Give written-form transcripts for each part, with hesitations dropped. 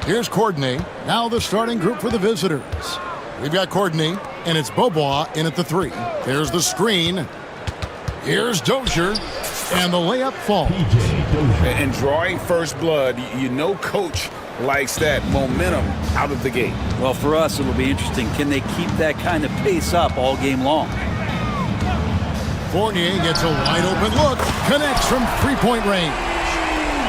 Here's Courtney. Now the starting group for the visitors. We've got Courtney, and it's Bobois in at the 3. There's the screen. Here's Dozier, and the layup falls. And drawing first blood, you know coach likes that momentum out of the gate. Well, for us, it'll be interesting. Can they keep that kind of pace up all game long? Fournier gets a wide open look, connects from three-point range.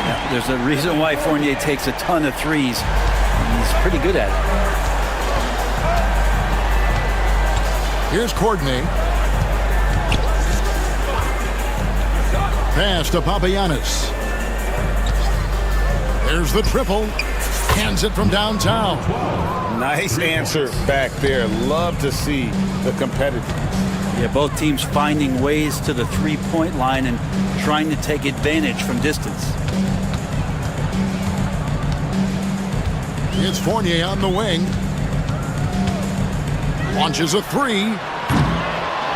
Yeah, there's a reason why Fournier takes a ton of threes. He's pretty good at it. Here's Courtney. Pass to Papagiannis. There's the triple. Hands it from downtown. Nice answer back there. Love to see the competitiveness. Yeah, both teams finding ways to the three-point line and trying to take advantage from distance. It's Fournier on the wing. Launches a 3.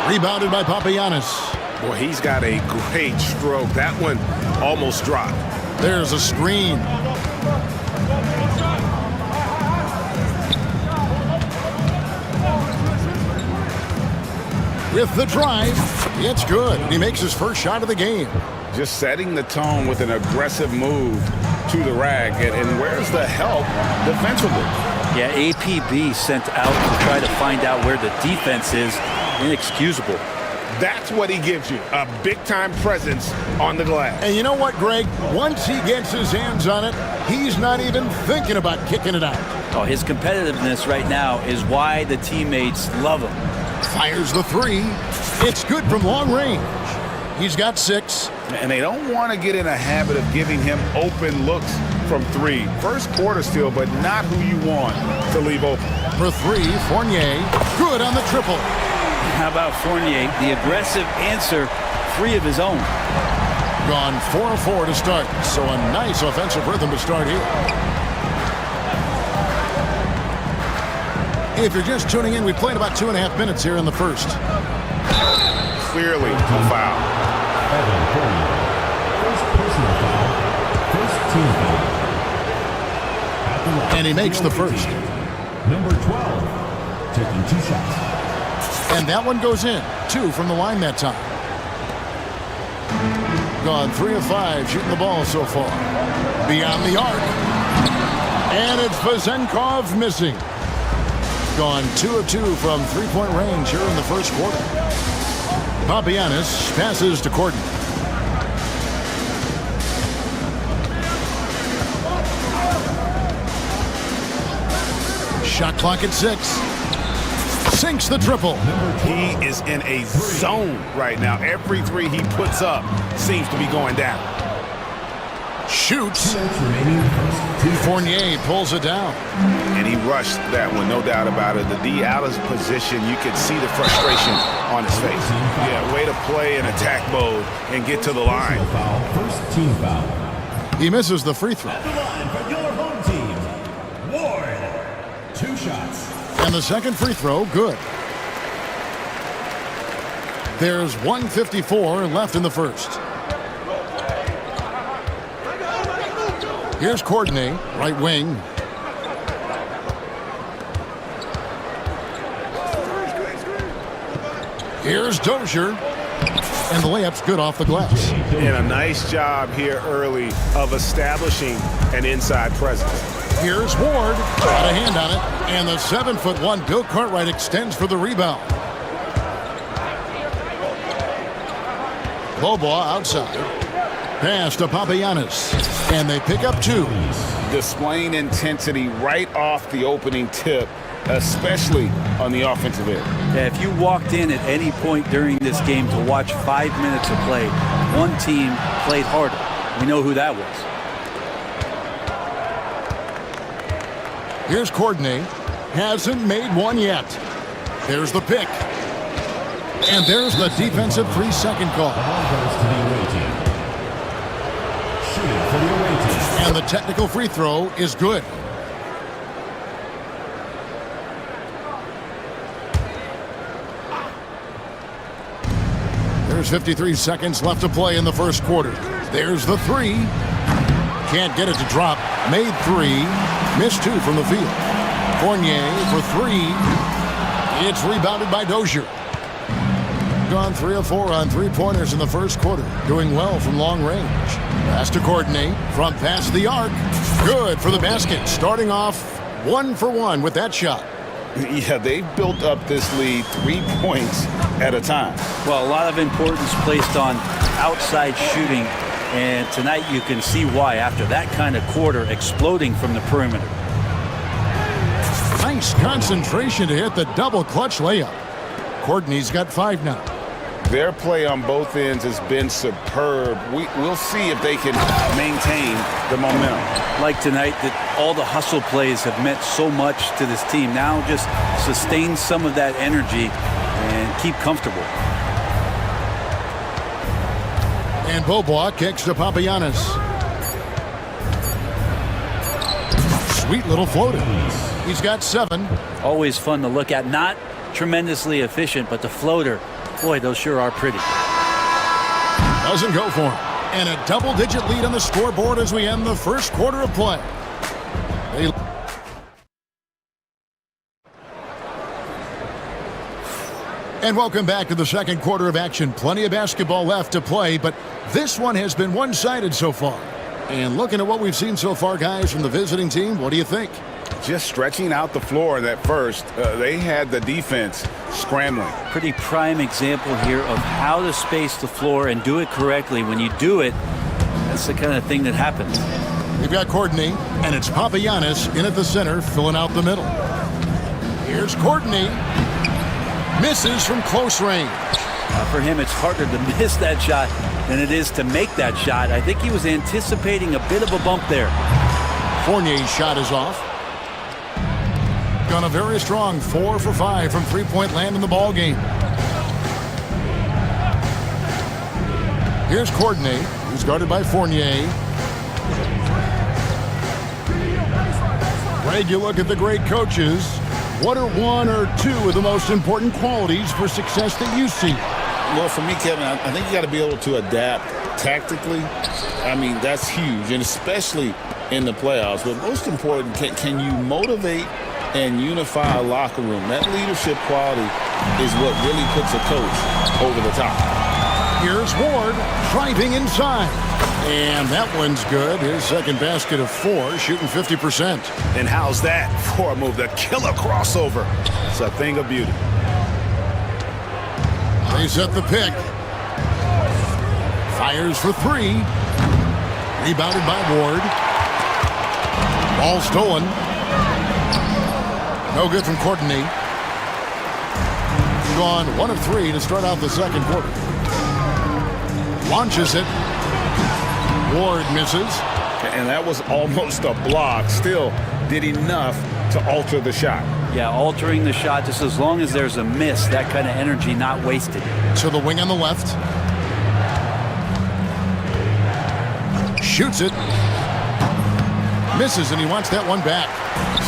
Rebounded by Papagiannis. Boy, he's got a great stroke. That one almost dropped. There's a screen. With the drive, it's good. He makes his first shot of the game. Just setting the tone with an aggressive move to the rack. And where's the help defensively? Yeah, APB sent out to try to find out where the defense is. Inexcusable. That's what he gives you, a big-time presence on the glass. And you know what, Greg? Once he gets his hands on it, he's not even thinking about kicking it out. Oh, his competitiveness right now is why the teammates love him. Fires the 3. It's good from long range. He's got 6. And they don't want to get in a habit of giving him open looks from 3. First quarter still, but not who you want to leave open. For 3, Fournier, good on the triple. How about Fournier, the aggressive answer, 3 of his own. Gone 4 of 4 to start, so a nice offensive rhythm to start here. If you're just tuning in, we played about 2.5 minutes here in the first. Clearly a foul. First personal foul. First team foul. And he makes the first. Number 12, taking 2 shots. And that one goes in. 2 from the line that time. Gone 3 of 5 shooting the ball so far. Beyond the arc. And it's Vezenkov missing. Gone 2 of 2 from three-point range here in the first quarter. Papagiannis passes to Courtney. Shot clock at 6. Sinks the triple. He is in a zone right now. Every 3 he puts up seems to be going down. Shoots. Fournier pulls it down. And he rushed that one, no doubt about it. The D out of position, you could see the frustration on his face. Yeah, way to play in attack mode and get to the line. First team foul. He misses the free throw. At the line for your home team, Ward. 2 shots. And the second free throw, good. There's 1:54 left in the first. Here's Courtney, right wing. Here's Dozier. And the layup's good off the glass. And a nice job here early of establishing an inside presence. Here's Ward. Got a hand on it. And the 7'1" Bill Cartwright extends for the rebound. Bobois outside. Pass to Papagiannis. And they pick up 2. Displaying intensity right off the opening tip, especially on the offensive end. Yeah, if you walked in at any point during this game to watch 5 minutes of play, one team played harder. We know who that was. Here's Courtney. Hasn't made one yet. There's the pick. And there's the defensive 3-second call. And the technical free throw is good. There's 53 seconds left to play in the first quarter. There's the 3. Can't get it to drop. Made 3. Missed 2 from the field. Fournier for 3. It's rebounded by Dozier. Gone 3 of 4 on three-pointers in the first quarter. Doing well from long range. Pass to Courtney. Front pass to the arc. Good for the basket. Starting off 1 for 1 with that shot. Yeah, they've built up this lead 3 points at a time. Well, a lot of importance placed on outside shooting, and tonight you can see why after that kind of quarter, exploding from the perimeter. Nice concentration to hit the double clutch layup. Courtney's got 5 now. Their play on both ends has been superb. We'll see if they can maintain the momentum. Like tonight, that all the hustle plays have meant so much to this team. Now just sustain some of that energy and keep comfortable. And Bobois kicks to Papagiannis. Sweet little floater. He's got 7. Always fun to look at. Not tremendously efficient, but the floater, boy, those sure are pretty. Doesn't go for him. And a double-digit lead on the scoreboard as we end the first quarter of play. And welcome back to the second quarter of action. Plenty of basketball left to play, but this one has been one-sided so far. And looking at what we've seen so far, guys, from the visiting team, what do you think? Just stretching out the floor in that first. They had the defense scrambling. Pretty prime example here of how to space the floor and do it correctly. When you do it, that's the kind of thing that happens. We've got Courtney, and it's Papagiannis in at the center, filling out the middle. Here's Courtney. Misses from close range. For him, it's harder to miss that shot than it is to make that shot. I think he was anticipating a bit of a bump there. Fournier's shot is off. Gone a very strong 4 for 5 from three-point land in the ball game. Here's Courtney, who's guarded by Fournier. Greg, you look at the great coaches. What are 1 or 2 of the most important qualities for success that you see? Well, for me, Kevin, I think you got to be able to adapt tactically. I mean, that's huge, and especially in the playoffs. But most important, can you motivate and unify a locker room? That leadership quality is what really puts a coach over the top. Here's Ward driving inside. And that one's good. His second basket of 4, shooting 50%. And how's that for a move? The killer crossover. It's a thing of beauty. They set the pick. Fires for 3. Rebounded by Ward. Ball stolen. No good from Courtney. Gone 1 of 3 to start out the second quarter. Launches it. Ward misses. And that was almost a block. Still did enough to alter the shot. Yeah, altering the shot just as long as there's a miss, that kind of energy not wasted. To the wing on the left. Shoots it. Misses, and he wants that one back.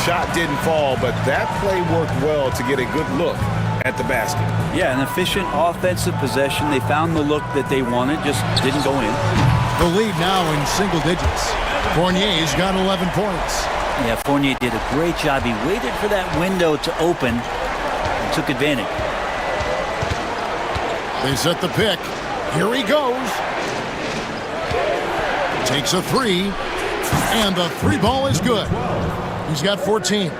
Shot didn't fall, but that play worked well to get a good look at the basket. Yeah, an efficient offensive possession. They found the look that they wanted, just didn't go in. The lead now in single digits. Fournier's got 11 points. Yeah, Fournier did a great job. He waited for that window to open and took advantage. They set the pick. Here he goes. Takes a 3. And the 3 ball is good. He's got 14.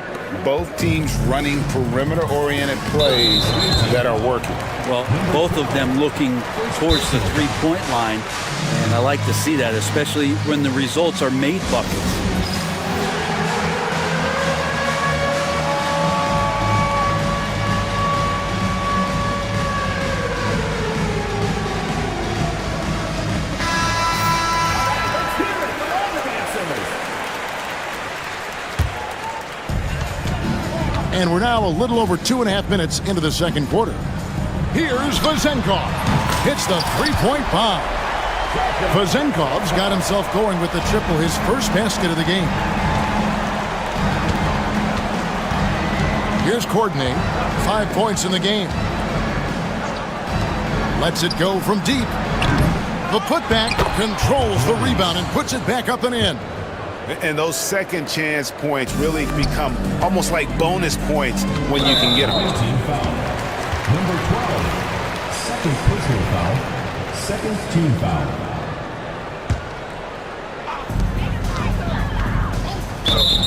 Both teams running perimeter-oriented plays that are working. Well, both of them looking towards the three-point line, and I like to see that, especially when the results are made buckets. And we're now a little over 2.5 minutes into the second quarter. Here's Vezenkov. Hits the three-point bomb. Vezenkov's got himself going with the triple, his first basket of the game. Here's Courtney. 5 points in the game. Lets it go from deep. The putback controls the rebound and puts it back up and in. And those second chance points really become almost like bonus points when you can get them. Team foul. Number 12. Second personal foul. Second team foul.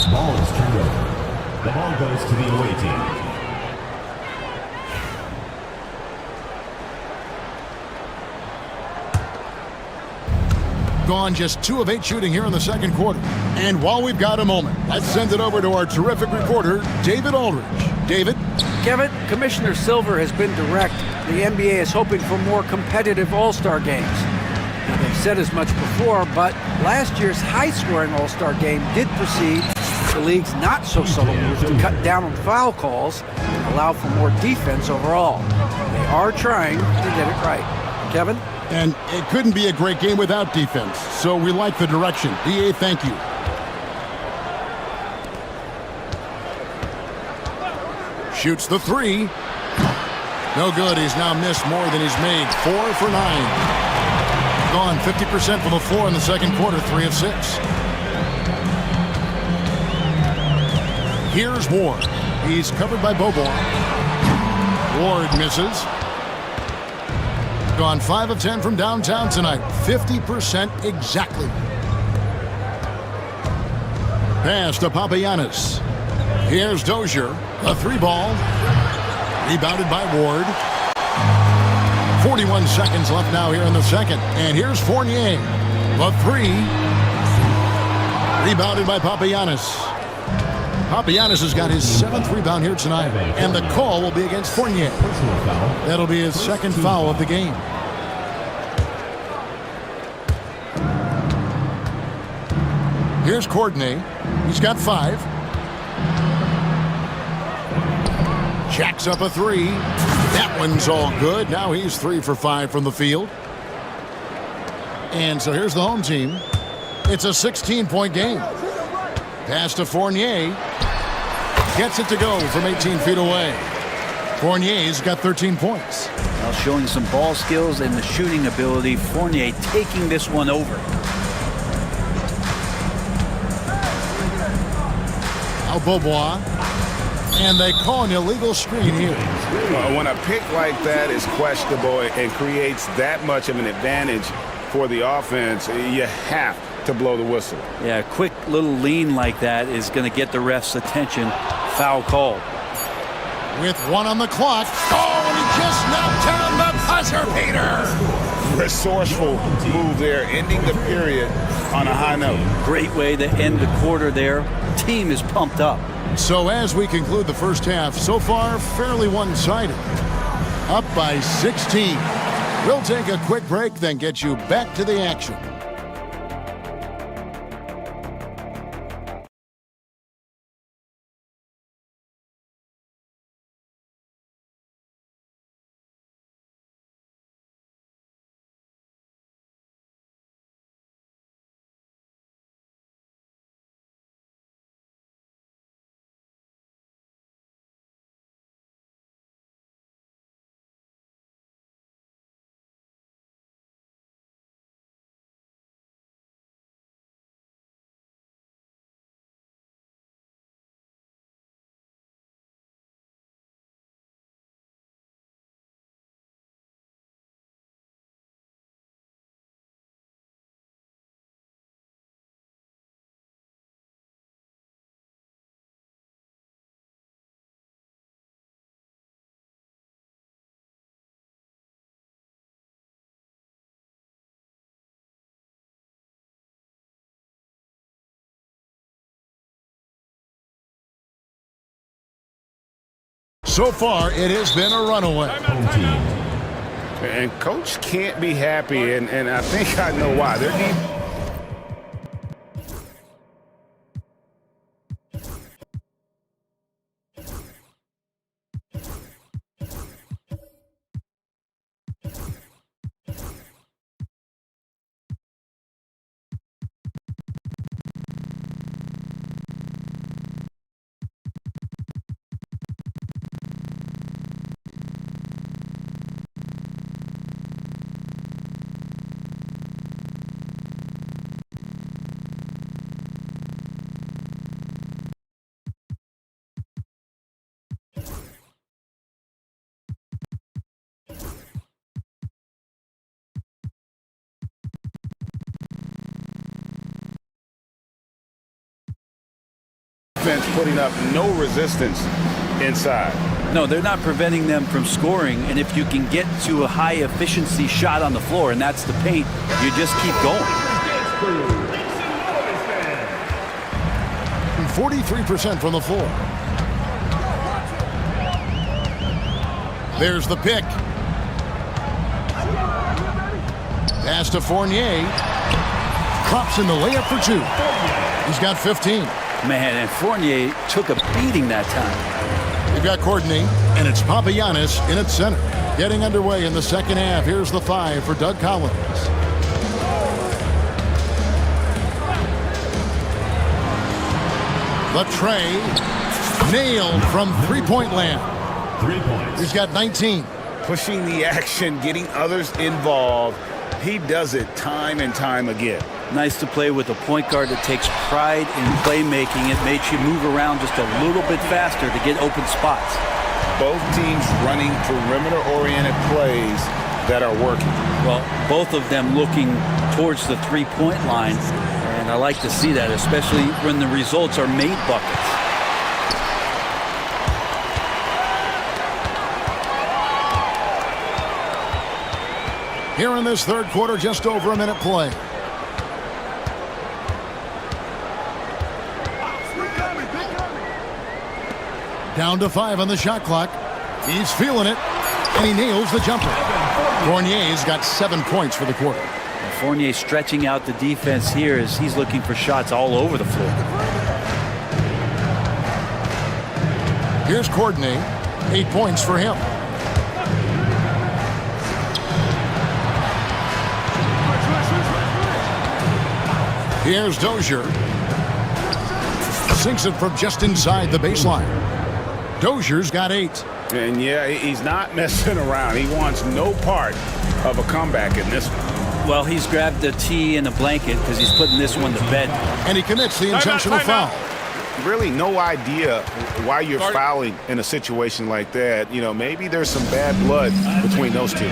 Ball is turned over. The ball goes to the away team. Gone just 2 of 8 shooting here in the second quarter. And while we've got a moment, let's send it over to our terrific reporter, David Aldridge. David? Kevin, Commissioner Silver has been direct. The NBA is hoping for more competitive All-Star games. Now, they've said as much before, but last year's high-scoring All-Star game did precede the league's not-so-subtle move to cut down on foul calls and allow for more defense overall. They are trying to get it right. Kevin? And it couldn't be a great game without defense, so we like the direction. DA, thank you. Shoots the 3. No good. He's now missed more than he's made. 4 for 9. Gone 50% from the floor in the second quarter. 3 of 6. Here's Ward. He's covered by Bobois. Ward misses. Gone 5 of 10 from downtown tonight. 50% exactly. Pass to Papagiannis. Here's Dozier. A 3-ball. Rebounded by Ward. 41 seconds left now here in the second. And here's Fournier. The 3. Rebounded by Papagiannis. Papagiannis has got his 7th rebound here tonight. And the call will be against Fournier. That'll be his second foul of the game. Here's Courtney. He's got 5. Jacks up a 3. That one's all good. Now he's 3 for 5 from the field. And so here's the home team. It's a 16-point game. Pass to Fournier. Gets it to go from 18 feet away. Fournier's got 13 points. Now showing some ball skills and the shooting ability. Fournier taking this one over. Now Bobois. And they call an illegal screen here. When a pick like that is questionable and creates that much of an advantage for the offense, you have to blow the whistle. Yeah, a quick little lean like that is going to get the ref's attention. Foul call. With 1 on the clock. Oh, and he just knocked down the buzzer beater. Resourceful move there, ending the period on a high note. Great way to end the quarter there. Team is pumped up. So as we conclude the first half, so far fairly one-sided. Up by 16. We'll take a quick break, then get you back to the action. So far, it has been a runaway. And Coach can't be happy, and I think I know why. They're deep. defense putting up no resistance inside. No, they're not preventing them from scoring, and if you can get to a high efficiency shot on the floor, and that's the paint, you just keep going. 43% from the floor. There's the pick. Pass to Fournier. Drops in the layup for two. He's got 15. Man, and Fournier took a beating that time. We've got Courtney, and it's Papagiannis in at center. Getting underway in the second half. Here's the 5 for Doug Collins. The tray, nailed from three-point land. 3 points. He's got 19. Pushing the action, getting others involved. He does it time and time again. Nice to play with a point guard that takes pride in playmaking. It makes you move around just a little bit faster to get open spots. Both teams running perimeter-oriented plays that are working. Well, both of them looking towards the three-point line, and I like to see that, especially when the results are made buckets. Here in this third quarter, just over a minute play. Down to 5 on the shot clock. He's feeling it, and he nails the jumper. Fournier's got 7 points for the quarter. Fournier stretching out the defense here as he's looking for shots all over the floor. Here's Courtney, 8 points for him. Here's Dozier. Sinks it from just inside the baseline. Dozier's got 8. And yeah, he's not messing around. He wants no part of a comeback in this one. Well, he's grabbed a tee and a blanket because he's putting this one to bed. And he commits the intentional foul. Really no idea why you're fouling in a situation like that. You know, maybe there's some bad blood between those two.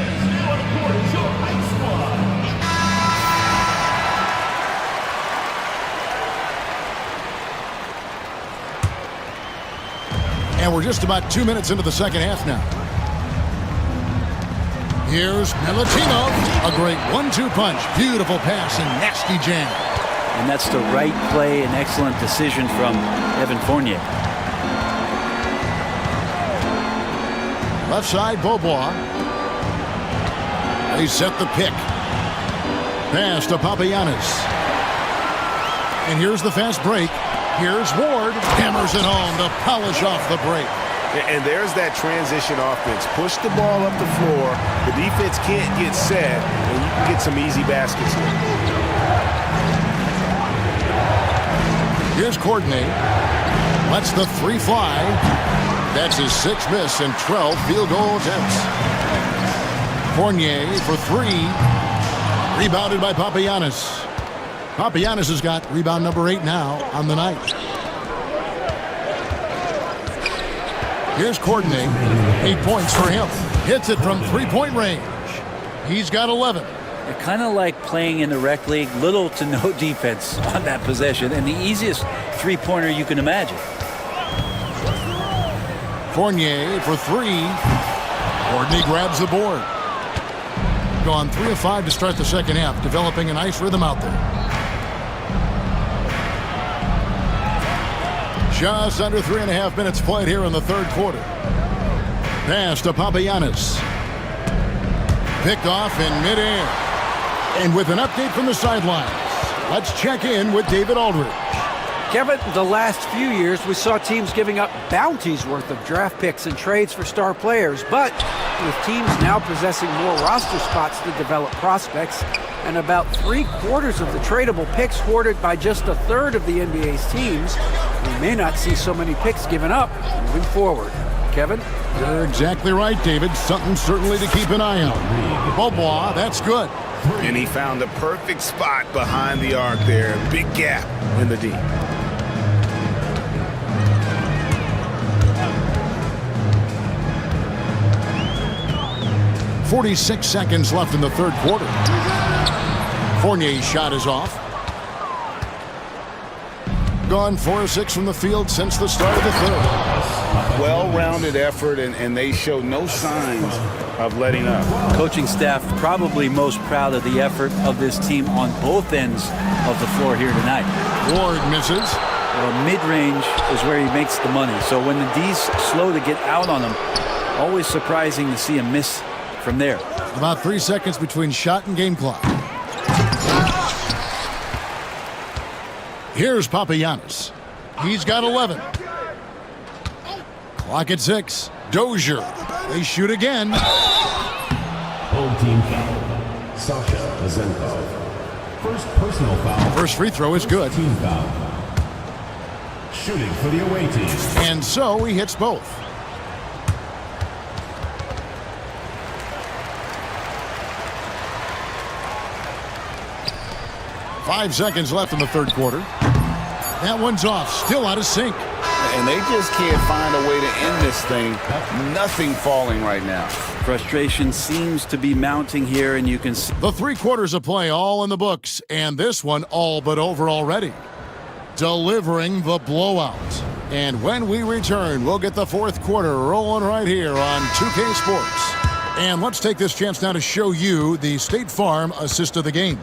And we're just about 2 minutes into the second half now. Here's Milutinov. A great 1-2 punch. Beautiful pass and nasty jam. And that's the right play and excellent decision from Evan Fournier. Left side, Beaubois. They set the pick. Pass to Papagiannis. And here's the fast break. Here's Ward. Hammers it home to polish off the break. And there's that transition offense. Push the ball up the floor. The defense can't get set, and you can get some easy baskets here. Here's Courtney. Lets the 3 fly. That's his 6th miss and 12 field goal attempts. Fournier for 3. Rebounded by Papagiannis. Papagiannis has got rebound number 8 now on the night. Here's Courtney. 8 points for him. Hits it from three-point range. He's got 11. They're kind of like playing in the rec league, little to no defense on that possession, and the easiest three-pointer you can imagine. Fournier for 3. Courtney grabs the board. Gone 3 of 5 to start the second half, developing a nice rhythm out there. Just under 3.5 minutes played here in the third quarter. Pass to Papagiannis. Picked off in midair. And with an update from the sidelines, let's check in with David Aldridge. Kevin, the last few years we saw teams giving up bounties worth of draft picks and trades for star players, but with teams now possessing more roster spots to develop prospects and about 3/4 of the tradable picks hoarded by just a third of the NBA's teams, we may not see so many picks given up moving forward. Kevin? You're exactly right, David. Something certainly to keep an eye on. Beaubois, that's good. And he found the perfect spot behind the arc there. Big gap in the D. .46 seconds left in the third quarter. Fournier's shot is off. Gone 4 of 6 from the field since the start of the third. Well-rounded effort, and they show no signs of letting up. Coaching staff probably most proud of the effort of this team on both ends of the floor here tonight. Ward misses. Well, mid-range is where he makes the money. So when the D's slow to get out on him, always surprising to see him miss from there. About 3 seconds between shot and game clock. Here's Papagiannis. He's got 11. Clock at 6. Dozier. They shoot again. Home team foul. Sasha Pazenkov. First personal foul. First free throw is good. Team foul. Shooting for the away team. And so he hits both. Five seconds left in the third quarter. That one's off, still out of sync. And they just can't find a way to end this thing. Nothing falling right now. Frustration seems to be mounting here, and you can see The 3 quarters of play all in the books, and this one all but over already. Delivering the blowout. And when we return, we'll get the fourth quarter rolling right here on 2K Sports. And let's take this chance now to show you the State Farm assist of the game.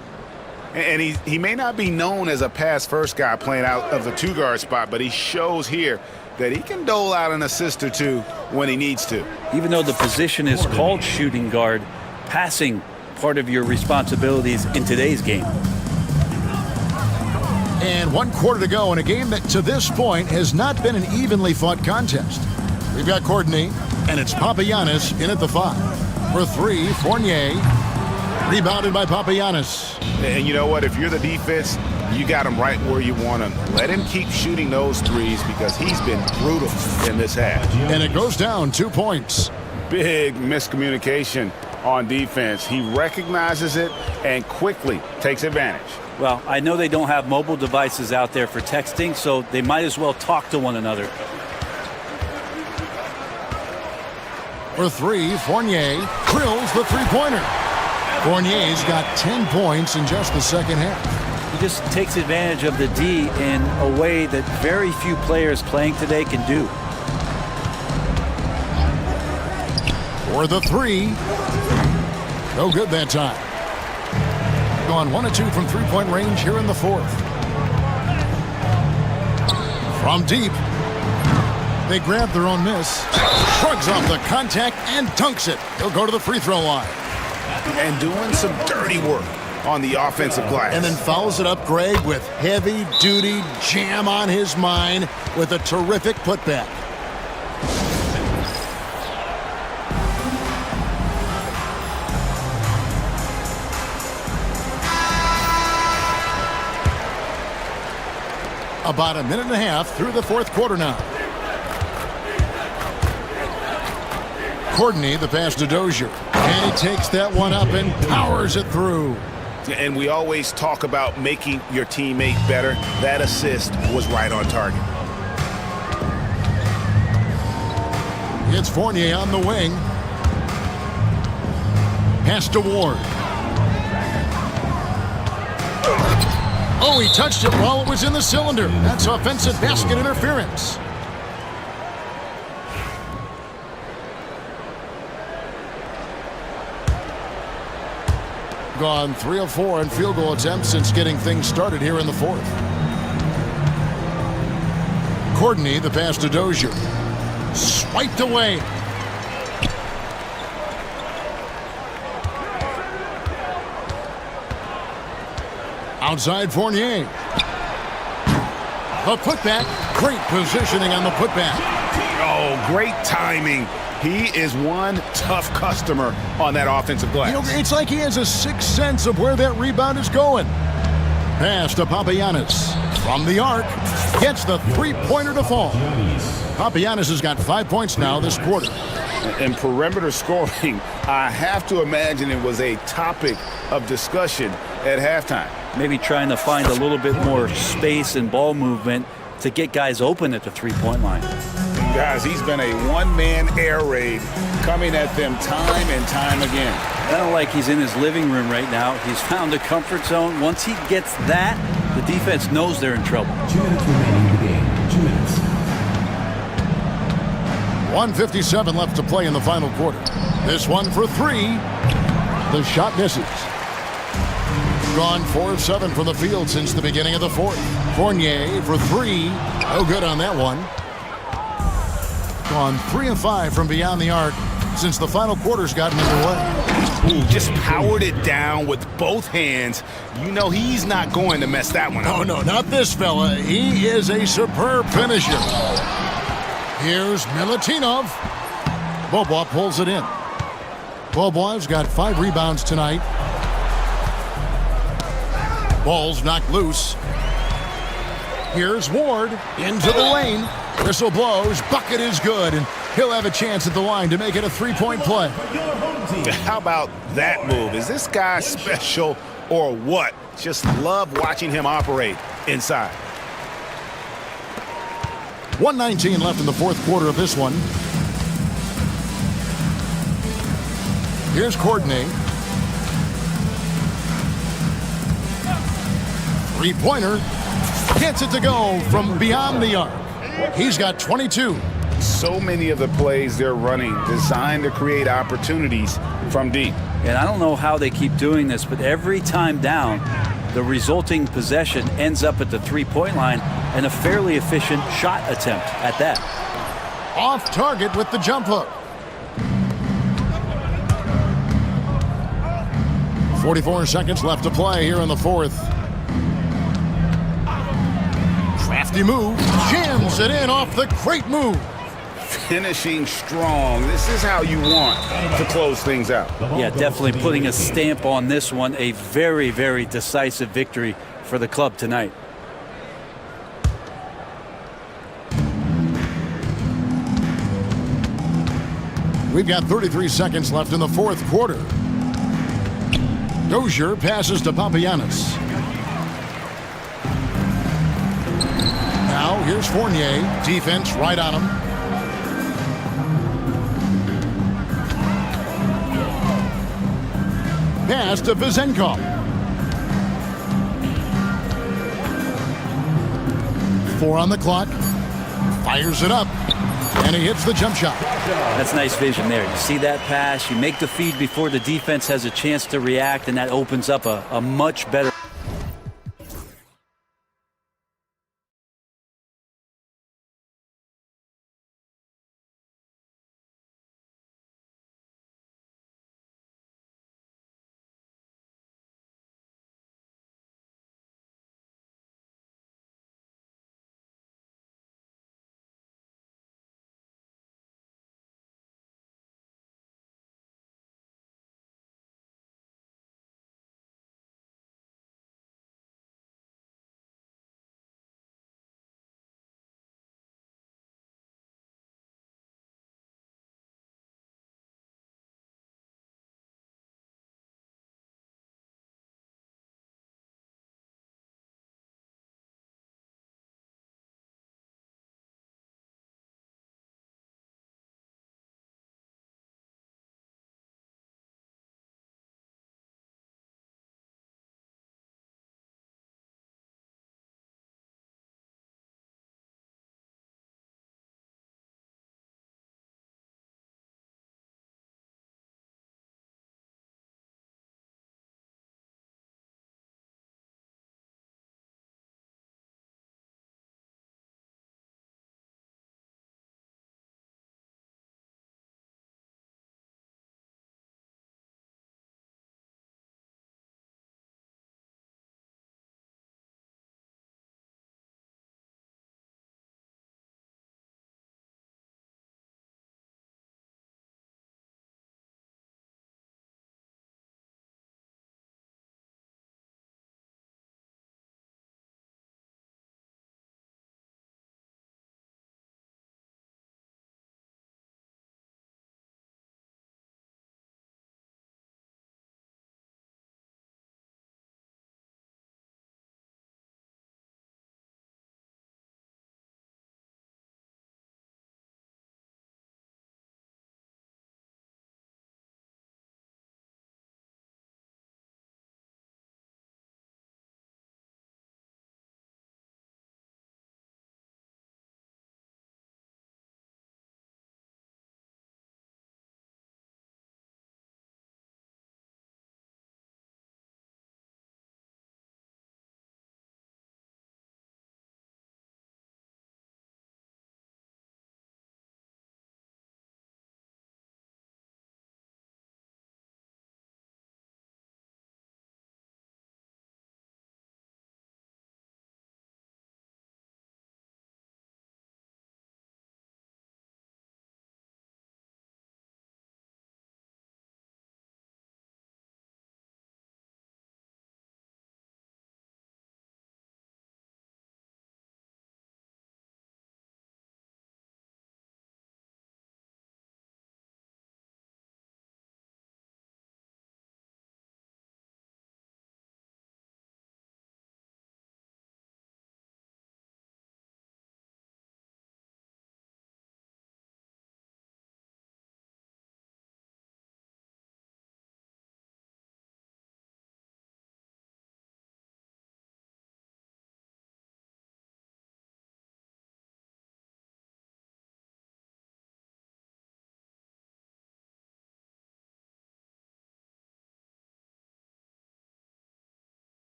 And he may not be known as a pass-first guy playing out of the two-guard spot, but he shows here that he can dole out an assist or two when he needs to. even though the position is called shooting guard, passing part of your responsibilities in today's game. And 1 quarter to go in a game that to this point has not been an evenly fought contest. We've got Courtney, and it's Papagiannis in at the 5. For 3, Fournier. Rebounded by Papagiannis. And you know what? If you're the defense, you got him right where you want him. Let him keep shooting those threes because he's been brutal in this half. And it goes down 2 points. Big miscommunication on defense. He recognizes it and quickly takes advantage. Well, I know they don't have mobile devices out there for texting, so they might as well talk to one another. For 3, Fournier drills the three-pointer. Fournier's got 10 points in just the second half. He just takes advantage of the D in a way that very few players playing today can do. For the 3. No good that time. Gone 1 of 2 from three-point range here in the fourth. From deep. They grab their own miss. Shrugs off the contact and dunks it. He'll go to the free throw line. And doing some dirty work on the offensive glass. And then follows it up, Greg, with heavy-duty jam on his mind with a terrific putback. About a minute and a half through the fourth quarter now. Courtney, the pass to Dozier. And he takes that one up and powers it through. And we always talk about making your teammate better. That assist was right on target. It's Fournier on the wing. Pass to Ward. Oh, he touched it while it was in the cylinder. That's offensive basket interference. Gone 3 of 4 in field goal attempts since getting things started here in the fourth. Courtney, the pass to Dozier. Swiped away. Outside Fournier. The putback. Great positioning on the putback. Oh, great timing. He is one tough customer on that offensive glass. You know, it's like he has a sixth sense of where that rebound is going. Pass to Papagiannis. From the arc. Gets the three-pointer to fall. Papagiannis has got 5 points now this quarter. And perimeter scoring, I have to imagine it was a topic of discussion at halftime. Maybe trying to find a little bit more space and ball movement to get guys open at the three-point line. Guys, he's been a one-man air raid coming at them time and time again. Kind of like he's in his living room right now. He's found a comfort zone. Once he gets that, the defense knows they're in trouble. 2 minutes remaining 1:57 left to play in the final quarter. This one for three. The shot misses. Gone 4 of 7 from the field since the beginning of the fourth. Fournier for three. No good on that one. Gone 3 of 5 from beyond the arc since the final quarter's gotten underway. Ooh, just powered it down with both hands. You know he's not going to mess that one up. Oh, no, not this fella. He is a superb finisher. Here's Milutinov. Bobois pulls it in. Bobois got 5 rebounds tonight. Ball's knocked loose. Here's Ward into the lane. Whistle blows. Bucket is good, and he'll have a chance at the line to make it a 3-point play. How about that move? Is this guy special or what? Just love watching him operate inside. 1:19 left in the fourth quarter of this one. Here's Courtney. Three-pointer. Gets it to go from beyond the arc. He's got 22. So many of the plays they're running designed to create opportunities from deep. And I don't know how they keep doing this, but every time down, the resulting possession ends up at the three-point line and a fairly efficient shot attempt at that. Off target with the jump hook. 44 seconds left to play here in the fourth. Crafty move. Jams it in off the great move. Finishing strong. This is how you want to close things out. Yeah, definitely putting a stamp on this one. A very, very decisive victory for the club tonight. We've got 33 seconds left in the fourth quarter. Dozier passes to Papagiannis. Now here's Fournier. Defense right on him. Pass to Vezenkov. Four on the clock. Fires it up. And he hits the jump shot. That's nice vision there. You see that pass, you make the feed before the defense has a chance to react, and that opens up a much better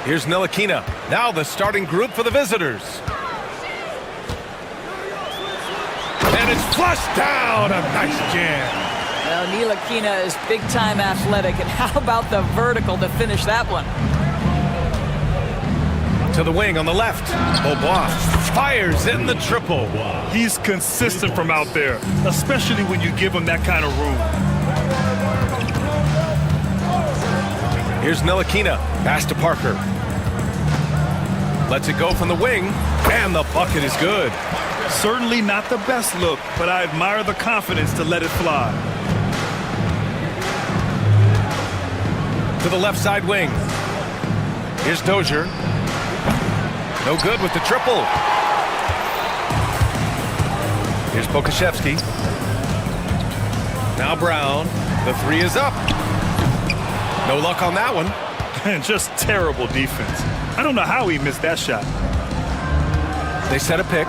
Here's Ntilikina. Now the starting group for the visitors. And it's flushed down. A nice jam. Well, Ntilikina is big-time athletic, and how about the vertical to finish that one? To the wing on the left. Beaubois fires in the triple. He's consistent from out there, especially when you give him that kind of room. Here's Ntilikina. Pass to Parker. Lets it go from the wing, and the bucket is good. Certainly not the best look, but I admire the confidence to let it fly. To the left side wing. Here's Dozier. No good with the triple. Here's Pokashevsky. Now Brown. The three is up. No luck on that one. Just terrible defense. I don't know how he missed that shot. They set a pick.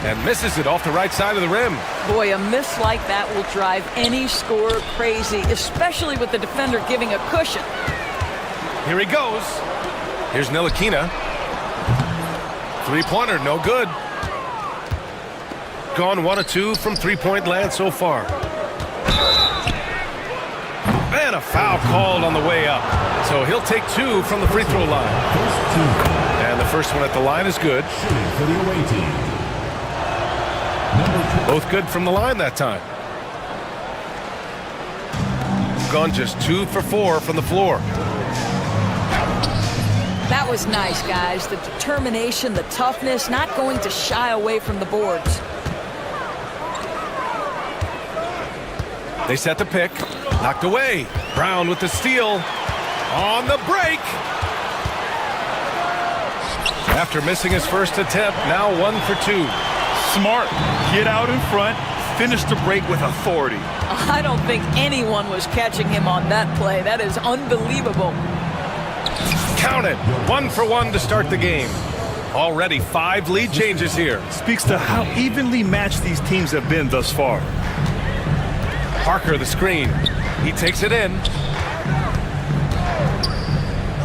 And misses it off the right side of the rim. Boy, a miss like that will drive any scorer crazy, especially with the defender giving a cushion. Here he goes. Here's Ntilikina. Three-pointer, no good. Gone 1 of 2 from three-point land so far. And a foul called on the way up. So he'll take 2 from the free throw line. And the first one at the line is good. For the away team. Both good from the line that time. Gone just 2 for 4 from the floor. That was nice, guys. The determination, the toughness, not going to shy away from the boards. They set the pick. Knocked away. Brown with the steal. On the break. After missing his first attempt, now 1 for 2. Smart. Get out in front. Finish the break with authority. I don't think anyone was catching him on that play. That is unbelievable. Count it. 1 for 1 to start the game. Already 5 lead changes here. Speaks to how evenly matched these teams have been thus far. Parker, the screen. He takes it in.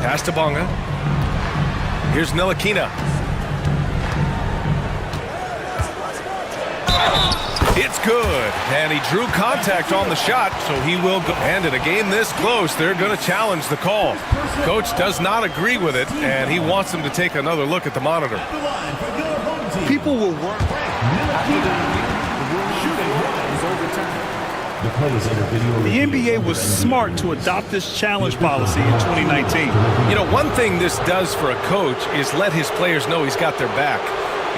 Pass to Bonga. Here's Ntilikina. It's good. And he drew contact on the shot, so he will go. And in a game this close, they're going to challenge the call. Coach does not agree with it, and he wants them to take another look at the monitor. People will work. The NBA was smart to adopt this challenge policy in 2019. You know, one thing this does for a coach is let his players know he's got their back.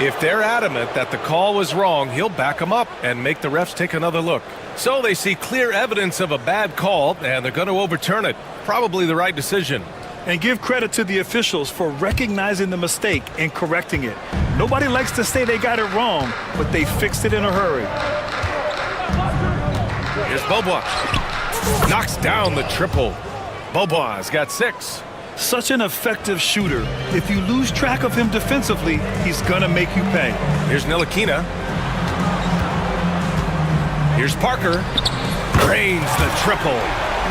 If they're adamant that the call was wrong, he'll back them up and make the refs take another look. So they see clear evidence of a bad call, and they're going to overturn it. Probably the right decision. And give credit to the officials for recognizing the mistake and correcting it. Nobody likes to say they got it wrong, but they fixed it in a hurry. Here's Beaubois. Knocks down the triple. Beaubois has got 6. Such an effective shooter. If you lose track of him defensively, he's gonna make you pay. Here's Ntilikina. Here's Parker. Drains the triple.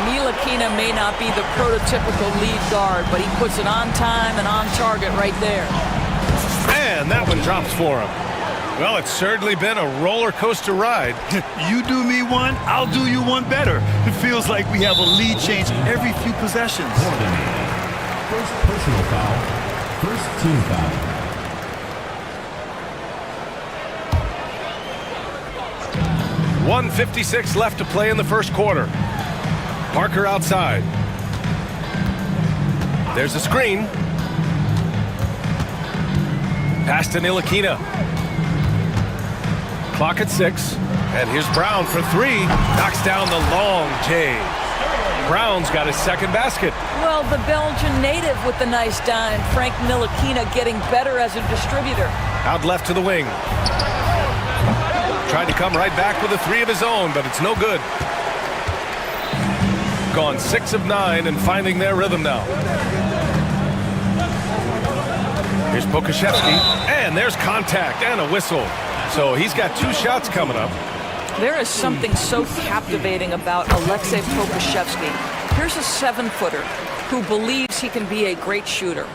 Ntilikina may not be the prototypical lead guard, but he puts it on time and on target right there. And that one drops for him. Well, it's certainly been a roller coaster ride. You do me one, I'll do you one better. It feels like we have a lead change every few possessions. First personal foul. First team foul. .156 left to play in the first quarter. Parker outside. There's a screen. Pass to Ntilikina. Clock at 6. And here's Brown for 3. Knocks down the long J. Brown's got his second basket. Well, the Belgian native with the nice dime. Frank Ntilikina getting better as a distributor. Out left to the wing. Tried to come right back with a 3 of his own, but it's no good. Gone 6 of 9 and finding their rhythm now. Here's Pokashevsky, and there's contact and a whistle. So he's got 2 shots coming up. There is something so captivating about Alexei Pokusevski. Here's a 7-footer who believes he can be a great shooter.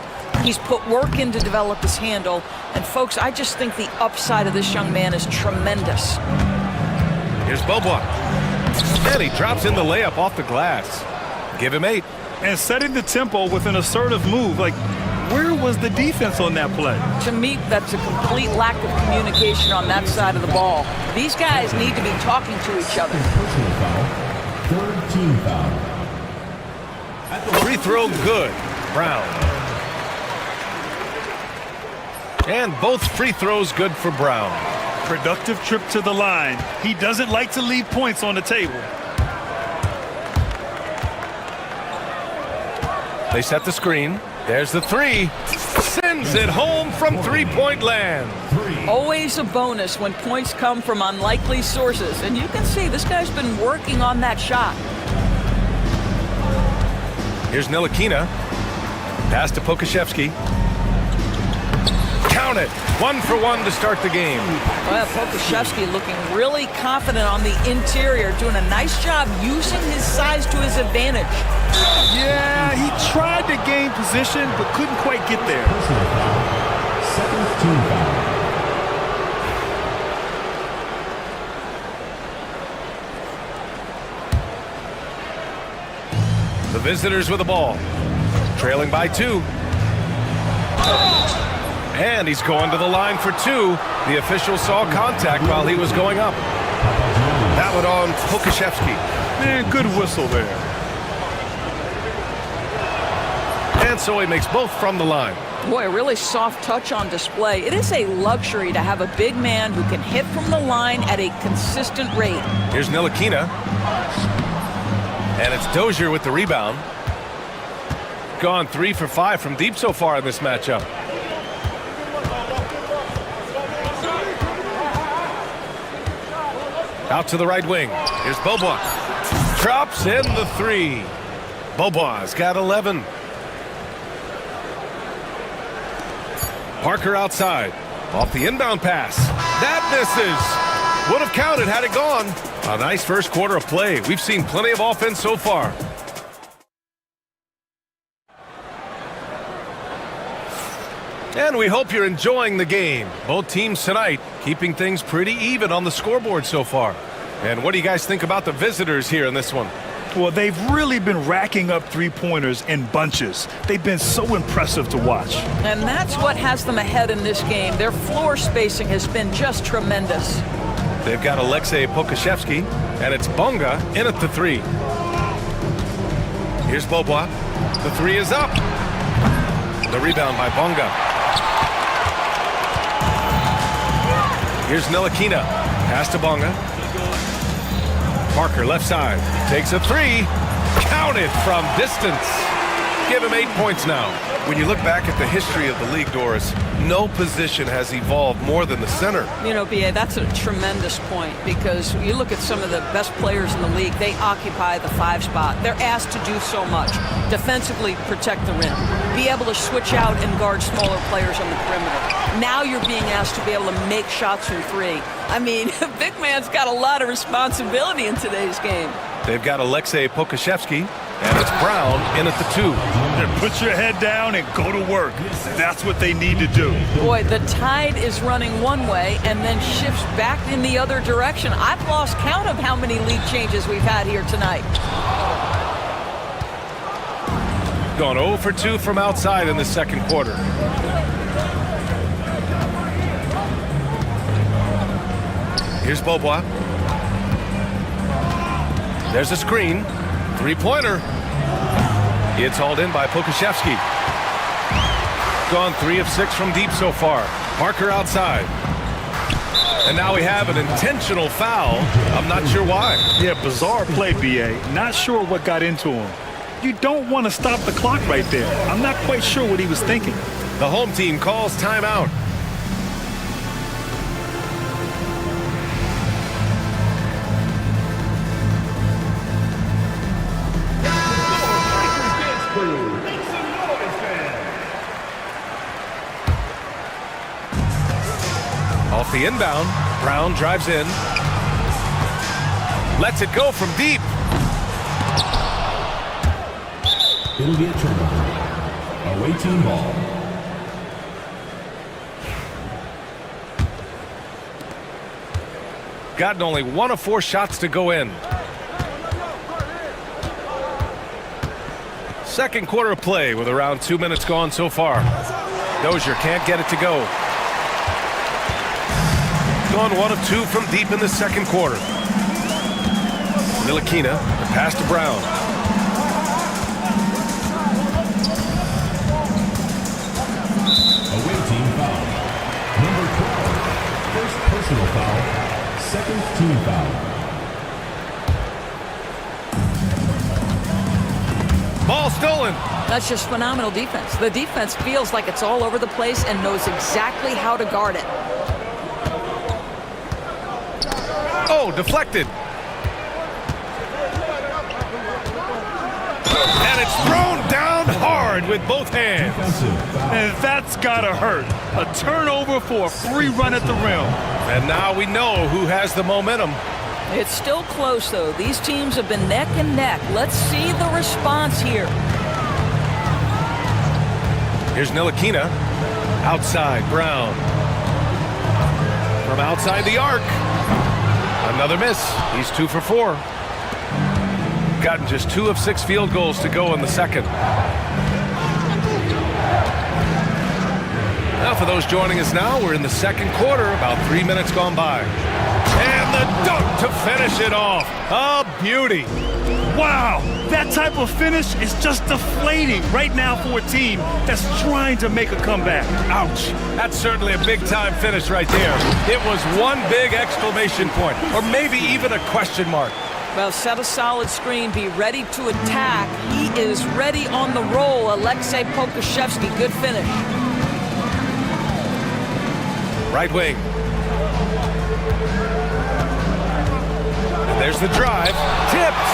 He's put work in to develop his handle, and folks, I just think the upside of this young man is tremendous. Here's Bobois. And he drops in the layup off the glass. Give him 8. And setting the tempo with an assertive move. Like, where was the defense on that play? To me, that's a complete lack of communication on that side of the ball. These guys need to be talking to each other. Personal foul. Third team foul. Free throw good. Brown. And both free throws good for Brown. Productive trip to the line. He doesn't like to leave points on the table. They set the screen. There's the 3. Sends it home from three-point land. Always a bonus when points come from unlikely sources. And you can see this guy's been working on that shot. Here's Ntilikina. Pass to Pokusevski. Count it. 1 for 1 to start the game. Well, Pokusevski looking really confident on the interior, doing a nice job using his size to his advantage. Yeah, he tried to gain position, but couldn't quite get there. Personal foul. Second team foul. The visitors with the ball. Trailing by 2. And he's going to the line for 2. The official saw contact while he was going up. That one on Pokusevski. Man, good whistle there. And so he makes both from the line. Boy, a really soft touch on display. It is a luxury to have a big man who can hit from the line at a consistent rate. Here's Ntilikina. And it's Dozier with the rebound. Gone 3 for 5 from deep so far in this matchup. Out to the right wing. Here's Bobois. Drops in the 3. Bobois got 11. Parker outside. Off the inbound pass. That misses. Would have counted had it gone. A nice first quarter of play. We've seen plenty of offense so far. And we hope you're enjoying the game. Both teams tonight keeping things pretty even on the scoreboard so far. And what do you guys think about the visitors here in this one? Well, they've really been racking up three-pointers in bunches. They've been so impressive to watch. And that's what has them ahead in this game. Their floor spacing has been just tremendous. They've got Alexei Pokusevski, and it's Bonga in at the 3. Here's Bobois. The 3 is up. The rebound by Bonga. Here's Ntilikina. Pass to Bonga. Parker left side. Takes a 3. Counted from distance. Give him 8 points now. When you look back at the history of the league, Doris, no position has evolved more than the center. You know, B.A., that's a tremendous point because you look at some of the best players in the league, they occupy the 5 spot. They're asked to do so much. Defensively, protect the rim. Be able to switch out and guard smaller players on the perimeter. Now you're being asked to be able to make shots from 3. I mean, big man's got a lot of responsibility in today's game. They've got Alexei Pokusevski, and it's Brown in at the 2. Then put your head down and go to work. That's what they need to do. Boy, the tide is running one way and then shifts back in the other direction. I've lost count of how many lead changes we've had here tonight. Gone 0 for 2 from outside in the second quarter. Here's Bobois. There's a screen. 3-pointer. It's hauled in by Pokusevski. Gone 3 of 6 from deep so far. Parker outside. And now we have an intentional foul. I'm not sure why. Yeah, bizarre play, B.A. Not sure what got into him. You don't want to stop the clock right there. I'm not quite sure what he was thinking. The home team calls timeout. Off the inbound, Brown drives in. Lets it go from deep. It'll be a turnover. Away team ball. Gotten only 1 of 4 shots to go in. Second quarter of play with around 2 minutes gone so far. Dozier can't get it to go. Gone 1 of 2 from deep in the second quarter. Ntilikina, the pass to Brown. Away team foul. Number 12. First personal foul. Second team foul. Ball stolen. That's just phenomenal defense. The defense feels like it's all over the place and knows exactly how to guard it. Oh, deflected. And it's thrown down hard with both hands. And that's gotta hurt. A turnover for a free run at the rim. And now we know who has the momentum. It's still close, though. These teams have been neck and neck. Let's see the response here. Here's Ntilikina. Outside, Brown. From outside the arc. Another miss. He's 2 for 4. Gotten just 2 of 6 field goals to go in the second. Now for those joining us now, we're in the second quarter, about 3 minutes gone by. And the dunk to finish it off. A beauty. Wow, that type of finish is just deflating right now for a team that's trying to make a comeback. Ouch. That's certainly a big-time finish right there. It was one big exclamation point, or maybe even a question mark. Well, set a solid screen, be ready to attack. He is ready on the roll. Alexei Pokusevski, good finish. Right wing. And there's the drive. Tipped.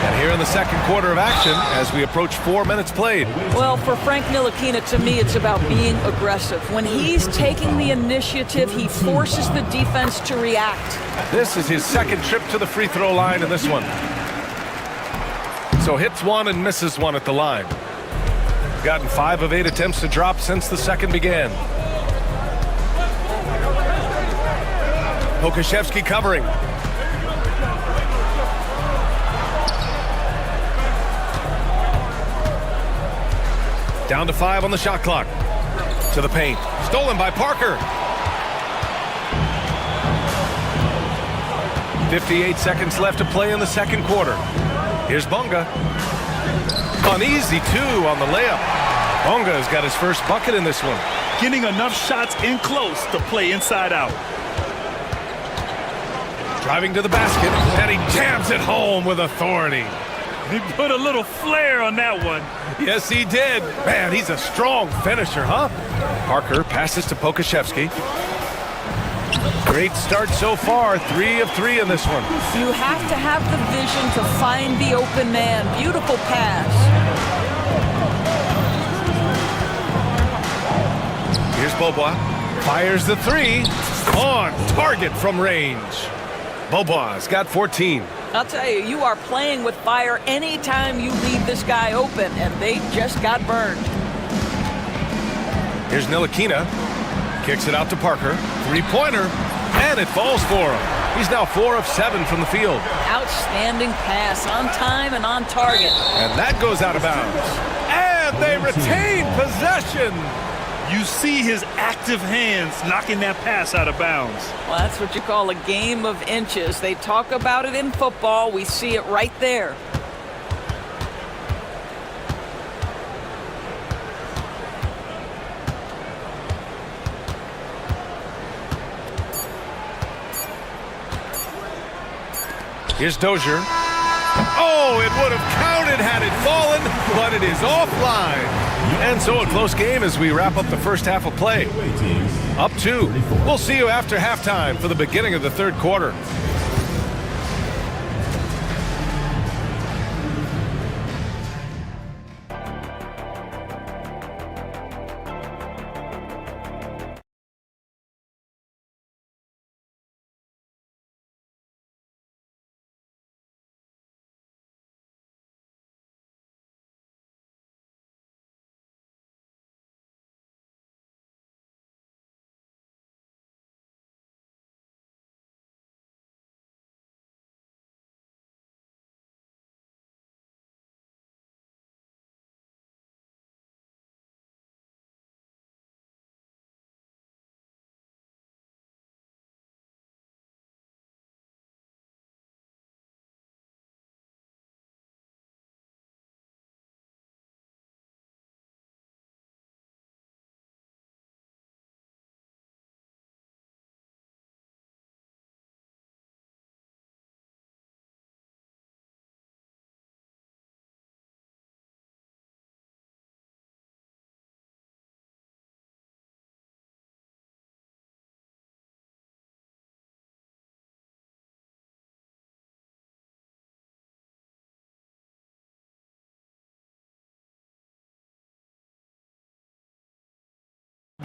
And here in the second quarter of action as we approach 4 minutes played. Well, for Frank Ntilikina, to me, it's about being aggressive. When he's taking the initiative, he forces the defense to react. This is his second trip to the free throw line in this one. So hits 1 and misses 1 at the line. Gotten 5 of 8 attempts to drop since the second began. Pokusevski covering. Down to 5 on the shot clock. To the paint. Stolen by Parker. 58 seconds left to play in the second quarter. Here's Bonga. Uneasy, too, on the layup. Bonga's got his first bucket in this one. Getting enough shots in close to play inside out. Driving to the basket, and he jams it home with authority. He put a little flair on that one. Yes, he did. Man, he's a strong finisher, huh? Parker passes to Pokusevski. Great start so far, 3 of 3 in this one. You have to have the vision to find the open man. Beautiful pass. Here's Bobois. Fires the 3. On target from range. Bobois got 14. I'll tell you, you are playing with fire anytime you leave this guy open, and they just got burned. Here's Ntilikina. Kicks it out to Parker. 3-pointer. And it falls for him. He's now 4 of 7 from the field. Outstanding pass, on time and on target. And that goes out of bounds. And they retain possession. You see his active hands knocking that pass out of bounds. Well, that's what you call a game of inches. They talk about it in football. We see it right there. Here's Dozier. Oh, it would have counted had it fallen, but it is offline. And so a close game as we wrap up the first half of play. Up 2. We'll see you after halftime for the beginning of the third quarter.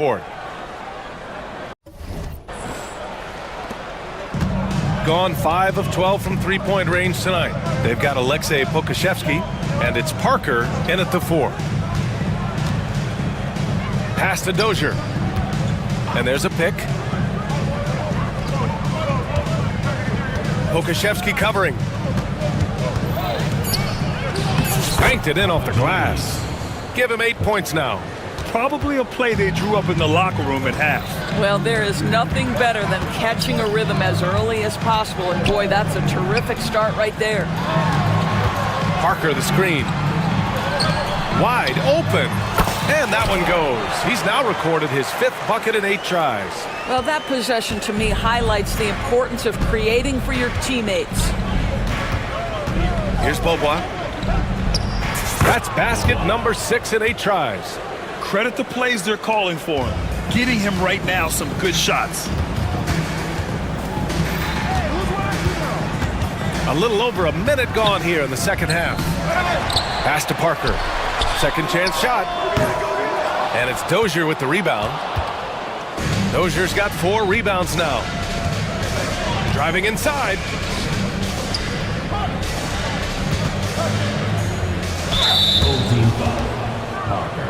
board. Gone 5 of 12 from three-point range tonight. They've got Alexei Pokashevsky, and it's Parker in at the 4. Pass to Dozier. And there's a pick. Pokashevsky covering. Spanked it in off the glass. Give him 8 points now. Probably a play they drew up in the locker room at half. Well, there is nothing better than catching a rhythm as early as possible, and boy, that's a terrific start right there. Parker the screen. Wide open. And that one goes. He's now recorded his 5th bucket in 8 tries. Well, that possession to me highlights the importance of creating for your teammates. Here's Beaubois. That's basket number 6 in 8 tries. Credit the plays they're calling for him. Getting him right now some good shots. A little over a minute gone here in the second half. Pass to Parker. Second chance shot. And it's Dozier with the rebound. Dozier's got 4 rebounds now. Driving inside. Full team foul. Parker.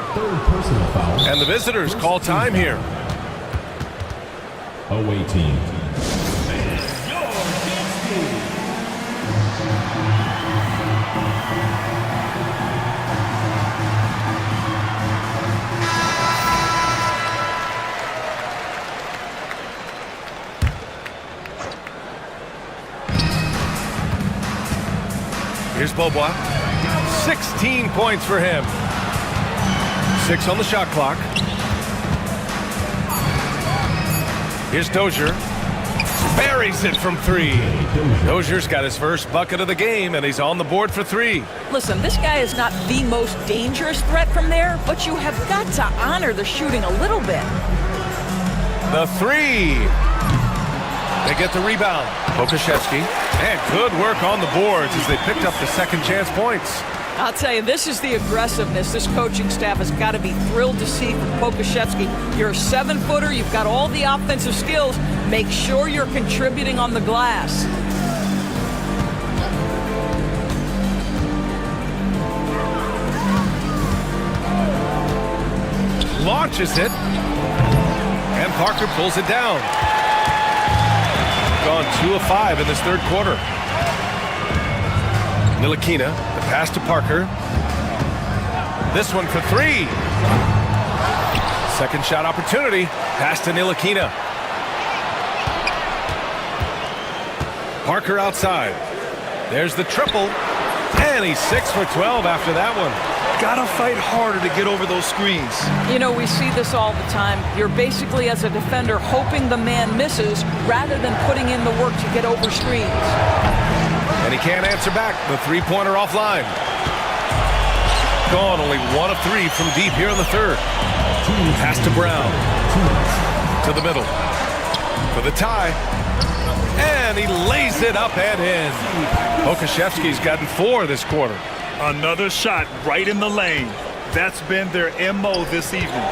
3rd personal foul. And the visitors call time here. Away team. Here's Beaubois. 16 points for him. 6 on the shot clock. Here's Dozier. Buries it from 3. Dozier's got his first bucket of the game, and he's on the board for 3. Listen, this guy is not the most dangerous threat from there, but you have got to honor the shooting a little bit. The 3. They get the rebound. Pokashevsky. And good work on the boards as they picked up the second chance points. I'll tell you, this is the aggressiveness this coaching staff has got to be thrilled to see from Pokashevsky. You're a 7-footer. You've got all the offensive skills. Make sure you're contributing on the glass. Launches it. And Parker pulls it down. Gone 2 of 5 in this third quarter. Ntilikina, the pass to Parker. This one for 3. Second shot opportunity. Pass to Ntilikina. Parker outside. There's the triple. And he's 6 for 12 after that one. Gotta fight harder to get over those screens. You know, we see this all the time. You're basically, as a defender, hoping the man misses rather than putting in the work to get over screens. And he can't answer back. The three-pointer offline. Gone only 1 of 3 from deep here in the third. Pass to Brown. To the middle. For the tie. And he lays it up and in. Pokashevsky's gotten 4 this quarter. Another shot right in the lane. That's been their MO this evening.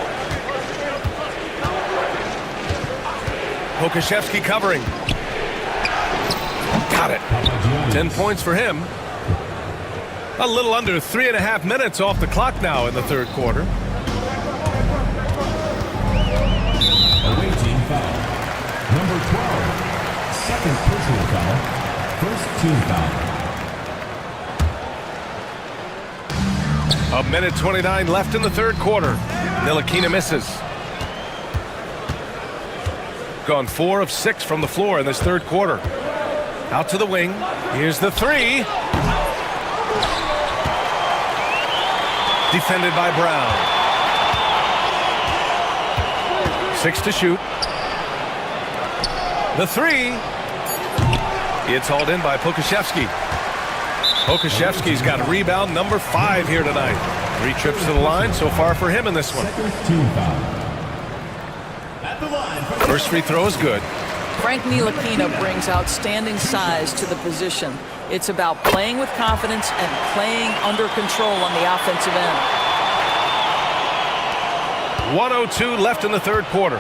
Pokashevsky covering. Got it. 10 points for him. A little under 3.5 minutes off the clock now in the third quarter. Away team foul. Number 12. Second personal foul. First team foul. A minute 29 left in the third quarter. Ntilikina misses. Gone 4 of 6 from the floor in this third quarter. Out to the wing. Here's the 3. Defended by Brown. 6 to shoot. The 3. It's hauled in by Pokashevsky. Pokashevsky's got rebound number 5 here tonight. 3 trips to the line so far for him in this one. First free throw is good. Frank Ntilikina brings outstanding size to the position. It's about playing with confidence and playing under control on the offensive end. 1:02 left in the third quarter.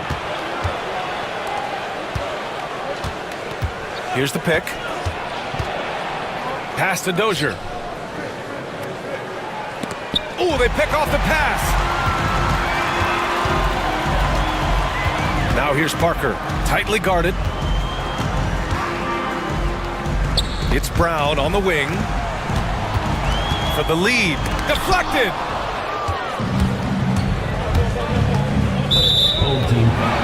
Here's the pick. Pass to Dozier. Oh, they pick off the pass. Now here's Parker, tightly guarded. It's Brown on the wing. For the lead. Deflected. Home team foul.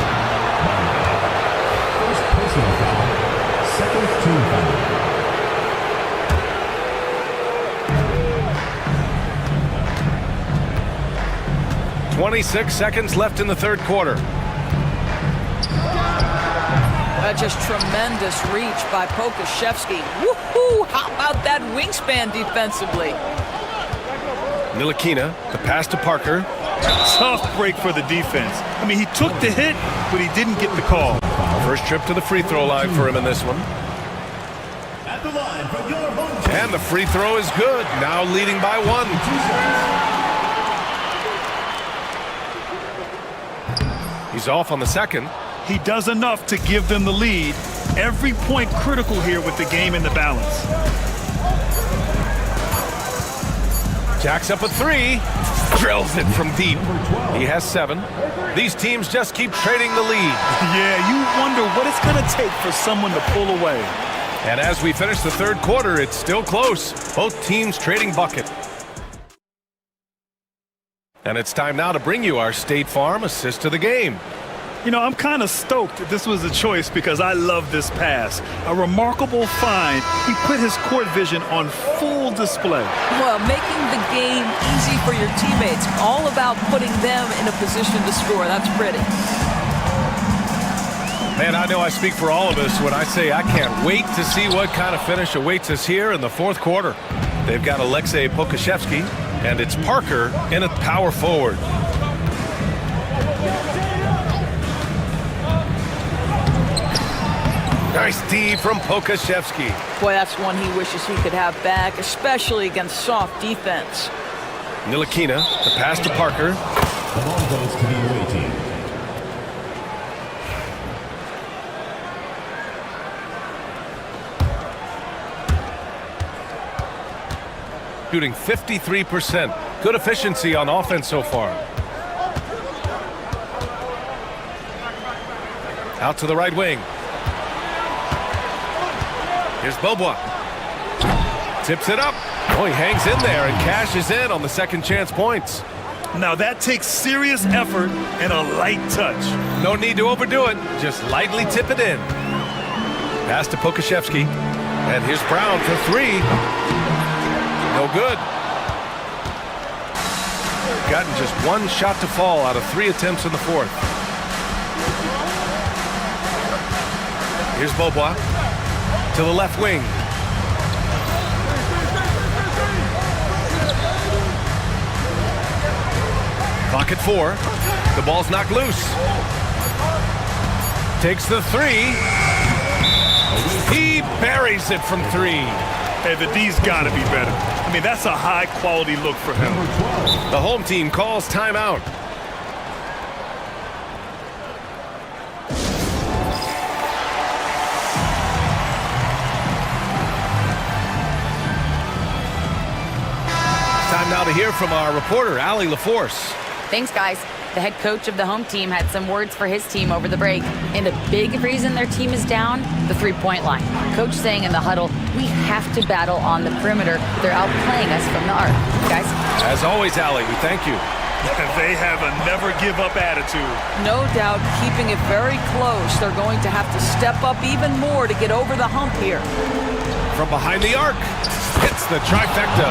First personal foul. Second team foul. .26 seconds left in the third quarter. Just tremendous reach by Pokashevsky. Woohoo! How about that wingspan defensively? Ntilikina, the pass to Parker. Tough break for the defense. I mean, he took the hit, but he didn't get the call. First trip to the free throw line for him in this one. At the line from your home team. And the free throw is good. Now leading by 1. He's off on the second. He does enough to give them the lead. Every point critical here with the game in the balance. Jacks up a 3. Drills it from deep. He has 7. These teams just keep trading the lead. Yeah, you wonder what it's going to take for someone to pull away. And as we finish the third quarter, it's still close. Both teams trading bucket. And it's time now to bring you our State Farm assist to the game. You know, I'm kind of stoked that this was a choice because I love this pass. A remarkable find. He put his court vision on full display. Well, making the game easy for your teammates. All about putting them in a position to score. That's pretty. Man, I know I speak for all of us when I say I can't wait to see what kind of finish awaits us here in the fourth quarter. They've got Alexei Pokashevsky, and it's Parker in at power forward. Nice D from Pokashevsky. Boy, that's one he wishes he could have back, especially against soft defense. Ntilikina, the pass to Parker. The ball goes to the away team. Shooting 53%. Good efficiency on offense so far. Out to the right wing. Here's Bobois. Tips it up. Oh, he hangs in there and cashes in on the second chance points. Now that takes serious effort and a light touch. No need to overdo it. Just lightly tip it in. Pass to Pokashevsky. And here's Brown for 3. No good. Gotten just 1 shot to fall out of 3 attempts in the fourth. Here's Bobois. To the left wing. Clock at 4. The ball's knocked loose. Takes the 3. He buries it from 3. Hey, the D's got to be better. I mean, that's a high-quality look for him. The home team calls timeout. Time now to hear from our reporter, Allie LaForce. Thanks, guys. The head coach of the home team had some words for his team over the break. And a big reason their team is down, the three-point line. Coach saying in the huddle, we have to battle on the perimeter. They're outplaying us from the arc. Guys? As always, Allie, we thank you. They have a never-give-up attitude. No doubt keeping it very close. They're going to have to step up even more to get over the hump here. From behind the arc, hits the trifecta.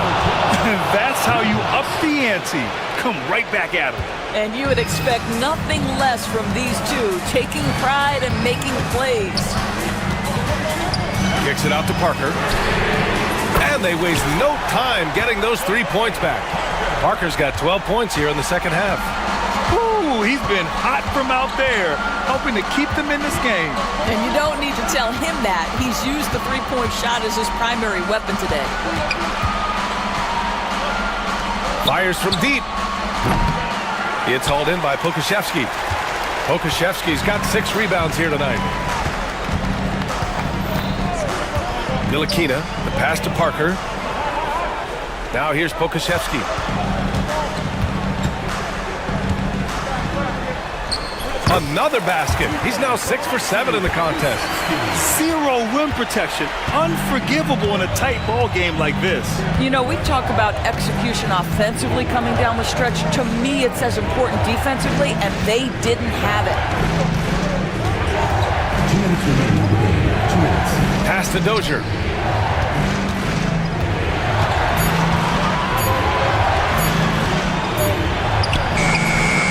That's how you up the ante. Come right back at him. And you would expect nothing less from these two, taking pride and making plays. Kicks it out to Parker. And they waste no time getting those 3 points back. Parker's got 12 points here in the second half. Ooh, he's been hot from out there, helping to keep them in this game. And you don't need to tell him that. He's used the three-point shot as his primary weapon today. Fires from deep. It's hauled in by Pokashevsky. Pokashevsky's got 6 rebounds here tonight. Ntilikina, the pass to Parker. Now here's Pokashevsky. Another basket. He's now 6 for 7 in the contest. Zero rim protection. Unforgivable in a tight ball game like this. You know, we talk about execution offensively coming down the stretch. To me, it's as important defensively, and they didn't have it. 2 minutes remaining in the game. 2 minutes. Pass to Dozier.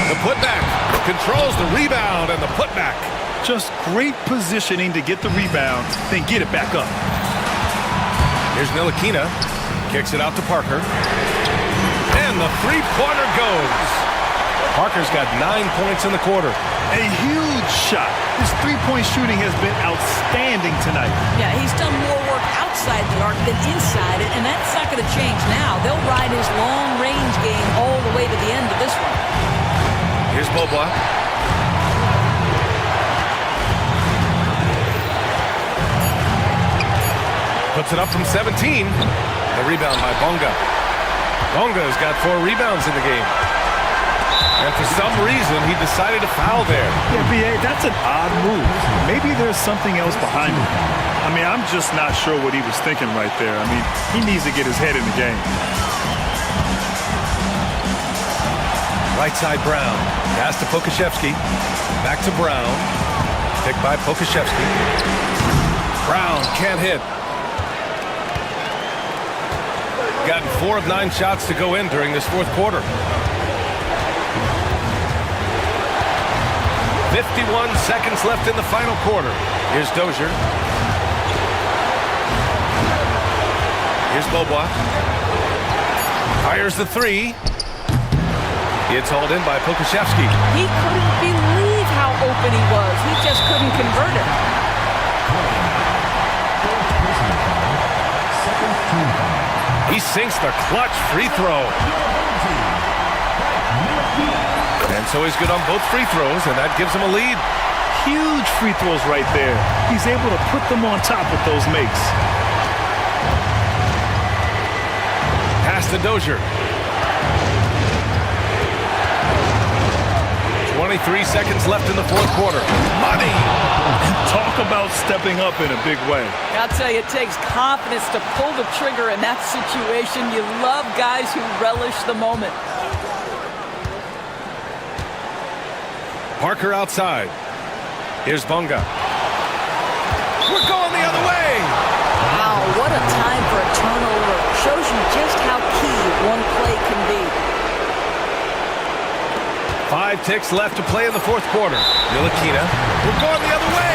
The putback. Controls the rebound and the putback. Just great positioning to get the rebound, then get it back up. Here's Ntilikina. Kicks it out to Parker. And the three-pointer goes. Parker's got 9 points in the quarter. A huge shot. His three-point shooting has been outstanding tonight. Yeah, he's done more work outside the arc than inside it, and that's not going to change now. They'll ride his long-range game all the way to the end of this one. Here's Bobois. Puts it up from 17. The rebound by Bonga. Bonga's got 4 rebounds in the game. And for some reason, he decided to foul there. Yeah, B.A., that's an odd move. Maybe there's something else behind it. I mean, I'm just not sure what he was thinking right there. I mean, he needs to get his head in the game. Right side Brown. Pass to Pokashevsky. Back to Brown. Picked by Pokashevsky. Brown can't hit. Gotten 4 of 9 shots to go in during this fourth quarter. 51 seconds left in the final quarter. Here's Dozier. Here's Bobois. Fires the 3. It's hauled in by Pokashevsky. He couldn't believe how open he was. He just couldn't convert it. He sinks the clutch free throw. And so he's good on both free throws, and that gives him a lead. Huge free throws right there. He's able to put them on top with those makes. Pass to Dozier. 23 seconds left in the fourth quarter. Money! Talk about stepping up in a big way. I'll tell you, it takes confidence to pull the trigger in that situation. You love guys who relish the moment. Parker outside. Here's Bonga. We're going the other way! Wow, what a time for a turnover. Shows you just how key one play can be. 5 ticks left to play in the fourth quarter. Ntilikina. We're going the other way!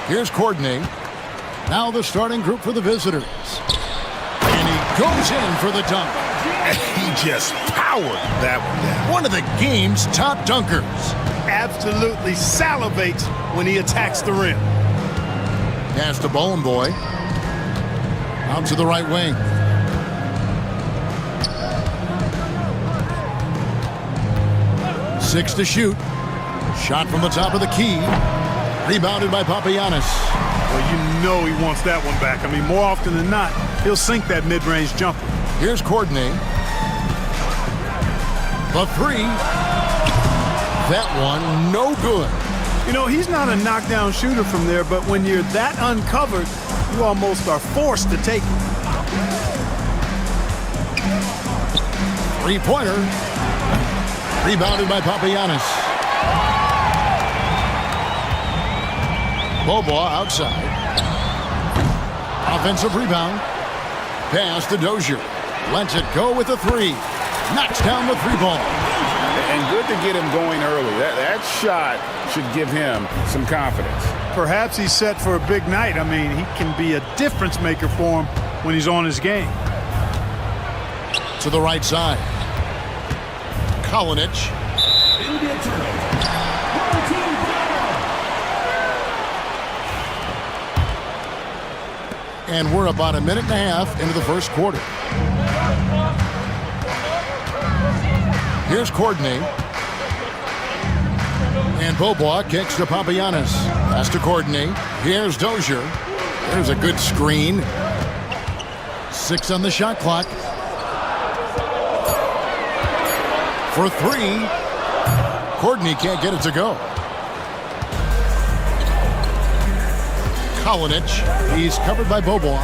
Here's Courtney. Now the starting group for the visitors. And he goes in for the dunk. He just powered that one down. One of the game's top dunkers. Absolutely salivates when he attacks the rim. Pass to Bowling Boy. Out to the right wing. Six to shoot. Shot from the top of the key. Rebounded by Papagiannis. Well, you know he wants that one back. I mean, more often than not, he'll sink that mid-range jumper. Here's Courtney. The three. That one, no good. You know, he's not a knockdown shooter from there, but when you're that uncovered, you almost are forced to take it. Three-pointer. Rebounded by Papagiannis. Bobois outside. Offensive rebound. Pass to Dozier. Lets it go with a three. Knocks down the three ball. And good to get him going early. That shot should give him some confidence. Perhaps he's set for a big night. I mean, he can be a difference maker for him when he's on his game. To the right side. Kolinich. And we're about a minute and a half into the first quarter. Here's Courtney. And Bobois kicks to Papagiannis. Pass to Courtney. Here's Dozier. There's a good screen. 6 on the shot clock. For three. Courtney can't get it to go. Kolinich. He's covered by Bobois.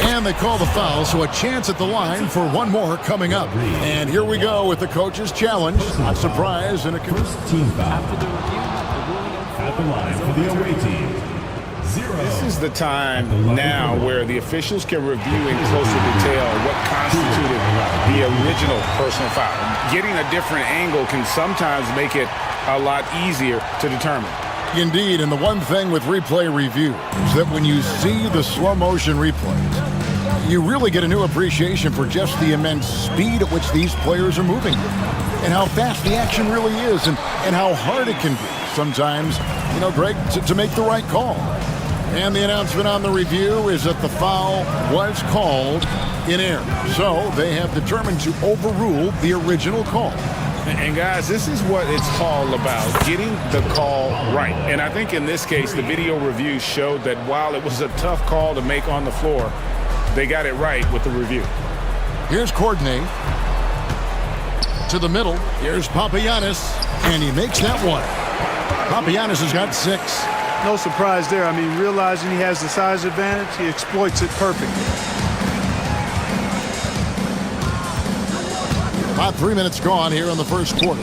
And they call the foul, so a chance at the line for one more coming up. And here we go with the coach's challenge. Not surprised in a First team foul. At the line for the away team. 0. This is the time now where the officials can review in closer detail what constituted the original personal foul. Getting a different angle can sometimes make it a lot easier to determine. Indeed, and the one thing with replay review is that when you see the slow motion replays, you really get a new appreciation for just the immense speed at which these players are moving and how fast the action really is and how hard it can be sometimes, you know, Greg, to make the right call. And the announcement on the review is that the foul was called in error. So they have determined to overrule the original call. And guys, this is what it's all about, getting the call right. And I think in this case, the video review showed that while it was a tough call to make on the floor, they got it right with the review. Here's Courtney. To the middle. Here's Papagiannis. And he makes that one. Papagiannis has got 6. No surprise there. I mean, realizing he has the size advantage, he exploits it perfectly. About 3 minutes gone here in the first quarter.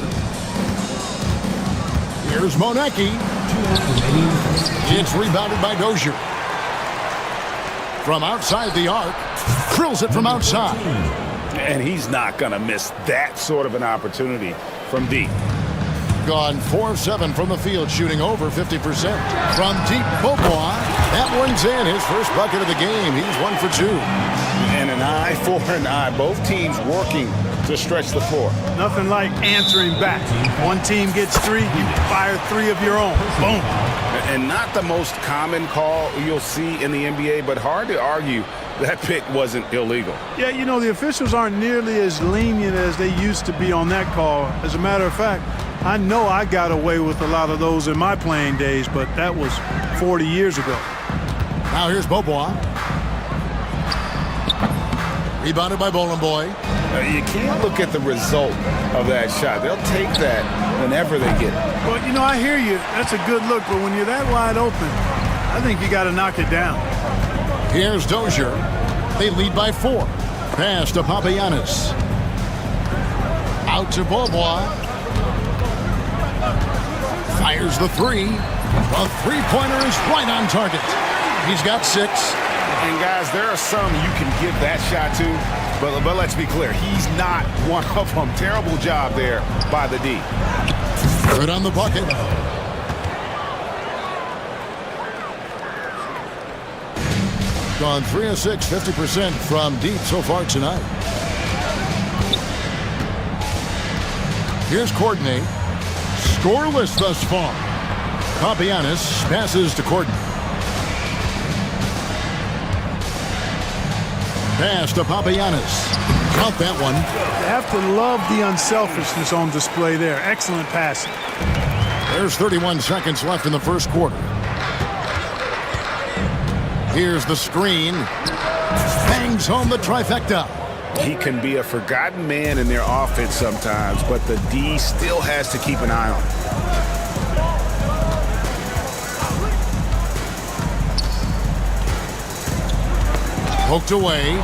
Here's Monecki. It's rebounded by Dozier. From outside the arc, drills it from outside. And he's not going to miss that sort of an opportunity from deep. Gone 4 of 7 from the field, shooting over 50%. From deep, Bobois. That one's in. His first bucket of the game. He's 1 for 2. And an eye for an eye. Both teams working to stretch the floor. Nothing like answering back. One team gets 3, you fire 3 of your own. Boom. And not the most common call you'll see in the NBA, but hard to argue that pick wasn't illegal. Yeah, you know, the officials aren't nearly as lenient as they used to be on that call. As a matter of fact, I know I got away with a lot of those in my playing days, but that was 40 years ago. Now here's Bobois. Rebounded by Bowling Boy. You can't look at the result of that shot. They'll take that whenever they get it. Well, you know, I hear you. That's a good look, but when you're that wide open, I think you got to knock it down. Here's Dozier. They lead by 4. Pass to Papagiannis. Out to Bobois. Fires the 3. The three-pointer is right on target. He's got 6. And guys, there are some you can give that shot to, but let's be clear, he's not one of them. Terrible job there by the D. Good on the bucket. Gone 3 of 6, 50% from deep so far tonight. Here's Courtney. Scoreless thus far. Papagiannis passes to Courtney. Pass to Papagiannis. Count that one. You have to love the unselfishness on display there. Excellent passing. There's 31 seconds left in the first quarter. Here's the screen. Bangs home the trifecta. He can be a forgotten man in their offense sometimes, but the D still has to keep an eye on him. Poked away.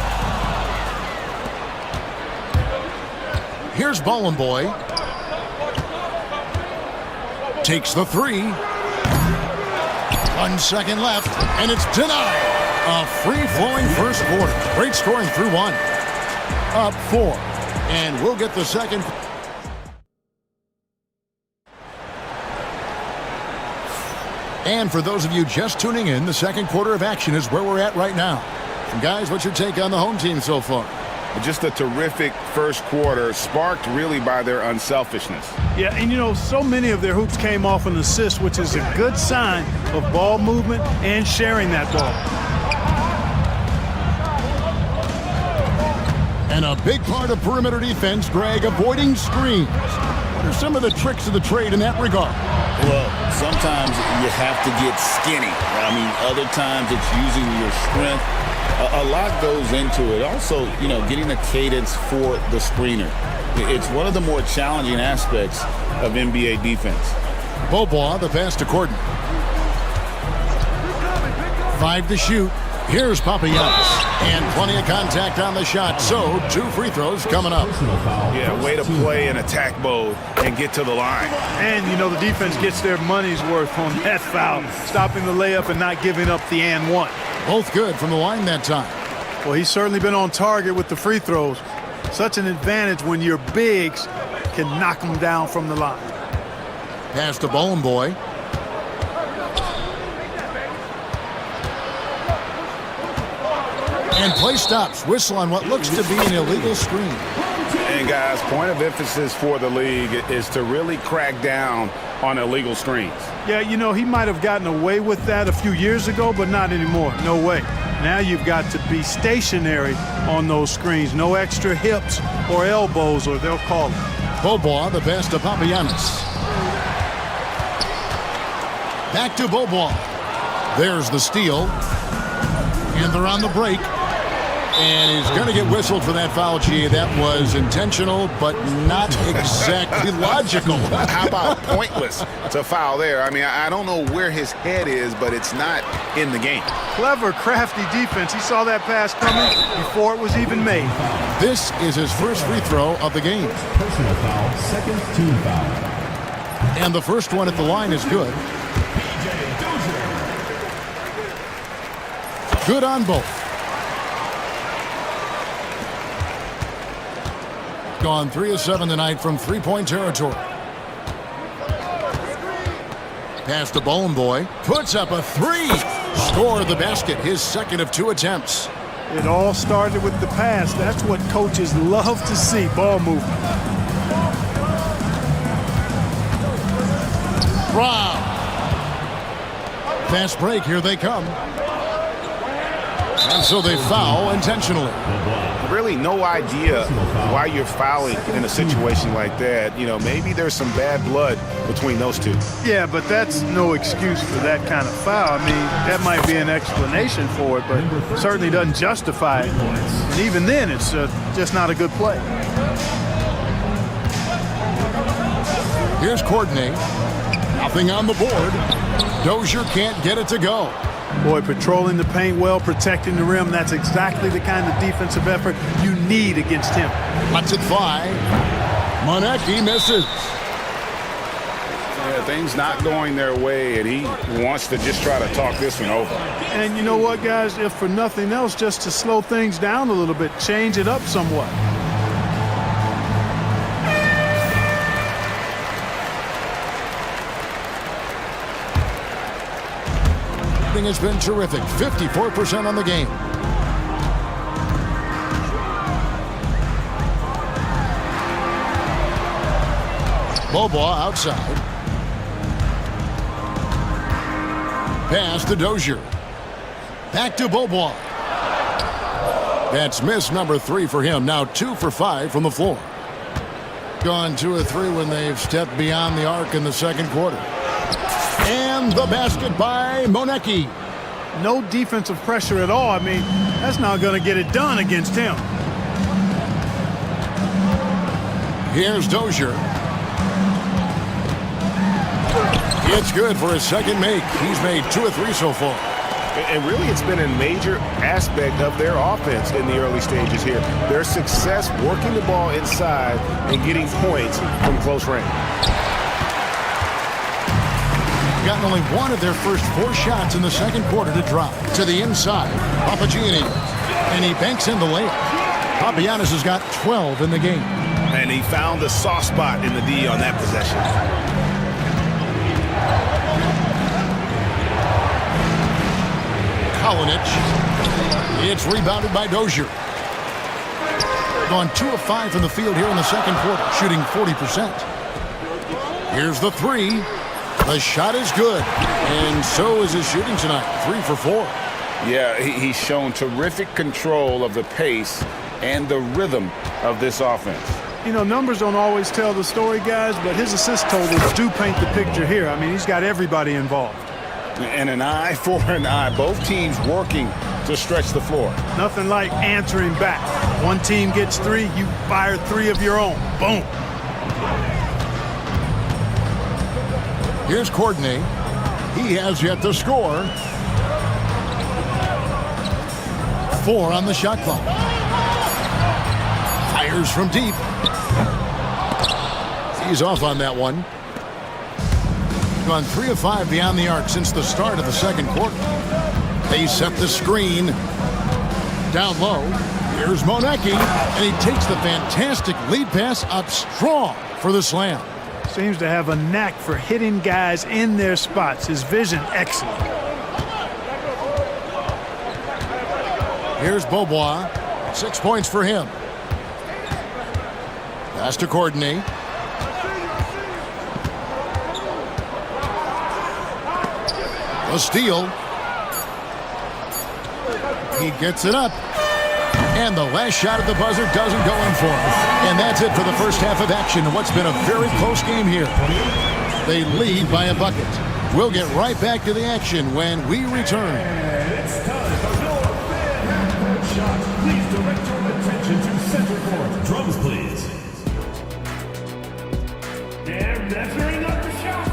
Here's Ballin' Boy. Takes the three. 1 second left, and it's denied. A free-flowing first quarter. Great scoring through one. Up 4, and we'll get the second. And for those of you just tuning in, the second quarter of action is where we're at right now. And guys, what's your take on the home team so far? Just a terrific first quarter, sparked really by their unselfishness. Yeah, and you know, so many of their hoops came off an assist, which is a good sign of ball movement and sharing that ball. And a big part of perimeter defense, Greg, avoiding screens. What are some of the tricks of the trade in that regard? Well, sometimes you have to get skinny. I mean, other times it's using your strength. A lot goes into it. Also, you know, getting a cadence for the screener. It's one of the more challenging aspects of NBA defense. Beaubois, the pass to Courtney. 5 to shoot. Here's Papagiannis. And plenty of contact on the shot. So, 2 free throws coming up. Yeah, way to play in attack mode and get to the line. And, you know, the defense gets their money's worth on that foul, stopping the layup and not giving up the and one. Both good from the line that time. Well, he's certainly been on target with the free throws. Such an advantage when your bigs can knock them down from the line. Pass to Ballin' Boy. And play stops. Whistle on what looks to be an illegal screen. And guys, point of emphasis for the league is to really crack down on illegal screens. Yeah, you know, he might have gotten away with that a few years ago, but not anymore. No way. Now you've got to be stationary on those screens. No extra hips or elbows, or they'll call it. Beaubois, the pass to Papagiannis. Back to Beaubois. There's the steal. And they're on the break. And he's going to get whistled for that foul, G. That was intentional, but not exactly logical. How about pointless to foul there? I mean, I don't know where his head is, but it's not in the game. Clever, crafty defense. He saw that pass coming before it was even made. This is his first free throw of the game. Personal foul, second team foul. And the first one at the line is good. Good on both. Gone 3 of 7 tonight from three-point territory. Pass to Ballin' Boy. Puts up a 3. Score the basket. His second of 2 attempts. It all started with the pass. That's what coaches love to see, ball movement. Wow. Fast break. Here they come. And so they foul intentionally. Really no idea why you're fouling in a situation like that. You know, maybe there's some bad blood between those two. Yeah, but that's no excuse for that kind of foul. I mean, that might be an explanation for it, but certainly doesn't justify it. And even then, it's just not a good play. Here's Courtney. Nothing on the board. Dozier can't get it to go. Boy, patrolling the paint well, protecting the rim, that's exactly the kind of defensive effort you need against him. Lets it fly. Monecki misses. Yeah, things not going their way, and he wants to just try to talk this one over. And you know what, guys? If for nothing else, just to slow things down a little bit, change it up somewhat. shooting has been terrific, 54% on the game. Bobois outside. Pass to Dozier. Back to Bobois. That's miss number 3 for him. Now 2 for 5 from the floor. Gone 2 of 3 when they've stepped beyond the arc in the second quarter. And the basket by Monecki. No defensive pressure at all. I mean, that's not going to get it done against him. Here's Dozier. It's good for his second make. He's made 2 of 3 so far. And really, it's been a major aspect of their offense in the early stages here. Their success working the ball inside and getting points from close range. Gotten only 1 of their first 4 shots in the second quarter to drop. To the inside, Papagiannis. And he banks in the layup. Papagiannis has got 12 in the game. And he found the soft spot in the D on that possession. It's rebounded by Dozier. Gone 2 of 5 from the field here in the second quarter, shooting 40%. Here's the 3. The shot is good, and so is his shooting tonight, 3 for 4. Yeah, he's shown terrific control of the pace and the rhythm of this offense. You know, numbers don't always tell the story, guys, but his assist totals do paint the picture here. I mean, he's got everybody involved. And an eye for an eye. Both teams working to stretch the floor. Nothing like answering back. One team gets 3, you fire 3 of your own. Boom. Here's Courtney. He has yet to score. 4 on the shot clock. Fires from deep. He's off on that one. Gone 3 of 5 beyond the arc since the start of the second quarter. They set the screen. Down low. Here's Monecki. And he takes the fantastic lead pass up strong for the slam. Seems to have a knack for hitting guys in their spots. His vision, excellent. Here's Bobois. 6 points for him. Pass to Courtney. A steal. He gets it up. And the last shot at the buzzer doesn't go in for him. And that's it for the first half of action. What's been a very close game here. They lead by a bucket. We'll get right back to the action when we return. It's time for your third shot. Please direct your attention to center court. Drums, please. And measuring up the shot.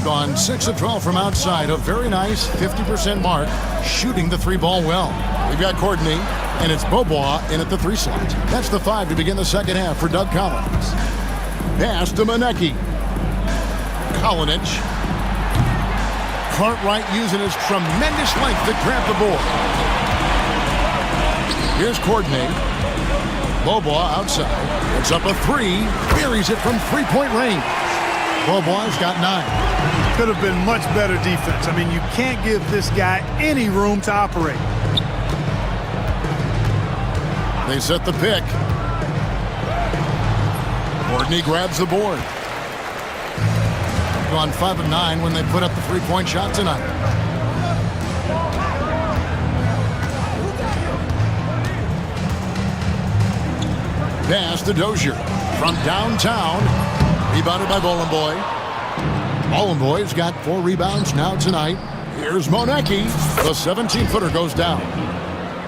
Gone 6 of 12 from outside. A very nice 50% mark. Shooting the 3 ball well. We've got Courtney, and it's Bobois in at the 3 slot. That's the 5 to begin the second half for Doug Collins. Pass to Monecki. Collins. Cartwright using his tremendous length to grab the board. Here's Courtney. Bobois outside. It's up a 3. Buries it from 3-point range. Bobois got 9. Could have been much better defense. I mean, you can't give this guy any room to operate. They set the pick. Courtney grabs the board. Gone 5 of 9 when they put up the three-point shot tonight. Pass to Dozier from downtown. Rebounded by Boy. Boy's got 4 rebounds now tonight. Here's Monecki. The 17-footer goes down.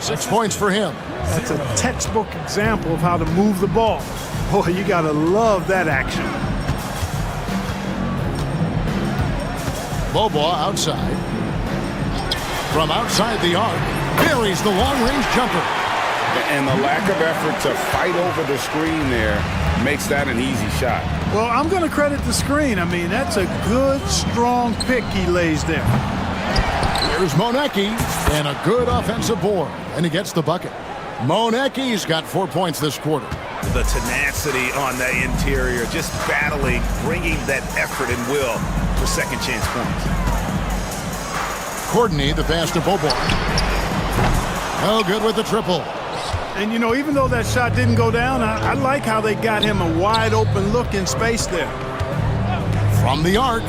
6 points for him. That's a textbook example of how to move the ball. Boy, you got to love that action. Bobois outside. From outside the arc, buries the long-range jumper. And the lack of effort to fight over the screen there makes that an easy shot. Well, I'm going to credit the screen. I mean, that's a good, strong pick he lays there. Here's Monecki, and a good offensive board, and he gets the bucket. Monecki's got 4 points this quarter. The tenacity on the interior, just battling, bringing that effort and will for second chance points. Courtney, the pass to Bobois. Oh, good with the triple. And, you know, even though that shot didn't go down, I like how they got him a wide-open look in space there. From the arc,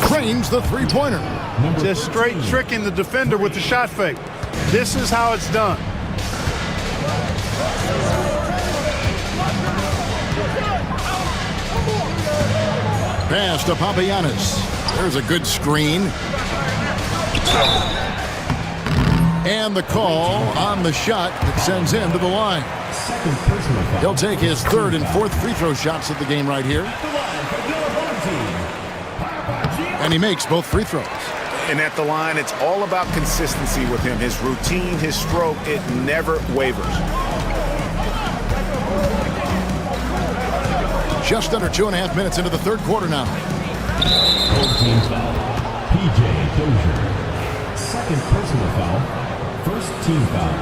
frames the three-pointer. Just straight tricking the defender with the shot fake. This is how it's done. Pass to Papagiannis. There's a good screen. And the call on the shot that sends him to the line. He'll take his 3rd and 4th free throw shots of the game right here. And he makes both free throws. And at the line, it's all about consistency with him. His routine, his stroke, it never wavers. Just under 2.5 minutes into the third quarter now. Both teams foul. PJ Dozier. Second personal foul. First team foul.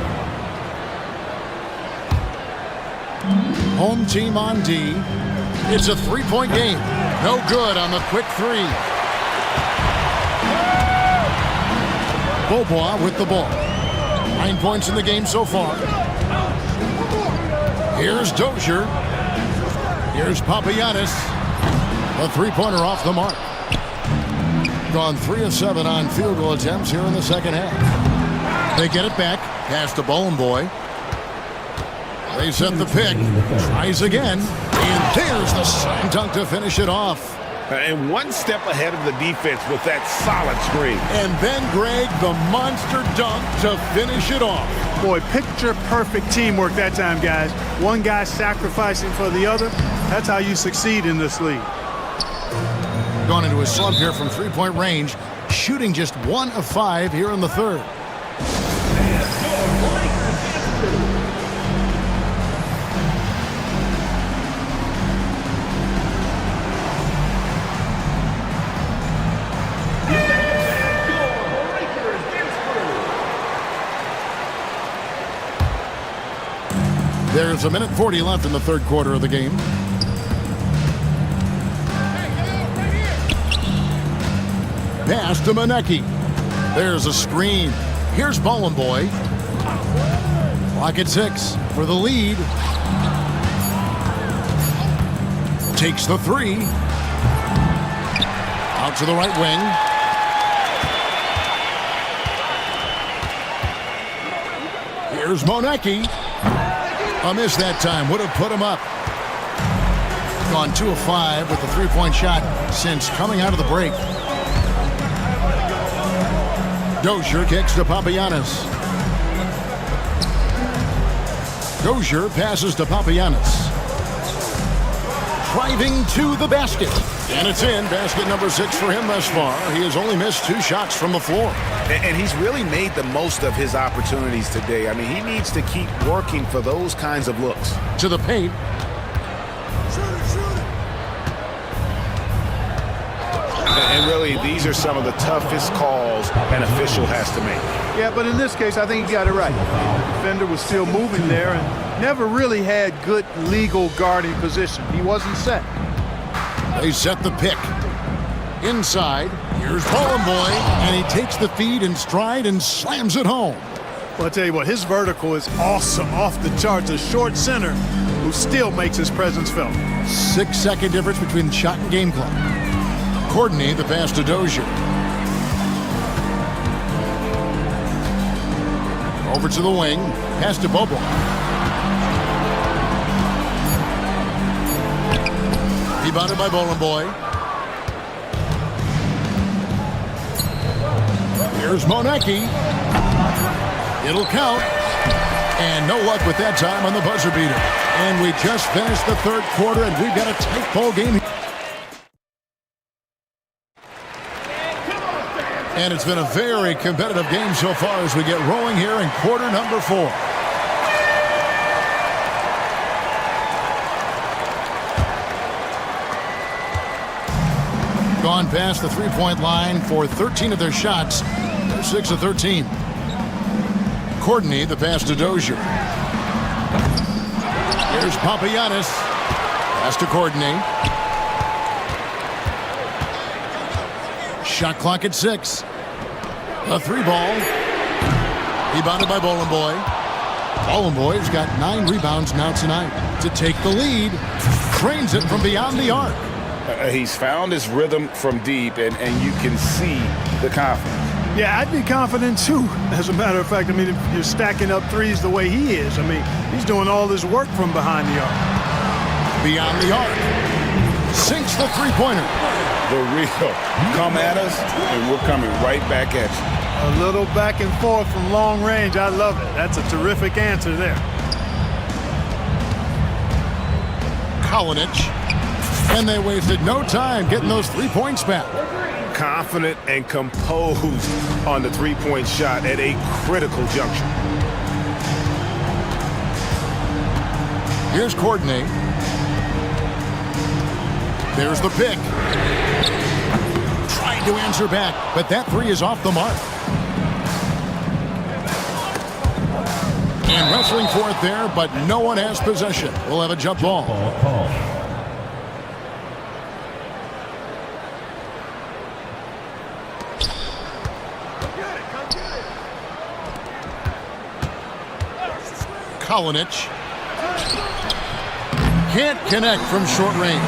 Home team on D. It's a three-point game. No good on the quick three. Bobois with the ball. 9 points in the game so far. Here's Dozier. Here's Papagiannis. A three-pointer off the mark. Gone 3 of 7 on field goal attempts here in the second half. They get it back. Pass to Boy. They set the pick. Tries again. And there's the slam dunk to finish it off. And one step ahead of the defense with that solid screen. And then Greg, the monster dunk to finish it off. Boy, picture-perfect teamwork that time, guys. One guy sacrificing for the other. That's how you succeed in this league. Gone into a slump here from three-point range, shooting just 1 of 5 here in the third. There's 1:40 left in the third quarter of the game. Pass to Monecki. There's a screen. Here's Boy. Clock at 6 for the lead. Takes the three. Out to the right wing. Here's Monecki. A miss that time. Would have put him up. Gone 2 of 5 with the three-point shot since coming out of the break. Dozier kicks to Papagiannis. Dozier passes to Papagiannis. Driving to the basket. And it's in. Basket number 6 for him thus far. He has only missed 2 shots from the floor. And he's really made the most of his opportunities today. I mean, he needs to keep working for those kinds of looks. To the paint. And really, these are some of the toughest calls an official has to make. Yeah, but in this case, I think he got it right. The defender was still moving there and never really had good legal guarding position. He wasn't set. They set the pick. Inside, here's Boy, and he takes the feed in stride and slams it home. Well, I tell you what, his vertical is awesome, off the charts. A short center who still makes his presence felt. 6-second difference between shot and game clock. Courtney, the pass to Dozier. Over to the wing, pass to Bobo. Rebounded by Bowling Boy. Here's Monecki. It'll count. And no luck with that time on the buzzer beater. And we just finished the third quarter, and we've got a tight ball game. And it's been a very competitive game so far as we get rolling here in quarter number 4. Gone past the three-point line for 13 of their shots. They're 6 of 13. Courtney, the pass to Dozier. Here's Papagiannis. Pass to Courtney. Shot clock at 6. A 3-ball. Rebounded by Bowling Boy. Bowling Boy's got 9 rebounds now tonight to take the lead. Trains it from beyond the arc. He's found his rhythm from deep, and you can see the confidence. Yeah, I'd be confident too. As a matter of fact, I mean, if you're stacking up threes the way he is, I mean, he's doing all this work from behind the arc. Beyond the arc. Sinks the three-pointer. The real. Come at us, and we're coming right back at you. A little back and forth from long range. I love it. That's a terrific answer there. Kolinich. And they wasted no time getting those 3 points back. Confident and composed on the three-point shot at a critical juncture. Here's Courtney. There's the pick. Trying to answer back, but that 3 is off the mark. And wrestling for it there, but no one has possession. We'll have a jump ball. Kolinich. Can't connect from short range.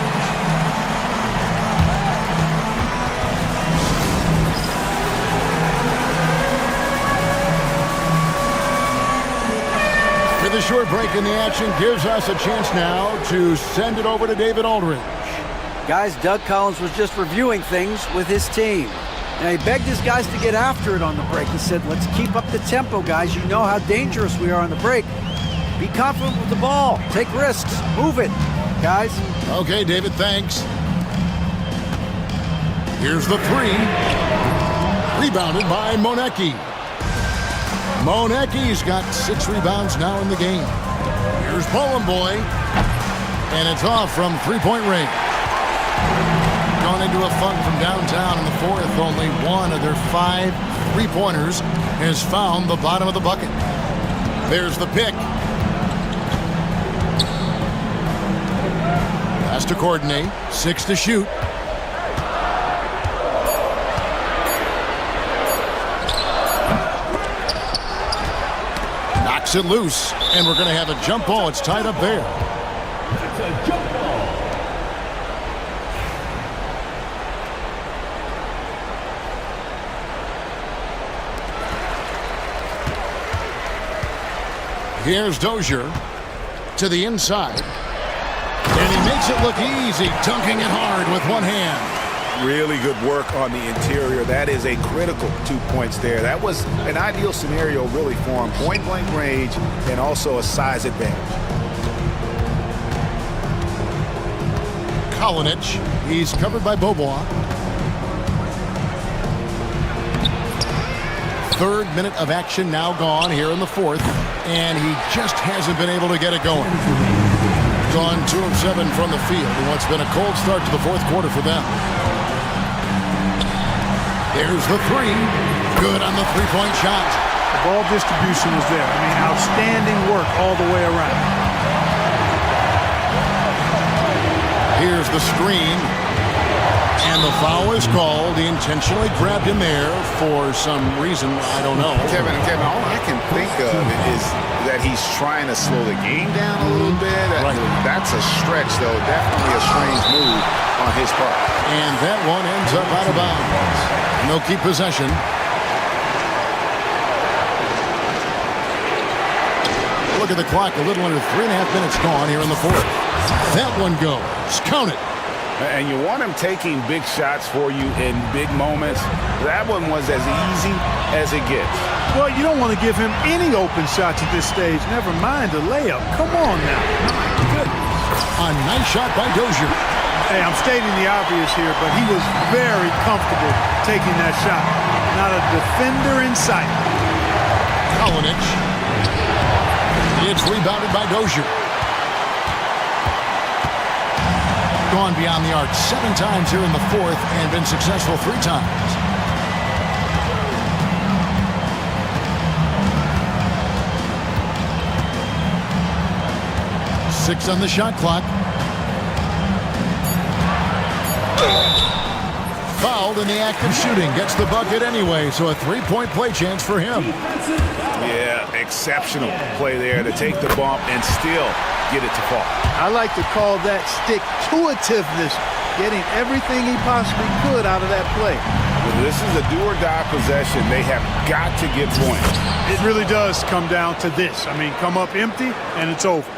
With a short break in the action gives us a chance now to send it over to David Aldridge. Guys, Doug Collins was just reviewing things with his team. Now, he begged his guys to get after it on the break. He said, let's keep up the tempo, guys. You know how dangerous we are on the break. Be confident with the ball. Take risks. Move it, guys. Okay, David, thanks. Here's the 3. Rebounded by Monecki. Monecki's got 6 rebounds now in the game. Here's Bowling Boy. And it's off from three-point range. Gone into a funk from downtown in the 4th. Only one of their 5 three-pointers has found the bottom of the bucket. There's the pick. Pass to Courtney. 6 to shoot. Knocks it loose. And we're going to have a jump ball. It's tied up there. It's a jump ball. Here's Dozier to the inside. And he makes it look easy, dunking it hard with one hand. Really good work on the interior. That is a critical 2 points there. That was an ideal scenario really for him. Point-blank range and also a size advantage. Kolinich, he's covered by Bobois. 3rd minute of action now gone here in the 4th. And he just hasn't been able to get it going. Gone 2 of 7 from the field in what's been a cold start to the 4th quarter for them. There's the 3. Good on the three-point shot. The ball distribution was there. I mean, outstanding work all the way around. Here's the screen. And And the foul is called. He intentionally grabbed him there for some reason. I don't know. Kevin, all I can think of is that he's trying to slow the game down a little bit. Right. That's a stretch, though. Definitely a strange move on his part. And that one ends up out of bounds. And they'll keep possession. Look at the clock. A little under 3.5 minutes gone here in the fourth. That one goes. Count it. And you want him taking big shots for you in big moments. That one was as easy as it gets. Well, you don't want to give him any open shots at this stage. Never mind a layup. Come on now. My goodness. A nice shot by Dozier. Hey, I'm stating the obvious here, but he was very comfortable taking that shot. Not a defender in sight. Kalinic. It's rebounded by Dozier. Gone beyond the arc 7 times here in the fourth and been successful 3 times. Six on the shot clock. Fouled in the act of shooting. Gets the bucket anyway, so a 3-point play chance for him. Yeah, exceptional play there to take the bump and still get it to fall. I like to call that stick-to-itiveness, getting everything he possibly could out of that play. Well, this is a do-or-die possession. They have got to get points. It really does come down to this. I mean, come up empty, and it's over.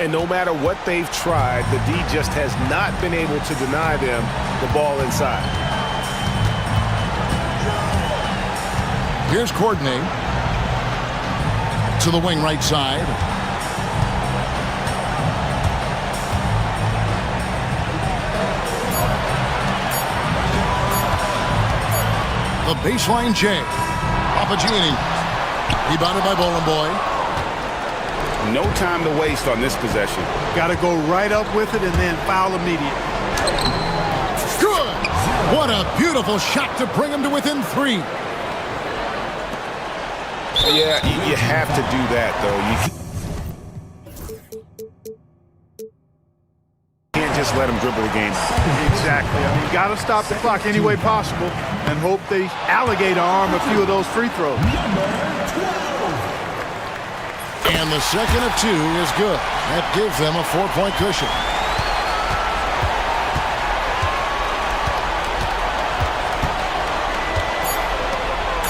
And no matter what they've tried, the D just has not been able to deny them the ball inside. Here's Courtney to the wing right side. The baseline J. Papagini. Rebounded by Bowling Boy. No time to waste on this possession. Got to go right up with it and then foul immediately. Good. What a beautiful shot to bring him to within 3. Yeah, you have to do that, though. You can't just let him dribble the game. Exactly. I mean, you got to stop the clock any way possible and hope they alligator arm a few of those free throws. And the second of 2 is good. That gives them a 4-point cushion.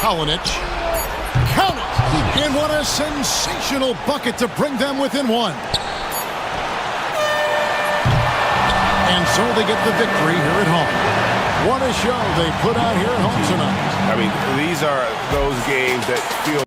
Kalinic. Count it! And what a sensational bucket to bring them within 1. And so they get the victory here at home. What a show they put out here at home tonight. I mean, these are those games that feel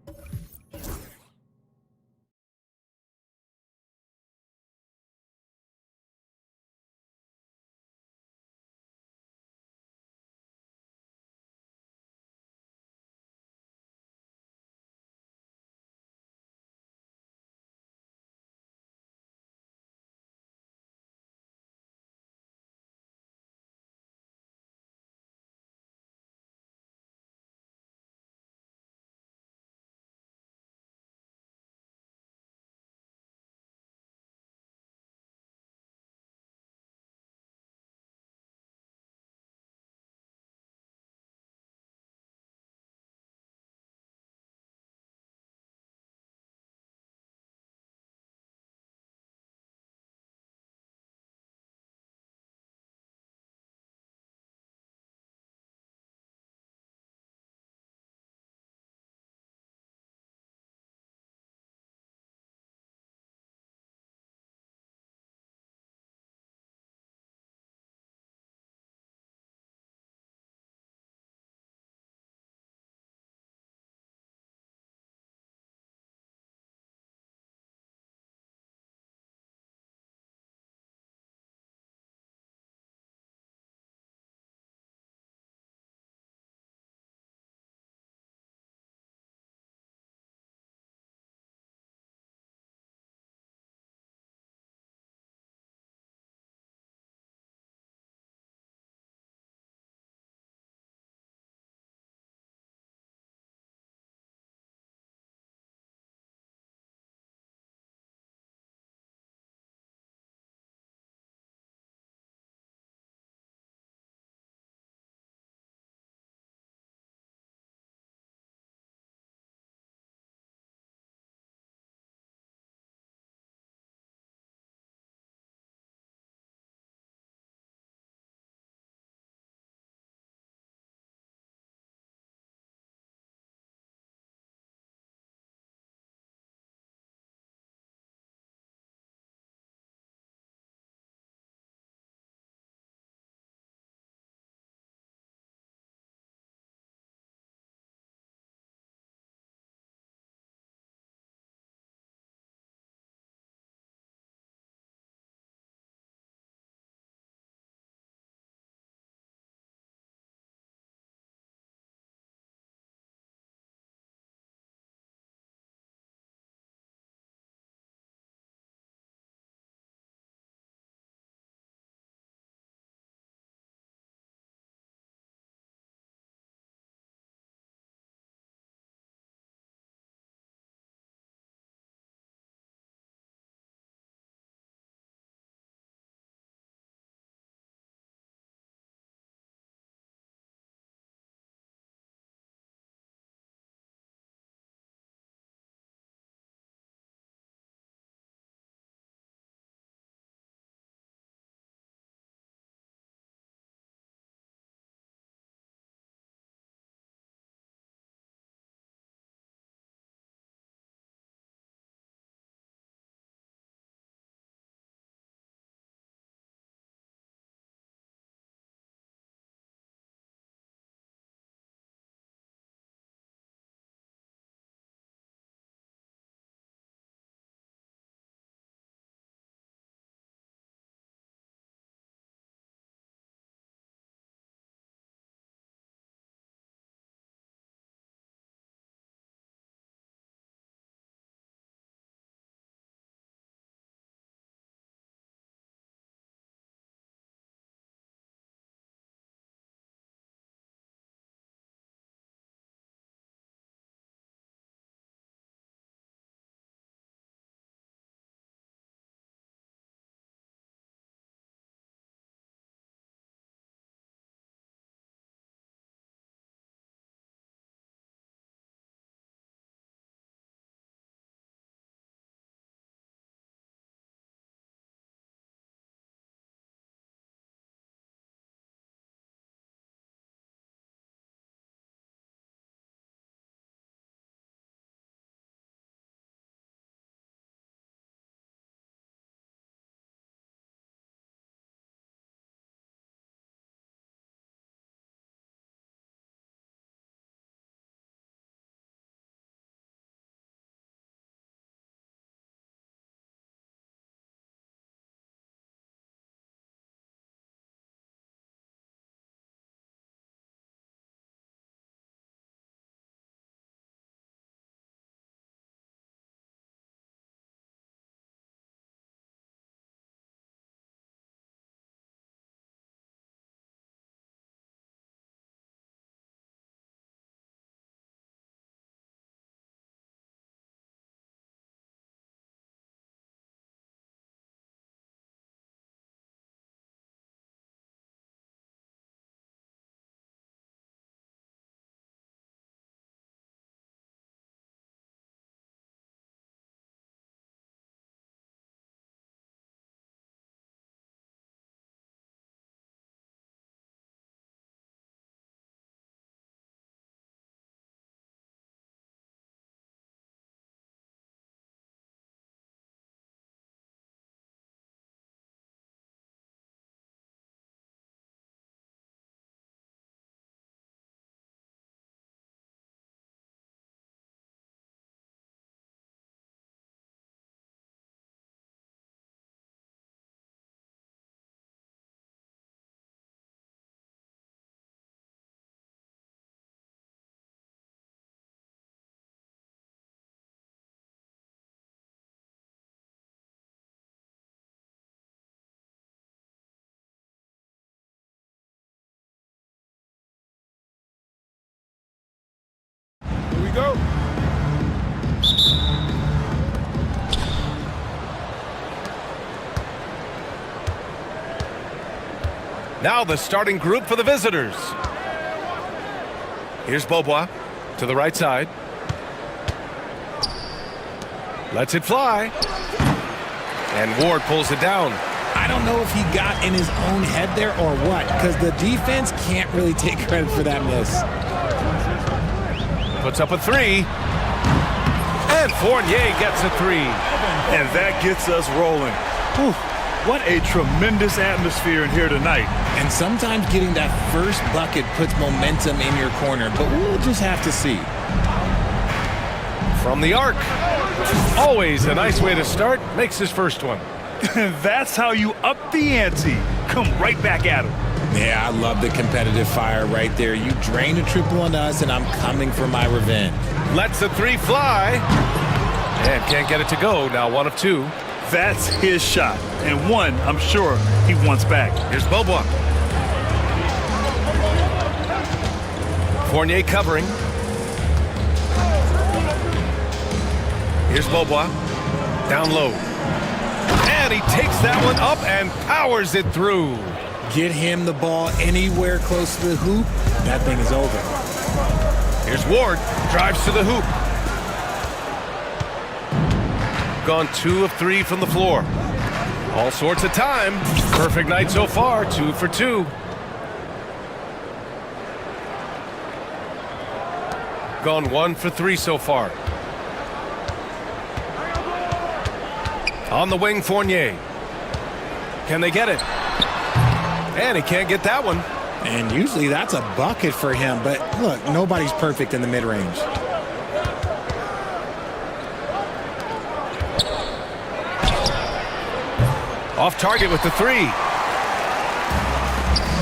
we go. Now the starting group for the visitors. Here's Beaubois to the right side. Lets it fly. And Ward pulls it down. I don't know if he got in his own head there or what, because the defense can't really take credit for that miss. Puts up a three. And Fournier gets a three. And that gets us rolling. Whew. What a tremendous atmosphere in here tonight. And sometimes getting that first bucket puts momentum in your corner, but we'll just have to see. From the arc. Always a nice way to start. Makes his first one. That's how you up the ante. Come right back at him. Yeah, I love the competitive fire right there. You drained a triple on us, and I'm coming for my revenge. Lets the three fly. And can't get it to go. Now 1 of 2. That's his shot. And one, I'm sure, he wants back. Here's Beaubois. Fournier covering. Here's Beaubois. Down low. And he takes that one up and powers it through. Get him the ball anywhere close to the hoop. That thing is over. Here's Ward. Drives to the hoop. Gone 2 of 3 from the floor. All sorts of time. Perfect night so far. 2 for 2. Gone 1 for 3 so far. On the wing, Fournier. Can they get it? And he can't get that one. And usually that's a bucket for him. But look, nobody's perfect in the mid-range. Off target with the three.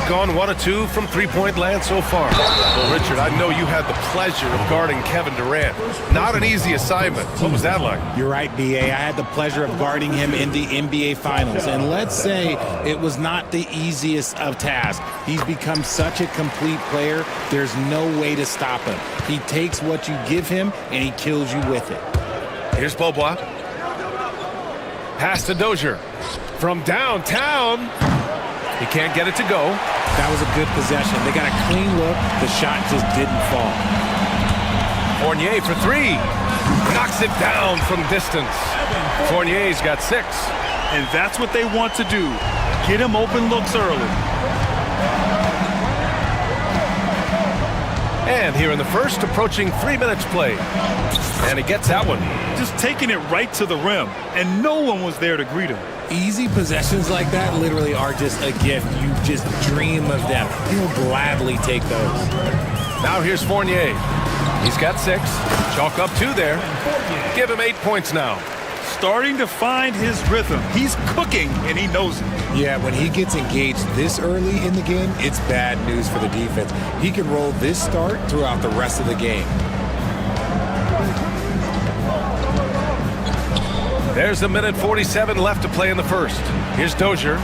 Gone 1 of 2 from three-point land so far. Well, Richard, I know you had the pleasure of guarding Kevin Durant. Not an easy assignment. What was that like? You're right, B.A. I had the pleasure of guarding him in the NBA Finals. And let's say it was not the easiest of tasks. He's become such a complete player, there's no way to stop him. He takes what you give him, and he kills you with it. Here's Beaubois. Pass to Dozier. From downtown. He can't get it to go. That was a good possession. They got a clean look. The shot just didn't fall. Fournier for 3. Knocks it down from distance. Fournier's got 6. And that's what they want to do. Get him open looks early. And here in the first, approaching 3 minutes played. And he gets that one. Just taking it right to the rim. And no one was there to greet him. Easy possessions like that literally are just a gift. You just dream of them. He'll gladly take those. Now here's Fournier. He's got 6. Chalk up 2 there. Give him 8 points now. Starting to find his rhythm. He's cooking, and he knows it. Yeah, when he gets engaged this early in the game, it's bad news for the defense. He can roll this start throughout the rest of the game. There's a minute 47 left to play in the first. Here's Dozier.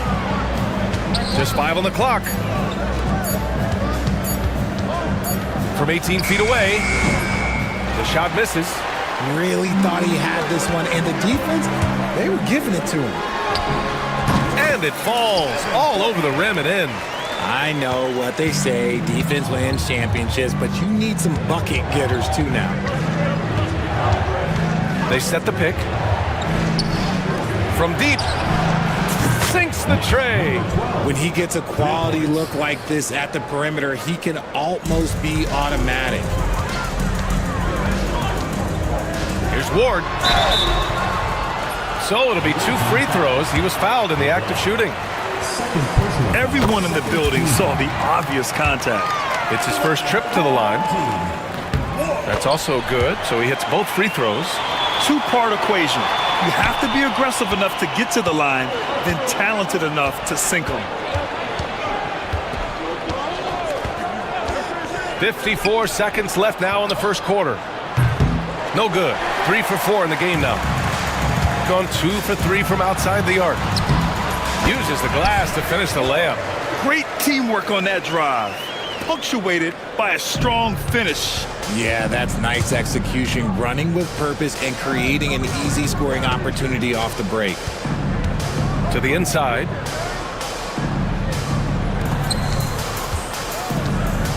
Just 5 on the clock. From 18 feet away. The shot misses. Really thought he had this one. And the defense, they were giving it to him. And it falls all over the rim and in. I know what they say. Defense wins championships. But you need some bucket getters too now. They set the pick. From deep, sinks the tray. When he gets a quality look like this at the perimeter, he can almost be automatic. Here's Ward. So it'll be 2 free throws. He was fouled in the act of shooting. Everyone in the building saw the obvious contact. It's his first trip to the line. That's also good, so he hits both free throws. 2-part equation. You have to be aggressive enough to get to the line, then talented enough to sink them. 54 seconds left now in the first quarter. No good. 3 for 4 in the game now. Gone 2 for 3 from outside the arc. Uses the glass to finish the layup. Great teamwork on that drive. punctuated by a strong finish. Yeah, that's nice execution, running with purpose and creating an easy scoring opportunity off the break. To the inside.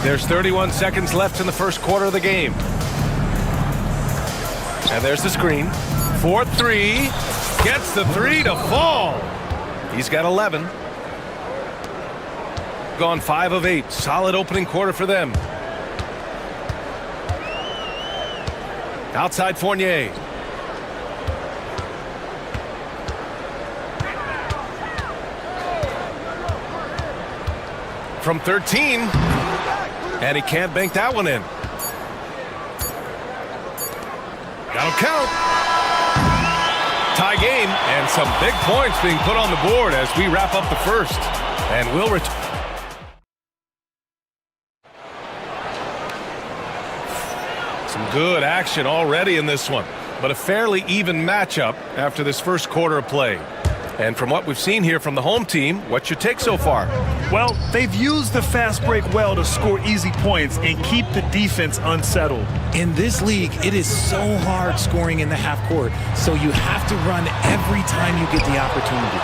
There's 31 seconds left in the first quarter of the game. And there's the screen. 4-3. Gets the three to fall. He's got 11. Gone 5 of 8. Solid opening quarter for them. Outside Fournier. From 13. And he can't bank that one in. That'll count. Tie game, and some big points being put on the board as we wrap up the first. And we'll return. Some good action already in this one, but a fairly even matchup after this first quarter of play. And from what we've seen here from the home team, what's your take so far? Well, they've used the fast break well to score easy points and keep the defense unsettled. In this league, it is so hard scoring in the half court, so you have to run every time you get the opportunity.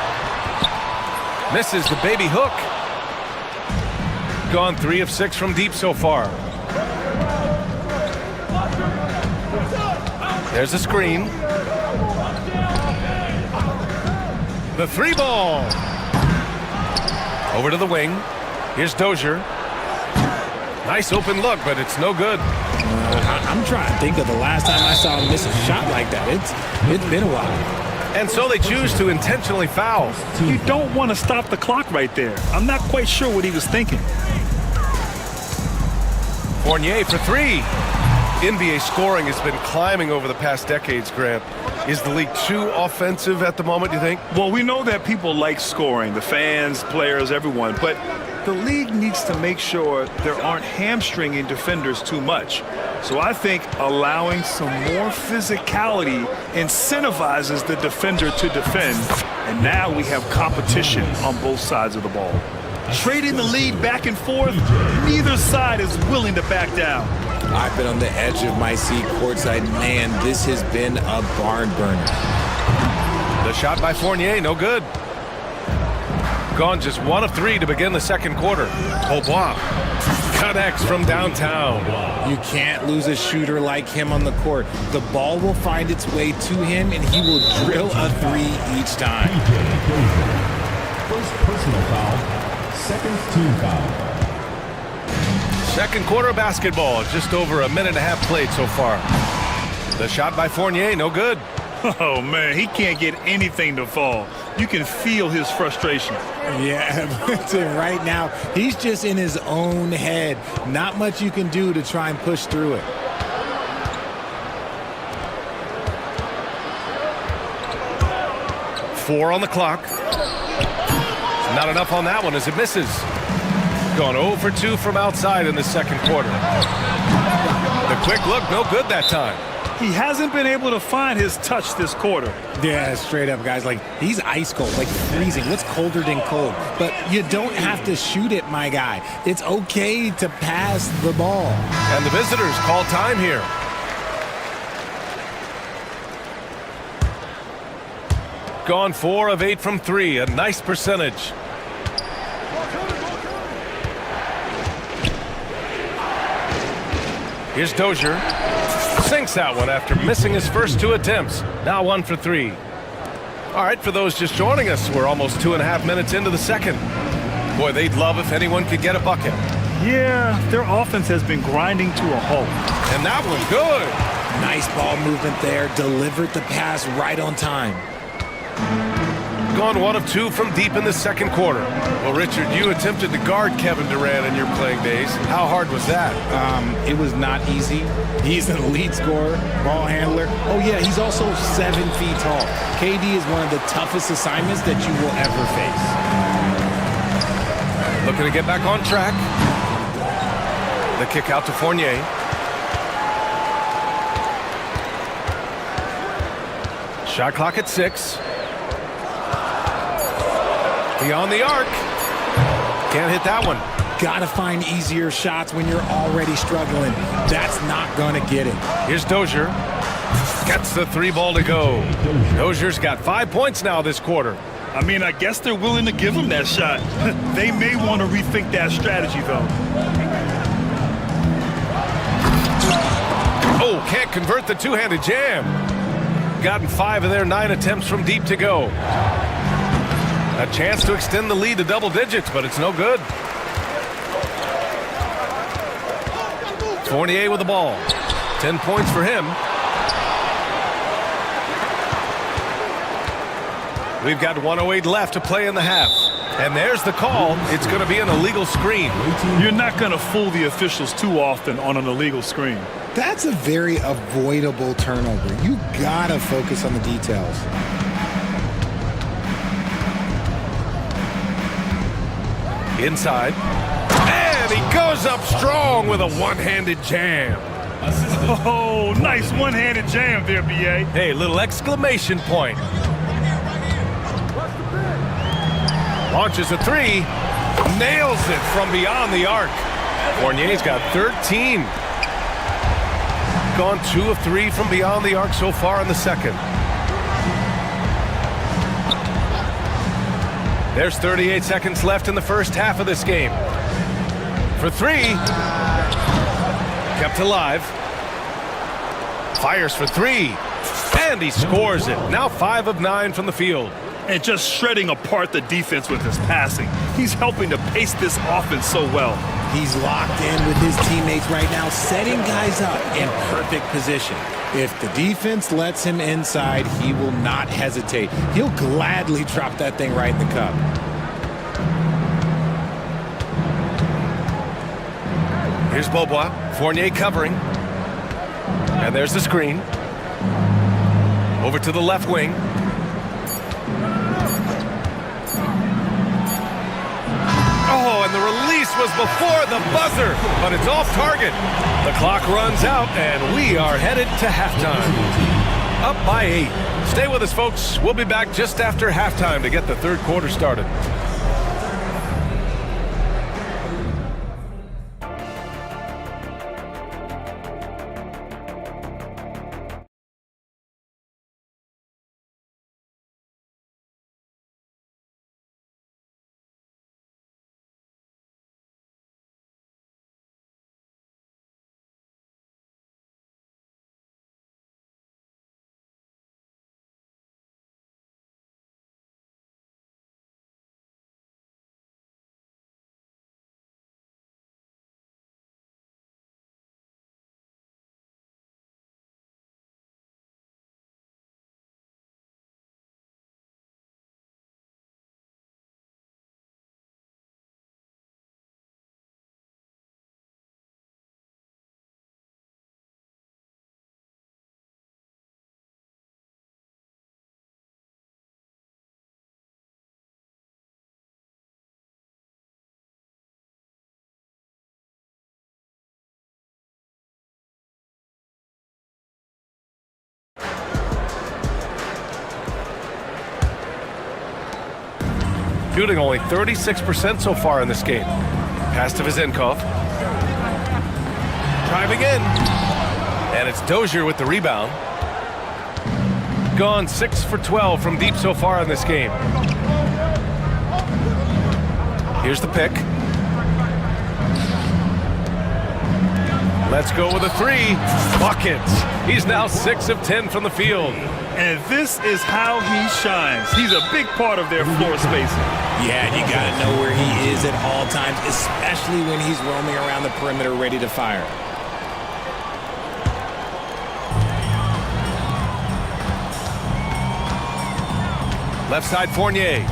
Misses the baby hook. Gone 3 of 6 from deep so far. There's a screen. The 3 ball. Over to the wing. Here's Dozier. Nice open look, but it's no good. I'm trying to think of the last time I saw him miss a shot like that. It's been a while. And so they choose to intentionally foul. You don't want to stop the clock right there. I'm not quite sure what he was thinking. Fournier for 3. NBA scoring has been climbing over the past decades, Grant. Is the league too offensive at the moment, you think? Well, we know that people like scoring, the fans, players, everyone, but the league needs to make sure there aren't hamstringing defenders too much. So I think allowing some more physicality incentivizes the defender to defend, and now we have competition on both sides of the ball. Trading the lead back and forth, neither side is willing to back down. I've been on the edge of my seat courtside. Man, this has been a barn burner. The shot by Fournier, no good. Gone just 1 of 3 to begin the second quarter. Aubois connects from downtown. You can't lose a shooter like him on the court. The ball will find its way to him, and he will drill a 3 each time. First personal foul, second team foul. Second quarter basketball, just over a minute and a half played so far. The shot by Fournier, no good. Oh, man, he can't get anything to fall. You can feel his frustration. Yeah, right now, he's just in his own head. Not much you can do to try and push through it. Four on the clock. Not enough on that one as it misses. Gone 0 for 2 from outside in the second quarter. The quick look, no good that time. He hasn't been able to find his touch this quarter. Yeah, straight up, guys. Like, he's ice cold, like freezing. What's colder than cold? But you don't have to shoot it, my guy. It's okay to pass the ball. And the visitors call time here. Gone 4 of 8 from 3, a nice percentage. Here's Dozier. Sinks that one after missing his first 2 attempts. Now 1 for 3. All right, for those just joining us, we're almost 2.5 minutes into the second. Boy, they'd love if anyone could get a bucket. Yeah, their offense has been grinding to a halt. And that one good. Nice ball movement there. Delivered the pass right on time. Gone 1 of 2 from deep in the second quarter. Well, Richard, you attempted to guard Kevin Durant in your playing days. How hard was that? It was not easy. He's an elite scorer, ball handler. Oh, yeah, he's also 7 feet tall. KD is one of the toughest assignments that you will ever face. Looking to get back on track. The kick out to Fournier. Shot clock at 6. Beyond the arc. Can't hit that one. got to find easier shots when you're already struggling. That's not going to get it. Here's Dozier. Gets the 3 ball to go. Dozier's got 5 points now this quarter. I mean, I guess they're willing to give him that shot. They may want to rethink that strategy, though. Oh, can't convert the two-handed jam. Gotten 5 of their 9 attempts from deep to go. A chance to extend the lead to double digits, but it's no good. Fournier with the ball. 10 points for him. We've got 1:08 left to play in the half. And there's the call. It's going to be an illegal screen. You're not going to fool the officials too often on an illegal screen. That's a very avoidable turnover. You got to focus on the details. Inside. And he goes up strong with a one-handed jam. Oh, nice one-handed jam there, B.A. Hey, little exclamation point. Launches a 3. Nails it from beyond the arc. Fournier's got 13. Gone 2 of 3 from beyond the arc so far in the second. There's 38 seconds left in the first half of this game. For 3. Kept alive. Fires for 3. And he scores it. Now 5 of 9 from the field. And just shredding apart the defense with his passing. He's helping to pace this offense so well. He's locked in with his teammates right now, setting guys up in perfect position. If the defense lets him inside, he will not hesitate. He'll gladly drop that thing right in the cup. Here's Beaubois. Fournier covering. And there's the screen. Over to the left wing. Oh, and the release was before the buzzer, but it's off target. The clock runs out, and we are headed to halftime. Up by 8. Stay with us, folks. We'll be back just after halftime to get the third quarter started. Shooting only 36% so far in this game. Pass to Vezenkov. Driving in. And it's Dozier with the rebound. Gone 6 for 12 from deep so far in this game. Here's the pick. Let's go with a 3. Buckets. He's now 6 of 10 from the field. And this is how he shines. He's a big part of their floor spacing. Yeah, you got to know where he is at all times, especially when he's roaming around the perimeter ready to fire. Left side Fournier.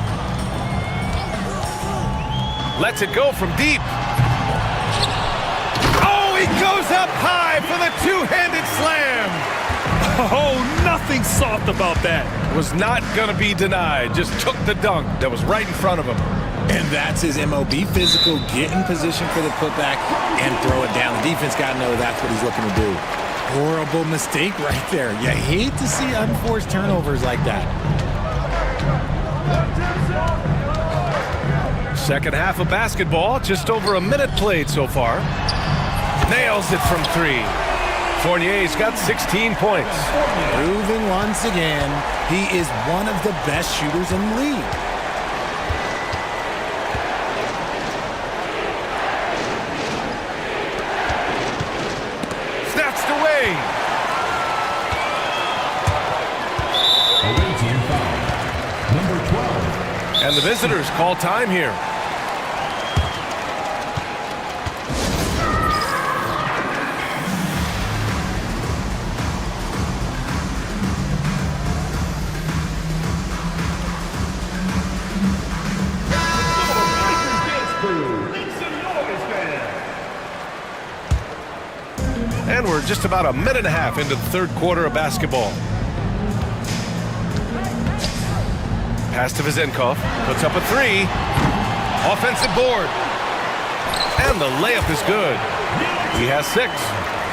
Lets it go from deep. Oh, he goes up high for the two-handed slam. Oh, nothing soft about that. Was not going to be denied. Just took the dunk that was right in front of him. And that's his MO. Be physical, get in position for the putback, and throw it down. The defense got to know that's what he's looking to do. Horrible mistake right there. You hate to see unforced turnovers like that. Second half of basketball, just over a minute played so far. Nails it from three. Fournier's got 16 points. Proving once again, he is one of the best shooters in the league. Snatched away. Away team foul. Number 12. And the visitors call time here. And we're just about a minute and a half into the third quarter of basketball. Pass to Vezenkov, puts up a three. Offensive board. And the layup is good. He has 6.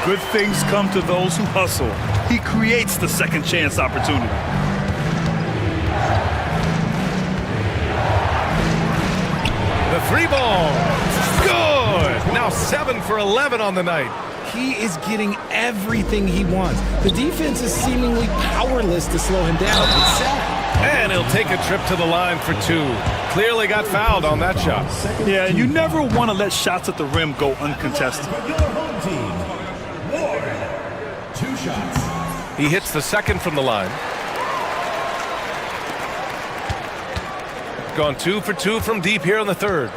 Good things come to those who hustle. He creates the second chance opportunity. The three ball. Good. Now 7 for 11 on the night. He is getting everything he wants. The defense is seemingly powerless to slow him down. It's sad. And he'll take a trip to the line for 2. Clearly got fouled on that shot. Yeah, you never want to let shots at the rim go uncontested. Your home team. Ward. 2 shots. He hits the second from the line. Gone 2 for 2 from deep here in the third.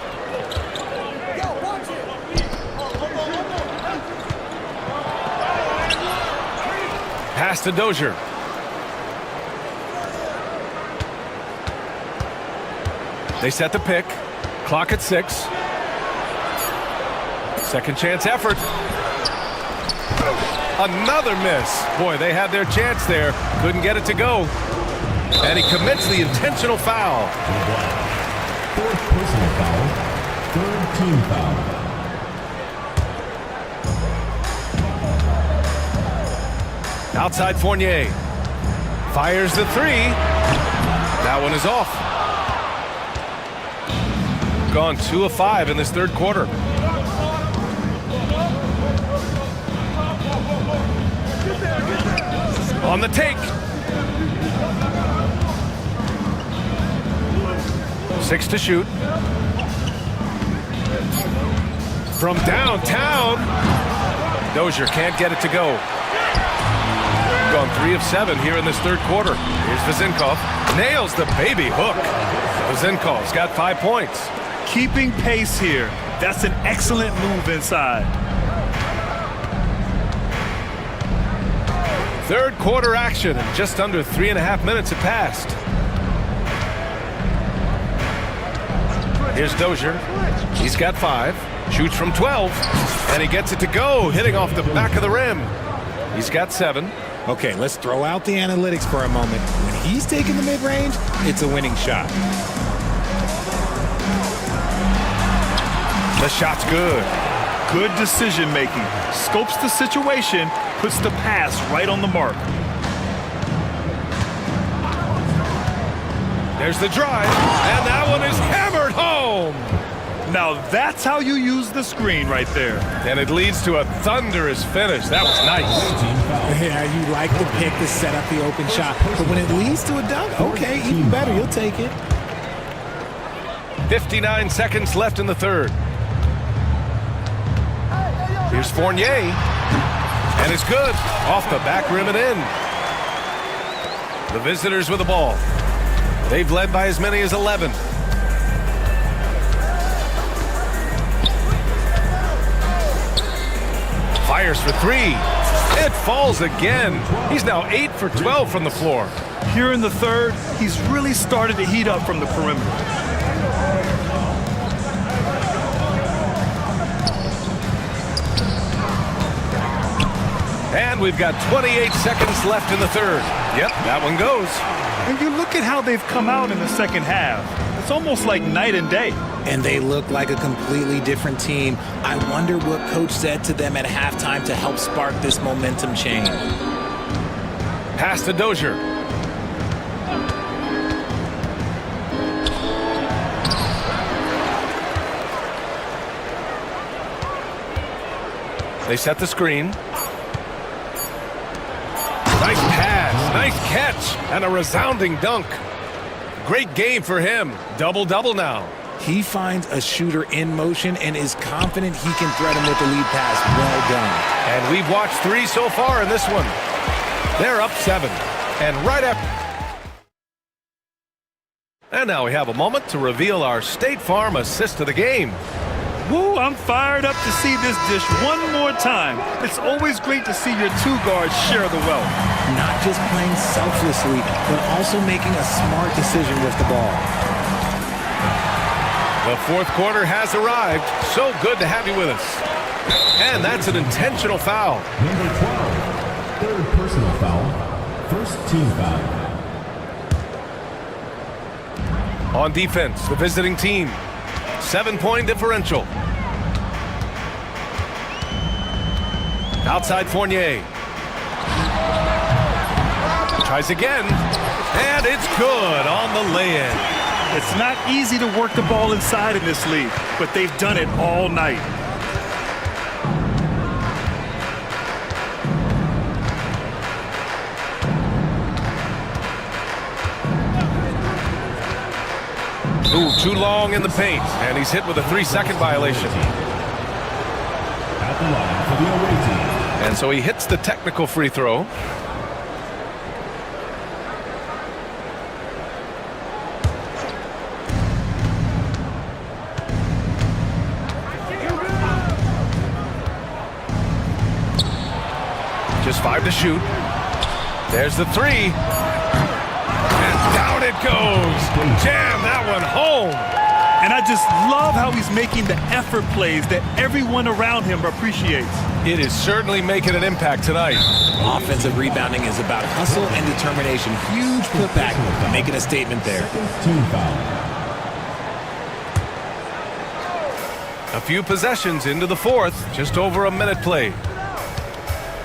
Pass to Dozier. They set the pick. Clock at 6. Second chance effort. Another miss. Boy, they had their chance there. Couldn't get it to go. And he commits the intentional foul. 4th personal foul. 3rd team foul. Outside Fournier. Fires the 3. That one is off. Gone 2 of 5 in this third quarter. On the take. 6 to shoot. From downtown. Dozier can't get it to go. Gone 3 of 7 here in this third quarter. Here's Vezenkov. Nails the baby hook. Vezenkov's got 5 points. Keeping pace here. That's an excellent move inside. Third quarter action, and just under 3.5 minutes have passed. Here's Dozier. He's got 5. Shoots from 12. And he gets it to go, hitting off the back of the rim. He's got 7. Okay, let's throw out the analytics for a moment. When he's taking the mid-range, it's a winning shot. The shot's good. Good decision making. Scopes the situation, puts the pass right on the mark. There's the drive, and that one is hammered home. Now that's how you use the screen right there. And it leads to a thunderous finish. That was nice. Yeah, you like the pick to set up the open shot. But when it leads to a dunk, okay, even better, you'll take it. 59 seconds left in the third. Here's Fournier. And it's good. Off the back rim and in. The visitors with the ball. They've led by as many as 11. Fires for 3. It falls again. He's now 8 for 12 from the floor. Here in the third, he's really started to heat up from the perimeter. And we've got 28 seconds left in the third. Yep, that one goes. And you look at how they've come out in the second half. It's almost like night and day. And they look like a completely different team. I wonder what coach said to them at halftime to help spark this momentum change. Pass to Dozier. They set the screen. Nice pass, nice catch, and a resounding dunk. Great game for him. Double-double now. He finds a shooter in motion and is confident he can thread him with the lead pass. Well done. And we've watched 3 so far in this one. They're up 7. And right after... And now we have a moment to reveal our State Farm assist of the game. Woo, I'm fired up to see this dish one more time. It's always great to see your 2 guards share the wealth. Not just playing selflessly, but also making a smart decision with the ball. The fourth quarter has arrived. So good to have you with us. And that's an intentional foul. Number 12, third personal foul, first team foul. On defense, the visiting team. 7-point differential. Outside Fournier. Tries again. And it's good on the lay-in. It's not easy to work the ball inside in this league, but they've done it all night. Ooh, too long in the paint, and he's hit with a 3-second violation. At the line for the away team. And so he hits the technical free throw. Just 5 to shoot. There's the 3. And down it goes. Jam that one home. And I just love how he's making the effort plays that everyone around him appreciates. It is certainly making an impact tonight. Offensive rebounding is about hustle and determination. Huge putback, making a statement there. Team foul. A few possessions into the fourth. Just over a minute played.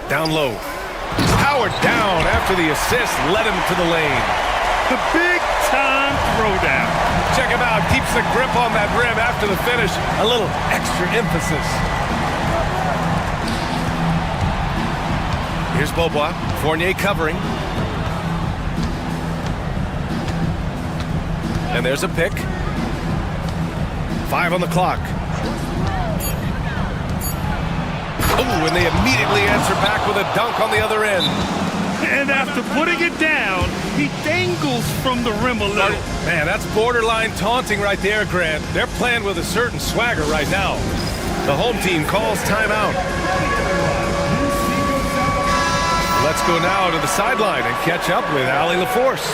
Down low. Powered down after the assist led him to the lane. The big-time throwdown. Check him out. Keeps the grip on that rim after the finish. A little extra emphasis. Here's Beaubois. Fournier covering. And there's a pick. 5 on the clock. Oh, and they immediately answer back with a dunk on the other end. And after putting it down, he dangles from the rim a little. Man, that's borderline taunting right there, Grant. They're playing with a certain swagger right now. The home team calls timeout. Let's go now to the sideline and catch up with Allie LaForce.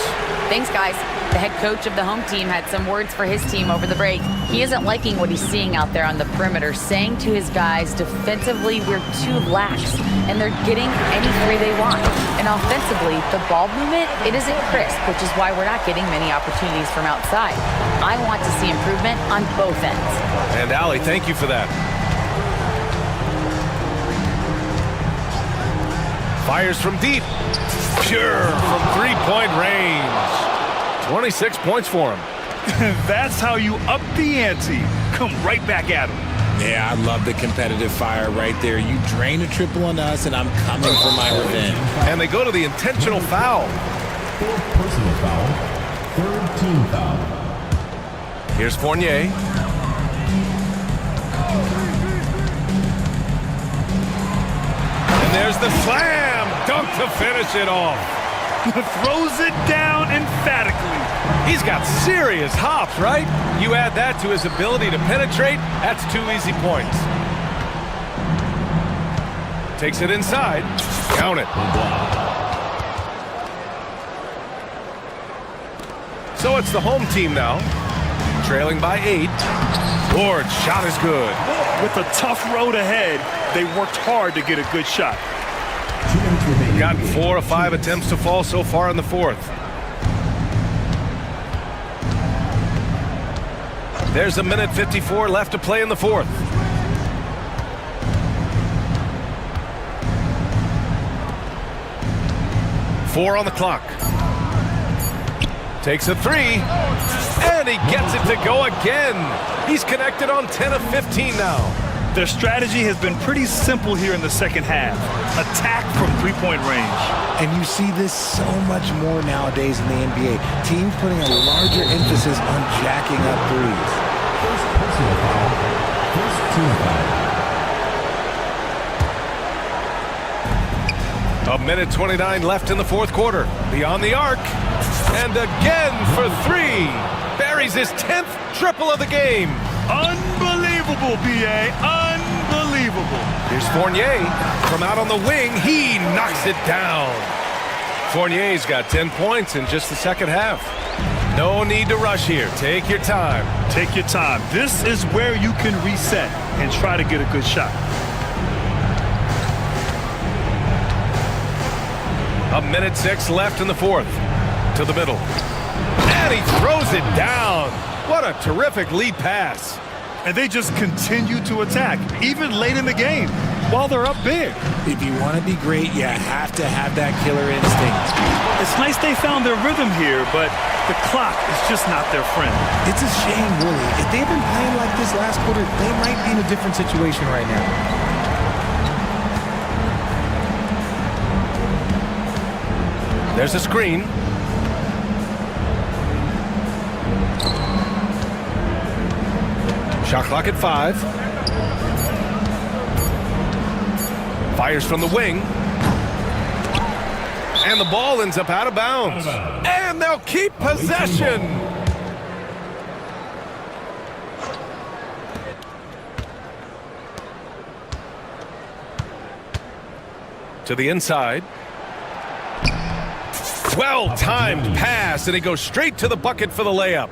Thanks, guys. The head coach of the home team had some words for his team over the break. He isn't liking what he's seeing out there on the perimeter, saying to his guys, defensively, we're too lax, and they're getting any three they want. And offensively, the ball movement, it isn't crisp, which is why we're not getting many opportunities from outside. I want to see improvement on both ends. And Allie, thank you for that. Fires from deep. Pure from three-point range. 26 points for him. That's how you up the ante. Come right back at him. Yeah, I love the competitive fire right there. You drain a triple on us, and I'm coming for my revenge. And they go to the intentional foul. Fourth personal foul, third team foul. Here's Fournier. And there's the slam. Dunk to finish it off. Throws it down emphatically. He's got serious hops, right? You add that to his ability to penetrate, that's 2 easy points. Takes it inside. Count it. So it's the home team now, trailing by 8. Ward's shot is good. With a tough road ahead, they worked hard to get a good shot. Gotten 4 of 5 attempts to fall so far in the fourth. There's a minute 54 left to play in the fourth. Four on the clock. Takes a 3. And he gets it to go again. He's connected on 10 of 15 now. Their strategy has been pretty simple here in the second half. Attack from three-point range. And you see this so much more nowadays in the NBA. Teams putting a larger emphasis on jacking up threes. First personal foul. First team foul. A minute 29 left in the fourth quarter. Beyond the arc. And again for three. Buries his 10th triple of the game. Unbelievable, B.A. Unbelievable. Here's Fournier from out on the wing. He knocks it down. Fournier's got 10 points in just the second half. No need to rush here. Take your time. Take your time. This is where you can reset and try to get a good shot. A minute 6 left in the fourth. To the middle. And he throws it down. What a terrific lead pass. And they just continue to attack, even late in the game, while they're up big. If you want to be great, you have to have that killer instinct. It's nice they found their rhythm here, but the clock is just not their friend. It's a shame, really. If they've been playing like this last quarter, they might be in a different situation right now. There's a screen. Shot clock at 5. Fires from the wing. And the ball ends up out of bounds. And they'll keep possession. To the inside. Well-timed pass, and he goes straight to the bucket for the layup.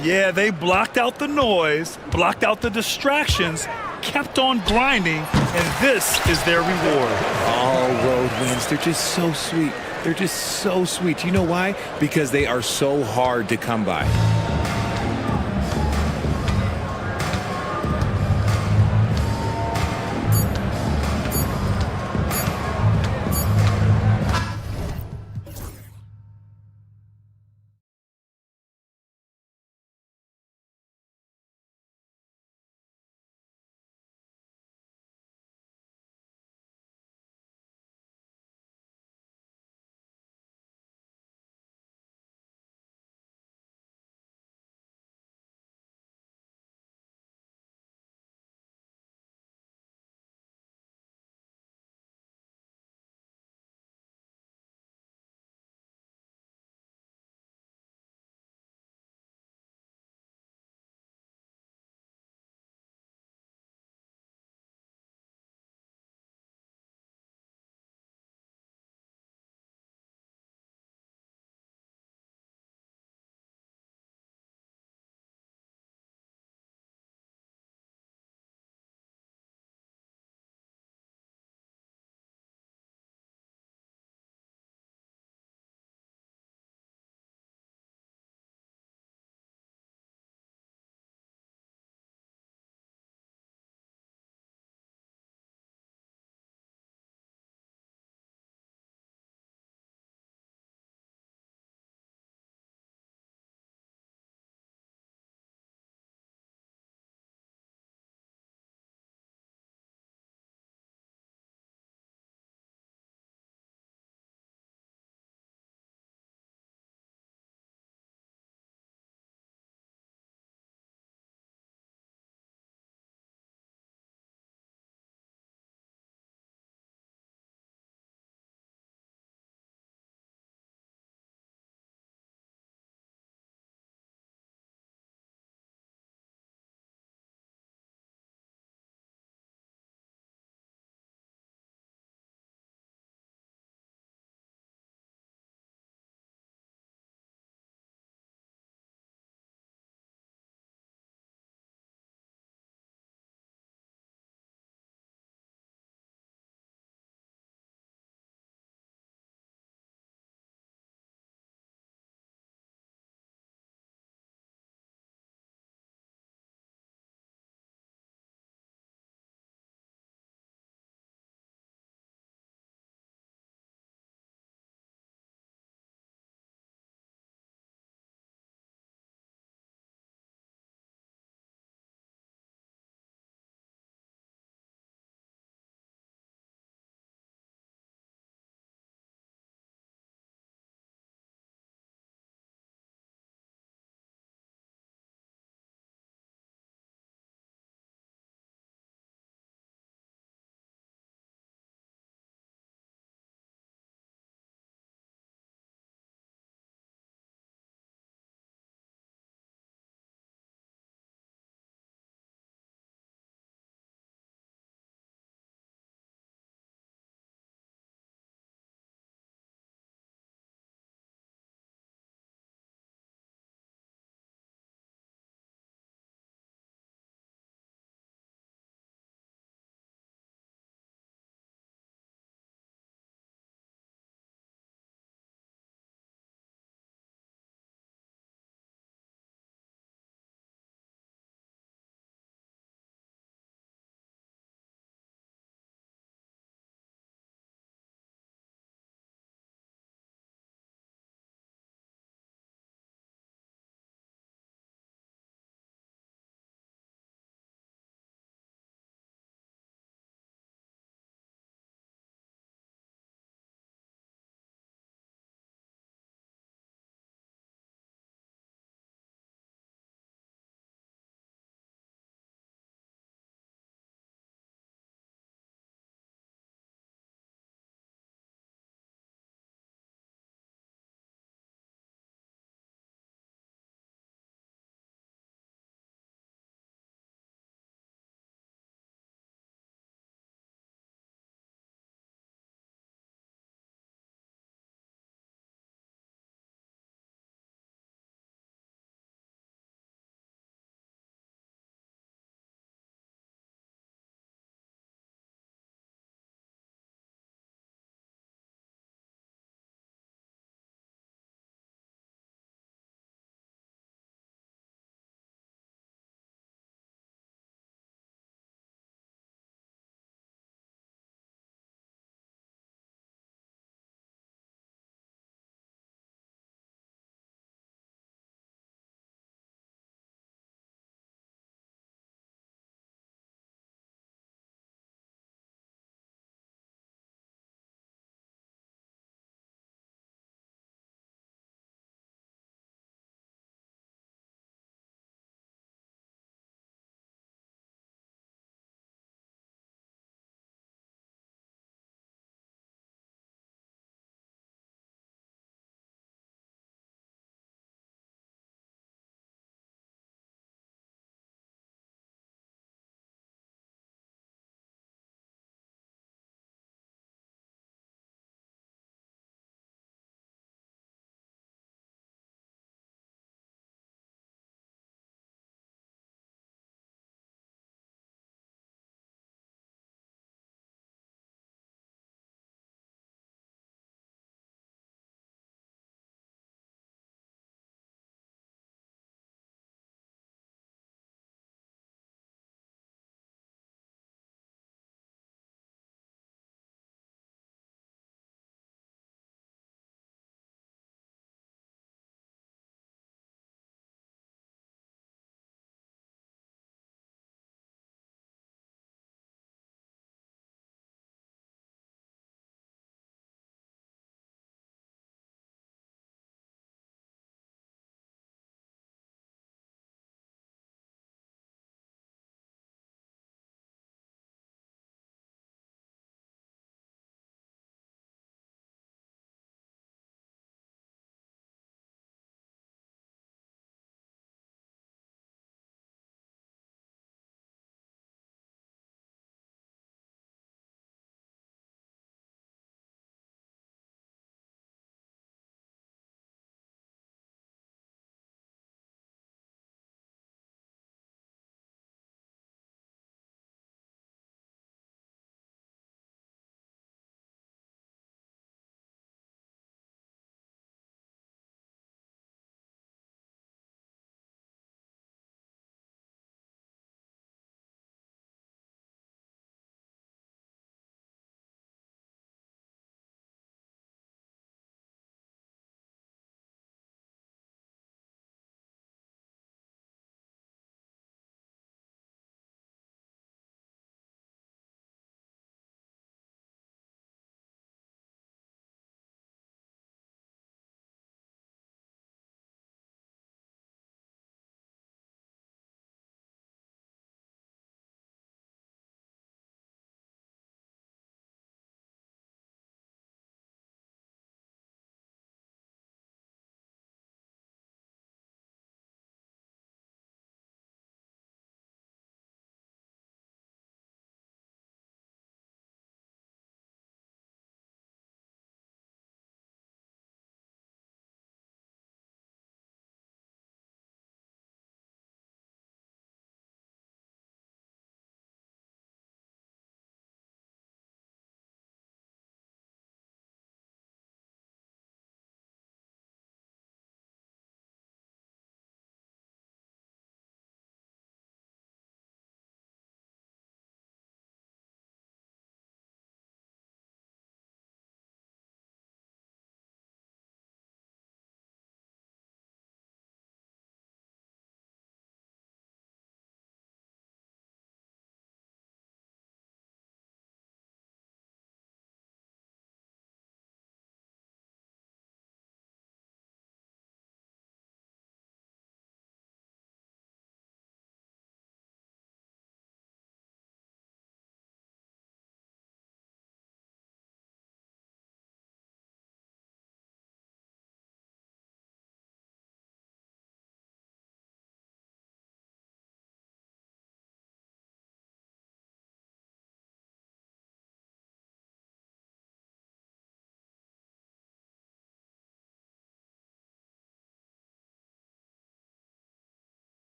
Yeah, they blocked out the noise, blocked out the distractions, kept on grinding, and this is their reward. All road wins. They're just so sweet. They're just so sweet. You know why? Because they are so hard to come by.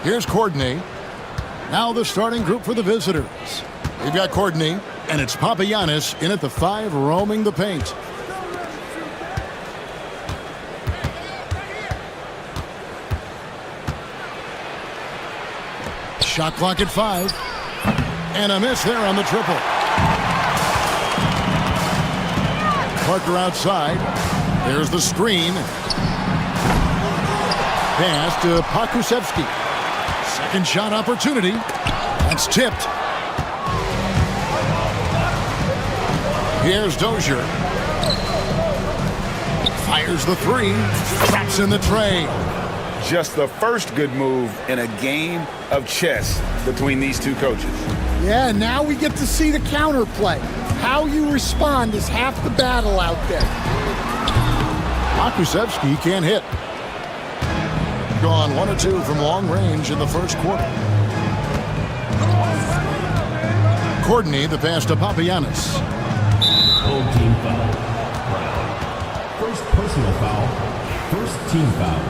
Here's Courtney. Now the starting group for the visitors. We've got Courtney, and it's Papagiannis in at the 5, roaming the paint. Shot clock at 5. And a miss there on the triple. Parker outside. There's the screen. Pass to Pakusevsky. Second shot opportunity. That's tipped. Here's Dozier. Fires the 3. Traps in the tray. Just the first good move in a game of chess between these two coaches. Yeah, now we get to see the counterplay. How you respond is half the battle out there. Pakusevsky can't hit. Gone 1 of 2 from long range in the first quarter. Courtney, the pass to Papagiannis. Home team foul. First personal foul. First team foul.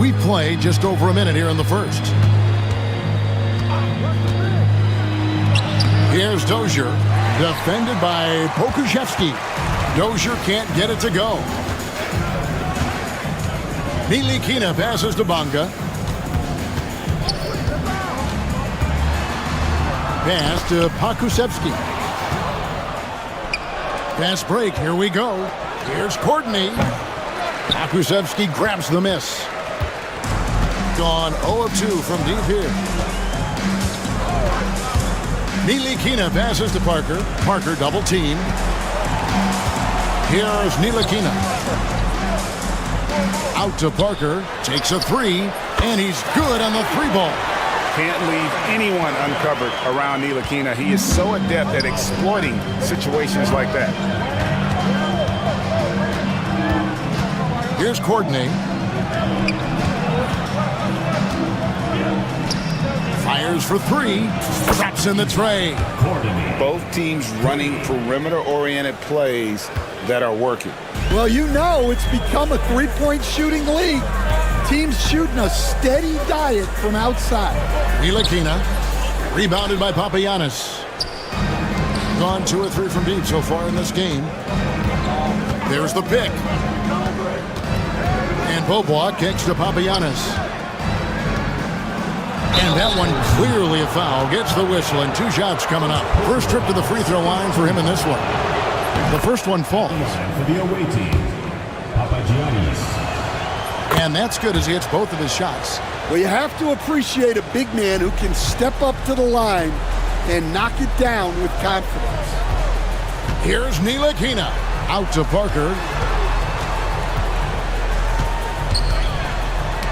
We play just over a minute here in the first. Here's Dozier, defended by Pokusevsky. Dozier can't get it to go. Nilikina passes to Bonga. Pass to Pakusevsky. Fast break, here we go. Here's Courtney. Pakusevsky grabs the miss. Gone 0 of 2 from deep here. Nilikina passes to Parker. Parker double team. Here's Nilikina. Out to Parker. Takes a 3. And he's good on the 3 ball. Can't leave anyone uncovered around Nilikina. He is so adept at exploiting situations like that. Here's Courtney. Fires for 3. Traps in the tray. Both teams running perimeter-oriented plays that are working. Well, you know it's become a three-point shooting league. Teams shooting a steady diet from outside. Nilikina, rebounded by Papagiannis. Gone 2 or 3 from deep so far in this game. There's the pick. And Bobois kicks to Papagiannis. And that one clearly a foul. Gets the whistle and 2 shots coming up. First trip to the free throw line for him in this one. The first one falls. For the away team, Papagiannis. And that's good as he hits both of his shots. Well, you have to appreciate a big man who can step up to the line and knock it down with confidence. Here's Nilikina. Out to Parker.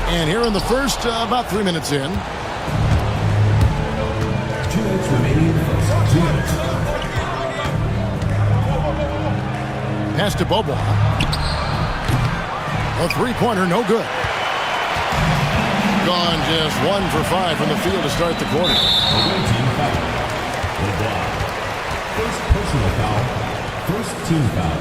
And here in the first, about 3 minutes in. 2 minutes remaining. 2 minutes. Pass to Bobois. A 3-pointer, no good. Gone just 1 for 5 from the field to start the quarter. Away team foul. Bobois. First personal foul. First team foul.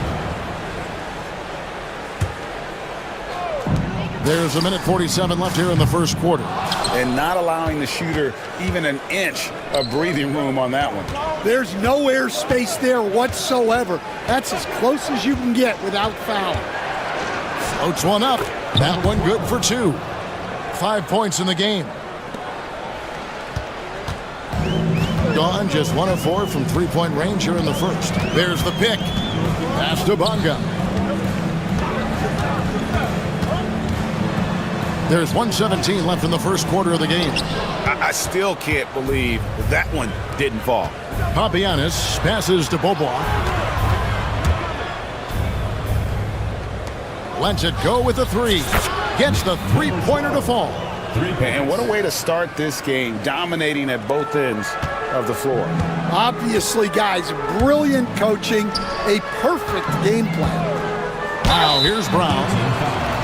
There's 1:47 left here in the first quarter. And not allowing the shooter even an inch of breathing room on that one. There's no air space there whatsoever. That's as close as you can get without foul. Floats one up. That one good for 2. 5 points in the game. Gone just 1 of 4 from 3-point range here in the first. There's the pick. Pass to Bonga. There's 1:17 left in the first quarter of the game. I still can't believe that one didn't fall. Papagiannis passes to Bobois. Lets it go with the 3. Gets the 3-pointer to fall. And what a way to start this game, dominating at both ends of the floor. Obviously, guys, brilliant coaching, a perfect game plan. Now here's Brown.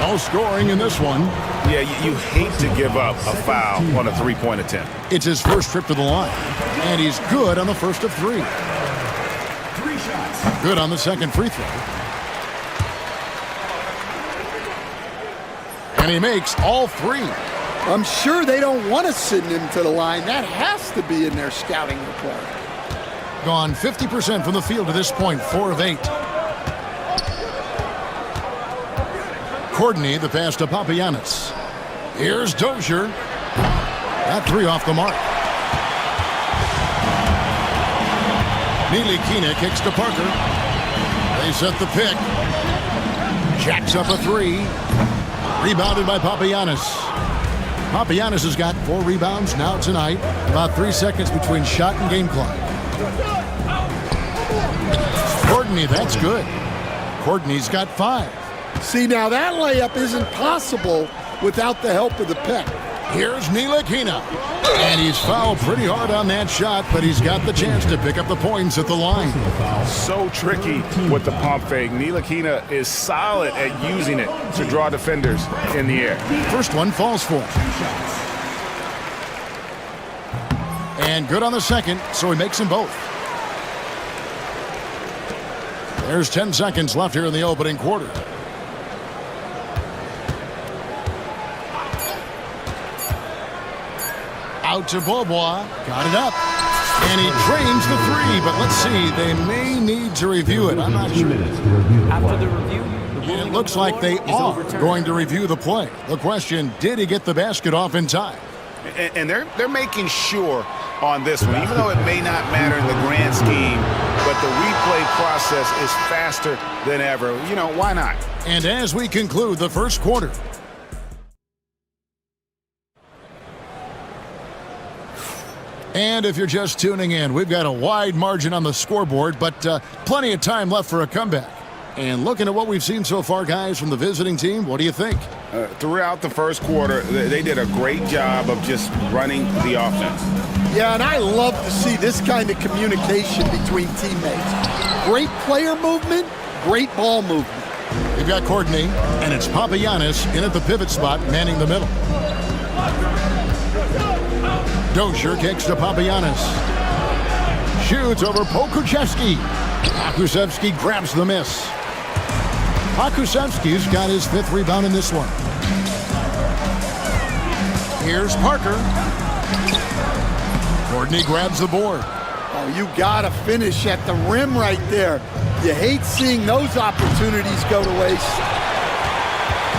No scoring in this one. Yeah, you hate to give up a foul on a 3-point attempt. It's his first trip to the line. And he's good on the first of 3. 3 shots. Good on the second free throw. And he makes all three. I'm sure they don't want to send him to the line. That has to be in their scouting report. Gone 50% from the field to this point, 4 of 8. Courtney, the pass to Papagiannis. Here's Dozier. That 3 off the mark. Ntilikina kicks to Parker. They set the pick. Jacks up a 3. Rebounded by Papagiannis. Papagiannis has got 4 rebounds now tonight. About 3 seconds between shot and game clock. Courtney, that's good. Courtney's got 5. See, now that layup isn't possible without the help of the pick. Here's Ntilikina. And he's fouled pretty hard on that shot, but he's got the chance to pick up the points at the line. So tricky with the pump fake. Ntilikina is solid at using it to draw defenders in the air. First one falls for him. And good on the second, so he makes them both. There's 10 seconds left here in the opening quarter. Out to Bobois, got it up, and he drains the 3, but let's see, they may need to review it. I'm not sure. After the review, It looks like they are going to review the play. The question, did he get the basket off in time? And they're making sure on this one, even though it may not matter in the grand scheme, but the replay process is faster than ever. You know, why not? And as we conclude the first quarter, and if you're just tuning in, we've got a wide margin on the scoreboard, but plenty of time left for a comeback. And looking at what we've seen so far, guys, from the visiting team, what do you think? Throughout the first quarter, they did a great job of just running the offense. Yeah, and I love to see this kind of communication between teammates. Great player movement, great ball movement. You've got Courtney, and it's Papagiannis in at the pivot spot, manning the middle. Dozier kicks to Papagiannis. Shoots over Pokusevski. Pokusevski grabs the miss. Pokusevski's got his 5th rebound in this one. Here's Parker. Courtney grabs the board. Oh, you gotta finish at the rim right there. You hate seeing those opportunities go to waste.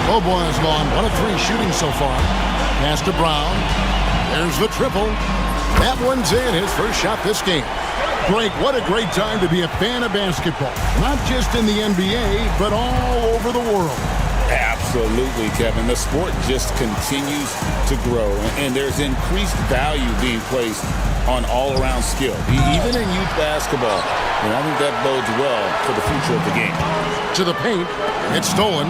Bobois has gone 1 of 3 shooting so far. Pass to Brown. There's the triple. That one's in, his first shot this game. Blake, what a great time to be a fan of basketball. Not just in the NBA, but all over the world. Absolutely, Kevin. The sport just continues to grow, and there's increased value being placed on all-around skill, even in youth basketball. And I think that bodes well for the future of the game. To the paint. It's stolen.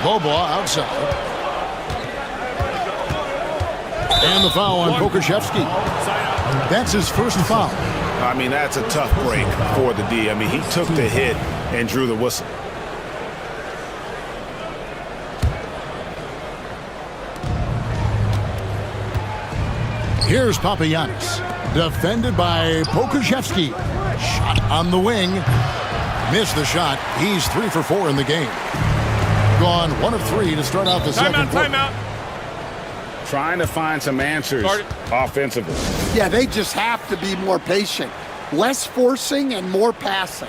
Bobois outside. And the foul on Pokusevski. That's his first foul. I mean, that's a tough break for the D. I mean, he took the hit and drew the whistle. Here's Papagiannis. Defended by Pokusevski. Shot on the wing. Missed the shot. He's 3 for 4 in the game. Gone 1 of 3 to start out the second quarter. Timeout. Trying to find some answers offensively. Yeah, they just have to be more patient. Less forcing and more passing.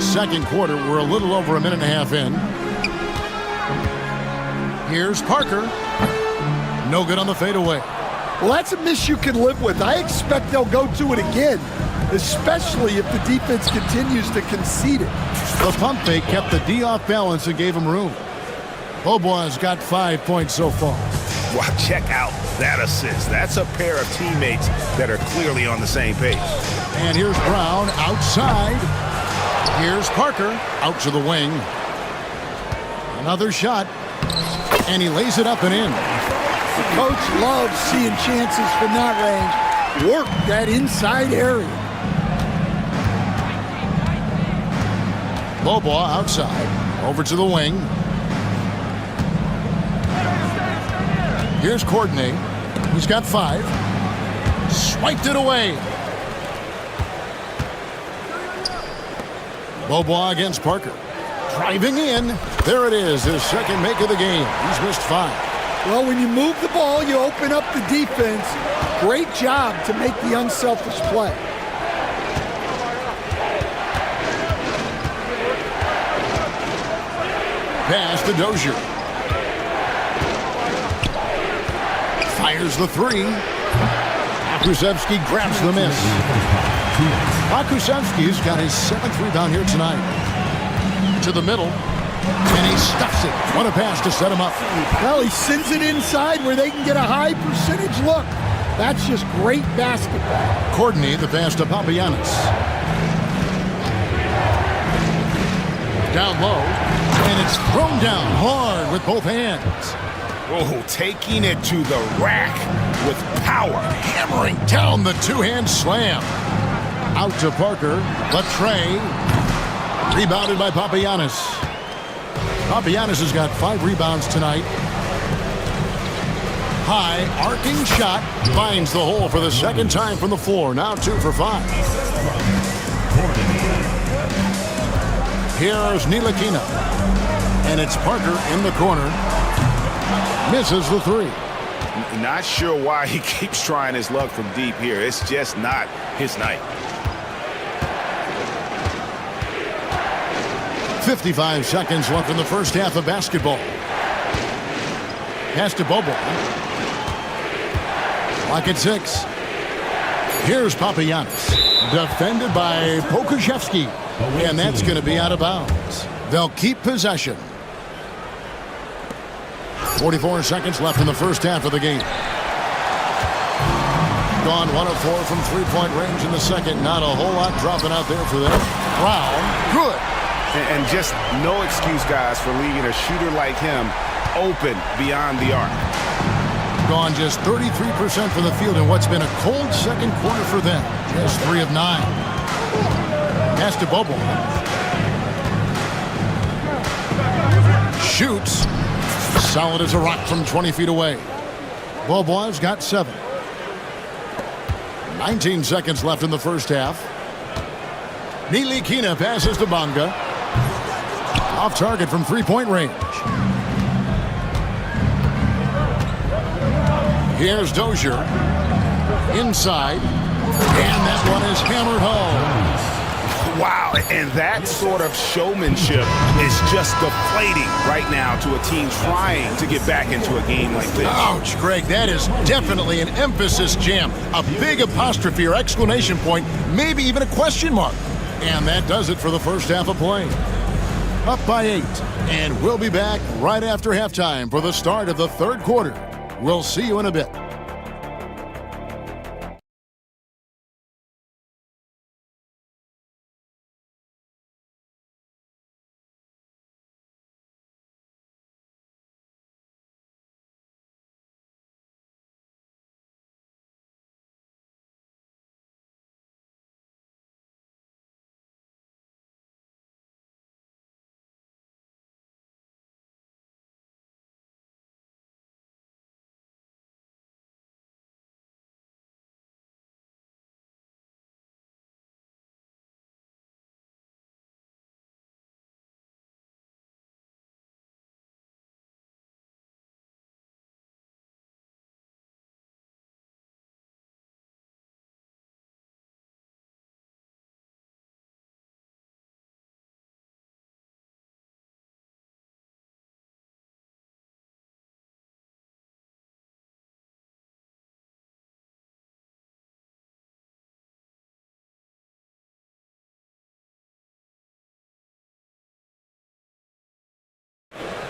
Second quarter, we're a little over a minute and a half in. Here's Parker. No good on the fadeaway. Well, that's a miss you can live with. I expect they'll go to it again, especially if the defense continues to concede it. The pump fake kept the D off balance and gave him room. Bobois got 5 points so far. Wow, check out that assist. That's a pair of teammates that are clearly on the same page. And here's Brown outside. Here's Parker out to the wing. Another shot. And he lays it up and in. The coach loves seeing chances from that range. Work that inside area. Bobois outside. Over to the wing. Here's Courtney. He's got 5. Swiped it away. Beaubois against Parker. Driving in. There it is, his second make of the game. He's missed 5. Well, when you move the ball, you open up the defense. Great job to make the unselfish play. Pass to Dozier. Fires the 3. Akusevsky grabs the miss. Akusevsky's got his 7th rebound here tonight. To the middle, and he stuffs it. What a pass to set him up. Well, he sends it inside where they can get a high percentage look. That's just great basketball. Courtney, the pass to Papagiannis. Down low, and it's thrown down hard with both hands. Oh, taking it to the rack with power. Hammering down the two-hand slam. Out to Parker, but Trey rebounded by Papagiannis. Papagiannis has got 5 rebounds tonight. High, arcing shot, finds the hole for the second time from the floor. Now 2 for 5. Here's Ntilikina. And it's Parker in the corner. Misses the 3. Not sure why he keeps trying his luck from deep here. It's just not his night. 55 seconds left in the first half of basketball. Pass to Bobo. Clock at 6. Here's Papagiannis. Defended by Pokusevsky. And that's going to be out of bounds. They'll keep possession. 44 seconds left in the first half of the game. Gone 1 of 4 from three-point range in the second. Not a whole lot dropping out there for them. Brown, good. And just no excuse, guys, for leaving a shooter like him open beyond the arc. Gone just 33% from the field in what's been a cold second quarter for them. Just 3 of 9. Pass to Bobo. Shoots. Solid as a rock from 20 feet away. Bobo's got 7. 19 seconds left in the first half. Ntilikina passes to Bonga. Off target from three-point range. Here's Dozier. Inside. And that one is hammered home. Wow, and that sort of showmanship is just deflating right now to a team trying to get back into a game like this. Ouch, Greg, that is definitely an emphasis jam. A big apostrophe or exclamation point, maybe even a question mark. And that does it for the first half of play. Up by 8, and we'll be back right after halftime for the start of the third quarter. We'll see you in a bit.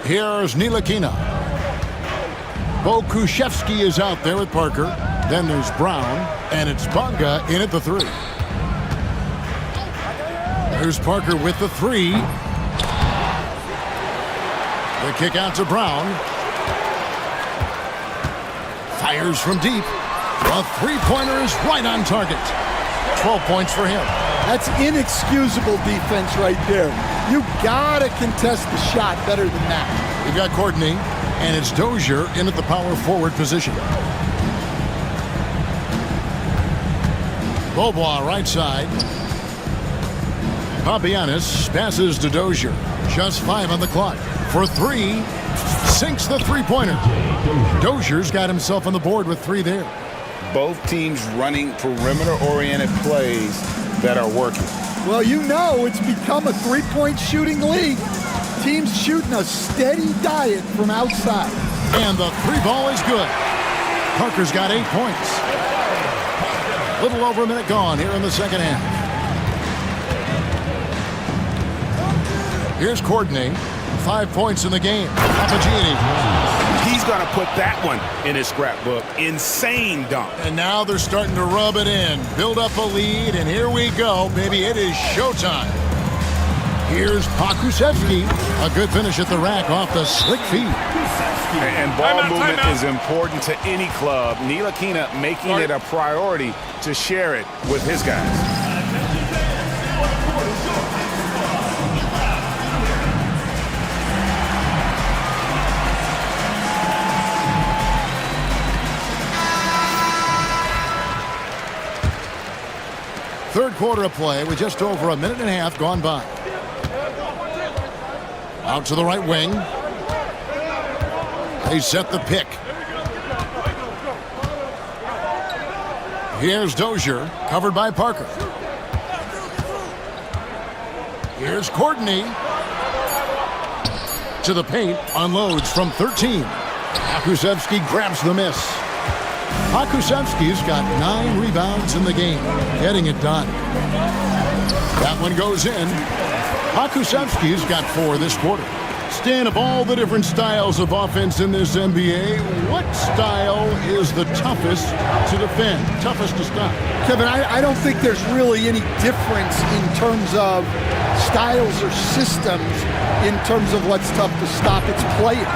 Here's Ntilikina. Pokusevsky is out there with Parker. Then there's Brown, and it's Bonga in at the 3. There's Parker with the 3. The kick out to Brown. Fires from deep. The three-pointer is right on target. 12 points for him. That's inexcusable defense right there. You gotta contest the shot better than that. We've got Courtney. And it's Dozier in at the power forward position. Beaubois right side. Papagiannis passes to Dozier. Just 5 on the clock. For 3. Sinks the three-pointer. Dozier's got himself on the board with 3 there. Both teams running perimeter-oriented plays that are working. Well, you know it's become a three-point shooting league. Teams shooting a steady diet from outside. And the 3 ball is good. Parker's got 8 points. Little over a minute gone here in the second half. Here's Courtney. 5 points in the game. Papagini. He's going to put that one in his scrapbook. Insane dunk. And now they're starting to rub it in. Build up a lead, and here we go, baby. It is showtime. Here's Pakusevsky. A good finish at the rack off the slick feed. And ball movement is important to any club. Ntilikina making it a priority to share it with his guys. Third quarter of play with just over a minute and a half gone by. Out to the right wing. They set the pick. Here's Dozier, covered by Parker. Here's Courtney. To the paint, unloads from 13. Pakusevsky grabs the miss. Pakusevsky's got 9 rebounds in the game, getting it done. That one goes in. Pakusevsky's got 4 this quarter. Stan, of all the different styles of offense in this NBA, what style is the toughest to defend, toughest to stop? Kevin, I don't think there's really any difference in terms of styles or systems in terms of what's tough to stop. It's players.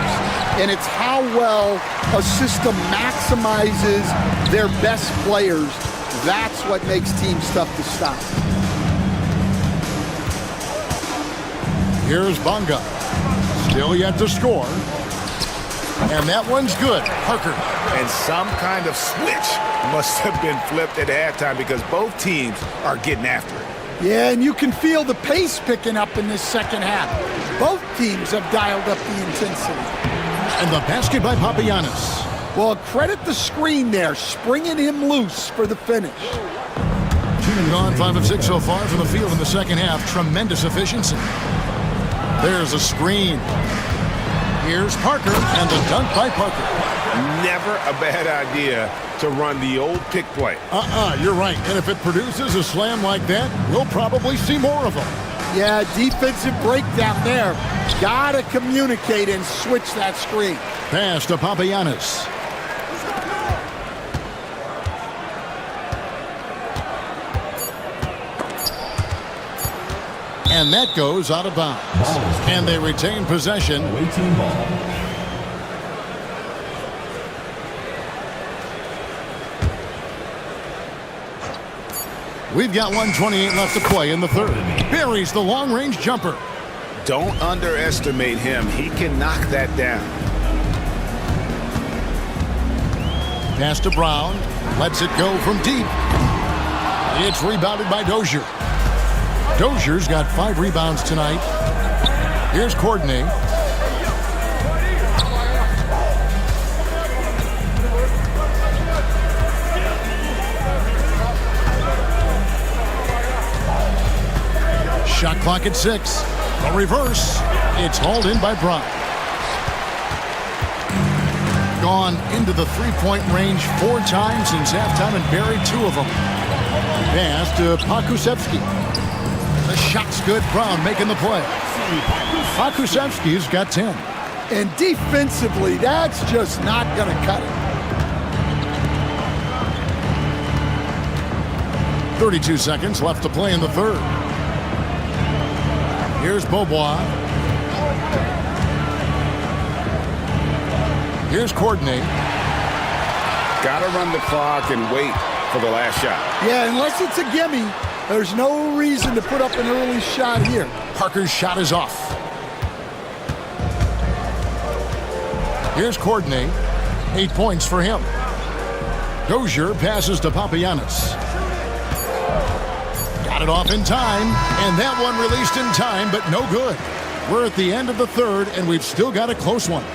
And it's how well a system maximizes their best players. That's what makes teams tough to stop. Here's Bonga. Still yet to score. And that one's good. Parker. And some kind of switch must have been flipped at halftime because both teams are getting after it. Yeah, and you can feel the pace picking up in this second half. Both teams have dialed up the intensity. And the basket by Papagiannis. Well, credit the screen there, springing him loose for the finish. Gone 5 of 6 so far from the field in the second half. Tremendous efficiency. There's a screen. Here's Parker, and the dunk by Parker. Never a bad idea to run the old pick play. You're right. And if it produces a slam like that, we'll probably see more of them. Yeah, defensive breakdown there. Gotta communicate and switch that screen. Pass to Papagiannis. And that goes out of bounds. And they retain possession. We've got 1:28 left to play in the third. Buries the long-range jumper. Don't underestimate him. He can knock that down. Pass to Brown. Lets it go from deep. It's rebounded by Dozier. Dozier's got 5 rebounds tonight. Here's Courtney. Shot clock at 6. A reverse. It's hauled in by Brown. Gone into the three-point range 4 times since halftime and buried 2 of them. Pass to Pakusevsky. The shot's good. Brown making the play. Pakusevsky's got 10. And defensively, that's just not going to cut it. 32 seconds left to play in the third. Here's Beaubois. Here's Courtney. Got to run the clock and wait for the last shot. Yeah, unless it's a gimme, there's no reason to put up an early shot here. Parker's shot is off. Here's Courtney. 8 points for him. Dozier passes to Papagiannis. Got it off in time, and that one released in time, but no good. We're at the end of the third, and we've still got a close one.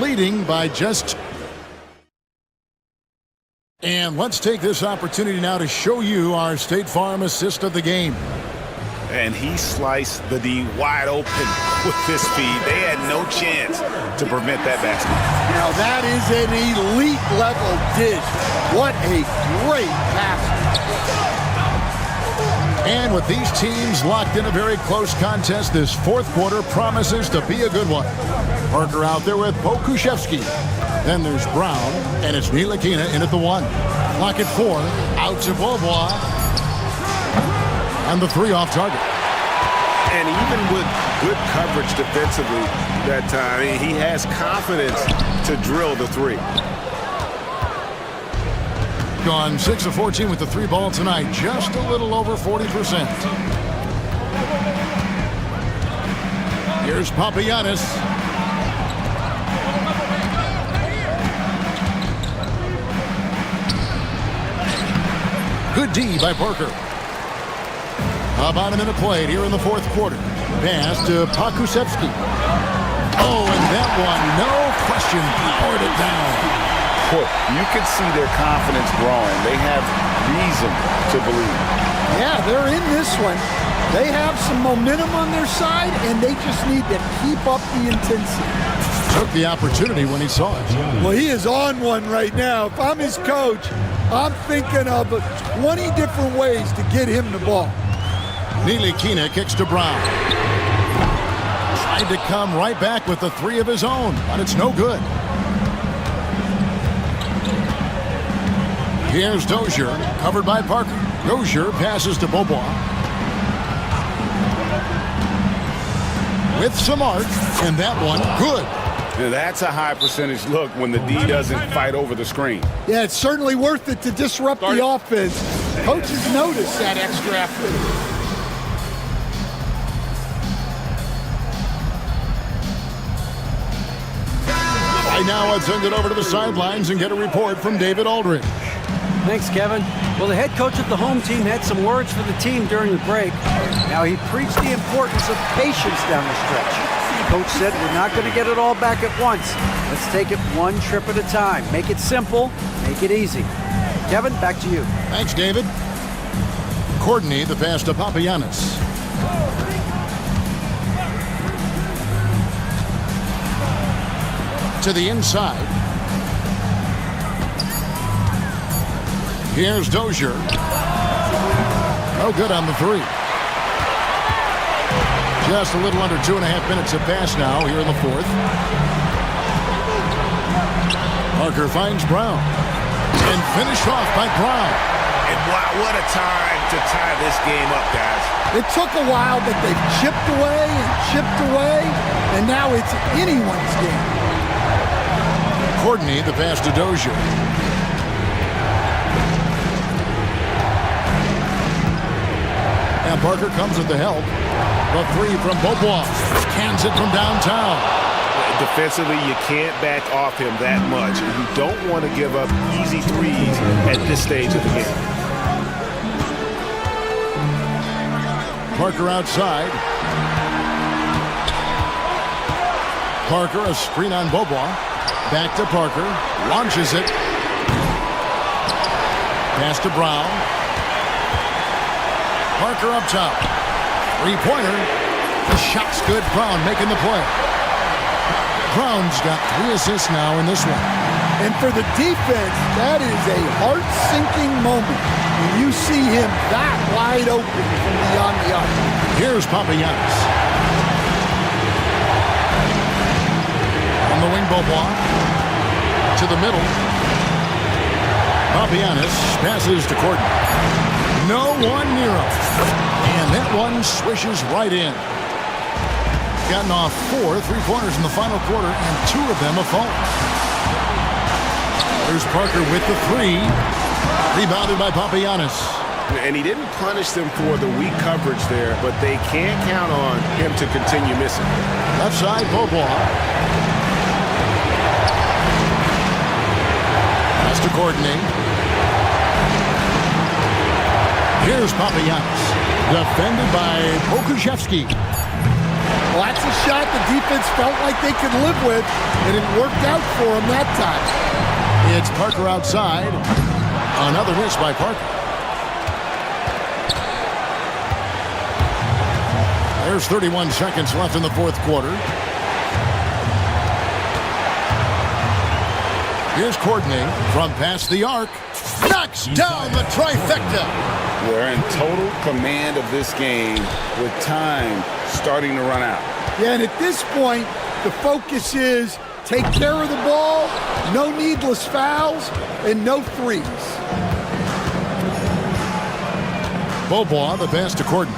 Leading by just... And let's take this opportunity now to show you our State Farm assist of the game. And he sliced the D wide open with his speed. They had no chance to prevent that basket. Now that is an elite level dish. What a great pass. And with these teams locked in a very close contest, this fourth quarter promises to be a good one. Parker out there with Pokushevsky. Then there's Brown, and it's Ntilikina in at the 1. Clock at 4. Out to Beaubois. And the 3 off target. And even with good coverage defensively that time, he has confidence to drill the 3. Gone 6 of 14 with the 3 ball tonight. Just a little over 40%. Here's Papagiannis. Good D by Parker. About a minute played here in the fourth quarter. Pass to Pokusevsky. Oh, and that one, no question, powered it down. You can see their confidence growing. They have reason to believe. Yeah, they're in this one. They have some momentum on their side, and they just need to keep up the intensity. Took the opportunity when he saw it. Well, he is on one right now. If I'm his coach, I'm thinking of 20 different ways to get him the ball. Ntilikina kicks to Brown. Tried to come right back with the 3 of his own, but it's no good. Here's Dozier, covered by Parker. Dozier passes to Beaubois. With some art, and that one, good. Now that's a high percentage look when the D doesn't fight over the screen. Yeah, it's certainly worth it to disrupt the offense. Coaches notice that extra effort. Right now, let's send it over to the sidelines and get a report from David Aldridge. Thanks, Kevin. Well, the head coach of the home team had some words for the team during the break. Now, he preached the importance of patience down the stretch. Coach said we're not going to get it all back at once. Let's take it one trip at a time. Make it simple, make it easy. Kevin, back to you. Thanks, David. Courtney, the pass to Papagiannis. To the inside. Here's Dozier. No good on the 3. Just a little under 2.5 minutes have passed now here in the fourth. Parker finds Brown. And finished off by Brown. And wow, what a time to tie this game up, guys. It took a while, but they've chipped away, and now it's anyone's game. Courtney, the pass to Dozier. And Parker comes with the help. The 3 from Beaubois. Cans it from downtown. Defensively, you can't back off him that much. You don't want to give up easy 3s at this stage of the game. Parker outside. Parker, a screen on Beaubois. Back to Parker. Launches it. Pass to Brown. Parker up top. 3-pointer. The shot's good. Brown making the play. Brown's got 3 assists now in this one. And for the defense, that is a heart-sinking moment when you see him that wide open from beyond the arc. Here's Papagiannis. On the wing, Beaubois. To the middle. Papagiannis passes to Courtney. No one near him. And that one swishes right in. Gotten off 4 3-pointers in the final quarter, and 2 of them have fallen. There's Parker with the 3. Rebounded by Papagiannis. And he didn't punish them for the weak coverage there, but they can't count on him to continue missing. Left side, Beaubois. to Courtney. Here's Papagiannis, defended by Pokuševski. Well, that's a shot the defense felt like they could live with, and it worked out for them that time. It's Parker outside. Another miss by Parker. There's 31 seconds left in the fourth quarter. Here's Courtney from past the arc. Knocks down the trifecta. We're in total command of this game with time starting to run out. Yeah, and at this point, the focus is take care of the ball, no needless fouls, and no threes. Beaubois, the pass to Courtney.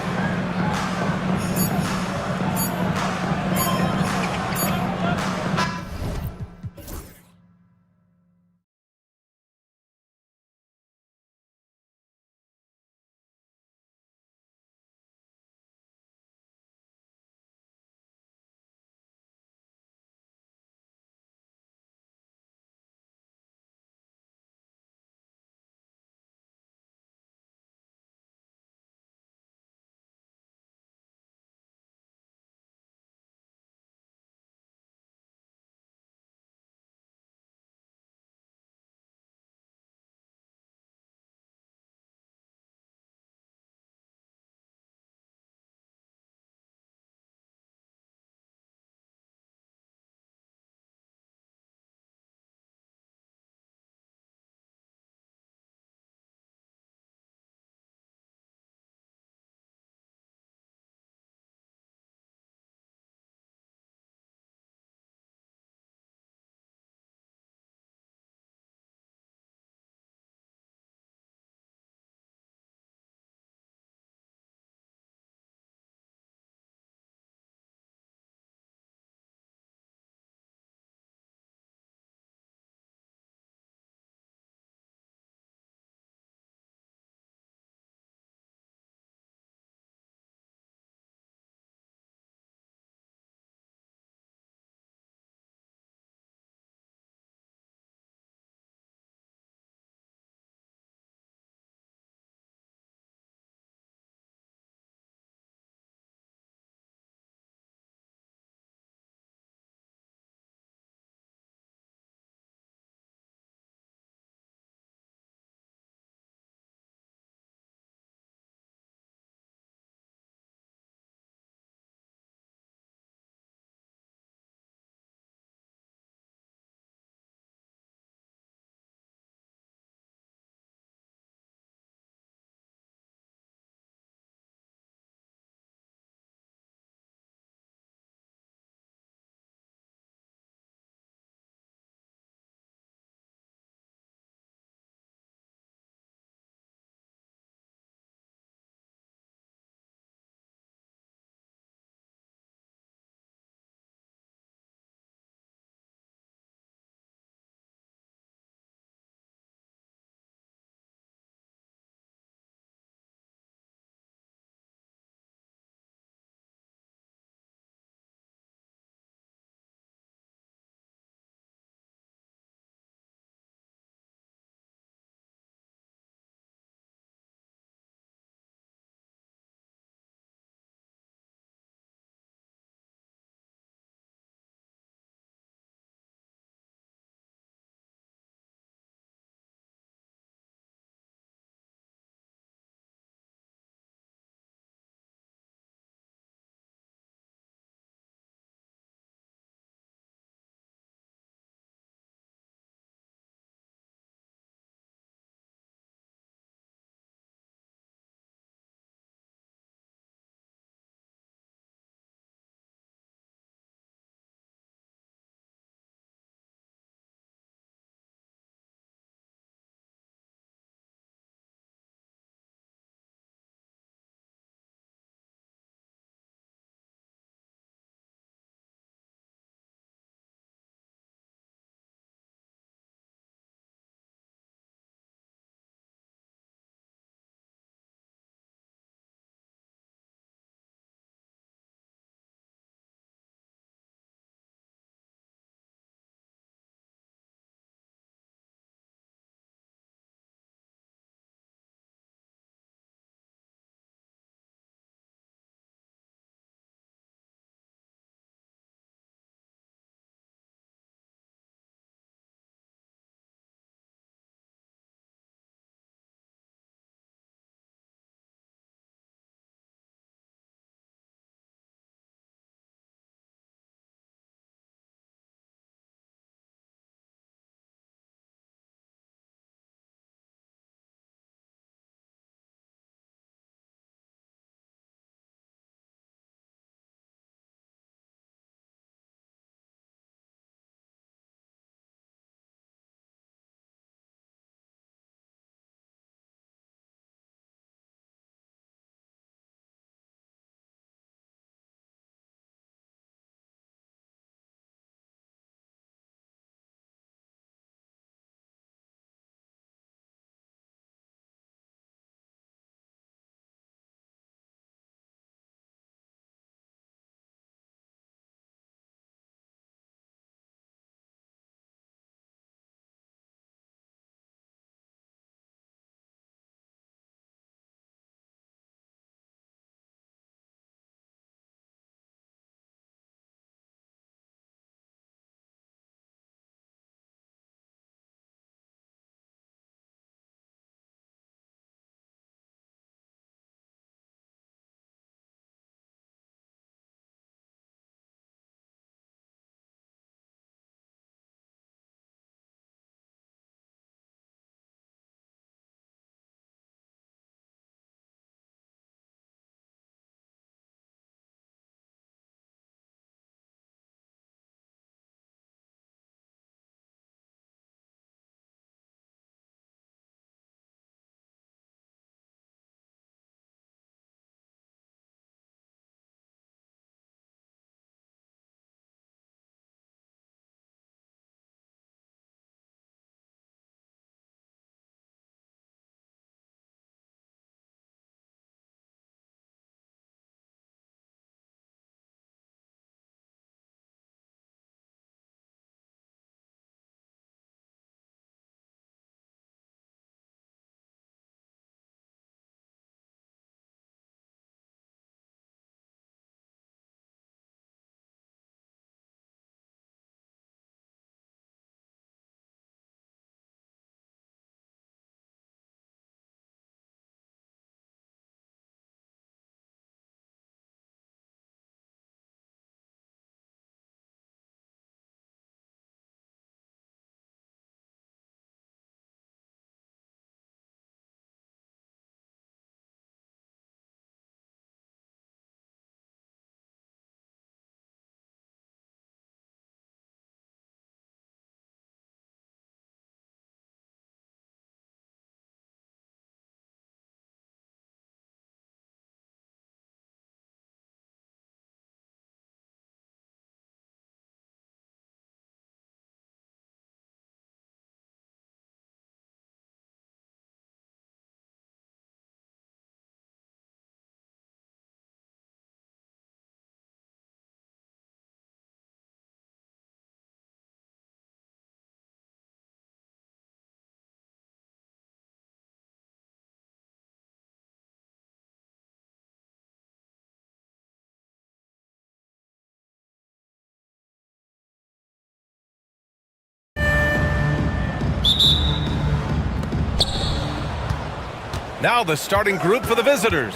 Now the starting group for the visitors.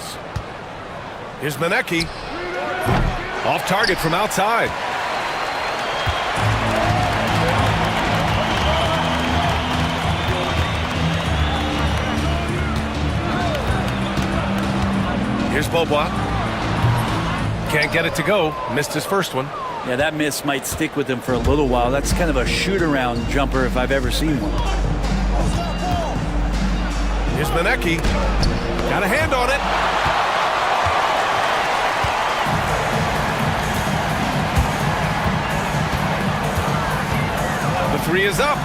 Here's Manecki. Off target from outside. Here's Beaubois. Can't get it to go. Missed his first one. Yeah, that miss might stick with him for a little while. That's kind of a shoot-around jumper if I've ever seen one. Here's Manecki. Got a hand on it. The three is up.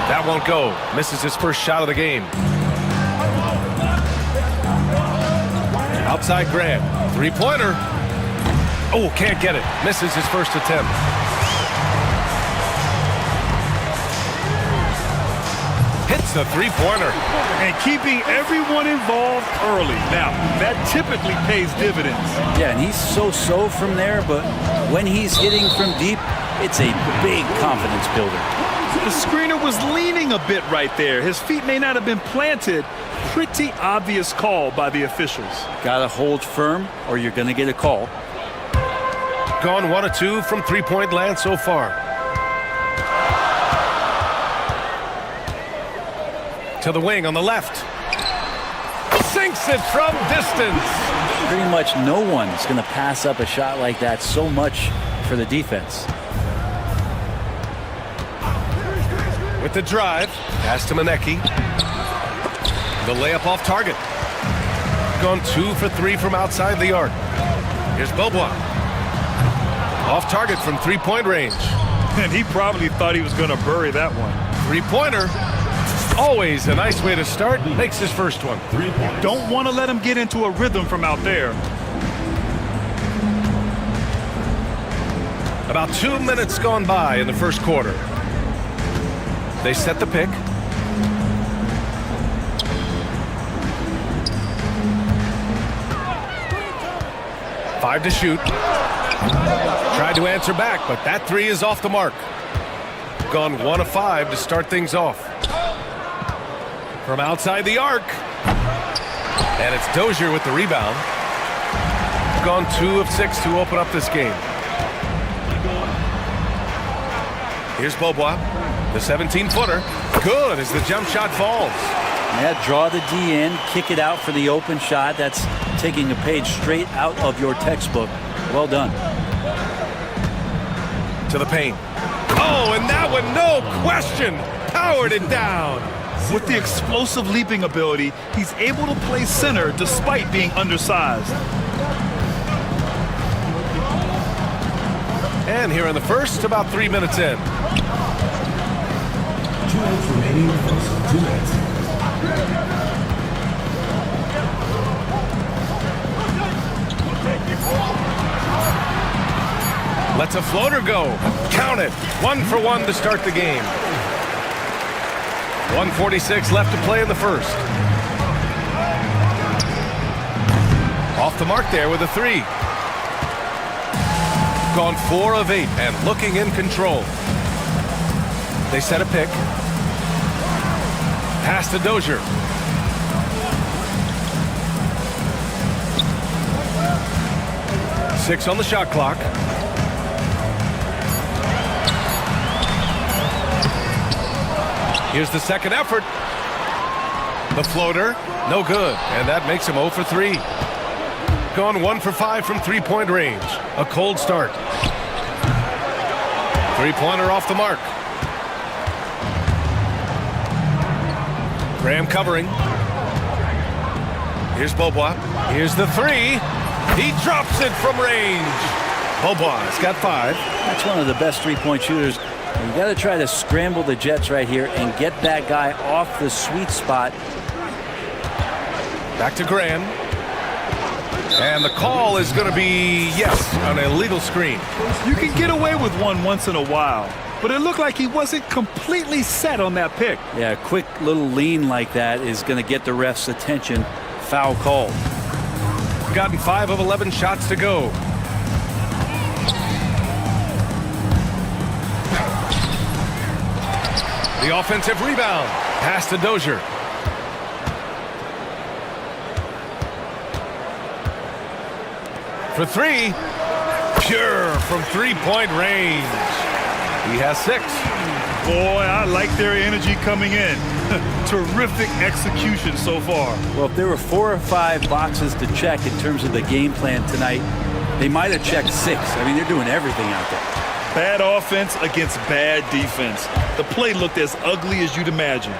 That won't go. Misses his first shot of the game. Outside Grant. Three-pointer. Oh, can't get it. Misses his first attempt. Hits the three-pointer. And keeping everyone involved early. Now, that typically pays dividends. Yeah, and he's so-so from there, but when he's hitting from deep, it's a big confidence builder. The screener was leaning a bit right there. His feet may not have been planted. Pretty obvious call by the officials. Gotta hold firm or you're gonna get a call. Gone 1 of 2 from three-point land so far. To the wing on the left. Sinks it from distance. Pretty much no one's gonna pass up a shot like that so much for the defense. With the drive, pass to Manecki. The layup off target. Gone 2 for 3 from outside the arc. Here's Beaubois. Off target from three-point range. And he probably thought he was going to bury that one. Three-pointer. Always a nice way to start. Makes his first one. Don't want to let him get into a rhythm from out there. About 2 minutes gone by in the first quarter. They set the pick. Five to shoot. Tried to answer back, but that three is off the mark. Gone 1 of 5 to start things off. From outside the arc. And it's Dozier with the rebound. Gone 2 of 6 to open up this game. Here's Beaubois. The 17-footer. Good as the jump shot falls. Yeah, draw the D in, kick it out for the open shot. That's taking a page straight out of your textbook. Well done. To the paint. Oh, and that one, no question, powered it down. With the explosive leaping ability, he's able to play center despite being undersized. And here in the first, about 3 minutes in. 2 minutes remaining, first 2 minutes. Lets a floater go. Count it. 1 for 1 to start the game. 1:46 left to play in the first. Off the mark there with a three. Gone 4 of 8 and looking in control. They set a pick. Pass to Dozier. Six on the shot clock. Here's the second effort. The floater, no good, and that makes him 0 for 3. Gone 1 for 5 from three-point range. A cold start. Three-pointer off the mark. Graham covering. Here's Beaubois. Here's the three. He drops it from range. Beaubois got 5. That's one of the best three-point shooters. You got to try to scramble the Jets right here and get that guy off the sweet spot. Back to Graham. And the call is going to be, yes, an illegal screen. You can get away with one once in a while, but it looked like he wasn't completely set on that pick. Yeah, a quick little lean like that is going to get the ref's attention. Foul called. Gotten 5 of 11 shots to go. The offensive rebound. Pass to Dozier. for three. Pure from three-point range. He has 6. Boy, I like their energy coming in. Terrific execution so far. Well, if there were 4 or 5 boxes to check in terms of the game plan tonight, they might have checked 6. I mean, they're doing everything out there. Bad offense against bad defense. The play looked as ugly as you'd imagine.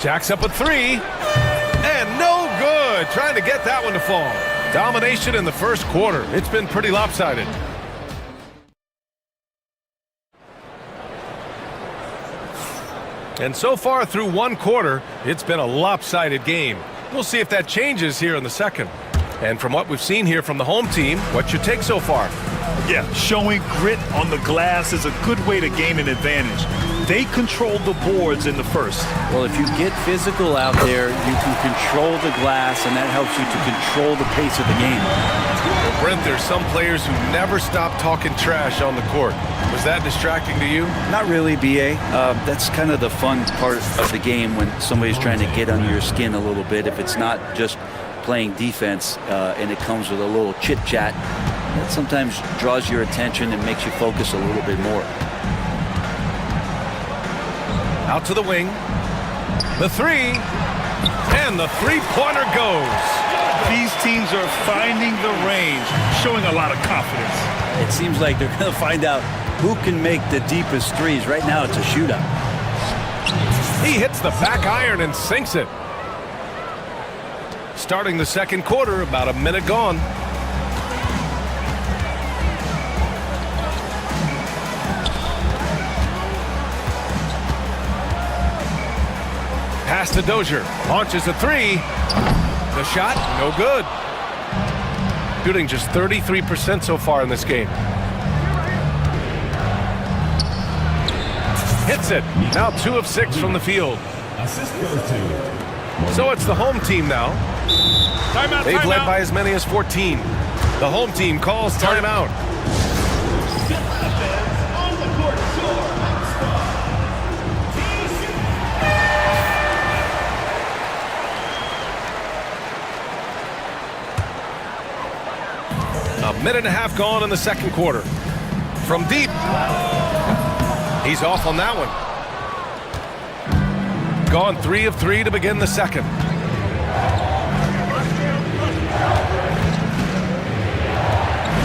Jacks up a 3. And no good. Trying to get that one to fall. Domination in the first quarter. It's been pretty lopsided. And so far through one quarter, it's been a lopsided game. We'll see if that changes here in the second. And from what we've seen here from the home team, what's your take so far? Yeah, showing grit on the glass is a good way to gain an advantage. They controlled the boards in the first. Well, if you get physical out there, you can control the glass, and that helps you to control the pace of the game. Well, Brent, there's some players who never stop talking trash on the court. Was that distracting to you? Not really, B.A. That's kind of the fun part of the game when somebody's trying to get under your skin a little bit. If it's not just playing defense and it comes with a little chit-chat, that sometimes draws your attention and makes you focus a little bit more. Out to the wing. The 3. And the three-pointer goes. These teams are finding the range, showing a lot of confidence. It seems like they're going to find out who can make the deepest threes. Right now, it's a shootout. He hits the back iron and sinks it. Starting the second quarter, about a minute gone. Pass to Dozier. Launches a 3. The shot, no good. Shooting just 33% so far in this game. Hits it. Now 2 of 6 from the field. So it's the home team now. They've led by as many as 14. The home team calls timeout. A minute and a half gone in the second quarter. From deep. He's off on that one. Gone 3 of 3 to begin the second.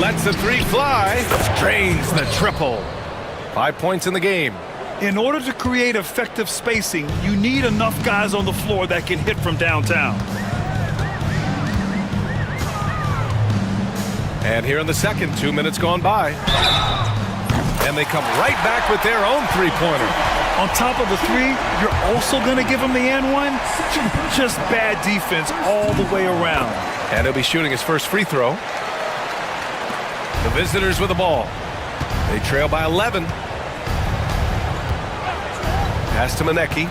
Lets the 3 fly. Drains the triple. 5 points in the game. In order to create effective spacing, you need enough guys on the floor that can hit from downtown. And here in the second, 2 minutes gone by. And they come right back with their own three-pointer. On top of the 3, you're also going to give him the and one? Just bad defense all the way around. And he'll be shooting his first free throw. The visitors with the ball. They trail by 11. Pass to Manecki.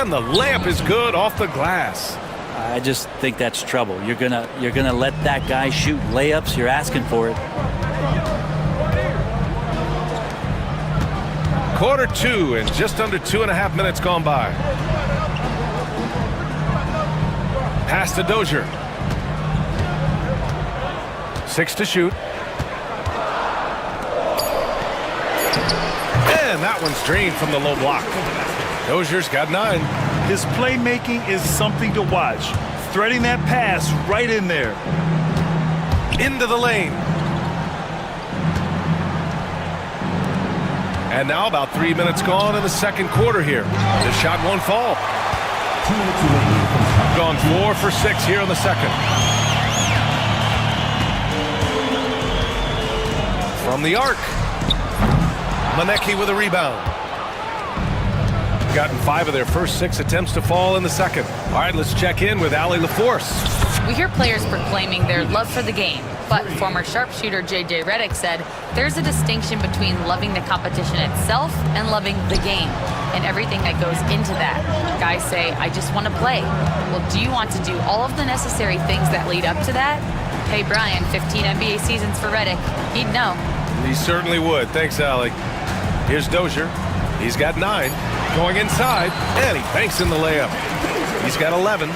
And the layup is good off the glass. I just think that's trouble. You're gonna let that guy shoot layups. You're asking for it. Quarter 2 and just under 2.5 minutes gone by. Pass to Dozier. 6 to shoot. And that one's drained from the low block. Dozier's got 9. His playmaking is something to watch. Threading that pass right in there. Into the lane. And now about 3 minutes gone in the second quarter here. The shot won't fall. Gone 4 for 6 here in the second. From the arc. Manecki with a rebound. Gotten 5 of their first 6 attempts to fall in the second. All right, let's check in with Allie LaForce. We hear players proclaiming their love for the game, but former sharpshooter J.J. Redick said there's a distinction between loving the competition itself and loving the game and everything that goes into that. Guys say, I just want to play. Well, do you want to do all of the necessary things that lead up to that? Hey, Brian, 15 NBA seasons for Redick. He'd know. He certainly would. Thanks, Allie. Here's Dozier. He's got 9. Going inside, and he banks in the layup. He's got 11.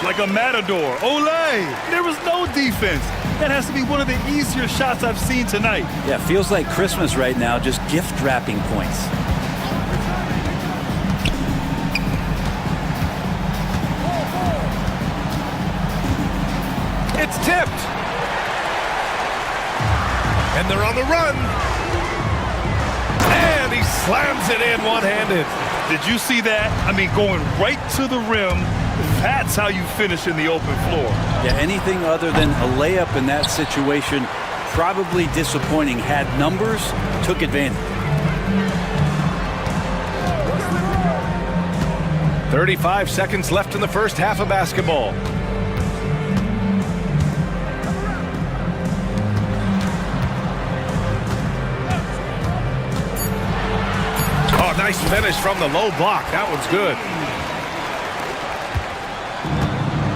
Like a matador. Olay! There was no defense. That has to be one of the easier shots I've seen tonight. Yeah, feels like Christmas right now, just gift wrapping points. It's tipped. And they're on the run. And he slams it in one-handed. Did you see that? I mean, going right to the rim. That's how you finish in the open floor. Yeah, anything other than a layup in that situation, probably disappointing. Had numbers, took advantage. 35 seconds left in the first half of basketball. Oh, nice finish from the low block. That one's good.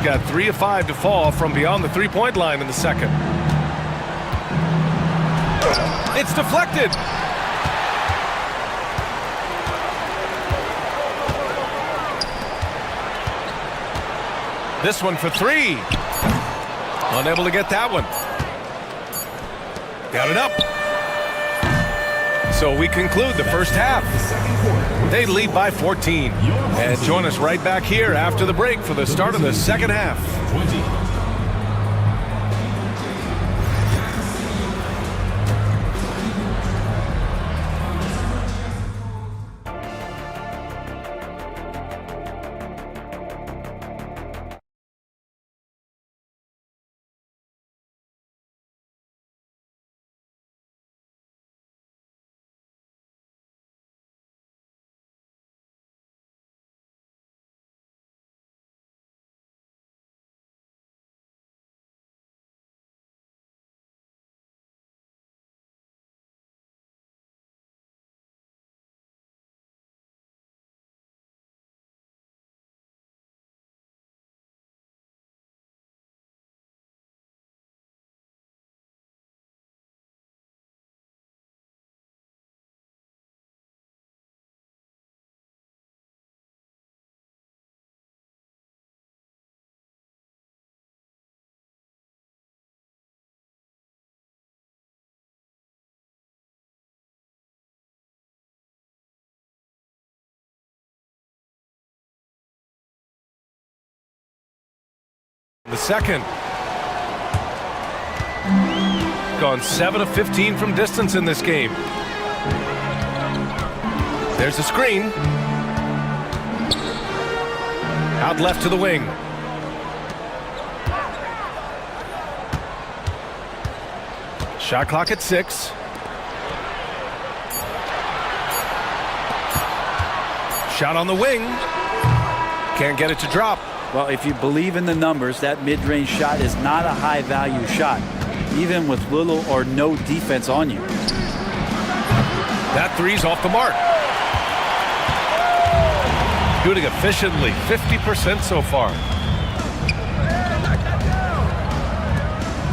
Got 3 of 5 to fall from beyond the three-point line in the second. It's deflected. This one for 3. Unable to get that one. Got it up. So we conclude the first half. They lead by 14. And join us right back here after the break for the start of the second half. 20. The second. Gone 7 of 15 from distance in this game. There's a screen. Out left to the wing. Shot clock at 6. Shot on the wing. Can't get it to drop. Well, if you believe in the numbers, that mid-range shot is not a high-value shot, even with little or no defense on you. That three's off the mark. Shooting efficiently, 50% so far.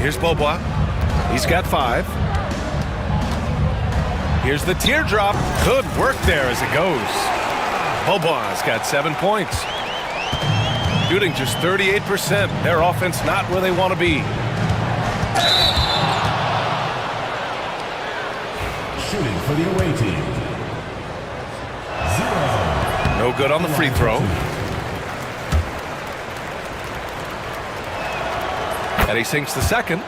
Here's Beaubois. He's got 5. Here's the teardrop. Good work there as it goes. Beaubois got 7 points. Shooting just 38%. Their offense not where they want to be. Shooting for the away team. 0. No good on the free throw. And he sinks the second.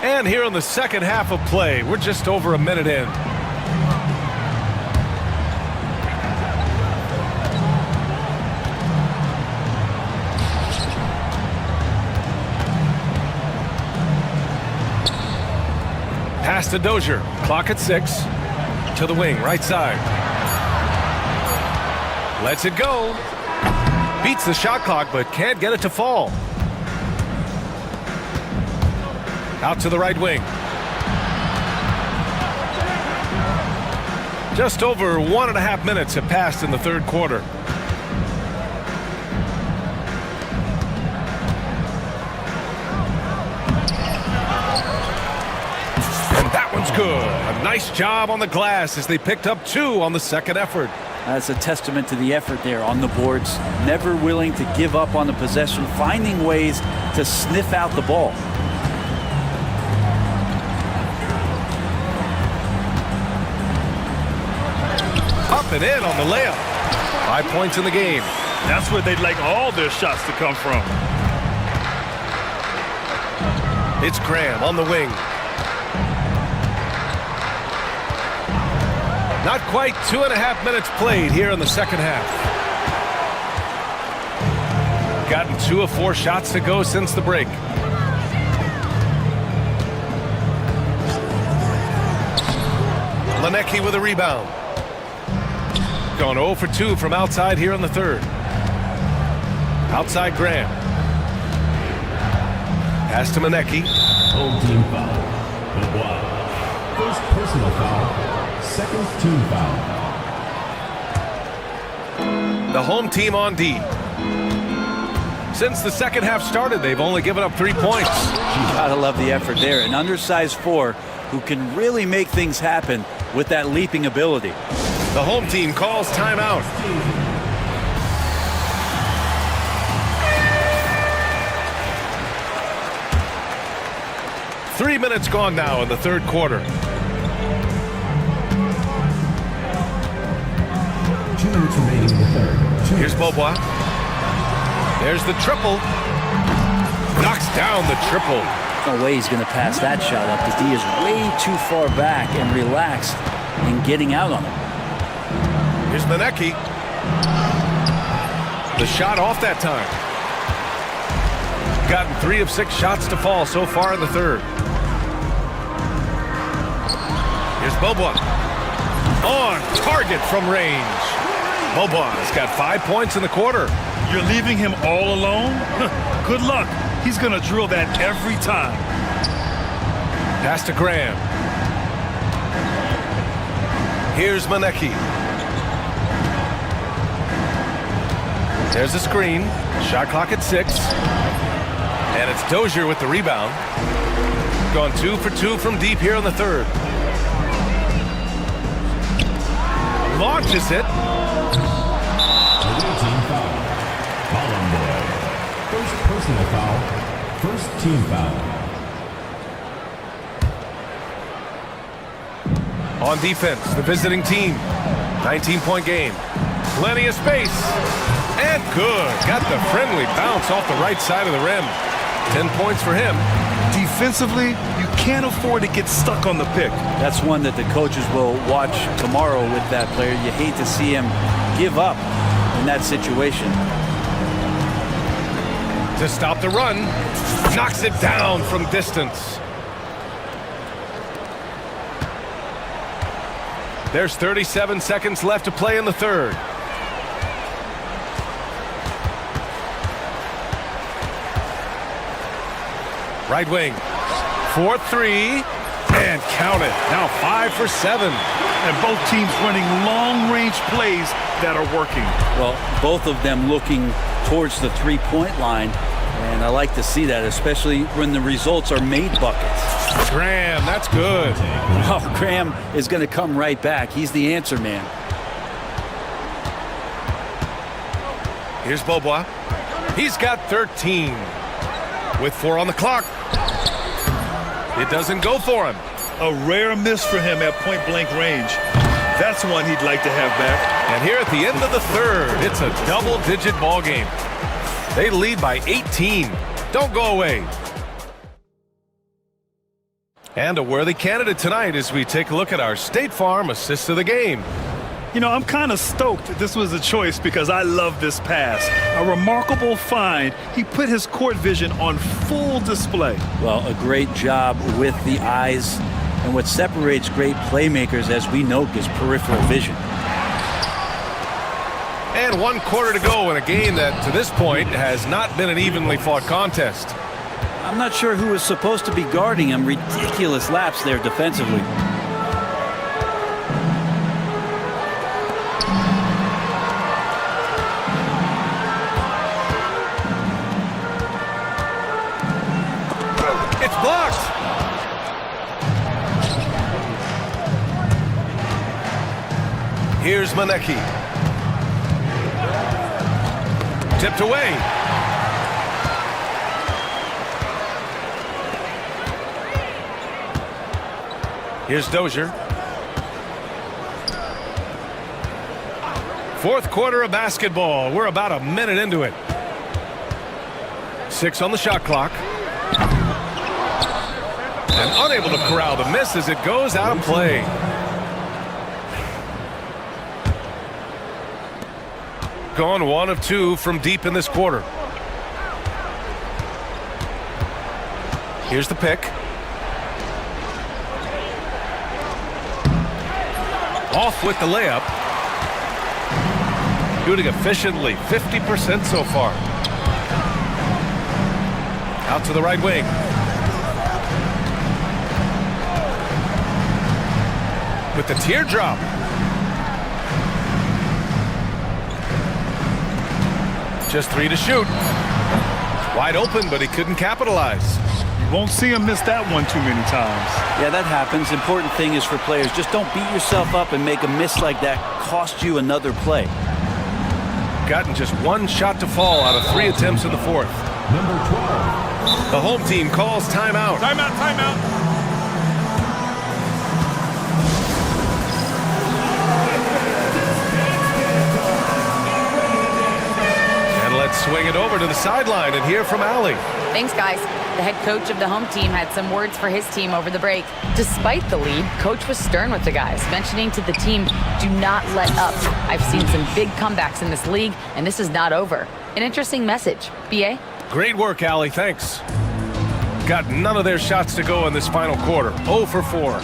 And here in the second half of play, we're just over a minute in. Pass to Dozier. Clock at 6. To the wing, right side. Lets it go. Beats the shot clock, but can't get it to fall. Out to the right wing. Just over 1.5 minutes have passed in the third quarter. good. A nice job on the glass as they picked up 2 on the second effort. That's a testament to the effort there on the boards. Never willing to give up on the possession, finding ways to sniff out the ball. Up and in on the layup. 5 points in the game. That's where they'd like all their shots to come from. It's Graham on the wing. Not quite 2.5 minutes played here in the second half. Gotten 2 of 4 shots to go since the break. Lenecki with a rebound. Going 0 for 2 from outside here in the third. Outside Graham. Pass to Lenecki. Home team foul. First personal foul. Second team foul. The home team on D. Since the second half started, they've only given up 3 points. You gotta love the effort there. An undersized 4 who can really make things happen with that leaping ability. The home team calls timeout. Three minutes gone now in the third quarter. 2 minutes remaining in the third. Here's Beaubois. There's the triple. Knocks down the triple. No way he's going to pass that shot up. The D is way too far back and relaxed in getting out on him. Here's Lenecki. The shot off that time. Gotten 3 of 6 shots to fall so far in the third. Here's Beaubois. On target from range. Beaubois has got 5 points in the quarter. You're leaving him all alone? Good luck. He's going to drill that every time. Pass to Graham. Here's Lenecki. There's the screen. Shot clock at 6. And it's Dozier with the rebound. Gone 2 for 2 from deep here in the third. Launches it. First personal foul. First team foul. On defense, the visiting team. 19-point game. Plenty of space. And good. Got the friendly bounce off the right side of the rim. 10 points for him. Defensively, you can't afford to get stuck on the pick. That's one that the coaches will watch tomorrow with that player. You hate to see him give up in that situation. To stop the run. Knocks it down from distance. There's 37 seconds left to play in the third. Right wing. 4-3. And count it. Now 5 for 7. And both teams running long-range plays that are working. Well, both of them looking towards the three-point line. And I like to see that, especially when the results are made buckets. Graham, that's good. Oh, Graham is going to come right back. He's the answer man. Here's Beaubois. He's got 13 with 4 on the clock. It doesn't go for him. A rare miss for him at point-blank range. That's one he'd like to have back. And here at the end of the third, it's a double-digit ball game. They lead by 18. Don't go away. And a worthy candidate tonight as we take a look at our State Farm assist of the game. You know, I'm kind of stoked this was a choice because I love this pass. A remarkable find. He put his court vision on full display. Well, a great job with the eyes. And what separates great playmakers, as we know, is peripheral vision. And 1 quarter to go in a game that, to this point, has not been an evenly fought contest. I'm not sure who was supposed to be guarding him. Ridiculous lapse there defensively. It's blocked. Here's Manecki. Tipped away. Here's Dozier. Fourth quarter of basketball. We're about a minute into it. 6 on the shot clock. And unable to corral the miss as it goes out of play. Gone 1 of 2 from deep in this quarter. Here's the pick. Off with the layup. Shooting efficiently, 50% so far. Out to the right wing. With the teardrop. Just 3 to shoot. Wide open, but he couldn't capitalize. Won't see him miss that one too many times. Yeah, that happens. Important thing is for players, just don't beat yourself up and make a miss like that cost you another play. Gotten just 1 shot to fall out of 3 attempts in the fourth. Number 12. The home team calls timeout. Timeout, timeout. And let's swing it over to the sideline and hear from Allie. Thanks, guys. The head coach of the home team had some words for his team over the break. Despite the lead, coach was stern with the guys, mentioning to the team, do not let up. I've seen some big comebacks in this league, and this is not over. An interesting message. B.A.? Great work, Allie. Thanks. Got none of their shots to go in this final quarter. 0 for 4.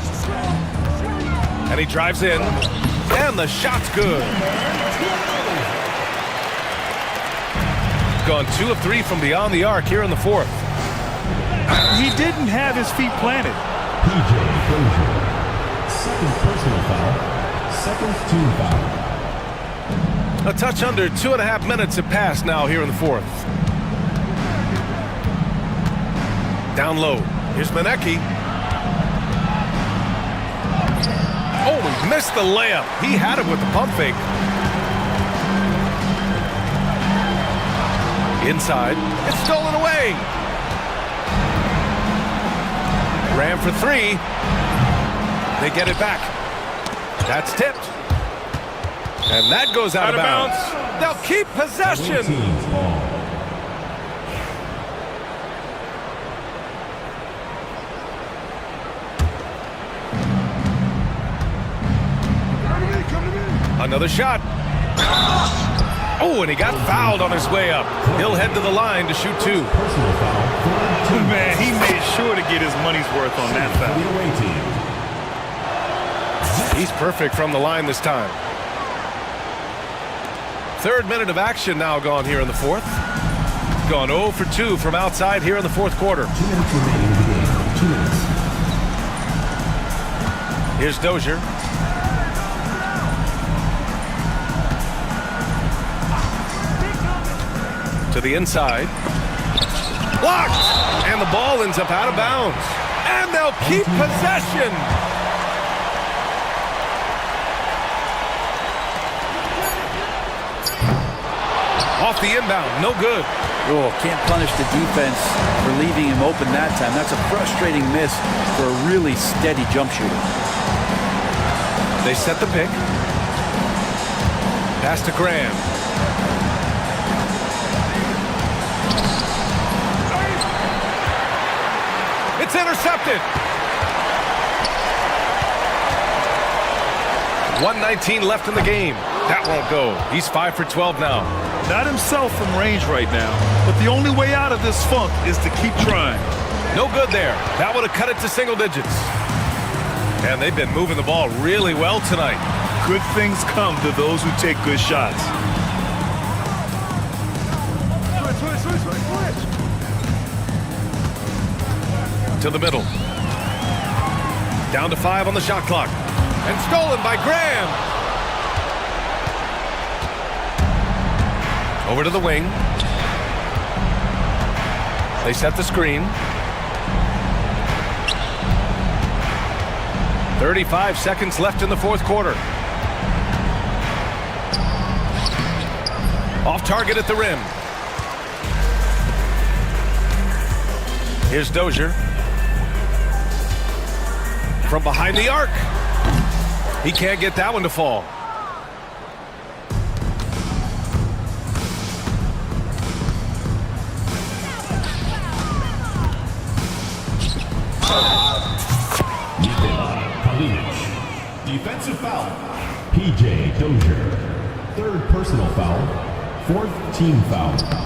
And he drives in, and the shot's good. Gone 2 of 3 from beyond the arc here in the fourth. He didn't have his feet planted. PJ Dozier. Second personal foul. Second team foul. A touch under 2.5 minutes have passed now here in the fourth. Down low. Here's Manecki. Oh, he missed the layup. He had it with the pump fake. Inside. It's stolen away. Ran for 3. They get it back. That's tipped. And that goes out of bounds. They'll keep possession. Another shot. Oh, and he got fouled on his way up. He'll head to the line to shoot 2. Man, he made sure to get his money's worth on that foul. He's perfect from the line this time. 3rd minute of action now gone here in the fourth. Gone 0 for 2 from outside here in the fourth quarter. 2 minutes remaining in the game. 2 minutes. Here's Dozier. To the inside. Blocked! And the ball ends up out of bounds. And they'll keep possession. Off the inbound, no good. Oh, can't punish the defense for leaving him open that time. That's a frustrating miss for a really steady jump shooter. They set the pick. Pass to Graham. It's intercepted. 1:19 left in the game. That won't go. He's 5 for 12 now. Not himself from range right now, but the only way out of this funk is to keep trying. No good there. That would have cut it to single digits. And they've been moving the ball really well tonight. Good things come to those who take good shots. To the middle. Down to 5 on the shot clock. And stolen by Graham. Over to the wing. They set the screen. 35 seconds left in the fourth quarter. Off target at the rim. Here's Dozier. From behind the arc. He can't get that one to fall. Defensive foul. PJ Dozier. Third personal foul. Fourth team foul.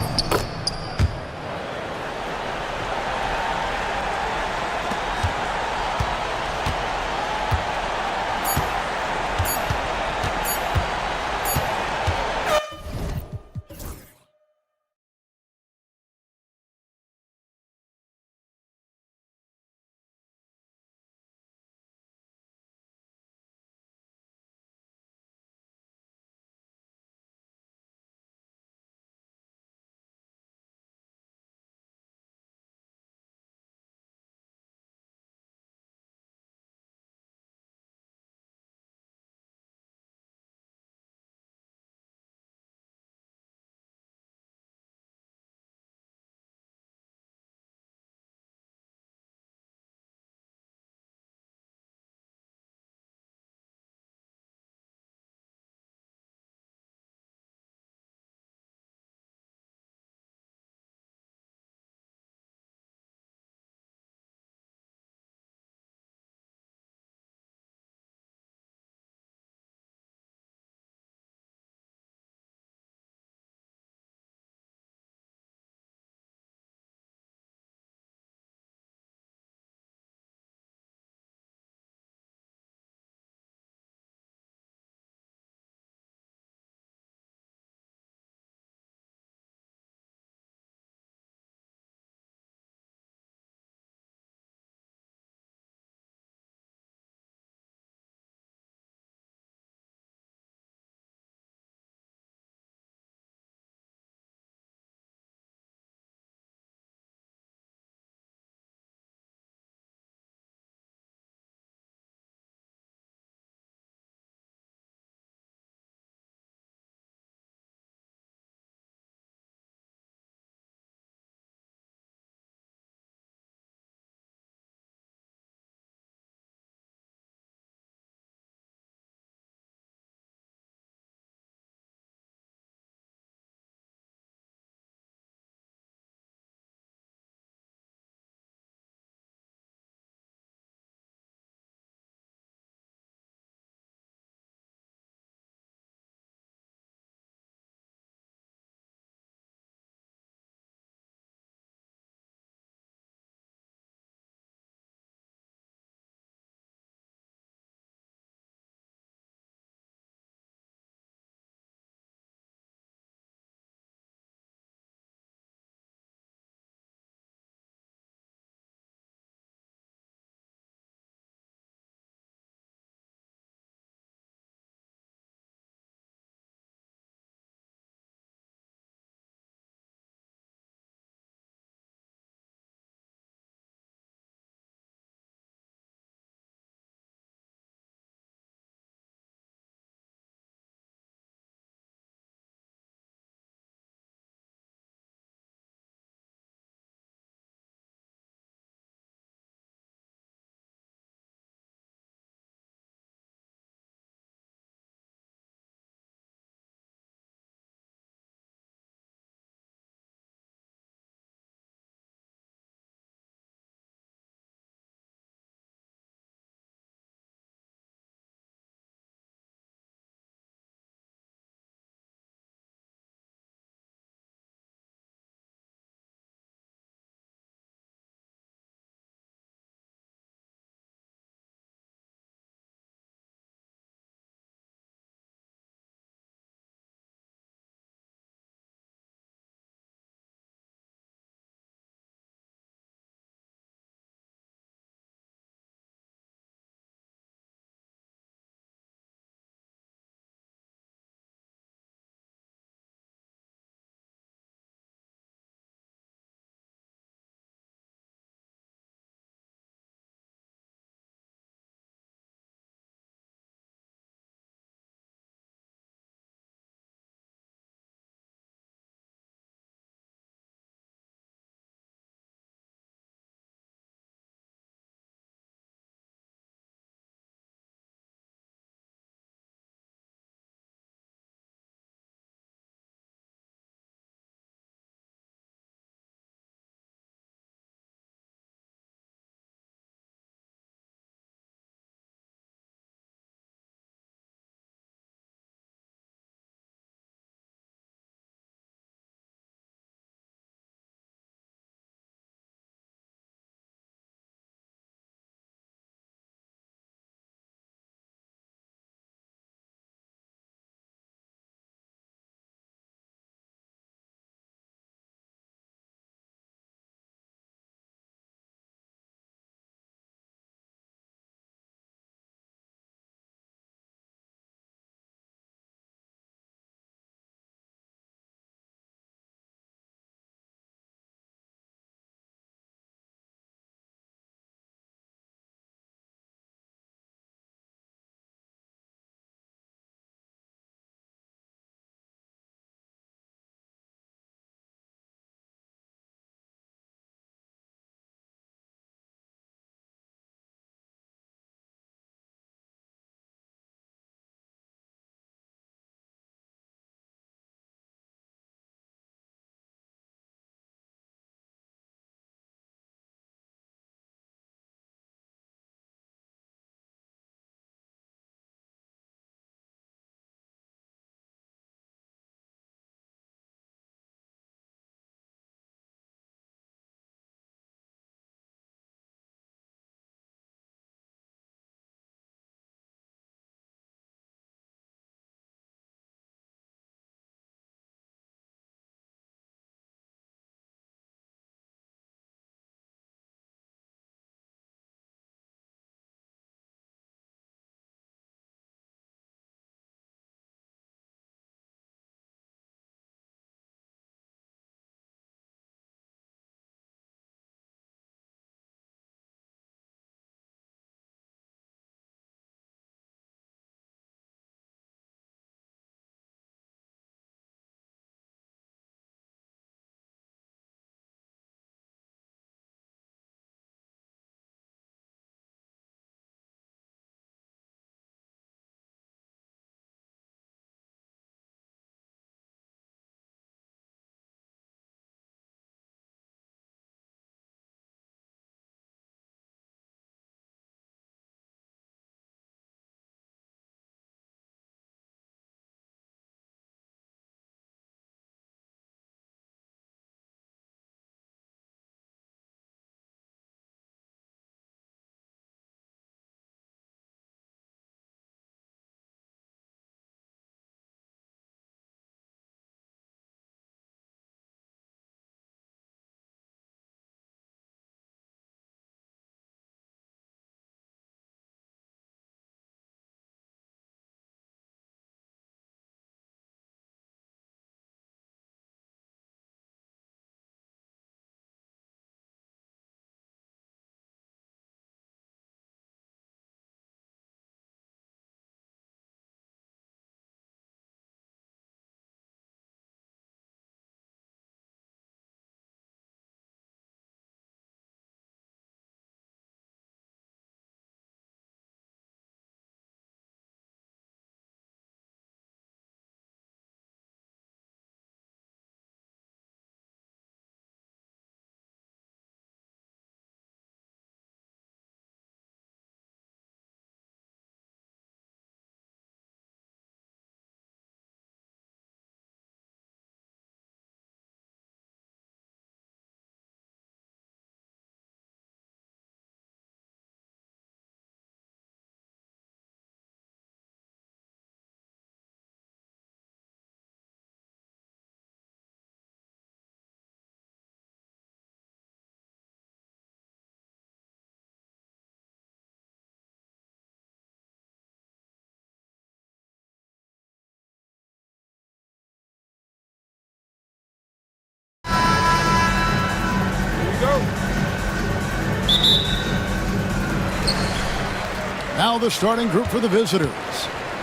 Now the starting group for the visitors.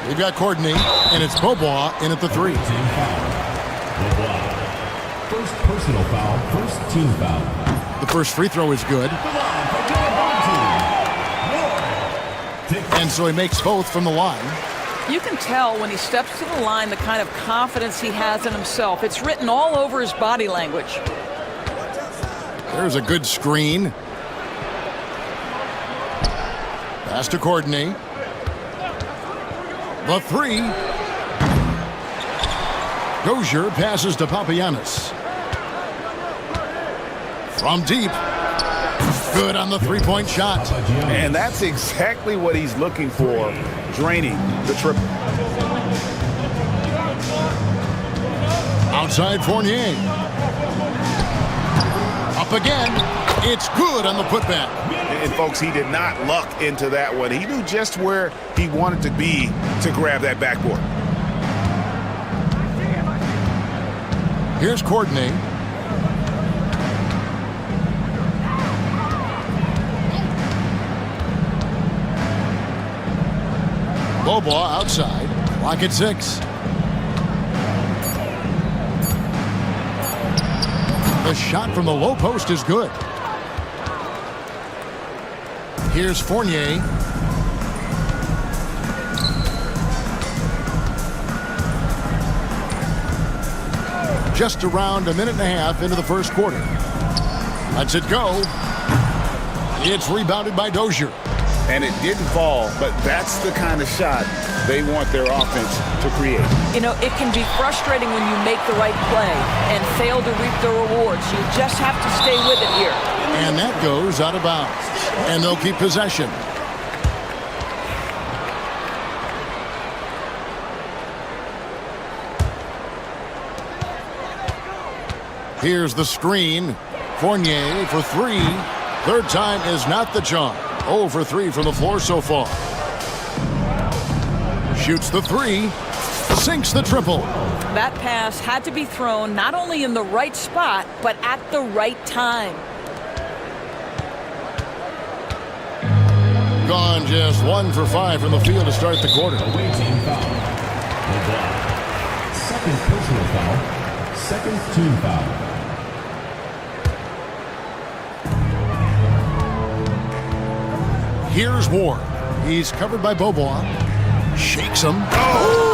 They've got Courtney, and it's Bobois in at the 3. Team foul. Bobois. First personal foul, first team foul. The first free throw is good. And so he makes both from the line. You can tell when he steps to the line the kind of confidence he has in himself. It's written all over his body language. There's a good screen. Pass to Courtney. The 3. Dozier passes to Papagiannis. From deep. Good on the three-point shot. And that's exactly what he's looking for, draining the triple. Outside Fournier. Up again. It's good on the putback. And folks, he did not luck into that one. He knew just where he wanted to be to grab that backboard. Here's Courtney. Bobois outside. Clock at 6. The shot from the low post is good. Here's Fournier. Just around a minute and a half into the first quarter. Lets it go. It's rebounded by Dozier. And it didn't fall, but that's the kind of shot they want their offense to create. You know, it can be frustrating when you make the right play and fail to reap the rewards. You just have to stay with it here. And that goes out of bounds. And they'll keep possession. Here's the screen. Fournier for 3. Third time is not the charm. 0 for 3 from the floor so far. Shoots the 3. Sinks the triple. That pass had to be thrown not only in the right spot, but at the right time. Gone just 1 for 5 from the field to start the quarter. Away team foul. Second personal foul. Second team foul. Here's Ward. He's covered by Bobois. Shakes him. Oh!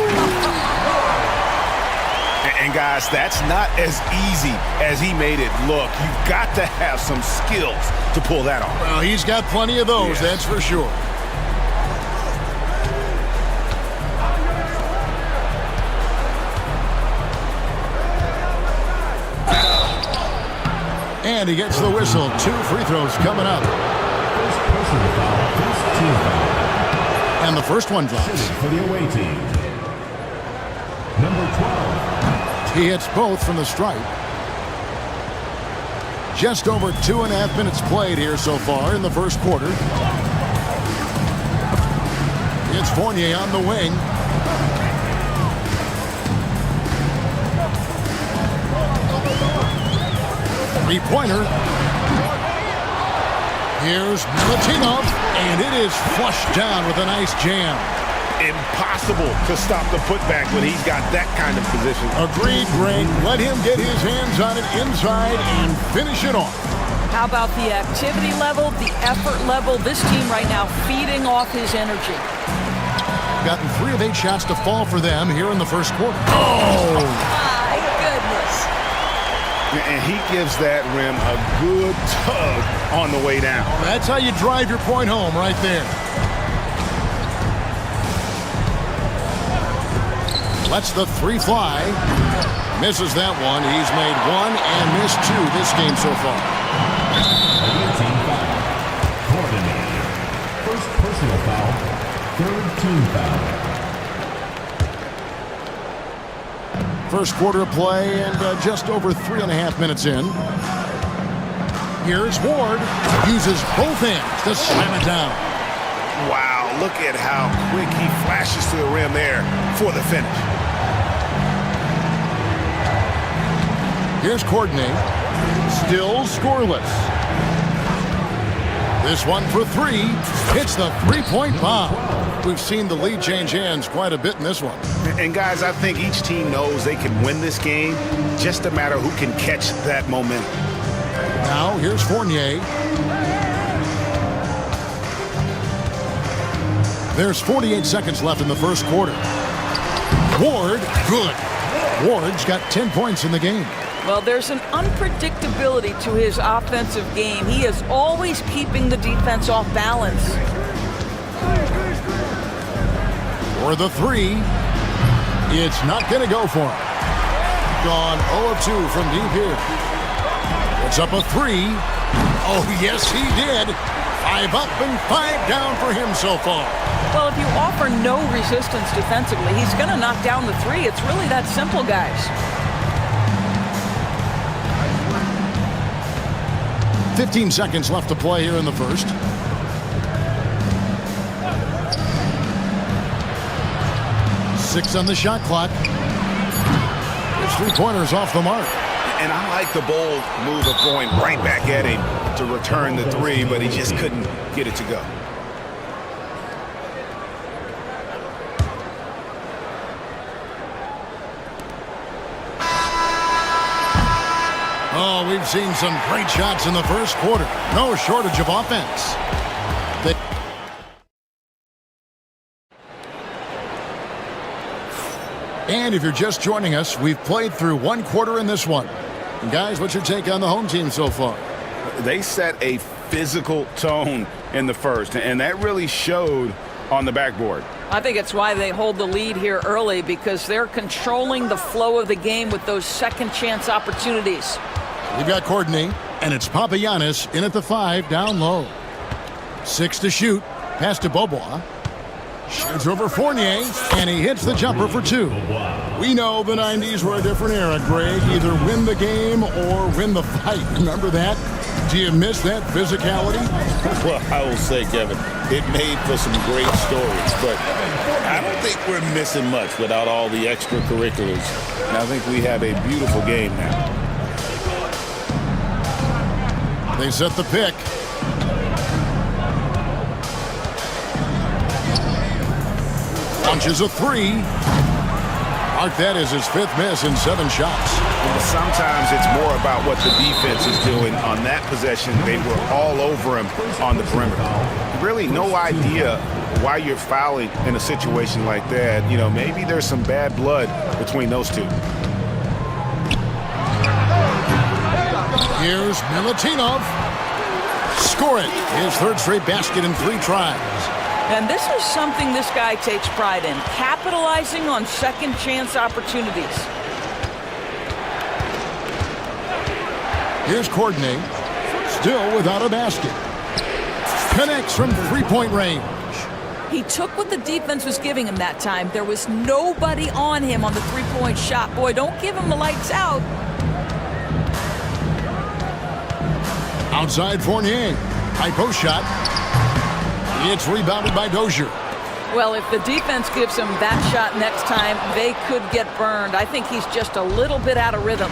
And guys, that's not as easy as he made it look. You've got to have some skills to pull that off. Well, he's got plenty of those, that's for sure. And he gets the whistle. 2 free throws coming up. First personal foul, first team foul. And the first one drops. For the away team. Number 12. He hits both from the stripe. Just over 2.5 minutes played here so far in the first quarter. It's Fournier on the wing. Three-pointer. Here's Milutinov, and it is flushed down with a nice jam. Impossible to stop the putback when he's got that kind of position. Agreed, Greg. Let him get his hands on it inside and finish it off. How about the activity level, the effort level? This team right now feeding off his energy. Gotten 3 of 8 shots to fall for them here in the first quarter. Oh! My goodness. And he gives that rim a good tug on the way down. That's how you drive your point home right there. Lets the 3 fly. Misses that one. He's made 1 and missed 2 this game so far. Team foul. Coordinated. First personal foul. Third team foul. First quarter of play and just over 3.5 minutes in. Here's Ward. Uses both hands to slam it down. Wow, look at how quick he flashes to the rim there for the finish. Here's Courtney. Still scoreless. This one for three. Hits the three-point bomb. We've seen the lead change hands quite a bit in this one. And guys, I think each team knows they can win this game. Just a matter who can catch that momentum. Now here's Fournier. There's 48 seconds left in the first quarter. Ward, good. Ward's got 10 points in the game. Well, there's an unpredictability to his offensive game. He is always keeping the defense off balance. For the three, it's not going to go for him. Gone 0 of 2 from deep here. It's up a three. Oh, yes, he did. 5 up and 5 down for him so far. Well, if you offer no resistance defensively, he's going to knock down the three. It's really that simple, guys. 15 seconds left to play here in the first. Six on the shot clock. His three-pointer's off the mark. And I like the bold move of going right back at him to return the three, but he just couldn't get it to go. Oh, we've seen some great shots in the first quarter. No shortage of offense. And if you're just joining us, we've played through one quarter in this one. And guys, what's your take on the home team so far? They set a physical tone in the first, and that really showed on the backboard. I think it's why they hold the lead here early, because they're controlling the flow of the game with those second chance opportunities. We've got Courtney, and it's Papagiannis in at the 5, down low. 6 to shoot, pass to Beaubois. Shoots over Fournier, and he hits the jumper for 2. We know the 90s were a different era, Greg. Either win the game or win the fight. Remember that? Do you miss that physicality? Well, I will say, Kevin, it made for some great stories, but I don't think we're missing much without all the extracurriculars. And I think we have a beautiful game now. They set the pick. Launches a 3. Mark that as his 5th miss in 7 shots. Sometimes it's more about what the defense is doing. On that possession, they were all over him on the perimeter. Really no idea why you're fouling in a situation like that. You know, maybe there's some bad blood between those two. Here's Milutinov. Score it. His 3rd straight basket in 3 tries. And this is something this guy takes pride in, capitalizing on second chance opportunities. Here's Courtney, still without a basket. Connects from 3-point range. He took what the defense was giving him that time. There was nobody on him on the 3-point shot. Boy, don't give him the lights out. Outside Fournier. High post shot. It's rebounded by Dozier. Well, if the defense gives him that shot next time, they could get burned. I think he's just a little bit out of rhythm.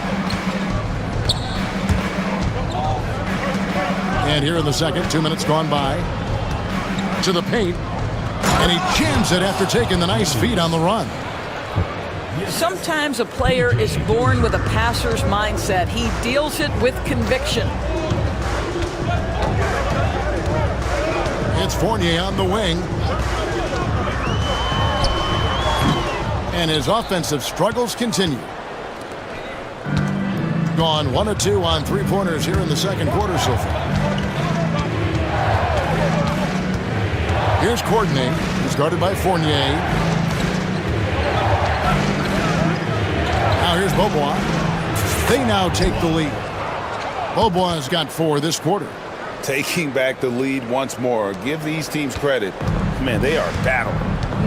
And here in the second, 2 minutes gone by. To the paint. And he jams it after taking the nice feed on the run. Sometimes a player is born with a passer's mindset. He deals it with conviction. It's Fournier on the wing. And his offensive struggles continue. Gone 1 of 2 on 3-pointers here in the second quarter so far. Here's Courtney. He's guarded by Fournier. Now here's Beaubois. They now take the lead. Beaubois has got 4 this quarter. Taking back the lead once more. Give these teams credit. Man, they are battling.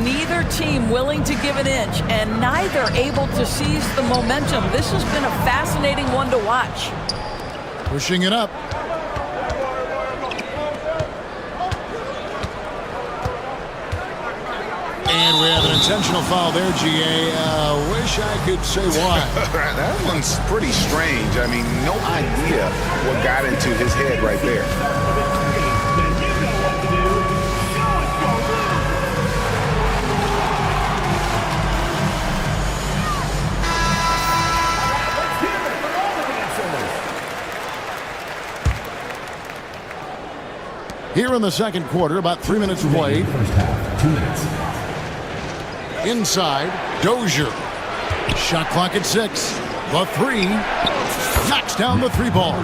Neither team willing to give an inch, and neither able to seize the momentum. This has been a fascinating one to watch. Pushing it up. And we have an intentional foul there, GA. Wish I could say why. That one's pretty strange. I mean, no idea what got into his head right there. Here in the second quarter, about 3 minutes played. First half, 2 minutes. Inside, Dozier. Shot clock at 6. The three. Knocks down the three ball.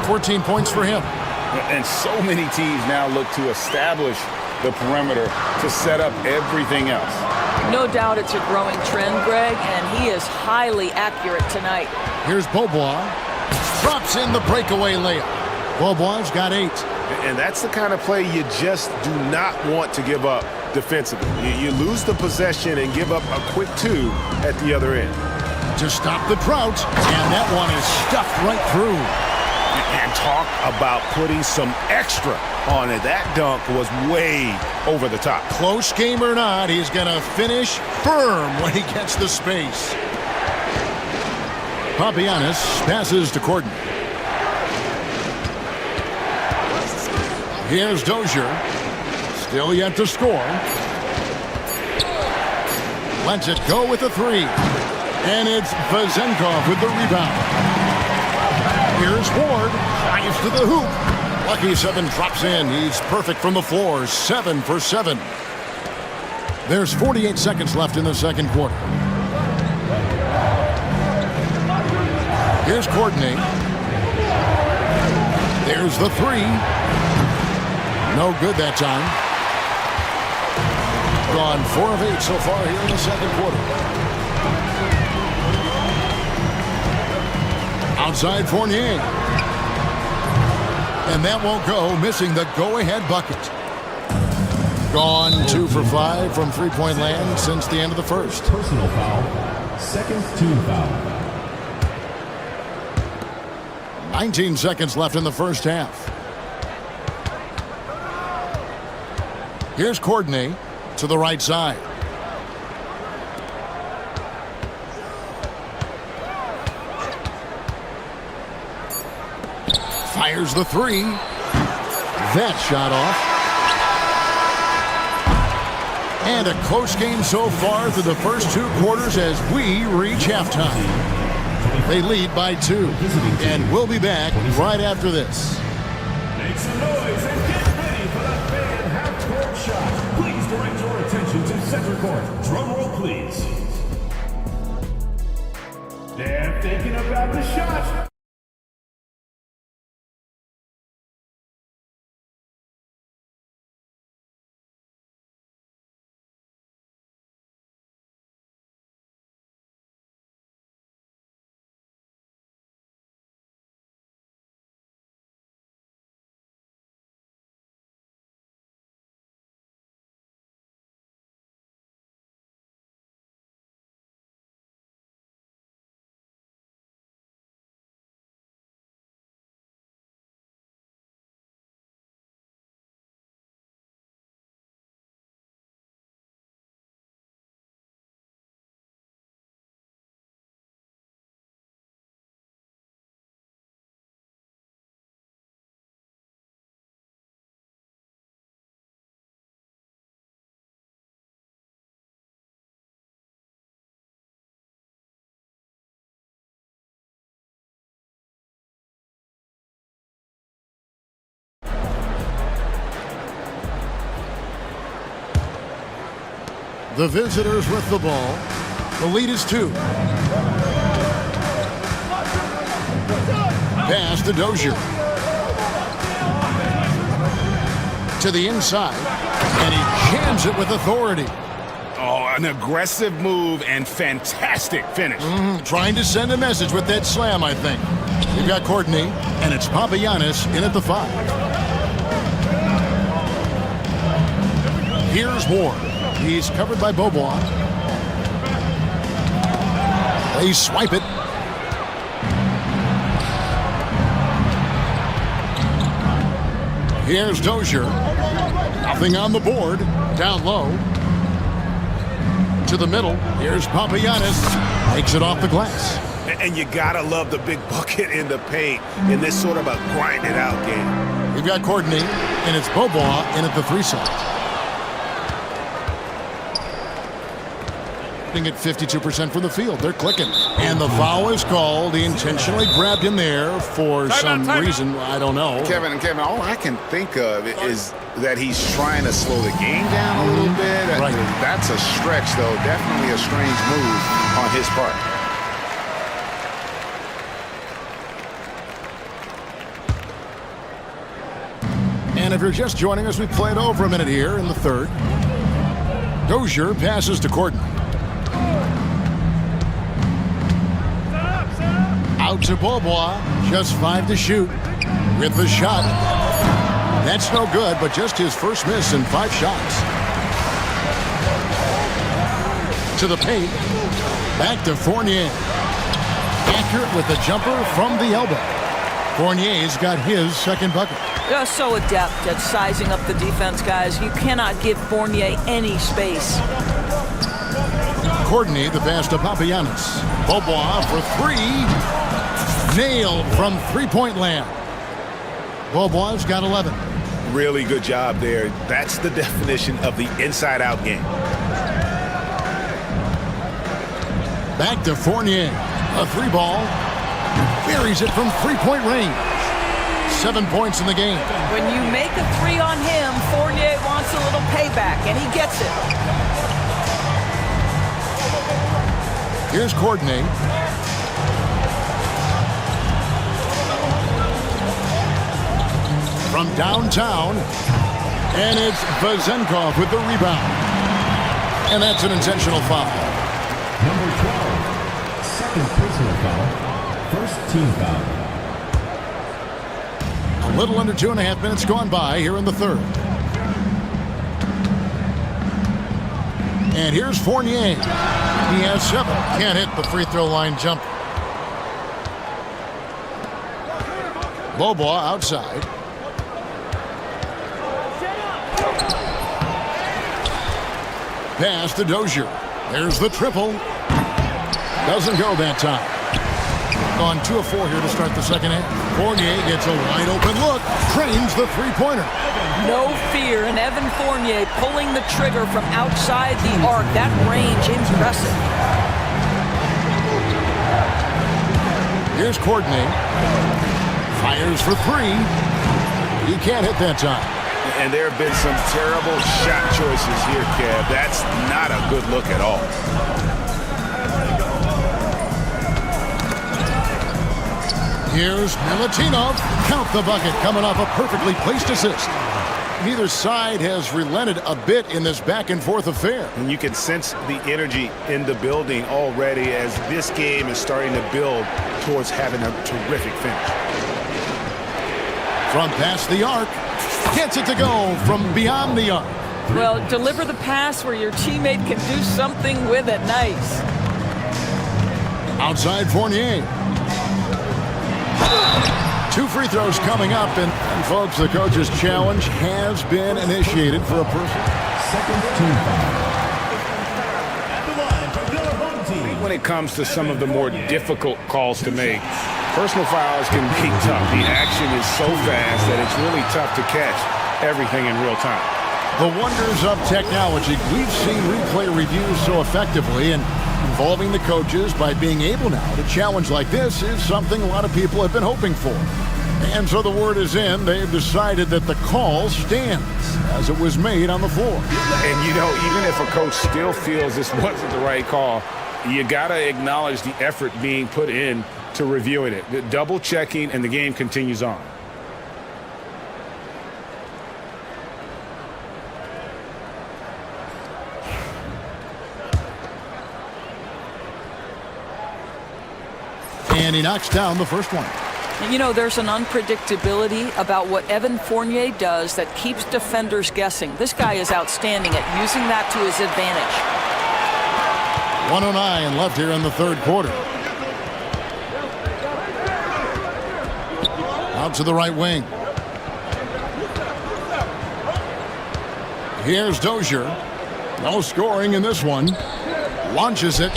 14 points for him. And so many teams now look to establish the perimeter to set up everything else. No doubt it's a growing trend, Greg, and he is highly accurate tonight. Here's Beaubois. Drops in the breakaway layup. Beaubois got 8. And that's the kind of play you just do not want to give up defensively. You lose the possession and give up a quick 2 at the other end. To stop the drought, and that one is stuffed right through. And talk about putting some extra on it. That dunk was way over the top. Close game or not, he's going to finish firm when he gets the space. Papagiannis passes to Corden. Here's Dozier. Still yet to score. Lets it go with the three. And it's Vezenkov with the rebound. Here's Ward. Drives to the hoop. Lucky 7 drops in. He's perfect from the floor. 7 for 7. There's 48 seconds left in the second quarter. Here's Courtney. There's the three. No good that time. Gone 4 of 8 so far here in the second quarter. Outside Fournier. And that won't go, missing the go-ahead bucket. Gone 2 for 5 from three-point land since the end of the first. Personal foul. Second team foul. 19 seconds left in the first half. Here's Courtney to the right side. Fires the three. That shot off. And a close game so far through the first 2 quarters as we reach halftime. They lead by 2. And we'll be back right after this. Make some noise and get ready for the fan half-court shot. Please direct your attention to center court. Drum roll, please. They're thinking about the shot. The visitors with the ball. The lead is 2. Pass to Dozier. To the inside. And he jams it with authority. Oh, an aggressive move and fantastic finish. Trying to send a message with that slam, I think. We've got Courtney, and it's Papagiannis in at the 5. Here's Ward. He's covered by Beaubois. They swipe it. Here's Dozier. Nothing on the board. Down low. To the middle. Here's Papagiannis. Takes it off the glass. And you gotta love the big bucket in the paint in this sort of a grind-it-out game. We've got Courtney, and it's Beaubois in at the 3 side. happening at 52% from the field. They're clicking. And the foul is called. He intentionally grabbed him there for some reason. I don't know. Kevin, all I can think of is that he's trying to slow the game down a little bit. Right. That's a stretch, though. Definitely a strange move on his part. And if you're just joining us, we played over a minute here in the third. Dozier passes to Courtney. Out to Beaubois. Just 5 to shoot. With the shot. That's no good, but just his first miss in 5 shots. To the paint. Back to Fournier. Accurate with the jumper from the elbow. Fournier's got his second bucket. They're so adept at sizing up the defense, guys. You cannot give Fournier any space. Courtney, the pass to Papagiannis. Beaubois for 3. Nailed from three-point land. Beaubois got 11. Really good job there. That's the definition of the inside-out game. Back to Fournier. A 3-ball. Buries it from three-point range. 7 points in the game. When you make a 3 on him, Fournier wants a little payback, and he gets it. Here's Courtney. From downtown, and it's Vezenkov with the rebound. And that's an intentional foul. Number 12, second personal foul, first team foul. A little under 2.5 minutes gone by here in the third. And here's Fournier. He has 7. Can't hit the free throw line jumper. Beaubois outside. Pass to Dozier. There's the triple. Doesn't go that time. Gone 2 of 4 here to start the second half. Fournier gets a wide open look. Trains the three-pointer. No fear, and Evan Fournier pulling the trigger from outside the arc. That range, impressive. Here's Courtney. Fires for 3. He can't hit that time. And there have been some terrible shot choices here, Kev. That's not a good look at all. Here's Milutinov. Count the bucket, coming off a perfectly placed assist. Neither side has relented a bit in this back-and-forth affair. And you can sense the energy in the building already as this game is starting to build towards having a terrific finish. From past the arc. Gets it to go from beyond the arc. Well, deliver the pass where your teammate can do something with it. Nice. Outside Fournier. 2 free throws coming up, and folks, the coach's challenge has been initiated for a personal. Second team foul. At the line from their home team. When it comes to some of the more difficult calls to make, personal fouls can be tough. The action is so fast that it's really tough to catch everything in real time. The wonders of technology. We've seen replay reviews so effectively, and involving the coaches by being able now to challenge like this is something a lot of people have been hoping for. And so the word is in. They've decided that the call stands as it was made on the floor. And, you know, even if a coach still feels this wasn't the right call, you got to acknowledge the effort being put in to reviewing it. The double checking, and the game continues on. And he knocks down the first one. You know, there's an unpredictability about what Evan Fournier does that keeps defenders guessing. This guy is outstanding at using that to his advantage. 1:09 left here in the third quarter. Out to the right wing. Here's Dozier. No scoring in this one. Launches it.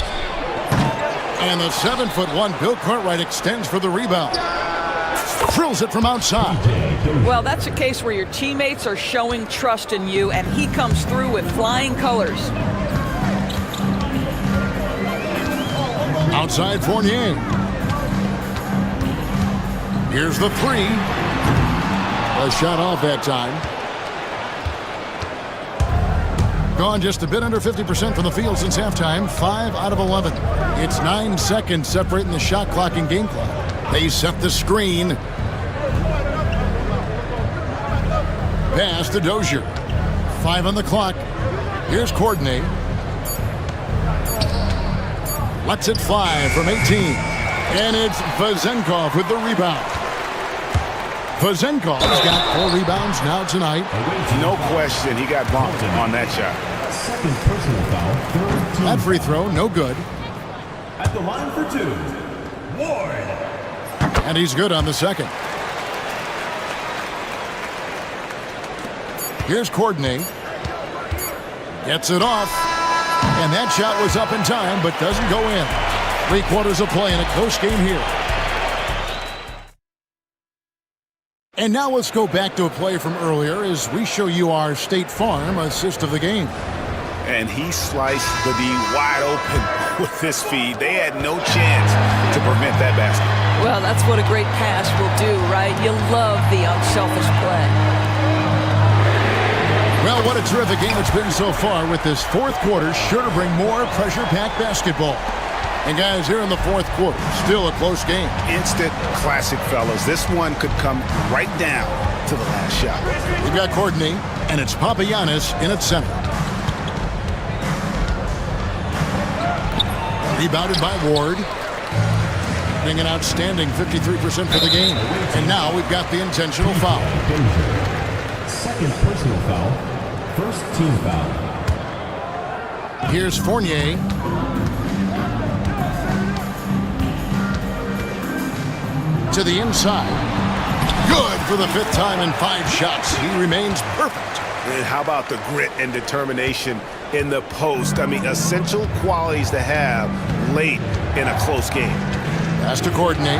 And the 7'1" Bill Cartwright extends for the rebound. Drills it from outside. Well, that's a case where your teammates are showing trust in you, and he comes through with flying colors. Outside Fournier. Here's the three. A shot off that time. Gone just a bit under 50% from the field since halftime. 5 out of 11. It's 9 seconds separating the shot clock and game clock. They set the screen. Pass to Dozier. 5 on the clock. Here's Courtney. Lets it fly from 18. And it's Vezenkov with the rebound. Vezenkov's got 4 rebounds now tonight. No question, he got bumped on that shot. Second personal foul. That free throw, no good. At the line for 2, Ward. And he's good on the second. Here's Courtney. Gets it off. And that shot was up in time, but doesn't go in. 3 quarters of play in a close game here. And now let's go back to a play from earlier as we show you our State Farm assist of the game. And he sliced the D wide open with this feed. They had no chance to prevent that basket. Well, that's what a great pass will do, right? You love the unselfish play. Well, what a terrific game it's been so far, with this fourth quarter sure to bring more pressure-packed basketball. And guys, here in the fourth quarter, still a close game. Instant classic, fellas. This one could come right down to the last shot. We've got Courtney, and it's Papagiannis in at center. Rebounded by Ward. Getting an outstanding 53% for the game. And now we've got the intentional foul. Second personal foul. First team foul. Here's Fournier. To the inside. Good for the 5th time in 5 shots. He remains perfect. And how about the grit and determination in the post? I mean, essential qualities to have late in a close game. Pass to Courtney.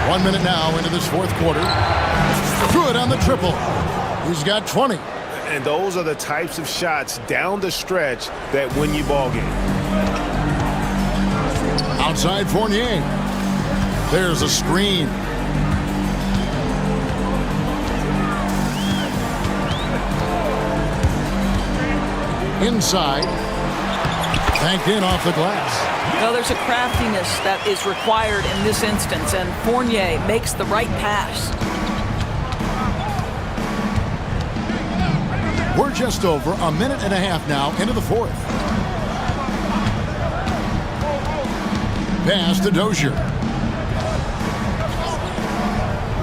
1 minute now into this fourth quarter. Good on the triple. He's got 20. And those are the types of shots down the stretch that win you ball game. Outside Fournier. There's a screen. Inside. Banked in off the glass. No, there's a craftiness that is required in this instance, and Fournier makes the right pass. We're just over a minute and a half now into the fourth. Pass to Dozier.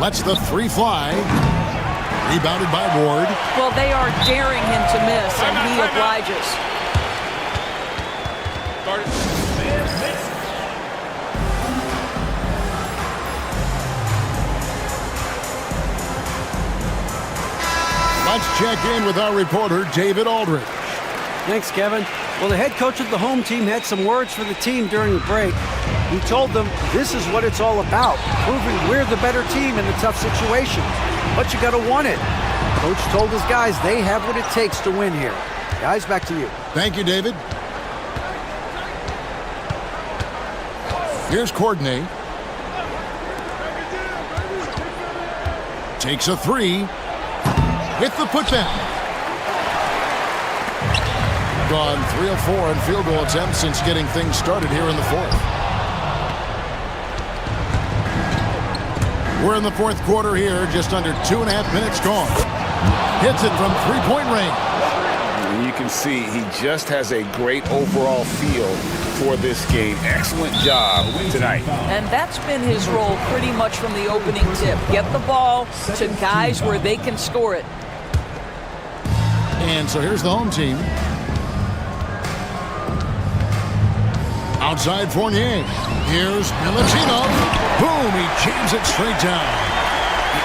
Lets the 3 fly. Rebounded by Ward. Well, they are daring him to miss, and he obliges. Let's check in with our reporter, David Aldridge. Thanks, Kevin. Well, the head coach of the home team had some words for the team during the break. He told them this is what it's all about, proving we're the better team in the tough situations. But you got to want it. Coach told his guys they have what it takes to win here. Guys, back to you. Thank you, David. Here's Courtney. Takes a 3. With the putback. Gone 3 of 4 in field goal attempts since getting things started here in the fourth. We're in the fourth quarter here, just under 2.5 minutes gone. Hits it from 3-point range. And you can see he just has a great overall feel for this game. Excellent job tonight. And that's been his role pretty much from the opening tip. Get the ball to guys where they can score it. And so here's the home team. Outside Fournier. Here's Milutino. Boom, he jams it straight down.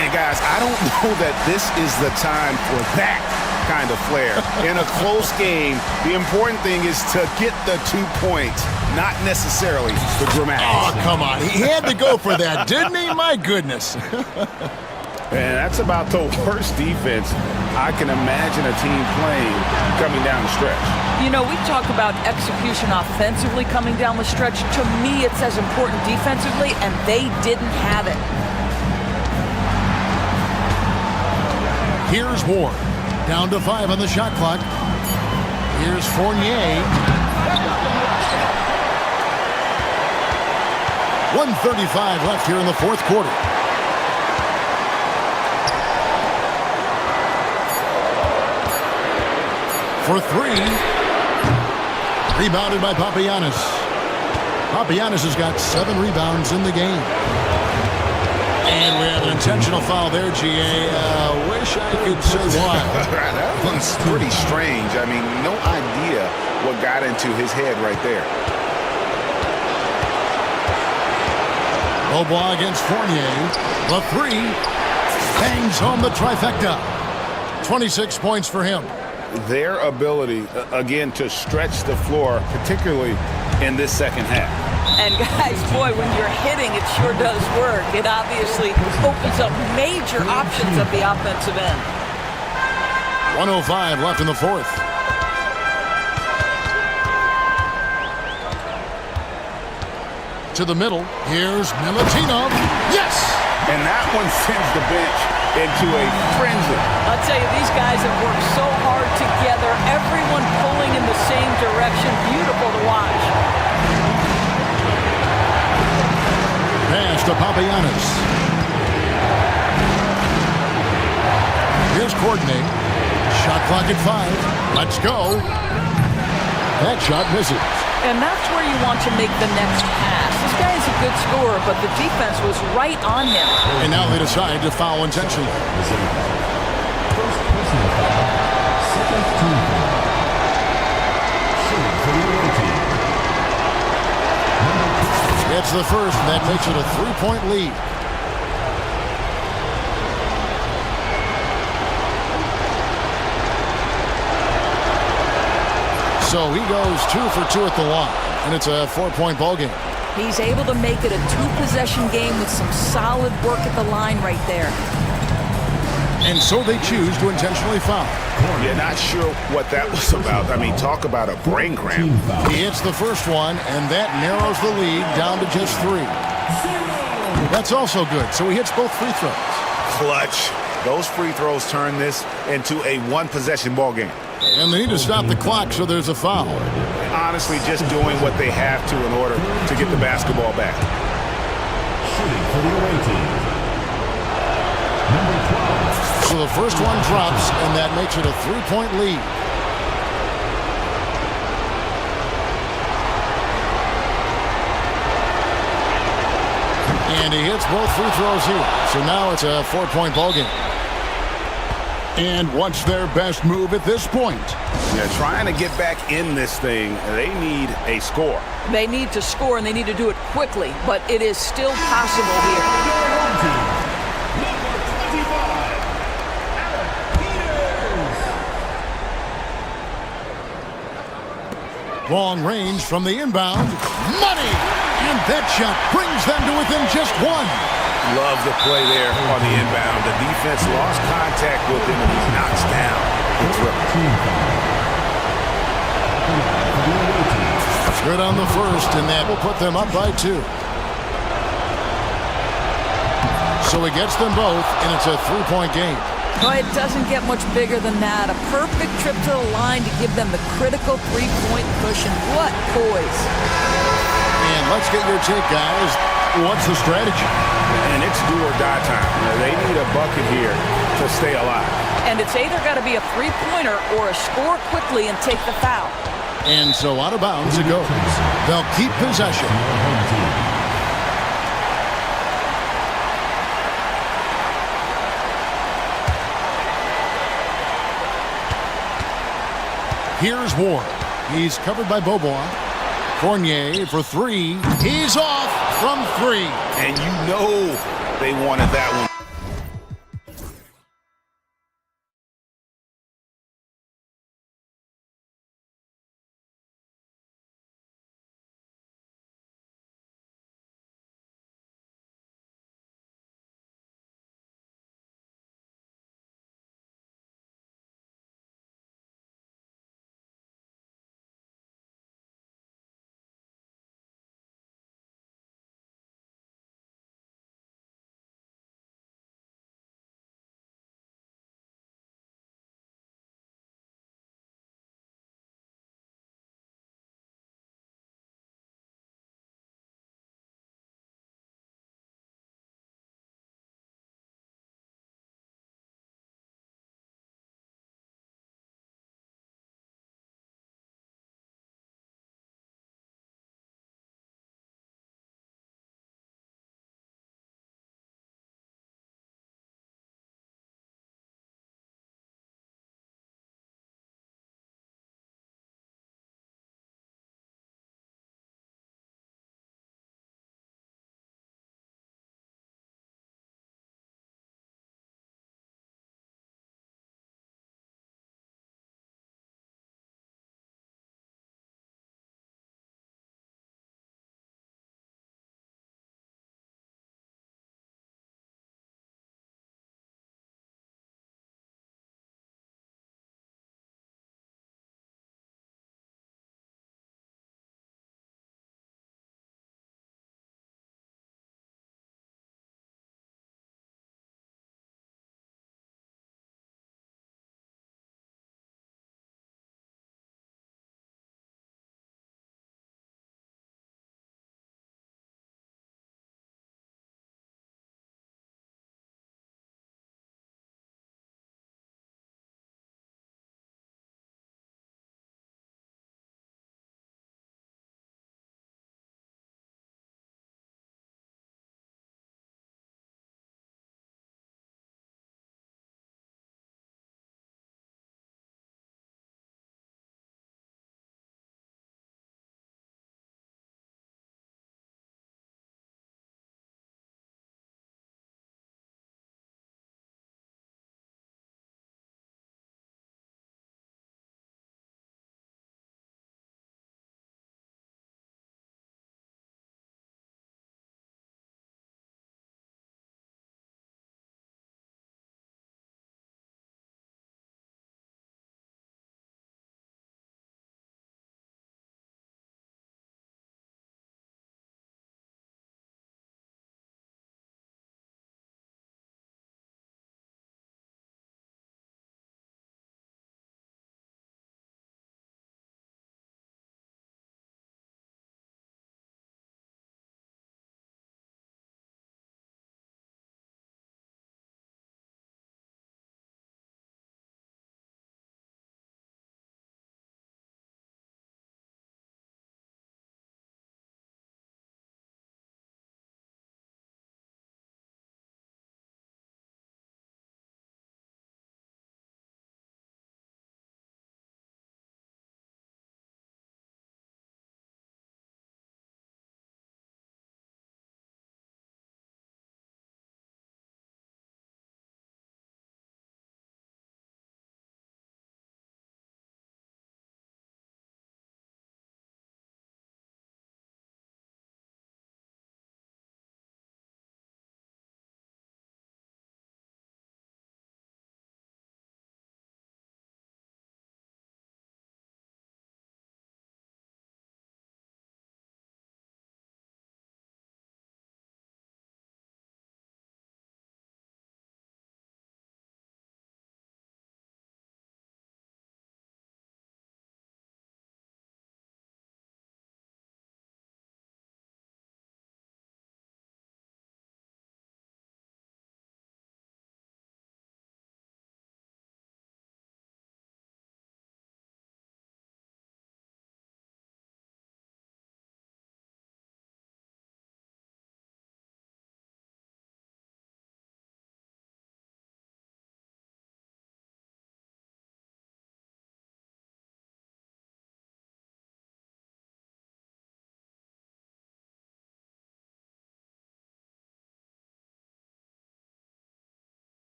And guys, I don't know that this is the time for that kind of flair. In a close game, the important thing is to get the 2 points, not necessarily the dramatics. Oh, come on. He had to go for that, didn't he? My goodness. And that's about the worst defense I can imagine a team playing coming down the stretch. You know, we talk about execution offensively coming down the stretch. To me, it's as important defensively, and they didn't have it. Here's Ward. Down to 5 on the shot clock. Here's Fournier. 1:35 left here in the fourth quarter. For 3. Rebounded by Papagiannis. Papagiannis has got 7 rebounds in the game. And we have an intentional foul there, GA. Wish I could say why. That one's pretty strange. I mean, no idea what got into his head right there. Beaubois against Fournier. The 3. Bangs home the trifecta. 26 points for him. Their ability, again, to stretch the floor, particularly in this second half. And guys, boy, when you're hitting, it sure does work. It obviously opens up major options at the offensive end. 1:05 left in the fourth. To the middle. Here's Milutinov. Yes! And that one sends the bench into a frenzy. I'll tell you, these guys have worked so hard together. Everyone pulling in the same direction. Beautiful to watch. Pass to Papagiannis. Here's Courtney. Shot clock at 5. Let's go. That shot misses. And that's where you want to make the next pass. This guy is a good scorer, but the defense was right on him. And now they decide to foul intentionally. First personal foul. Second team foul. Shooting for the away team. It's the first, and that makes it a 3-point lead. So he goes 2 for 2 at the line, and it's a 4-point ball game. He's able to make it a 2-possession game with some solid work at the line right there. And so they choose to intentionally foul. You're not sure what that was about. I mean, talk about a brain cramp. He hits the first one, and that narrows the lead down to just 3. That's also good, so he hits both free throws. Clutch. Those free throws turn this into a 1-possession ball game. And they need to stop the clock, so there's a foul. Honestly, just doing what they have to in order to get the basketball back. Shooting for the away team. Number 12. So the first one drops, and that makes it a 3-point lead. And he hits both free throws here. So now it's a 4-point ball game. And what's their best move at this point? Yeah, trying to get back in this thing, they need a score. They need to score, and they need to do it quickly, but it is still possible here. Long range from the inbound. Money! And that shot brings them to within just 1. Love the play there on the inbound. The defense lost contact with him, and he knocks down the triple. Good on the first, and that will put them up by 2. So he gets them both, and it's a 3-point game. Well, it doesn't get much bigger than that. A perfect trip to the line to give them the critical 3-point cushion. What poise. And let's get your take, guys. What's the strategy? And it's do or die time. They need a bucket here to stay alive. And it's either got to be a 3-pointer or a score quickly and take the foul. And so out of bounds it goes. They'll keep possession. Here's Ward. He's covered by Beaubois. Fournier for 3. He's off from 3. And you know they wanted that one.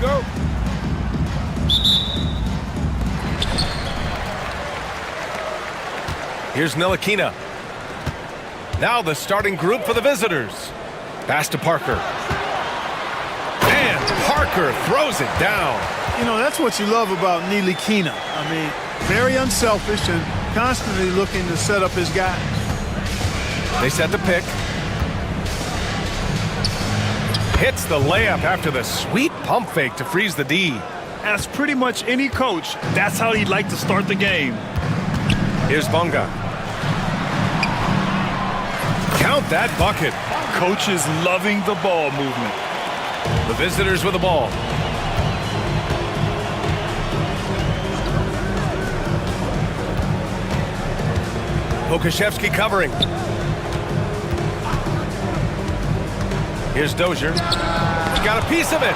go. Here's Ntilikina. Now the starting group for the visitors. Pass to Parker. And Parker throws it down. You know, that's what you love about Ntilikina. I mean, very unselfish and constantly looking to set up his guys. They set the pick. Hits the layup after the sweet pump fake to freeze the D. As pretty much any coach, that's how he'd like to start the game. Here's Bonga. Count that bucket. Coach is loving the ball movement. The visitors with the ball. Pokashevsky covering. Here's Dozier. Got a piece of it.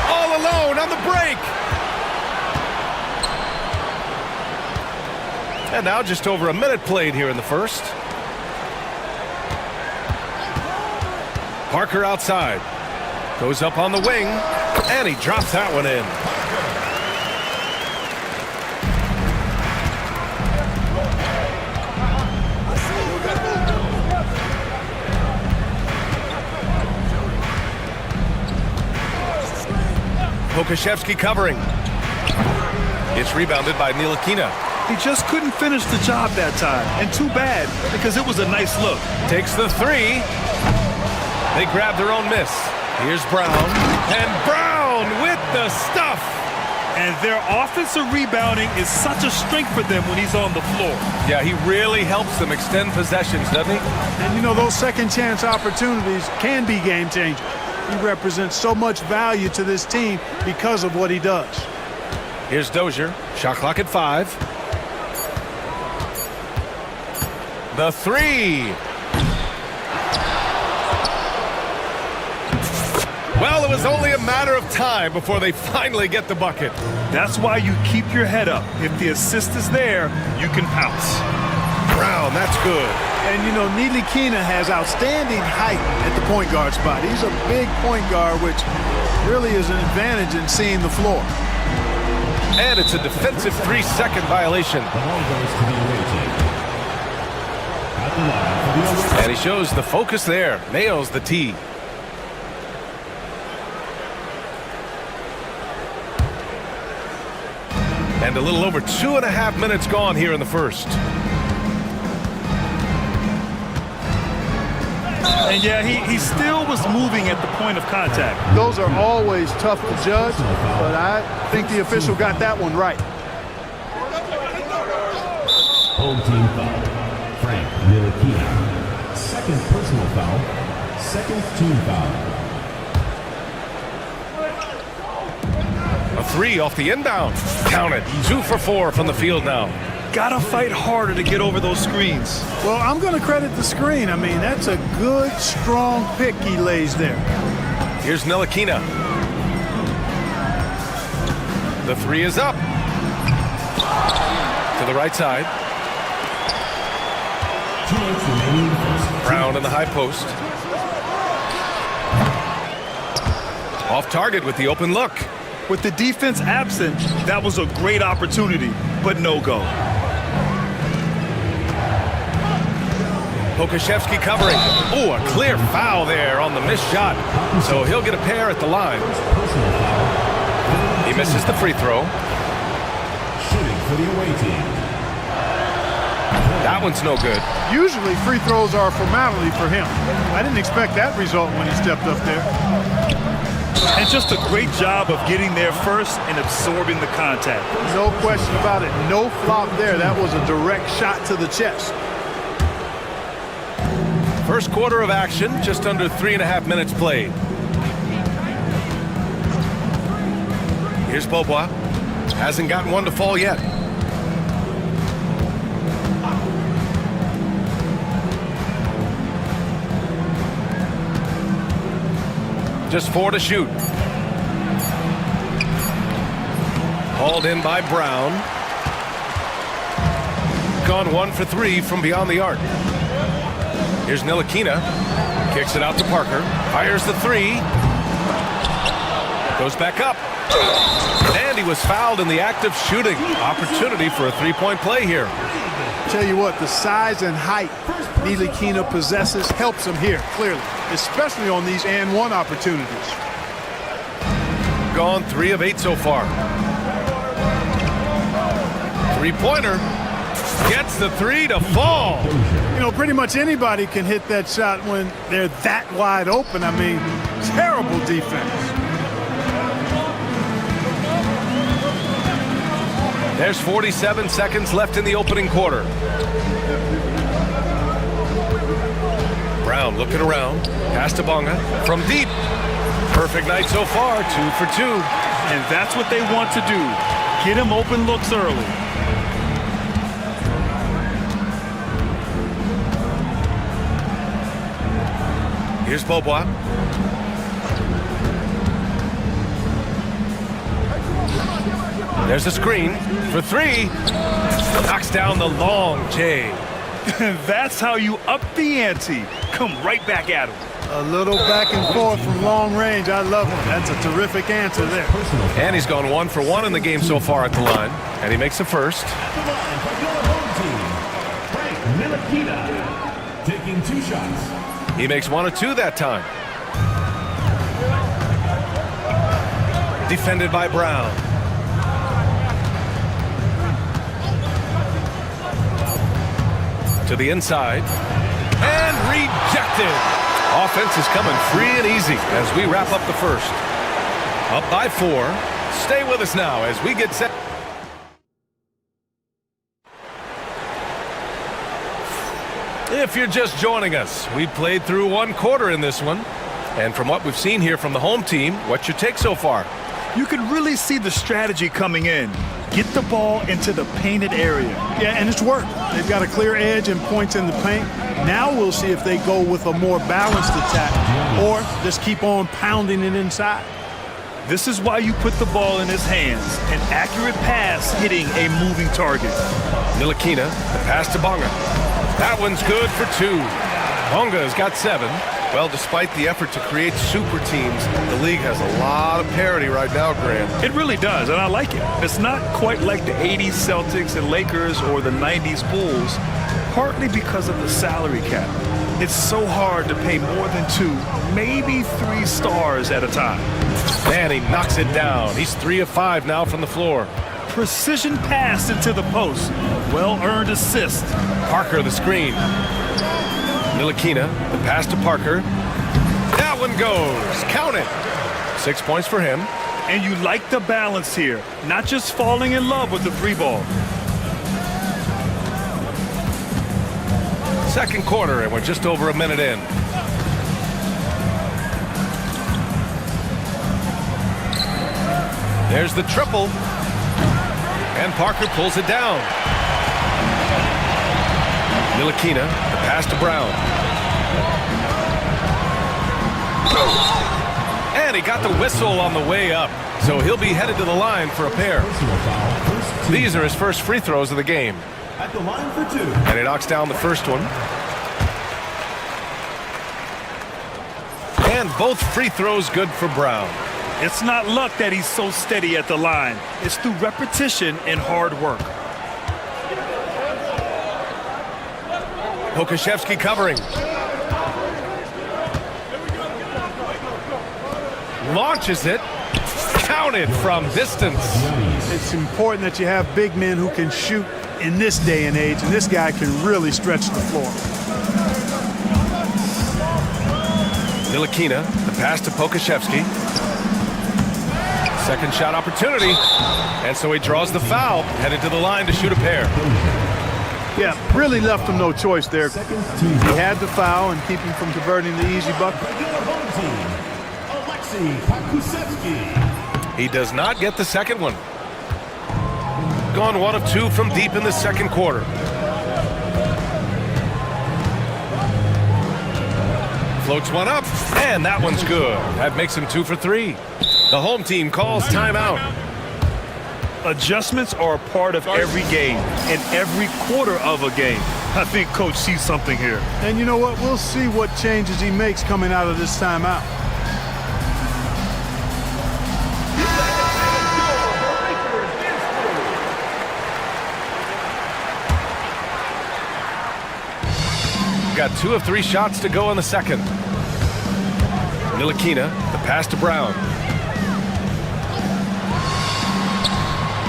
All alone on the break. And now just over a minute played here in the first. Parker outside. Goes up on the wing. And he drops that one in. Pokashevsky covering. It's rebounded by Ntilikina. He just couldn't finish the job that time. And too bad, because it was a nice look. Takes the three. They grab their own miss. Here's Brown. And Brown with the stuff. And their offensive rebounding is such a strength for them when he's on the floor. Yeah, he really helps them extend possessions, doesn't he? And you know, those second chance opportunities can be game changers. He represents so much value to this team because of what he does. Here's Dozier. Shot clock at 5. The three. Well, it was only a matter of time before they finally get the bucket. That's why you keep your head up. If the assist is there, you can pounce. Brown, that's good. And, you know, Ntilikina has outstanding height at the point guard spot. He's a big point guard, which really is an advantage in seeing the floor. And it's a defensive 3-second violation. And he shows the focus there. Nails the tee. And a little over 2.5 minutes gone here in the first. And yeah, he still was moving at the point of contact. Those are always tough to judge, but I think the official got that one right. Home team foul. Frank Ntilikina. Second personal foul. Second team foul. A three off the inbound. Count it. 2 for 4 from the field now. Gotta fight harder to get over those screens. Well, I'm going to credit the screen. I mean, that's a good, strong pick he lays there. Here's Ntilikina. The three is up. To the right side. Brown in the high post. Off target with the open look. With the defense absent, that was a great opportunity, but no go. Pokashevsky covering. Oh, a clear foul there on the missed shot. So he'll get a pair at the line. He misses the free throw. Shooting for the away team. That one's no good. Usually free throws are a formality for him. I didn't expect that result when he stepped up there. And just a great job of getting there first and absorbing the contact. No question about it. No flop there. That was a direct shot to the chest. First quarter of action, just under 3.5 minutes played. Here's Beaubois. Hasn't gotten one to fall yet. Just 4 to shoot. Hauled in by Brown. Gone 1 for 3 from beyond the arc. Here's Ntilikina. Kicks it out to Parker. Fires the three. Goes back up. And he was fouled in the act of shooting. Opportunity for a three-point play here. Tell you what, the size and height Ntilikina possesses helps him here, clearly, especially on these and-one opportunities. Gone 3 of 8 so far. Three-pointer. Gets the three to fall. You know, pretty much anybody can hit that shot when they're that wide open. I mean, terrible defense. There's 47 seconds left in the opening quarter. Brown looking around. Pass to Bonga from deep. Perfect night so far, 2 for 2. And that's what they want to do. Get him open looks early. Here's Bobois. There's a screen for 3. Knocks down the long J. That's how you up the ante. Come right back at him. A little back and forth from long range. I love it. That's a terrific answer there. And he's gone 1 for 1 in the game so far at the line. And he makes the first. Ntilikina taking 2 shots. He makes 1 of 2 that time. Defended by Brown. To the inside. And rejected. Offense is coming free and easy as we wrap up the first. Up by 4. Stay with us now as we get set. If you're just joining us, we played through 1 quarter in this one. And from what we've seen here from the home team, what's your take so far? You can really see the strategy coming in. Get the ball into the painted area. Yeah, and it's worked. They've got a clear edge and points in the paint. Now we'll see if they go with a more balanced attack or just keep on pounding it inside. This is why you put the ball in his hands. An accurate pass hitting a moving target. Ntilikina, the pass to Bonga. That one's good for 2. Bonga's got 7. Well, despite the effort to create super teams, the league has a lot of parity right now, Grant. It really does, and I like it. It's not quite like the 80s Celtics and Lakers or the 90s Bulls, partly because of the salary cap. It's so hard to pay more than 2, maybe 3 stars at a time. And he knocks it down. He's 3 of 5 now from the floor. Precision pass into the post. Well-earned assist. Parker the screen. Ntilikina, the pass to Parker. That one goes. Count it. 6 points for him. And you like the balance here. Not just falling in love with the 3 ball. Second quarter, and we're just over a minute in. There's the triple. And Parker pulls it down. Ntilikina, the pass to Brown. And he got the whistle on the way up, so he'll be headed to the line for a pair. These are his first free throws of the game. At the line for 2. And he knocks down the first one. And both free throws good for Brown. It's not luck that he's so steady at the line. It's through repetition and hard work. Pokashevsky covering. Launches it. Counted from distance. It's important that you have big men who can shoot in this day and age, and this guy can really stretch the floor. Ntilikina, the pass to Pokashevsky. Second shot opportunity. And so he draws the foul, headed to the line to shoot a pair. Yeah, really left him no choice there. He had the foul and keep him from converting the easy bucket. He does not get the second one. Gone 1 of 2 from deep in the second quarter. Floats one up, and that one's good. That makes him 2 for 3. The home team calls timeout. Adjustments are a part of every game and every quarter of a game. I think Coach sees something here. And you know what? We'll see what changes he makes coming out of this timeout. got 2 of 3 shots to go in the second. Ntilikina, the pass to Brown.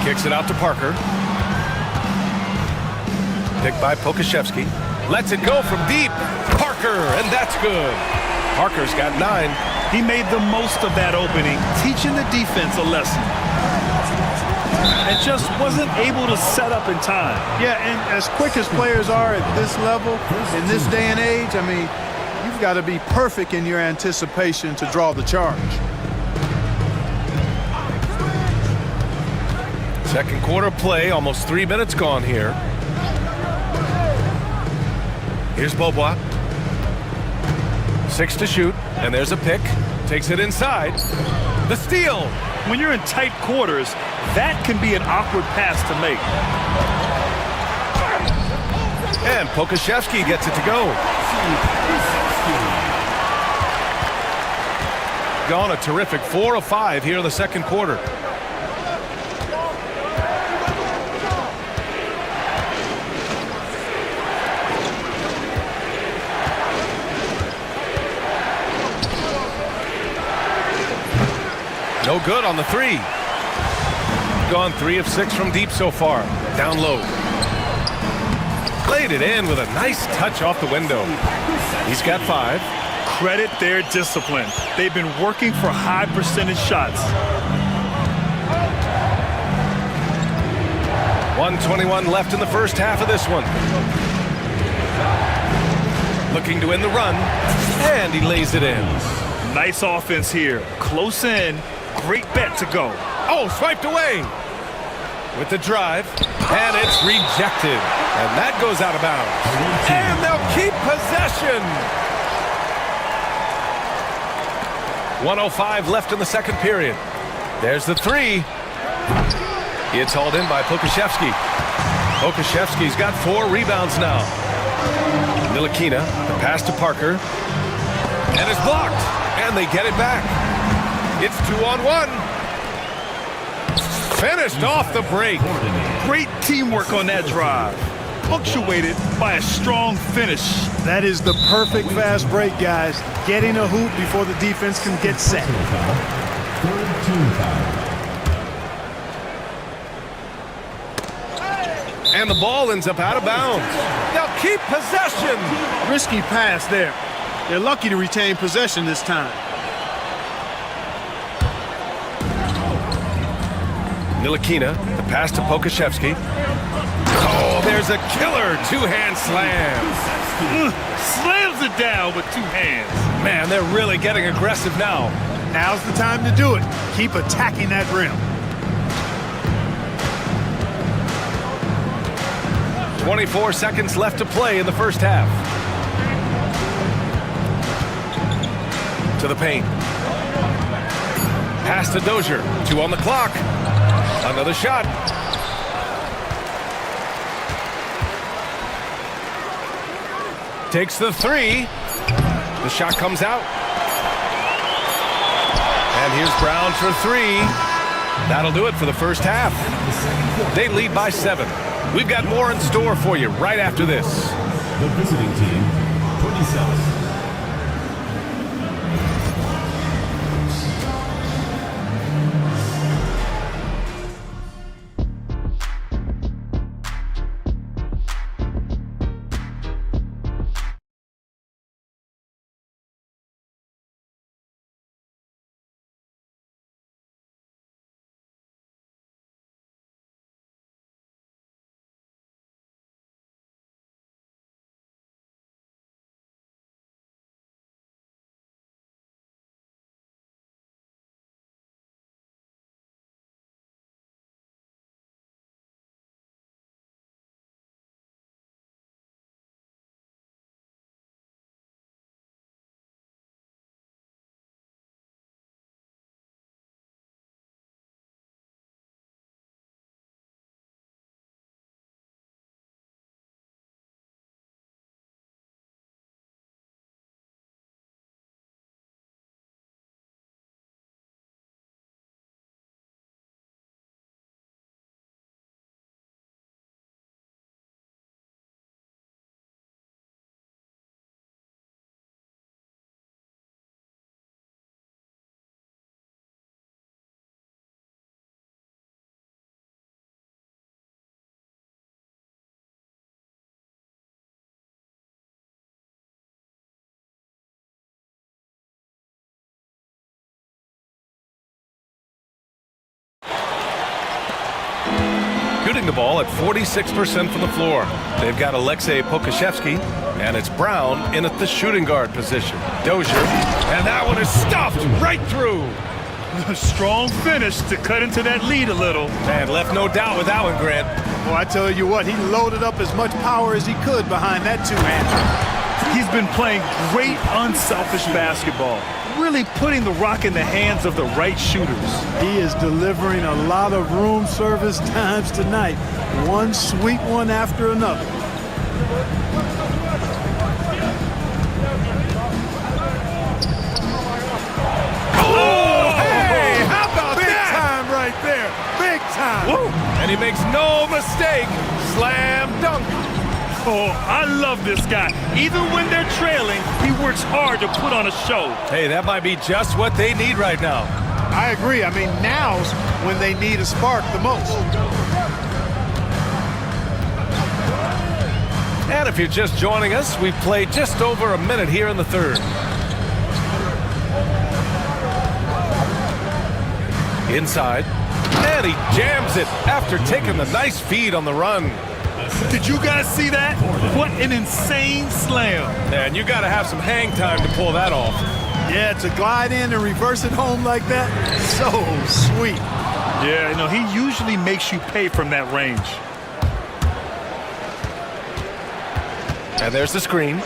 Kicks it out to Parker. Picked by Pokashevsky. Lets it go from deep. Parker, and that's good. Parker's got 9. He made the most of that opening, teaching the defense a lesson. And just wasn't able to set up in time. Yeah, and as quick as players are at this level, in this day and age, I mean, you've got to be perfect in your anticipation to draw the charge. Second quarter play, almost 3 minutes gone here. Here's Beaubois. 6 to shoot, and there's a pick. Takes it inside. The steal. When you're in tight quarters, that can be an awkward pass to make. And Pokashevsky gets it to go. Gone a terrific 4 of 5 here in the second quarter. No good on the 3. Gone 3 of 6 from deep so far. Down low. Played it in with a nice touch off the window. He's got 5. Credit their discipline. They've been working for high percentage shots. 1:21 left in the first half of this one. Looking to win the run, and he lays it in. Nice offense here. Close in. Great bet to go. Oh, swiped away. With the drive, and it's rejected. And that goes out of bounds. And they'll keep possession. 1:05 left in the second period. There's the 3. It's hauled in by Pokashevsky. Pokashevsky's got 4 rebounds now. Ntilikina, the pass to Parker. And it's blocked. And they get it back. It's 2-on-1. Finished off the break. Great teamwork on that drive. Punctuated by a strong finish. That is the perfect fast break, guys. Getting a hoop before the defense can get set. Third team foul. And the ball ends up out of bounds. They'll keep possession. Risky pass there. They're lucky to retain possession this time. Ntilikina, the pass to Pokashevsky. Oh, there's a killer 2-hand slam. Slams it down with 2 hands. Man, they're really getting aggressive now. Now's the time to do it. Keep attacking that rim. 24 seconds left to play in the first half. To the paint. Pass to Dozier. 2 on the clock. Another shot. Takes the 3. The shot comes out. And here's Brown for 3. That'll do it for the first half. They lead by 7. We've got more in store for you right after this. The visiting team, 27. shooting the ball at 46% from the floor. They've got Alexei Pokashevsky, and it's Brown in at the shooting guard position. Dozier, and that one is stuffed right through. A strong finish to cut into that lead a little. Man, left no doubt with that one, Grant. Well, I tell you what, he loaded up as much power as he could behind that two-hander. He's been playing great unselfish basketball, really putting the rock in the hands of the right shooters. He is delivering a lot of room service times tonight. One sweet one after another. Woo. And he makes no mistake. Slam dunk. Oh, I love this guy. Even when they're trailing, he works hard to put on a show. Hey, that might be just what they need right now. I agree. I mean, now's when they need a spark the most. And if you're just joining us, we've played just over a minute here in the third. Inside. And he jams it after taking the nice feed on the run. Did you guys see that? What an insane slam. Man, you got to have some hang time to pull that off. Yeah, to glide in and reverse it home like that, so sweet. Yeah, you know, he usually makes you pay from that range. And there's the screen.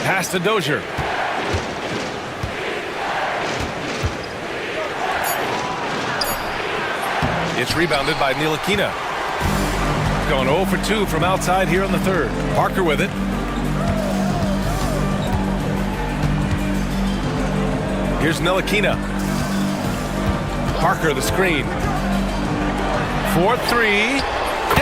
Pass to Dozier. It's rebounded by Ntilikina. Going 0 for 2 from outside here in the third. Parker with it. Here's Ntilikina. Parker the screen. 4-3.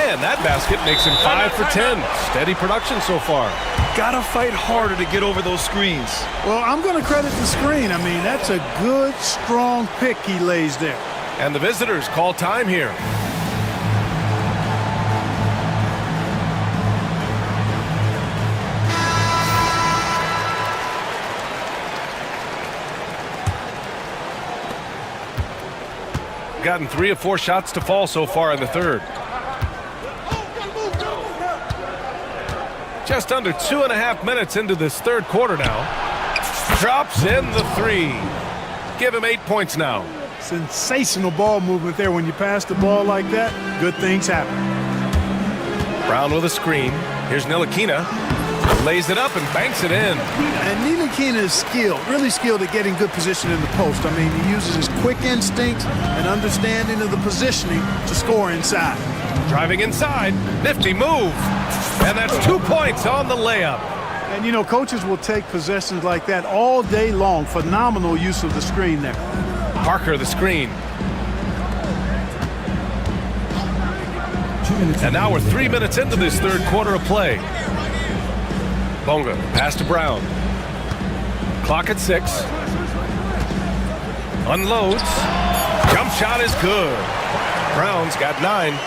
And that basket makes him 5 for 10. Steady production so far. Gotta fight harder to get over those screens. Well, I'm going to credit the screen. I mean, that's a good, strong pick he lays there. And the visitors call time here. Gotten 3 of 4 shots to fall so far in the third. Just under 2.5 minutes into this third quarter now. Drops in the 3. Give him 8 points now. Sensational ball movement there. When you pass the ball like that, good things happen. Brown with a screen. Here's Ntilikina. Lays it up and banks it in. And Ntilikina is skilled, really skilled at getting good position in the post. I mean, he uses his quick instincts and understanding of the positioning to score inside. Driving inside. Nifty move. And that's 2 points on the layup. And, you know, coaches will take possessions like that all day long. Phenomenal use of the screen there. Parker the screen. And now we're 3 minutes into this third quarter of play. Bonga, pass to Brown. Clock at 6. Unloads. Jump shot is good. Brown's got 9.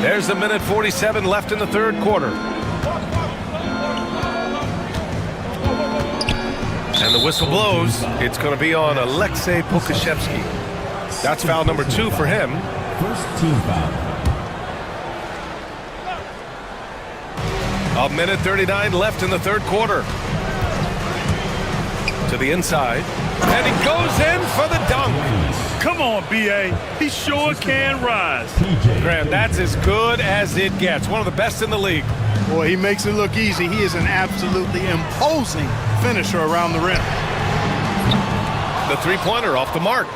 There's a minute 47 left in the third quarter. And the whistle blows. It's going to be on Alexei Pokashevsky. That's foul number 2 for him. First team foul. A minute 39 left in the third quarter. To the inside. And he goes in for the dunk. Come on, B.A. He sure can rise. Grant, that's as good as it gets. One of the best in the league. Boy, he makes it look easy. He is an absolutely imposing finisher around the rim. The three-pointer off the mark.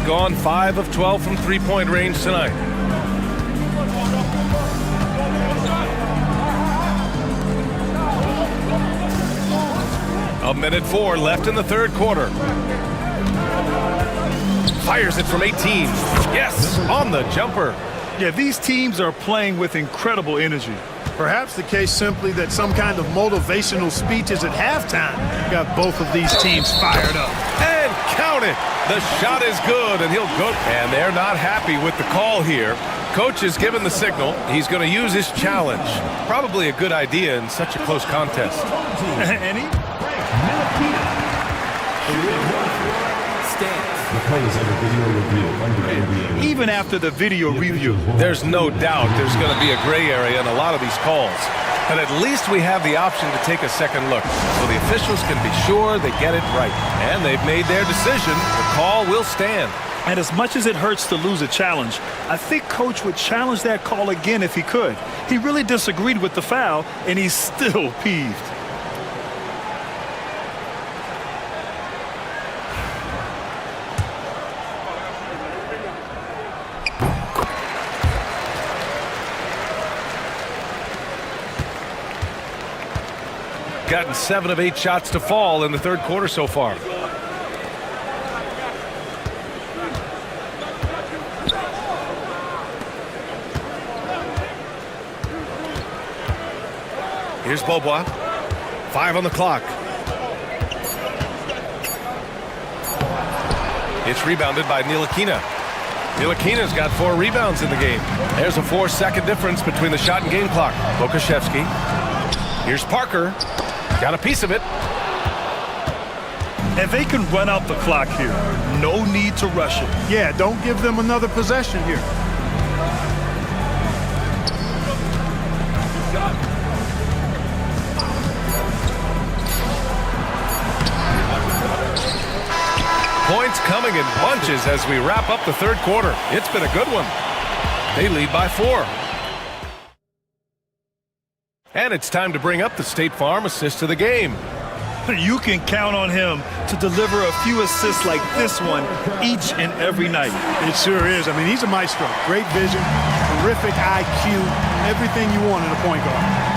Gone 5 of 12 from three-point range tonight. A minute 4 left in the third quarter. Fires it from 18. Yes, on the jumper. Yeah, these teams are playing with incredible energy. Perhaps the case simply that some kind of motivational speeches at halftime got both of these teams fired up. And count it. The shot is good, and he'll go. And they're not happy with the call here. Coach has given the signal. He's going to use his challenge. Probably a good idea in such a close contest. And he The play is under video review under NBA. Even after the video review, There's no doubt there's going to be a gray area in a lot of these calls. But at least we have the option to take a second look, so the officials can be sure they get it right. And they've made their decision. The call will stand. and as much as it hurts to lose a challenge, I think Coach would challenge that call again if he could. He really disagreed with the foul, and he's still peeved. Gotten 7 of 8 shots to fall in the third quarter so far. Here's Bobois. 5 on the clock. It's rebounded by Ntilikina. Ntilikina's got 4 rebounds in the game. There's a 4-second difference between the shot and game clock. Pokashevsky. Here's Parker. Got a piece of it. And they can run out the clock here. No need to rush it. Yeah, don't give them another possession here. Points coming in bunches as we wrap up the third quarter. It's been a good one. They lead by 4. And it's time to bring up the State Farm assist of the game. You can count on him to deliver a few assists like this one each and every night. It sure is. I mean, he's a maestro. Great vision, terrific IQ, everything you want in a point guard.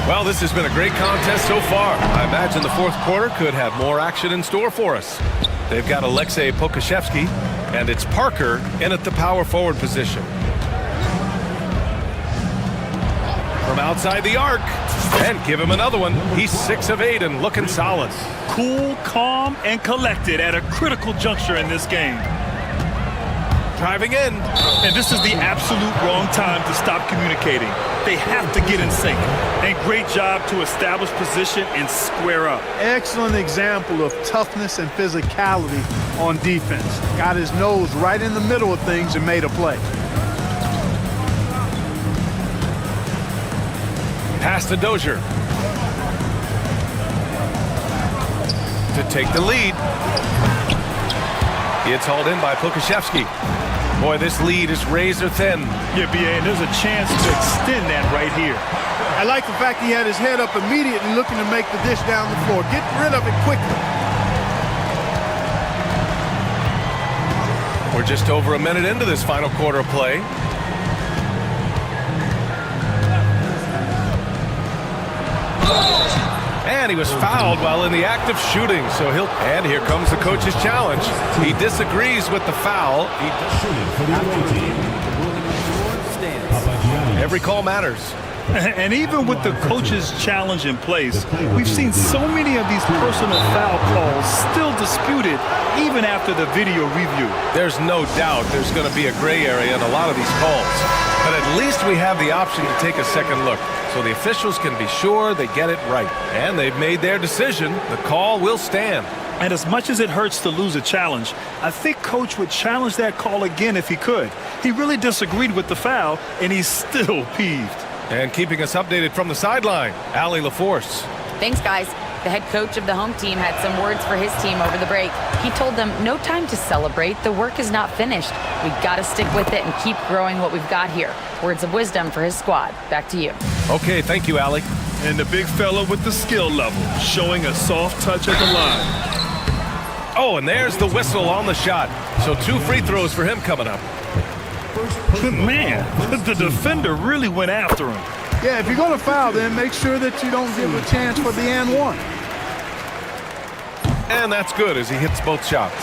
Well, this has been a great contest so far. I imagine the fourth quarter could have more action in store for us. They've got Alexei Pokashevsky, and it's Parker in at the power forward position. From outside the arc, and give him another one. He's 6 of 8 and looking solid. Cool, calm, and collected at a critical juncture in this game. Driving in. And this is the absolute wrong time to stop communicating. They have to get in sync. And great job to establish position and square up. Excellent example of toughness and physicality on defense. Got his nose right in the middle of things and made a play. Pass to Dozier. To take the lead. It's hauled in by Pokashevsky. Boy, this lead is razor thin. Yeah, B.A., and there's a chance to extend that right here. I like the fact he had his head up immediately looking to make the dish down the floor. Get rid of it quickly. We're just over a minute into this final quarter of play. And he was fouled while in the act of shooting, so he'll... And here comes the coach's challenge. He disagrees with the foul. Every call matters. And even with the coach's challenge in place, we've seen so many of these personal foul calls still disputed even after the video review. There's no doubt there's going to be a gray area in a lot of these calls. But at least we have the option to take a second look, so the officials can be sure they get it right. And they've made their decision. The call will stand. And as much as it hurts to lose a challenge, I think Coach would challenge that call again if he could. He really disagreed with the foul, and he's still peeved. And keeping us updated from the sideline, Allie LaForce. Thanks, guys. The head coach of the home team had some words for his team over the break. He told them, no time to celebrate. The work is not finished. We've got to stick with it and keep growing what we've got here. Words of wisdom for his squad. Back to you. Okay, thank you, Allie. And the big fella with the skill level, showing a soft touch at the line. Oh, and there's the whistle on the shot. So 2 free throws for him coming up. Man, the defender really went after him. Yeah, if you're going to foul, then make sure that you don't give a chance for the and one. And that's good as he hits both shots.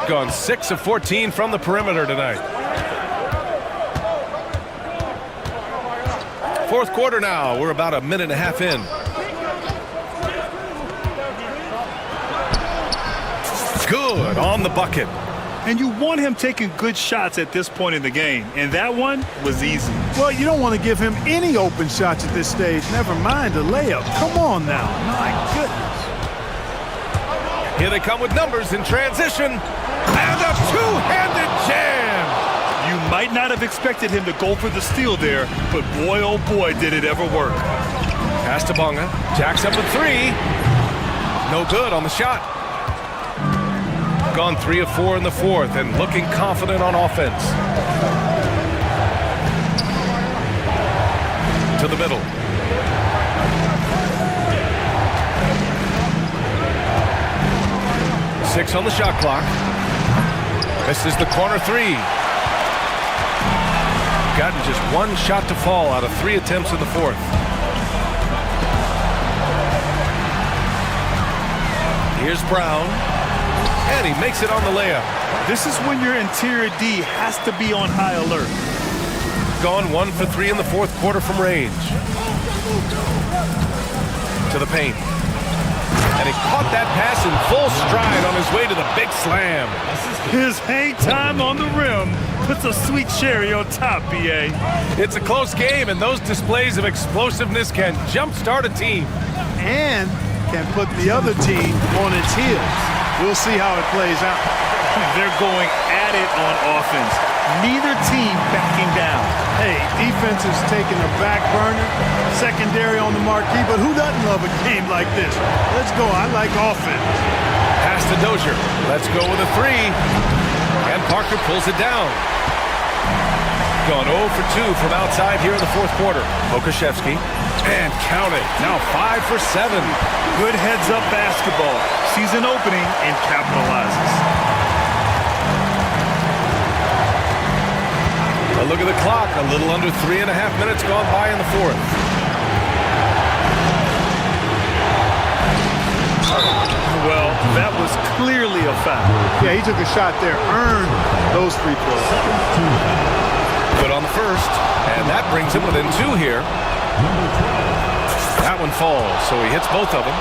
Gone 6 of 14 from the perimeter tonight. Fourth quarter now. We're about a minute and a half in. Good on the bucket. And you want him taking good shots at this point in the game. And that one was easy. Well, you don't want to give him any open shots at this stage. Never mind a layup. Come on now. My goodness. Here they come with numbers in transition. And a two-handed jam. You might not have expected him to go for the steal there, but boy, oh boy, did it ever work. Pass to Bonga. Jacks up with three. No good on the shot. Gone 3 of 4 in the fourth and looking confident on offense. To the middle. Six on the shot clock. This is the corner three. Gotten just one shot to fall out of 3 attempts in the fourth. Here's Brown. And he makes it on the layup. This is when your interior D has to be on high alert. Gone 1 for 3 in the fourth quarter from range. To the paint. And he caught that pass in full stride on his way to the big slam. His hang time on the rim puts a sweet cherry on top, BA. It's a close game, and those displays of explosiveness can jumpstart a team. And can put the other team on its heels. We'll see how it plays out. They're going at it on offense. Neither team backing down. Hey, defense is taking a back burner, secondary on the marquee, but who doesn't love a game like this? Let's go. I like offense. Pass to Dozier. Let's go with a three. And Parker pulls it down. Gone 0 for 2 from outside here in the fourth quarter. Okashevsky. And count it. Now 5 for 7. Good heads-up basketball. Sees an opening and capitalizes. A look at the clock. A little under 3.5 minutes gone by in the fourth. Well, that was clearly a foul. Yeah, he took a shot there. Earned those free throws. Good on the first. And that brings him within 2 here. That one falls, so he hits both of them.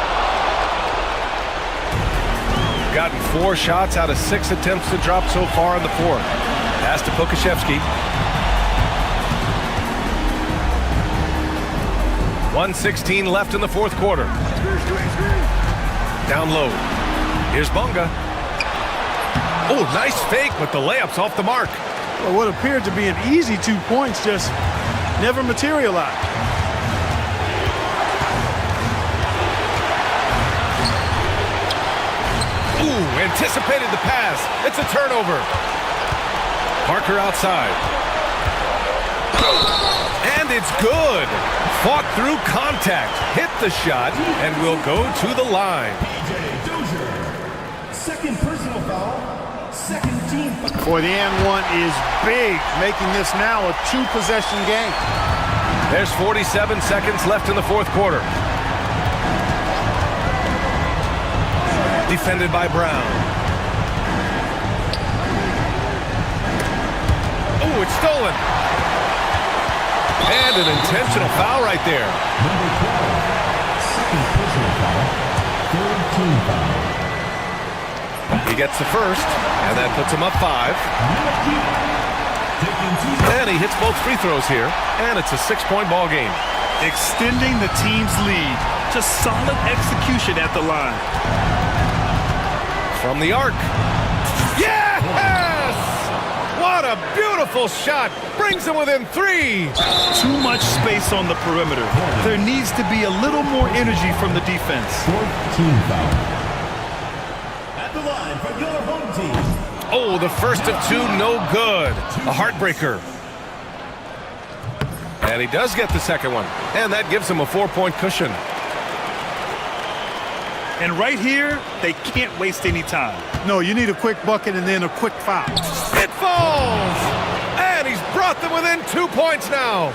Gotten 4 shots out of 6 attempts to drop so far in the fourth. Pass to Pokashevsky. 1:16 left in the fourth quarter. Down low. Here's Bonga. Oh, nice fake, but the layup's off the mark. Well, what appeared to be an easy 2 points just never materialized. Ooh, anticipated the pass. It's a turnover. Parker outside. And it's good. Fought through contact. Hit the shot and will go to the line. Second personal foul. Second team foul. Boy, the and one is big, making this now a 2-possession game. There's 47 seconds left in the fourth quarter. Defended by Brown. Oh, it's stolen. And an intentional foul right there. Number 12. Second personal foul. Third team foul. He gets the first, and that puts him up 5. And he hits both free throws here, and it's a 6-point ball game. Extending the team's lead. Just solid execution at the line. From the arc. Yes! What a beautiful shot. Brings him within 3. Too much space on the perimeter. There needs to be a little more energy from the defense. Fourth team foul. At the line for your home team. Oh, the first of 2, no good. A heartbreaker. And he does get the second one. And that gives him a 4-point cushion. And right here, they can't waste any time. No, you need a quick bucket and then a quick foul. It falls! And he's brought them within 2 points now.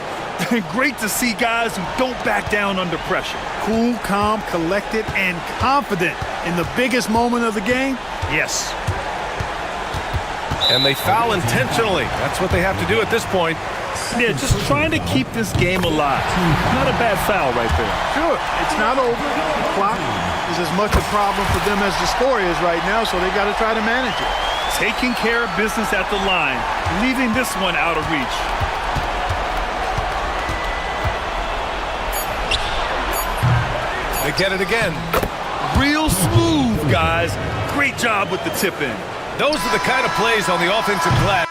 Great to see guys who don't back down under pressure. Cool, calm, collected, and confident in the biggest moment of the game? Yes. And they foul intentionally. That's what they have to do at this point. Yeah, just trying to keep this game alive. Not a bad foul right there. Sure, it's not over. The clock is as much a problem for them as the score is right now, so they got to try to manage it. taking care of business at the line, leaving this one out of reach. They get it again. Real smooth, guys. Great job with the tip in. Those are the kind of plays on the offensive glass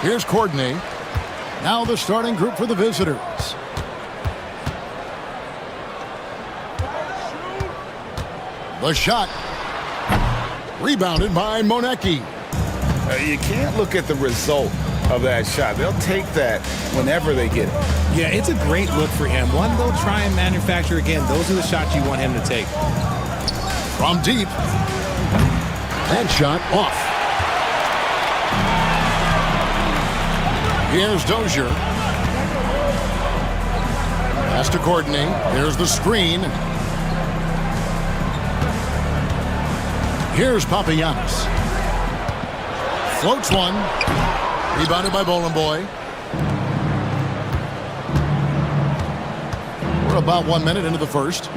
Here's Courtney. Now the starting group for the visitors. The shot. Rebounded by Monecki. You can't look at the result of that shot. They'll take that whenever they get it. Yeah, it's a great look for him. One they'll try and manufacture again. Those are the shots you want him to take. From deep. That shot off. Here's Dozier. Pass to Courtney. Here's the screen. Here's Papagiannis. Floats one. Rebounded by Bowling Boy. We're about 1 minute into the first.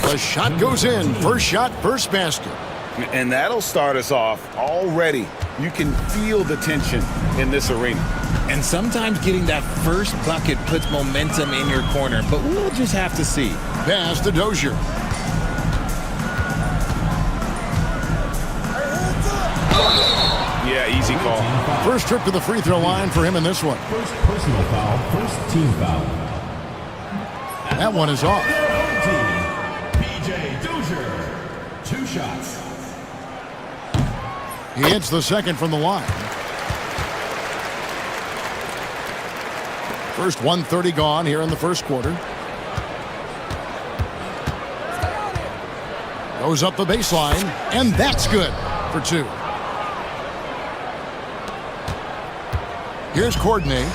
The shot goes in. First shot, first basket. And that'll start us off already. You can feel the tension in this arena. And sometimes getting that first bucket puts momentum in your corner, but we'll just have to see. Pass to Dozier. Yeah, easy call. First trip to the free throw line for him in this one. First personal foul, first team foul. That one is off. PJ Dozier, 2 shots. He hits the second from the line. First 1:30 gone here in the first quarter. Goes up the baseline, and that's good for 2. Here's Courtney.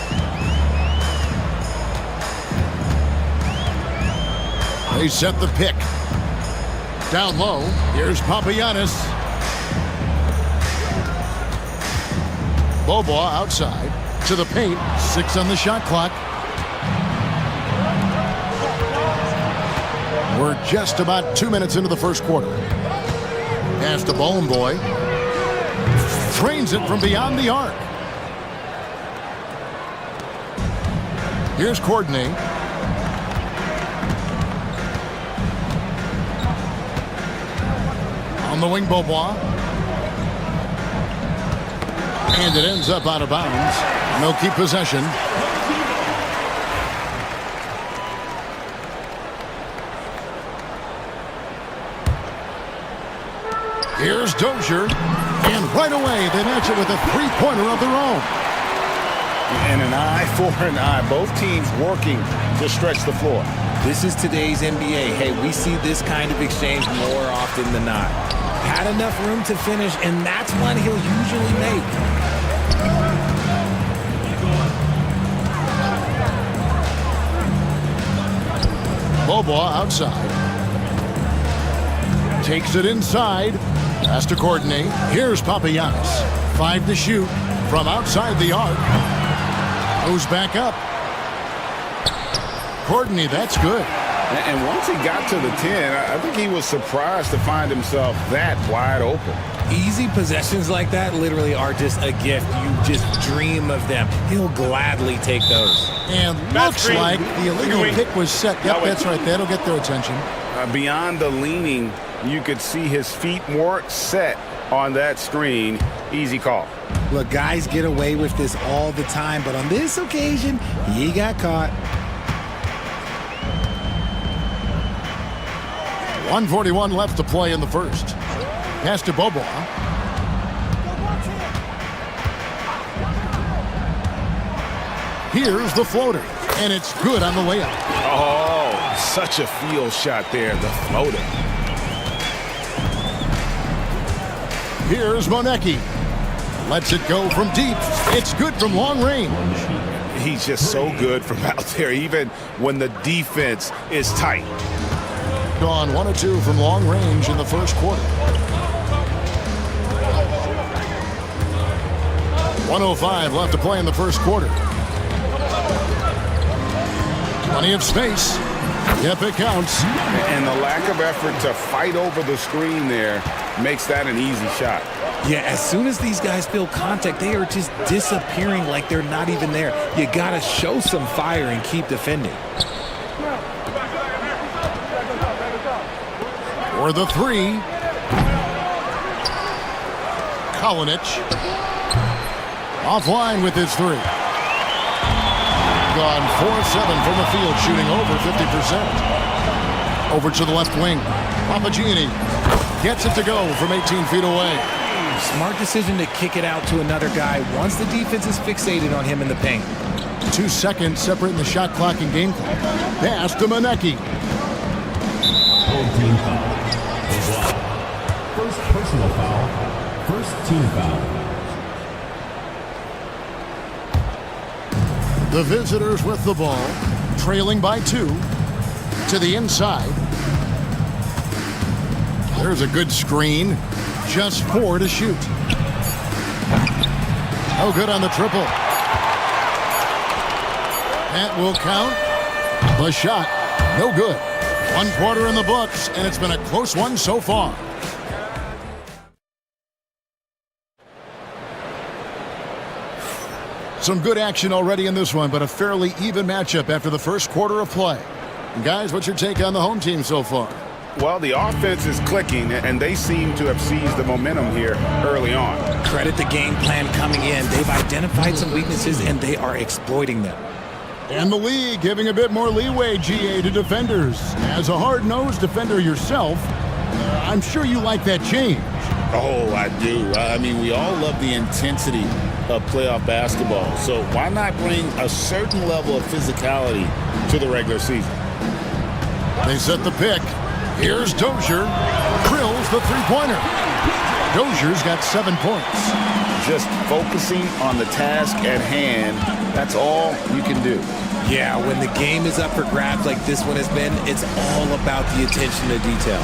They set the pick. Down low, here's Papagiannis. Boboa outside. To the paint, 6 on the shot clock. We're just about 2 minutes into the first quarter. Pass to Bowling Boy. Trains it from beyond the arc. Here's Courtney. On the wing, Boboa. And it ends up out of bounds. They'll keep possession. Here's Dozier. And right away, they match it with a three-pointer of their own. And an eye for an eye. Both teams working to stretch the floor. This is today's NBA. Hey, we see this kind of exchange more often than not. Had enough room to finish, and that's one he'll usually make. Boboa outside. Takes it inside. Pass to Courtney. Here's Papagiannis. 5 to shoot from outside the arc. Goes back up. Courtney, that's good. And once he got to the 10, I think he was surprised to find himself that wide open. Easy possessions like that literally are just a gift. You just dream of them. He'll gladly take those. And looks like the illegal pick was set. Yep, that's right. That'll get their attention. Beyond the leaning, you could see his feet weren't set on that screen. Easy call. Look, guys get away with this all the time, but on this occasion, he got caught. 1:41 left to play in the first. Pass to Boboa. Here's the floater, and it's good on the way up. Oh, such a field shot there, the floater. Here's Monecki. Lets it go from deep. It's good from long range. He's just so good from out there, even when the defense is tight. Gone 1 of 2 from long range in the first quarter. 1:05 left to play in the first quarter. Plenty of space. Yep, it counts. And the lack of effort to fight over the screen there makes that an easy shot. Yeah, as soon as these guys feel contact, they are just disappearing like they're not even there. You got to show some fire and keep defending. For the three. Kalinic. Offline with his three. Gone 4-7 from the field, shooting over 50%. Over to the left wing. Papagini gets it to go from 18 feet away. Smart decision to kick it out to another guy once the defense is fixated on him in the paint. 2 seconds separating the shot clock and game clock. Pass to Manecki. Home team foul. First personal foul. First team foul. The visitors with the ball, trailing by 2 to the inside. There's a good screen. Just 4 to shoot. No good on the triple. That will count. The shot, no good. 1 quarter in the books, and it's been a close one so far. Some good action already in this one, but a fairly even matchup after the first quarter of play. And guys, what's your take on the home team so far? Well, the offense is clicking, and they seem to have seized the momentum here early on. Credit the game plan coming in. They've identified some weaknesses, and they are exploiting them. And the league giving a bit more leeway, GA, to defenders. As a hard-nosed defender yourself, I'm sure you like that change. Oh, I do. I mean, we all love the intensity of playoff basketball. So why not bring a certain level of physicality to the regular season? They set the pick. Here's Dozier. Drills the three-pointer. Dozier's got 7 points. Just focusing on the task at hand, that's all you can do. Yeah, when the game is up for grabs like this one has been, it's all about the attention to detail.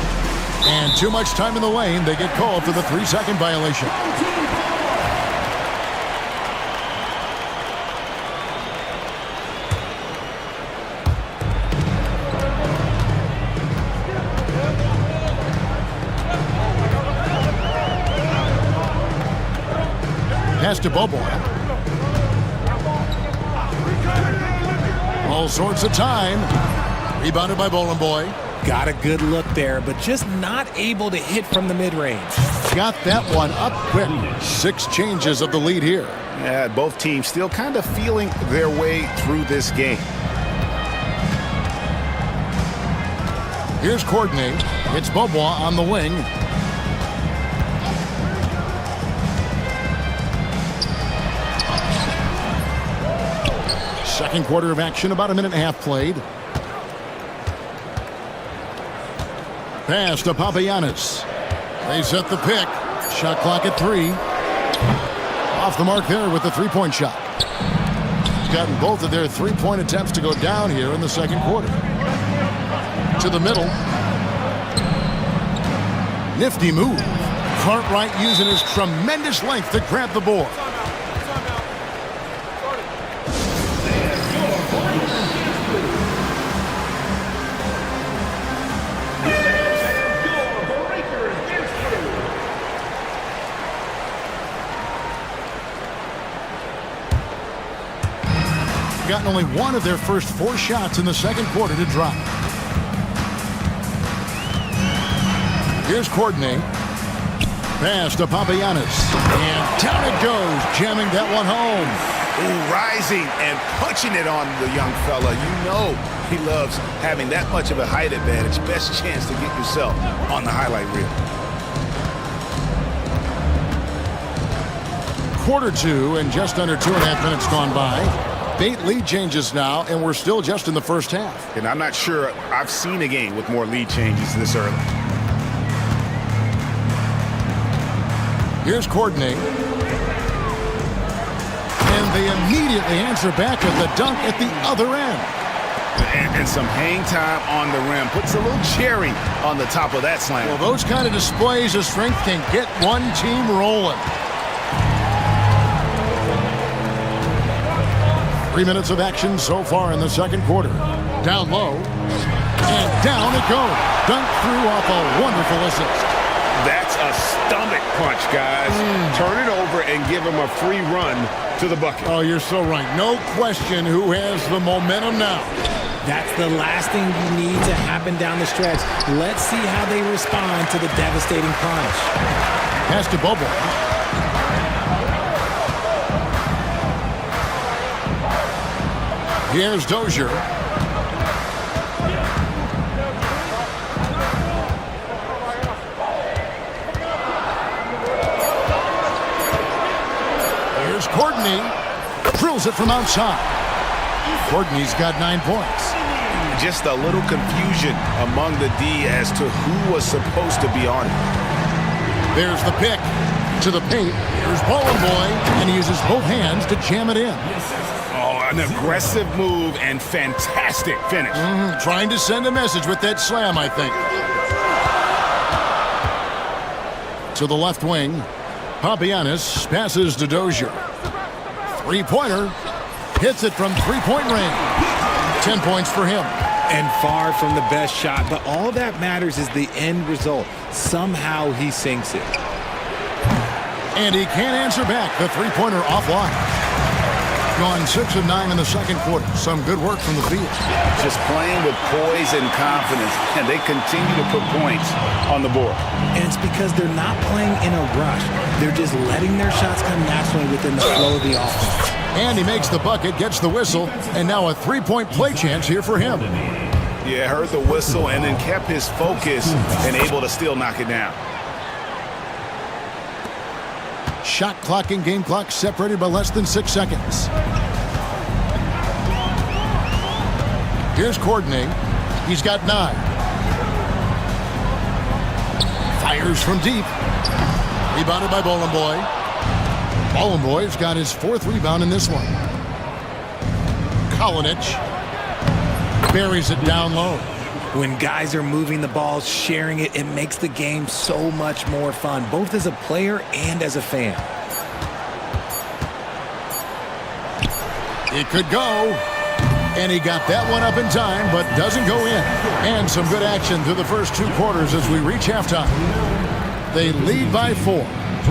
And too much time in the lane, they get called for the 3-second violation. Pass to Bobo. All sorts of time. Rebounded by Bowling Boy. Got a good look there, but just not able to hit from the mid-range. Got that one up quick. 6 changes of the lead here. Yeah, both teams still kind of feeling their way through this game. Here's Courtney. It's Bobois on the wing. Second quarter of action, about 1.5 minutes played. Pass to Papagiannis. They set the pick. Shot clock at 3. Off the mark there with the 3-point shot. He's gotten both of their 3-point attempts to go down here in the second quarter. To the middle. Nifty move. Cartwright using his tremendous length to grab the board. Gotten only 1 of their first 4 shots in the second quarter to drop. Here's Courtney. Pass to Papagiannis. And down it goes, jamming that one home. Ooh, rising and punching it on the young fella. You know he loves having that much of a height advantage. Best chance to get yourself on the highlight reel. Quarter 2 and just under 2.5 minutes gone by. 8 lead changes now, and we're still just in the first half. And I'm not sure I've seen a game with more lead changes this early. Here's Courtney. And they immediately answer back with the dunk at the other end. And some hang time on the rim. Puts a little cherry on the top of that slam. Well, those kind of displays of strength can get one team rolling. 3 minutes of action so far in the second quarter. Down low. And down it goes. Dunked through off a wonderful assist. That's a stomach punch, guys. Turn it over and give him a free run to the bucket. Oh, you're so right. No question who has the momentum now. That's the last thing you need to happen down the stretch. Let's see how they respond to the devastating punch. Pass to Bobo. Here's Dozier. Here's Courtney. Drills it from outside. Courtney's got 9 points. Just a little confusion among the D as to who was supposed to be on it. There's the pick to the paint. Here's Bowling Boy, and he uses both hands to jam it in. Oh, an aggressive move and fantastic finish. Trying to send a message with that slam, I think. To the left wing, Papianis passes to Dozier. Three-pointer, hits it from three-point range. 10 points for him. And far from the best shot, but all that matters is the end result. Somehow he sinks it. And he can't answer back. The three-pointer offline. Gone 6 of 9 in the second quarter. Some good work from the field. Just playing with poise and confidence, and they continue to put points on the board. And it's because they're not playing in a rush. They're just letting their shots come naturally within the flow of the offense. And he makes the bucket, gets the whistle, and now a three-point play chance here for him. Yeah, heard the whistle and then kept his focus and able to still knock it down. Shot clock and game clock separated by less than 6 seconds. Here's Courtney. He's got 9. Fires from deep. Rebounded by Bowling Boy. Bowling Boy's got his 4th rebound in this one. Kalinic buries it down low. When guys are moving the ball, sharing it, it makes the game so much more fun, both as a player and as a fan. It could go. And he got that one up in time, but doesn't go in. And some good action through the first 2 quarters as we reach halftime. They lead by 4.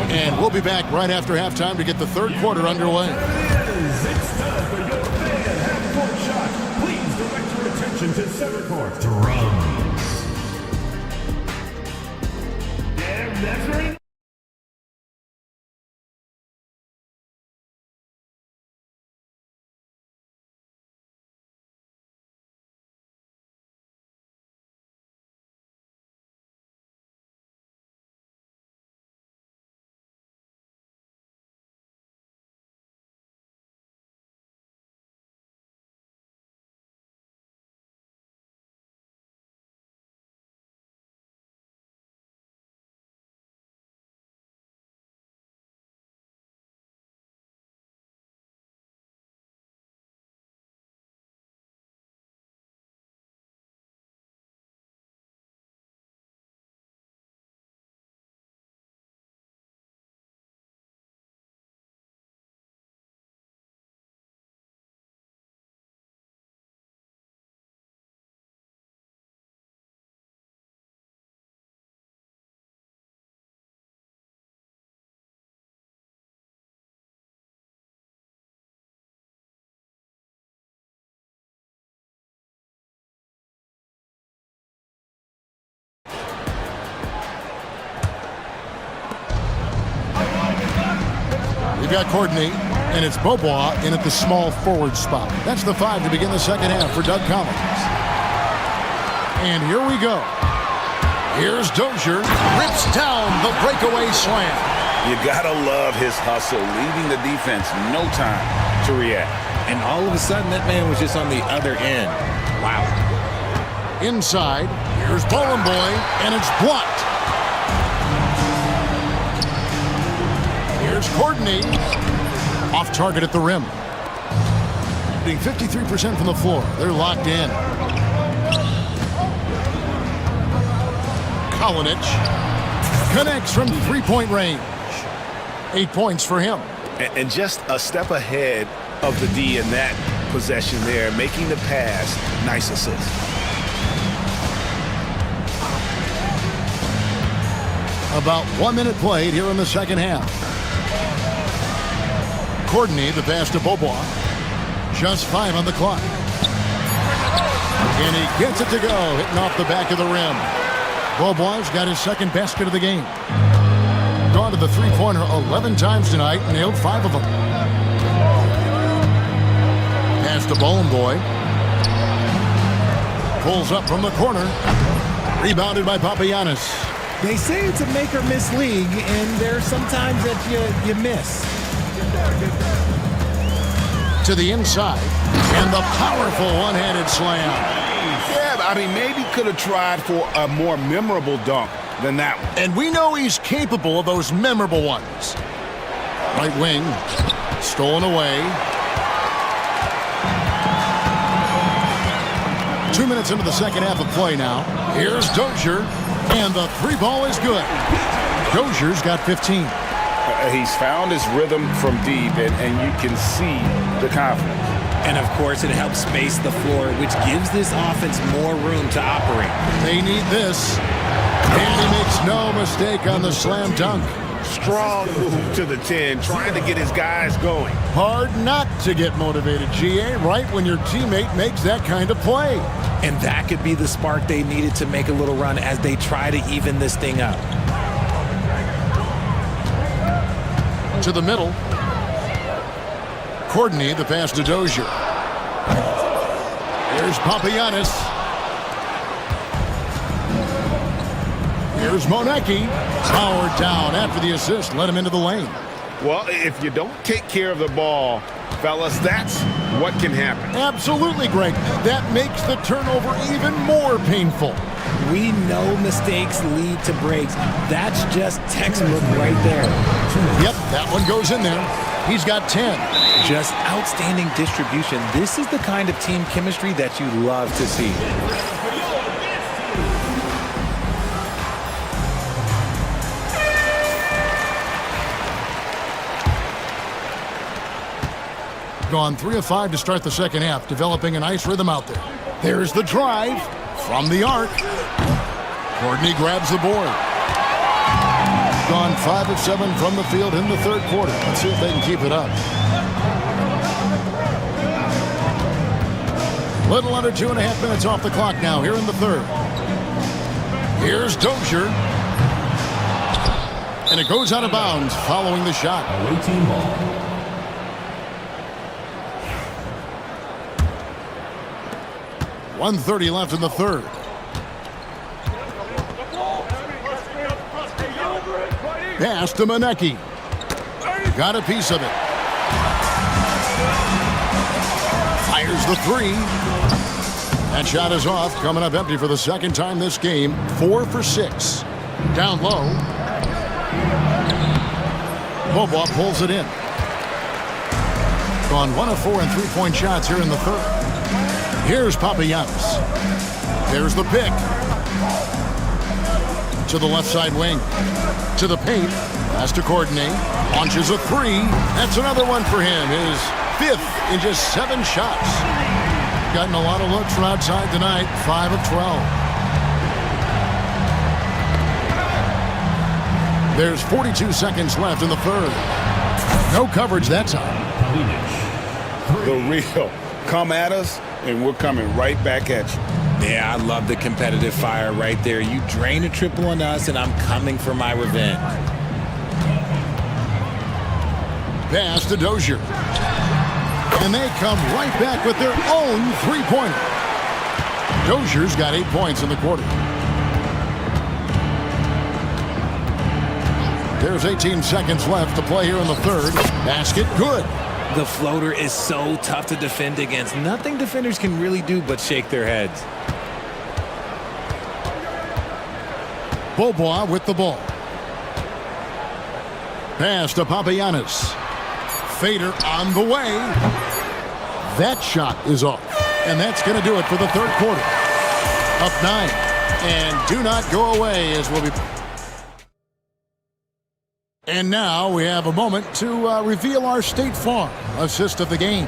And we'll be back right after halftime to get the third quarter underway. It's time for your big and half-court shot. Please direct your attention to center court. Drums. They're measuring. We've got Courtney, and it's Bobois in at the small forward spot. That's the 5 to begin the second half for Doug Collins. And here we go. Here's Dozier, rips down the breakaway slam. You gotta love his hustle, leaving the defense no time to react. And all of a sudden, that man was just on the other end. Wow. Inside, here's Bowling Boy, and it's blocked. Here's Courtney, off target at the rim. Being 53% from the floor. They're locked in. Kalinic connects from three-point range. 8 points for him. And just a step ahead of the D in that possession there, making the pass. Nice assist. About 1 minute played here in the second half. Courtney, the pass to Bobois. Just 5 on the clock. And he gets it to go, hitting off the back of the rim. Beaubois got his second basket of the game. Gone to the three-pointer 11 times tonight, nailed 5 of them. Pass to Bowling Boy. Pulls up from the corner. Rebounded by Papagiannis. They say it's a make or miss league, and there's sometimes that you miss. To the inside, and the powerful one-handed slam. Yeah, I mean, maybe could have tried for a more memorable dunk than that one. And we know he's capable of those memorable ones. Right wing, stolen away. 2 minutes into the second half of play now. Here's Dozier, and the three ball is good. Dozier's got 15. He's found his rhythm from deep, and you can see the confidence. And, of course, it helps space the floor, which gives this offense more room to operate. They need this. And he makes no mistake on the slam dunk. Strong move to the 10, trying to get his guys going. Hard not to get motivated, GA, right when your teammate makes that kind of play. And that could be the spark they needed to make a little run as they try to even this thing up. To the middle. Courtney, the pass to Dozier. Here's Papagiannis. Here's Monecki. Powered down after the assist. Let him into the lane. Well, if you don't take care of the ball, fellas, that's what can happen. Absolutely, Greg. That makes the turnover even more painful. We know mistakes lead to breaks. That's just textbook right there. Yep, that one goes in there. He's got 10. Just outstanding distribution. This is the kind of team chemistry that you love to see. Gone 3 of 5 to start the second half, developing a nice rhythm out there. There's the drive from the arc. Courtney grabs the board. Gone 5 of 7 from the field in the third quarter. Let's see if they can keep it up. Little under 2.5 minutes off the clock now here in the third. Here's Dozier. And it goes out of bounds following the shot. Away team ball. 1:30 left in the third. Pass to Monecki. Got a piece of it. Fires the three. That shot is off. Coming up empty for the second time this game. 4 for 6. Down low. Beaubois pulls it in. Gone 1 of 4 in three-point shots here in the third. Here's Papagiannis. There's the pick. To the left side wing. To the paint. Pass to Courtney. Launches a three. That's another one for him. His 5th in just 7 shots. Gotten a lot of looks from outside tonight. 5 of 12. There's 42 seconds left in the third. No coverage that time. The real. Come at us, and we're coming right back at you. Yeah, I love the competitive fire right there. You drain a triple on us, and I'm coming for my revenge. Pass to Dozier. And they come right back with their own three-pointer. Dozier's got 8 points in the quarter. There's 18 seconds left to play here in the third. Basket good. The floater is so tough to defend against. Nothing defenders can really do but shake their heads. Beaubois with the ball. Pass to Papagiannis. Fader on the way. That shot is off. And that's going to do it for the third quarter. Up 9. And do not go away as we'll be... And now we have a moment to reveal our State Farm assist of the game.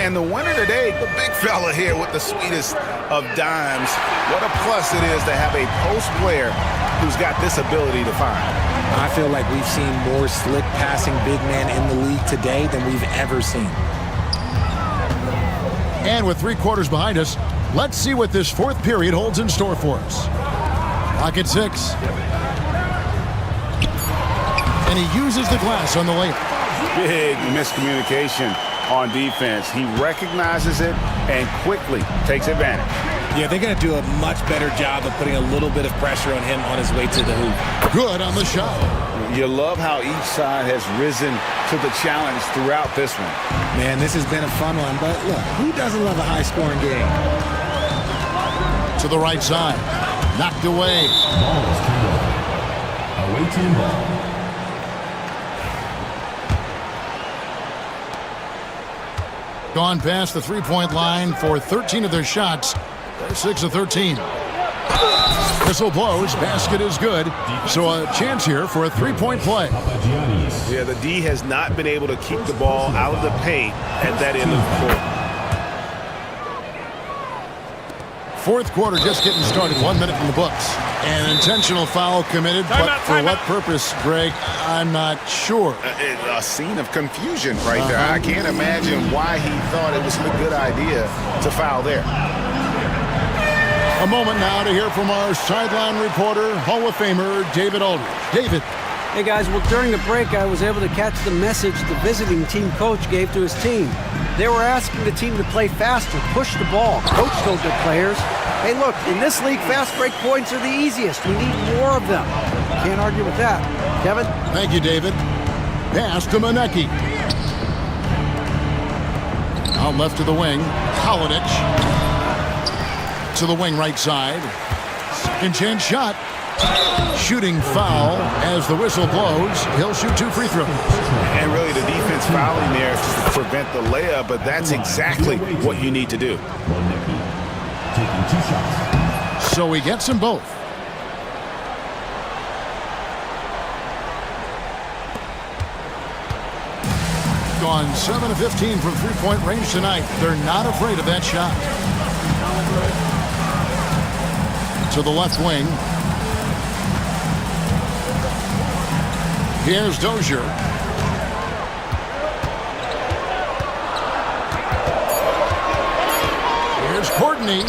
And the winner today, the big fella here with the sweetest of dimes. What a plus it is to have a post player who's got this ability to find. I feel like we've seen more slick passing big man in the league today than we've ever seen. And with 3 quarters behind us, let's see what this 4th period holds in store for us. Clock at 6. And he uses the glass on the layup. Big miscommunication on defense. He recognizes it and quickly takes advantage. Yeah, they're going to do a much better job of putting a little bit of pressure on him on his way to the hoop. Good on the shot. You love how each side has risen to the challenge throughout this one. Man, this has been a fun one, but look, who doesn't love a high-scoring game? To the right side. Knocked away. Ball is turned over. Away team ball. Gone past the 3-point line for 13 of their shots. They're 6 of 13. Whistle blows. Basket is good. So a chance here for a 3-point play. Yeah, the D has not been able to keep the ball out of the paint at that end of the court. 4th quarter just getting started. 1 minute in the books. An intentional foul committed, but for what purpose, Greg, I'm not sure. A scene of confusion right there. I can't imagine why he thought it was a good idea to foul there. A moment now to hear from our sideline reporter, Hall of Famer David Aldridge. David. Hey guys, well during the break I was able to catch the message the visiting team coach gave to his team. They were asking the team to play faster, push the ball. Coach told their players, hey look, in this league fast break points are the easiest. We need more of them. Can't argue with that. Kevin? Thank you, David. Pass to Monecki. Out left to the wing, Kolodich. To the wing right side. Second chance shot. Shooting foul as the whistle blows. He'll shoot 2 free throws. And really the defense fouling there to prevent the layup, but that's exactly what you need to do. Taking 2 shots. So he gets them both. Gone 7 of 15 from 3-point range tonight. They're not afraid of that shot. To the left wing. Here's Dozier. Here's Courtney.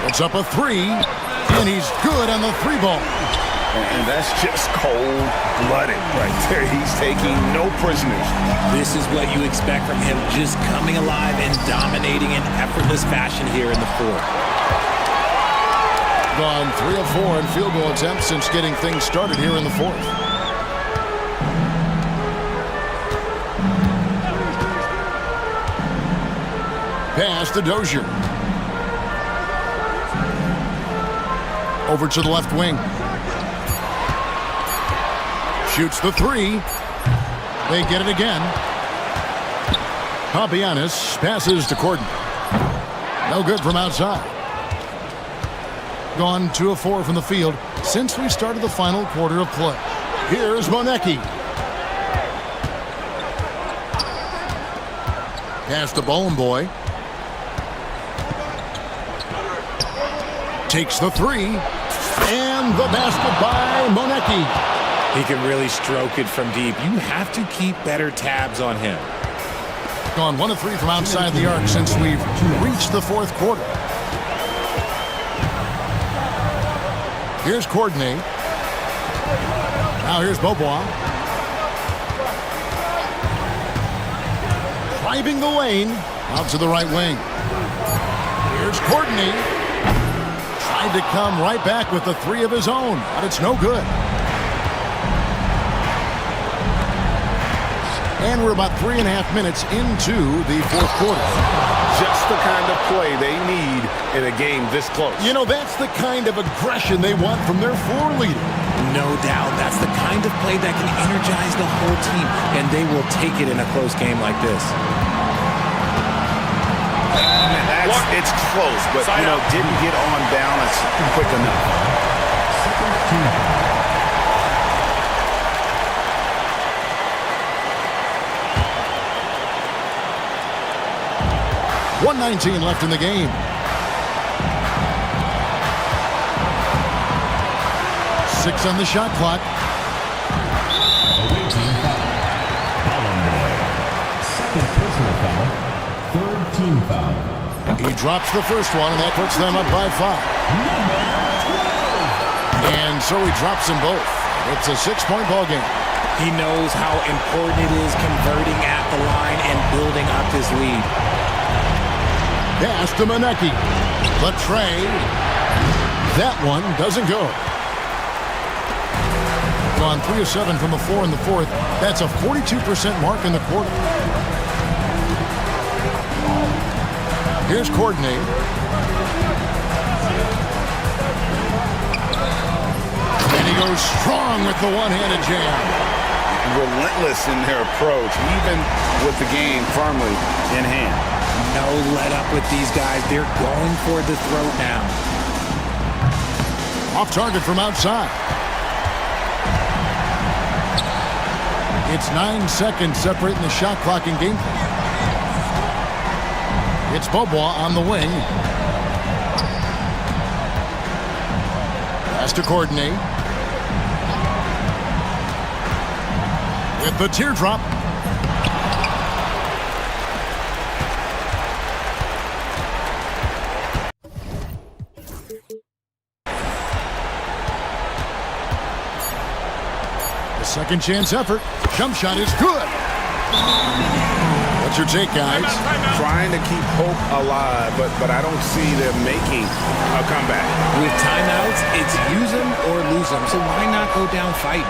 It's up a 3, and he's good on the 3-ball. And that's just cold-blooded right there. He's taking no prisoners. This is what you expect from him, just coming alive and dominating in effortless fashion here in the 4th. Gone 3 of 4 in field goal attempts since getting things started here in the 4th. Pass to Dozier. Over to the left wing. Shoots the 3. They get it again. Papianis passes to Corden. No good from outside. Gone 2 of 4 from the field since we started the final quarter of play. Here's Monecki. Pass to Bowling Boy. Takes the 3. And the basket by Monecki. He can really stroke it from deep. You have to keep better tabs on him. Gone 1 of 3 from outside the arc since we've reached the 4th quarter. Here's Courtney. Now here's Beaubois. Driving the lane out to the right wing. Here's Courtney. Tried to come right back with the 3 of his own, but it's no good. And we're about 3.5 minutes into the 4th quarter. Just the kind of play they need in a game this close. You know, that's the kind of aggression they want from their floor leader. No doubt. That's the kind of play that can energize the whole team, and they will take it in a close game like this. It's close, but, didn't get on balance quick enough. 1:19 left in the game. Six on the shot clock. He drops the first one, and that puts them up by 5. And so he drops them both. It's a 6-point ball game. He knows how important it is converting at the line and building up his lead. Pass to Manecki. But Trey, that one doesn't go. Gone 3 of 7 from the floor in the fourth. That's a 42% mark in the quarter. Here's Courtney. And he goes strong with the one-handed jam. Relentless in their approach, even with the game firmly in hand. No let up with these guys. They're going for the throat now. Off target from outside. It's 9 seconds separating the shot clock and gameplay. It's Bobois on the wing. Pass to Courtney. With the teardrop. The second chance effort. Jump shot is good. What's your take, guys? Trying to keep hope alive, but I don't see them making a comeback. With timeouts, it's use them or lose them. So why not go down fighting?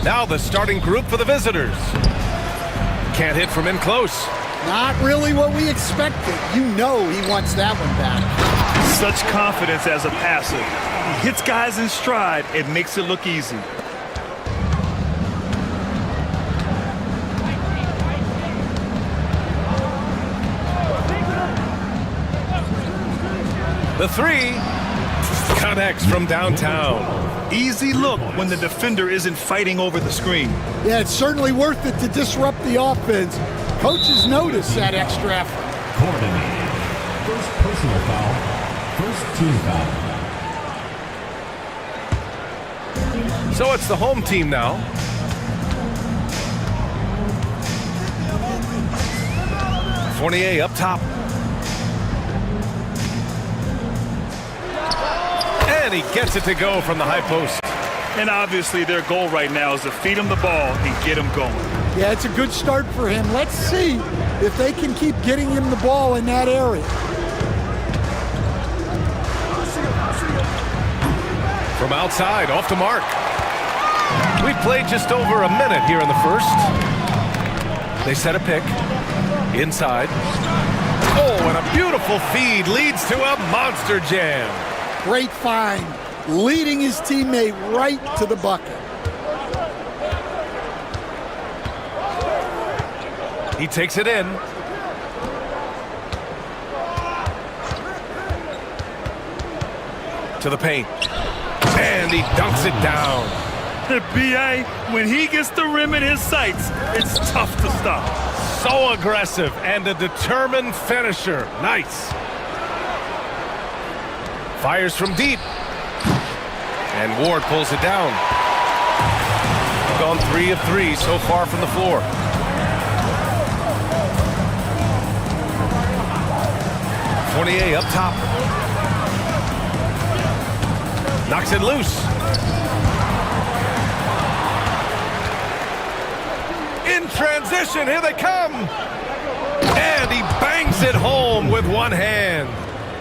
Now the starting group for the visitors. Can't hit from in close. Not really what we expected. You know he wants that one back. Such confidence as a passer. He hits guys in stride and makes it look easy. The three connects from downtown. Easy look when the defender isn't fighting over the screen. Yeah, it's certainly worth it to disrupt the offense. Coaches notice that extra effort. Coordinated. First personal foul. First team foul. So it's the home team now. Fournier up top. And he gets it to go from the high post. And obviously their goal right now is to feed him the ball and get him going. Yeah, it's a good start for him. Let's see if they can keep getting him the ball in that area. From outside, off the mark. We've played just over a minute here in the first. They set a pick. Inside. Oh, and a beautiful feed leads to a monster jam. Great find, leading his teammate right to the bucket. He takes it in. To the paint. And he dunks it down. B.A., when he gets the rim in his sights, it's tough to stop. So aggressive and a determined finisher. Nice. Fires from deep. And Ward pulls it down. Gone 3 of 3 so far from the floor. Fournier up top. Knocks it loose. In transition, here they come. And he bangs it home with one hand.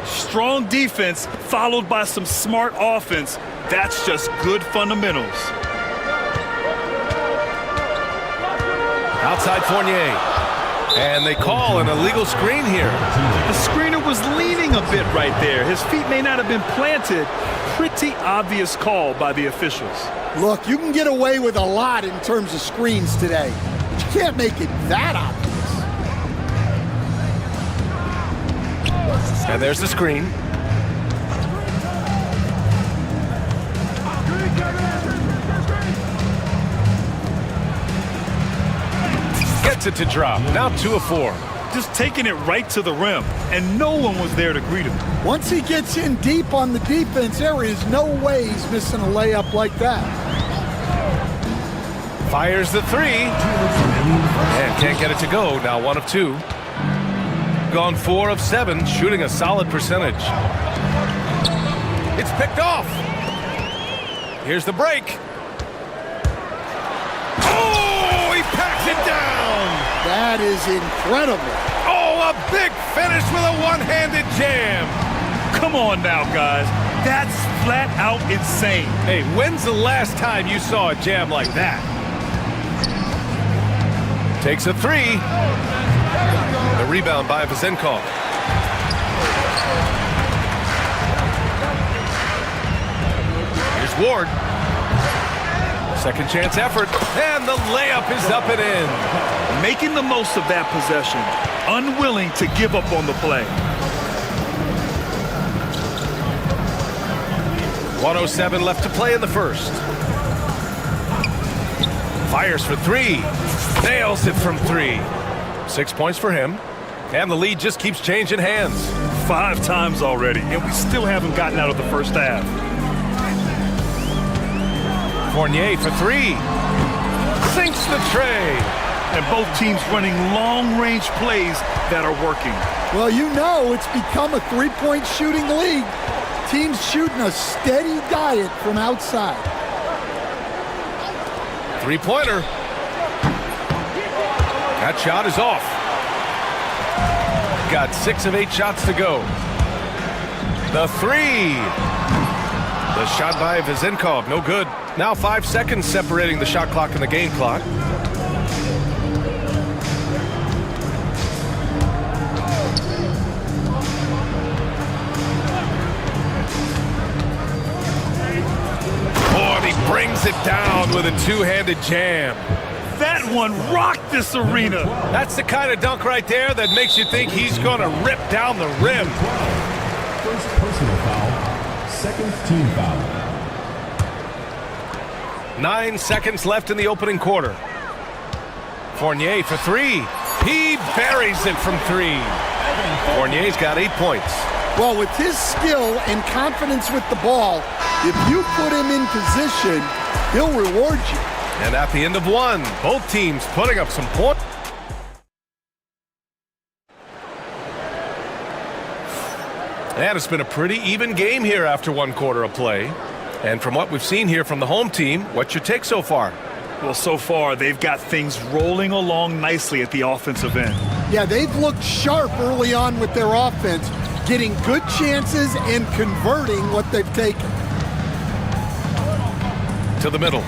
Strong defense followed by some smart offense. That's just good fundamentals. Outside Fournier. And they call an illegal screen here. The screener was leaning a bit right there. His feet may not have been planted. Pretty obvious call by the officials. Look, you can get away with a lot in terms of screens today, but you can't make it that obvious. And there's the screen. Gets it to drop. Now 2 of 4. Just taking it right to the rim, and no one was there to greet him. Once he gets in deep on the defense, there is no way he's missing a layup like that. Fires the 3. And can't get it to go. Now 1 of 2. Gone 4 of 7, shooting a solid percentage. It's picked off. Here's the break. Oh, he packs it down. That is incredible. Oh, a big finish with a one-handed jam. Come on now, guys. That's flat out insane. Hey, when's the last time you saw a jam like that? Takes a 3. The rebound by Vazenkov. Here's Ward. Second chance effort, and the layup is up and in. Making the most of that possession, unwilling to give up on the play. 1:07 left to play in the first. Fires for 3. Nails it from 3. 6 points for him. And the lead just keeps changing hands. 5 times already, and we still haven't gotten out of the first half. Fournier for 3. Sinks the tray. And both teams running long-range plays that are working. Well, you know it's become a three-point shooting league. Teams shooting a steady diet from outside. Three-pointer. That shot is off. Got 6 of 8 shots to go. The 3. The shot by Vezenkov, no good. Now 5 seconds separating the shot clock and the game clock. Oh, and he brings it down with a two-handed jam. That one rocked this arena. That's the kind of dunk right there that makes you think he's going to rip down the rim. First personal foul, second team foul. 9 seconds left in the opening quarter. Fournier for three. He buries it from three. Fournier's got 8 points. Well, with his skill and confidence with the ball, if you put him in position, he'll reward you. And at the end of one, both teams putting up some points. And it's been a pretty even game here after one quarter of play. And from what we've seen here from the home team, what's your take so far? Well, so far, they've got things rolling along nicely at the offensive end. Yeah, they've looked sharp early on with their offense, getting good chances and converting what they've taken. To the middle.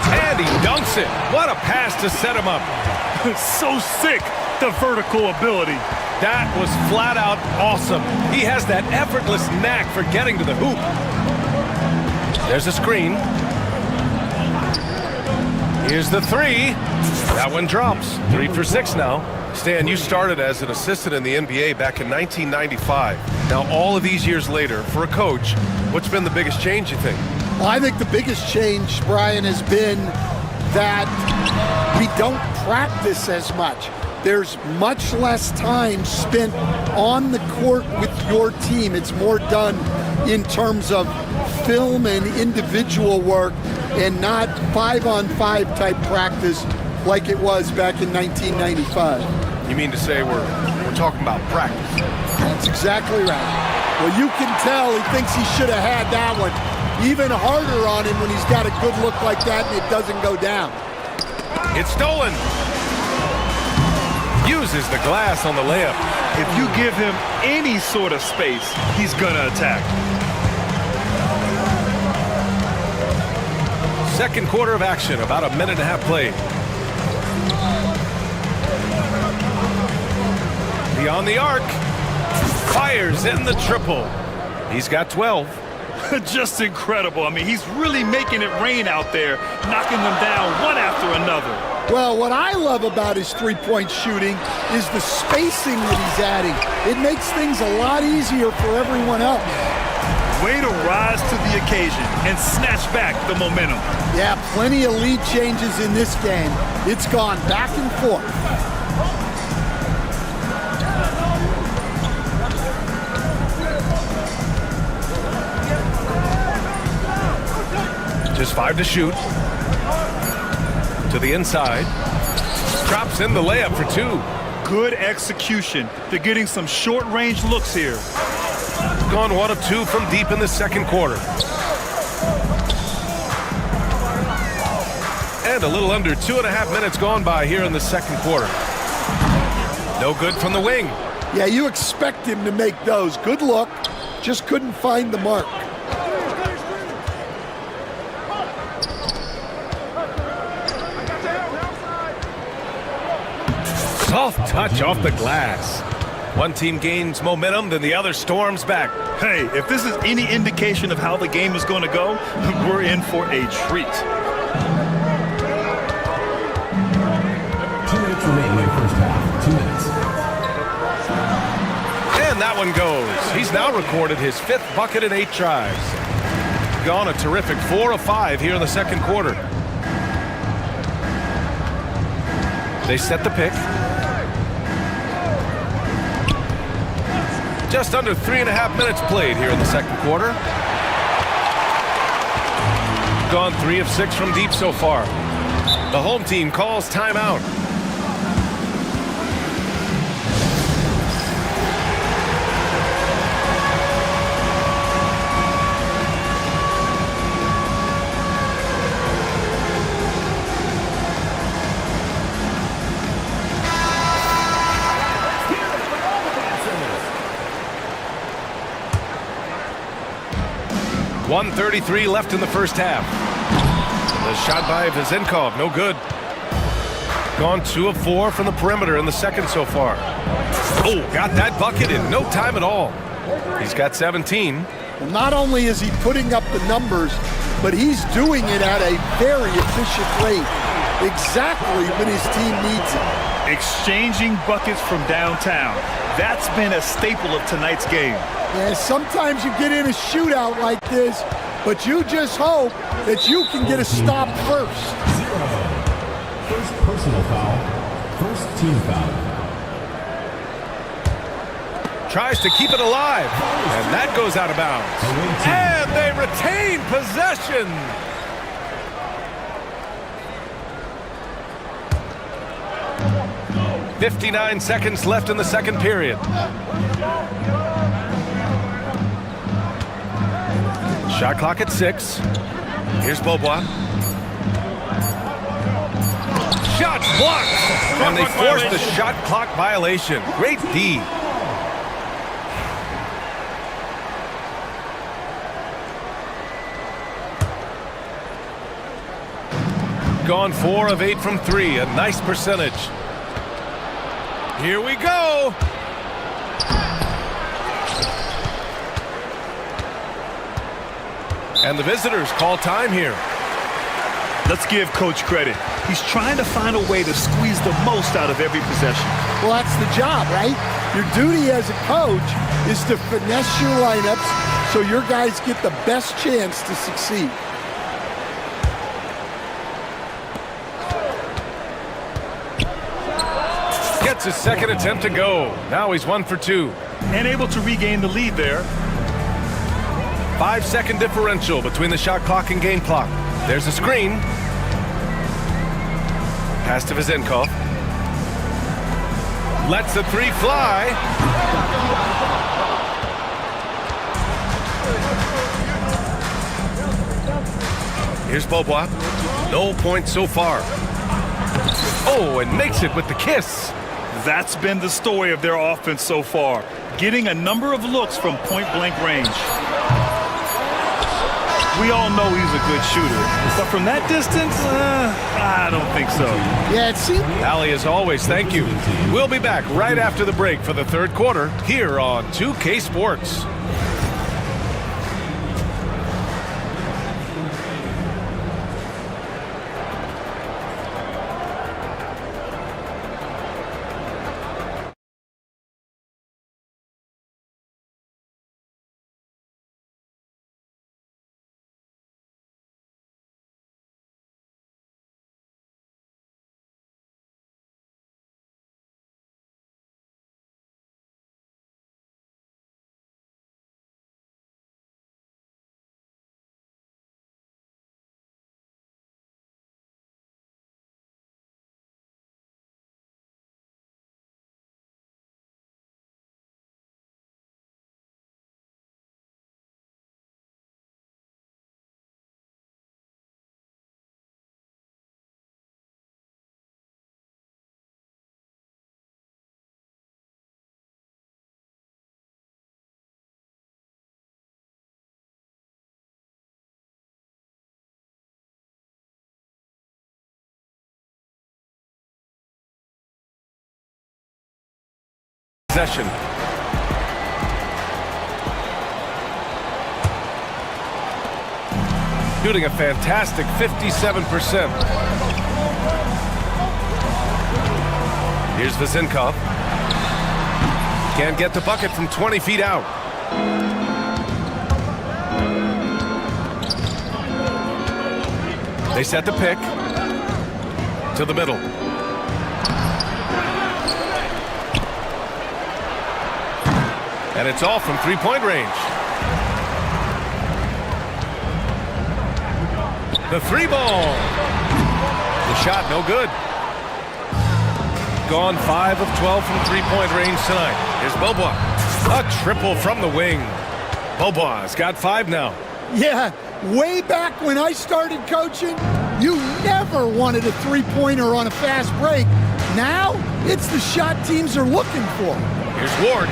And he dunks it. What a pass to set him up. So sick, the vertical ability. That was flat out awesome. He has that effortless knack for getting to the hoop. There's a screen. Here's the three. That one drops. 3 for 6 now. Stan, you started as an assistant in the NBA back in 1995. Now, all of these years later, for a coach, what's been the biggest change, you think? Well, I think the biggest change, Brian, has been that we don't practice as much. There's much less time spent on the court with your team. It's more done in terms of film and individual work and not 5-on-5 type practice like it was back in 1995. You mean to say we're talking about practice? That's exactly right. Well, you can tell he thinks he should have had that one even harder on him when he's got a good look like that and it doesn't go down. It's stolen. Uses the glass on the layup. If you give him any sort of space, he's gonna attack. Second quarter of action, about a minute and a half played. Beyond the arc, fires in the triple. He's got 12. Just incredible. I mean, he's really making it rain out there, knocking them down one after another. Well, what I love about his three-point shooting is the spacing that he's adding. It makes things a lot easier for everyone else. Way to rise to the occasion and snatch back the momentum. Yeah, plenty of lead changes in this game. It's gone back and forth. Just 5 to shoot. To the inside. Drops in the layup for 2. Good execution. They're getting some short-range looks here. Gone 1 of 2 from deep in the second quarter. And a little under 2.5 minutes gone by here in the second quarter. No good from the wing. Yeah, you expect him to make those. Good look. Just couldn't find the mark. Soft touch off the glass. One team gains momentum, then the other storms back. Hey, if this is any indication of how the game is going to go, we're in for a treat. 2 minutes remaining in first half. 2 minutes. And that one goes. He's now recorded his 5th bucket in 8 tries. Gone a terrific 4 of 5 here in the second quarter. They set the pick. Just under 3.5 minutes played here in the second quarter. Gone 3 of 6 from deep so far. The home team calls timeout. 1:33 left in the first half. The shot by Vezenkov, no good. Gone 2 of 4 from the perimeter in the second so far. Oh, got that bucket in no time at all. He's got 17. Well, not only is he putting up the numbers, but he's doing it at a very efficient rate, exactly when his team needs it. Exchanging buckets from downtown. That's been a staple of tonight's game. Yeah, sometimes you get in a shootout like this, but you just hope that you can get a stop first. First personal foul. First team foul. Tries to keep it alive, and that goes out of bounds. And they retain possession. .59 seconds left in the second period. Shot clock at 6. Here's Beaubois. Shots blocked, and they force the shot clock violation. Great D. Gone 4 of 8 from 3, a nice percentage. Here we go. And the visitors call time here. Let's give Coach credit. He's trying to find a way to squeeze the most out of every possession. Well, that's the job, right? Your duty as a coach is to finesse your lineups so your guys get the best chance to succeed. Gets his second attempt to go. Now he's 1 for 2. And able to regain the lead there. 5-second differential between the shot clock and game clock. There's a screen. Pass to Vezenkov. Lets the 3 fly. Here's Beaubois. No points so far. Oh, and makes it with the kiss. That's been the story of their offense so far, getting a number of looks from point-blank range. We all know he's a good shooter, but from that distance, I don't think so. Yeah, it seems. Allie, as always, thank you. We'll be back right after the break for the third quarter here on 2K Sports. Possession. Shooting a fantastic 57%. Here's Vezenkov. Can't get the bucket from 20 feet out. They set the pick to the middle. And it's all from three-point range. The 3 ball. The shot no good. Gone 5 of 12 from three-point range tonight. Here's Beaubois. A triple from the wing. Beaubois got 5 now. Yeah, way back when I started coaching, you never wanted a three-pointer on a fast break. Now, it's the shot teams are looking for. Here's Ward.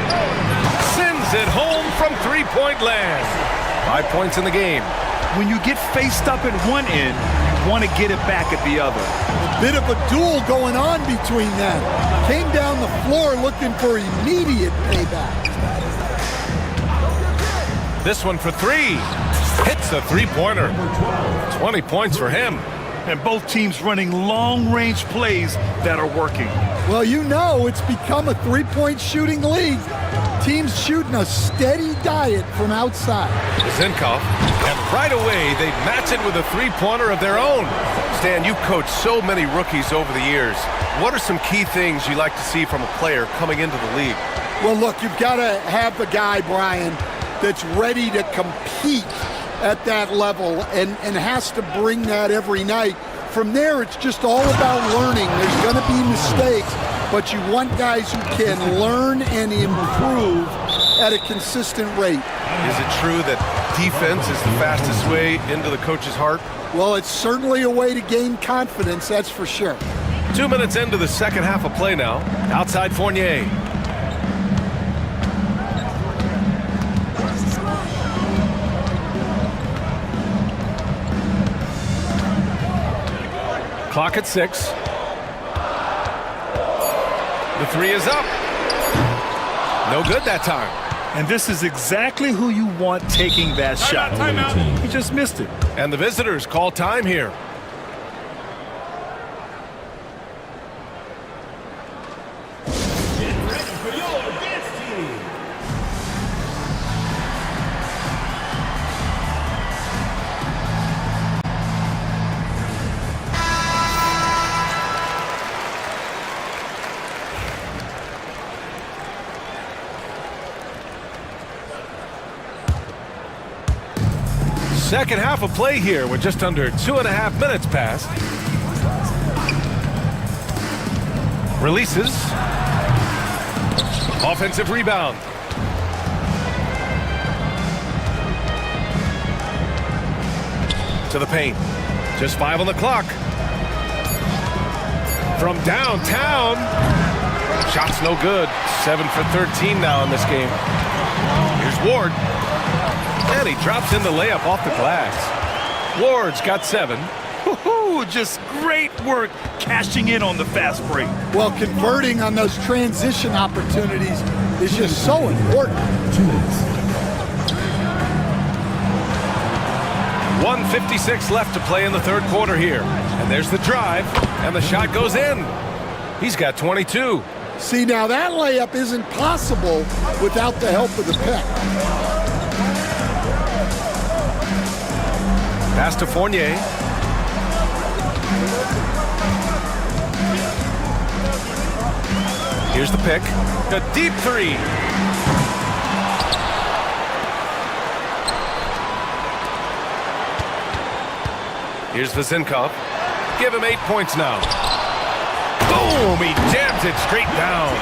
Sends it home from three-point land. 5 points in the game. When you get faced up at one end, you want to get it back at the other. A bit of a duel going on between them. Came down the floor looking for immediate payback. This one for three. Hits the three-pointer. 20 points for him. And both teams running long-range plays that are working. Well, you know it's become a three-point shooting league. Teams shooting a steady diet from outside. Zinkov, and right away they match it with a three-pointer of their own. Stan, you've coached so many rookies over the years. What are some key things you like to see from a player coming into the league? Well, look, you've got to have a guy, Brian, that's ready to compete at that level and has to bring that every night. From there, it's just all about learning. There's going to be mistakes, but you want guys who can learn and improve at a consistent rate. Is it true that defense is the fastest way into the coach's heart? Well, it's certainly a way to gain confidence, that's for sure. 2 minutes into the second half of play now. Outside Fournier. Clock at 6. The three is up. No good that time. And this is exactly who you want taking that shot. Timeout. He just missed it. And the visitors call time here. Second half of play here with just under 2.5 minutes passed. Releases. Offensive rebound. To the paint. Just 5 on the clock. From downtown. Shot's no good. 7 for 13 now in this game. Here's Ward. And he drops in the layup off the glass. Ward's got 7. Woohoo! Just great work cashing in on the fast break. Well, converting on those transition opportunities is just so important. 1:56 left to play in the third quarter here. And there's the drive, and the shot goes in. He's got 22. See, now that layup isn't possible without the help of the pick. Pass to Fournier. Here's the pick. A deep three. Here's Zinkov. Give him 8 points now. Boom! He jams it straight down.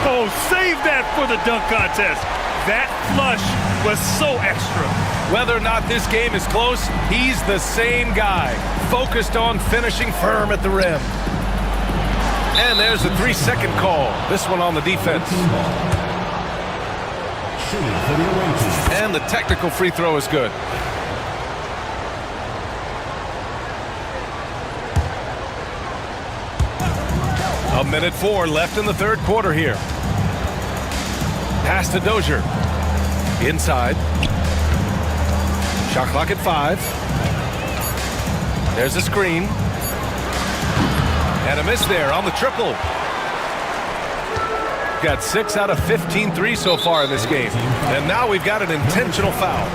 Oh, save that for the dunk contest. That flush was so extra. Whether or not this game is close, he's the same guy, focused on finishing firm at the rim. And there's a 3-second call. This one on the defense. And the technical free throw is good. A minute 4 left in the third quarter here. Pass to Dozier. Inside. Shot clock at 5. There's a screen. And a miss there on the triple. Got 6 out of 15 threes so far in this game. And now we've got an intentional foul.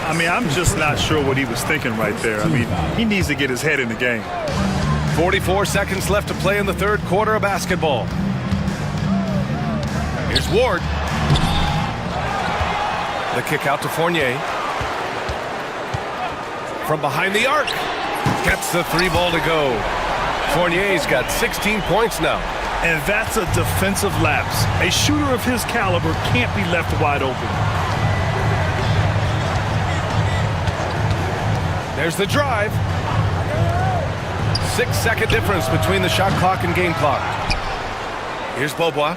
I mean, I'm just not sure what he was thinking right there. I mean, he needs to get his head in the game. 44 seconds left to play in the third quarter of basketball. Here's Ward. The kick out to Fournier. From behind the arc. Gets the 3 ball to go. Fournier's got 16 points now. And that's a defensive lapse. A shooter of his caliber can't be left wide open. There's the drive. 6-second difference between the shot clock and game clock. Here's Beaubois.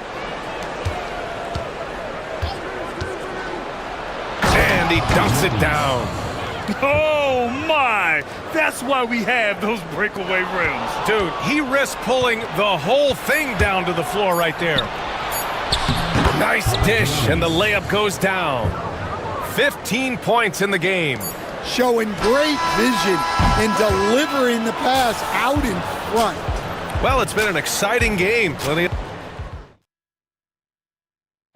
And And he dunks it down. Oh, my! That's why we have those breakaway rims. Dude, he risked pulling the whole thing down to the floor right there. Nice dish, and the layup goes down. 15 points in the game. Showing great vision in delivering the pass out in front. Well, it's been an exciting game.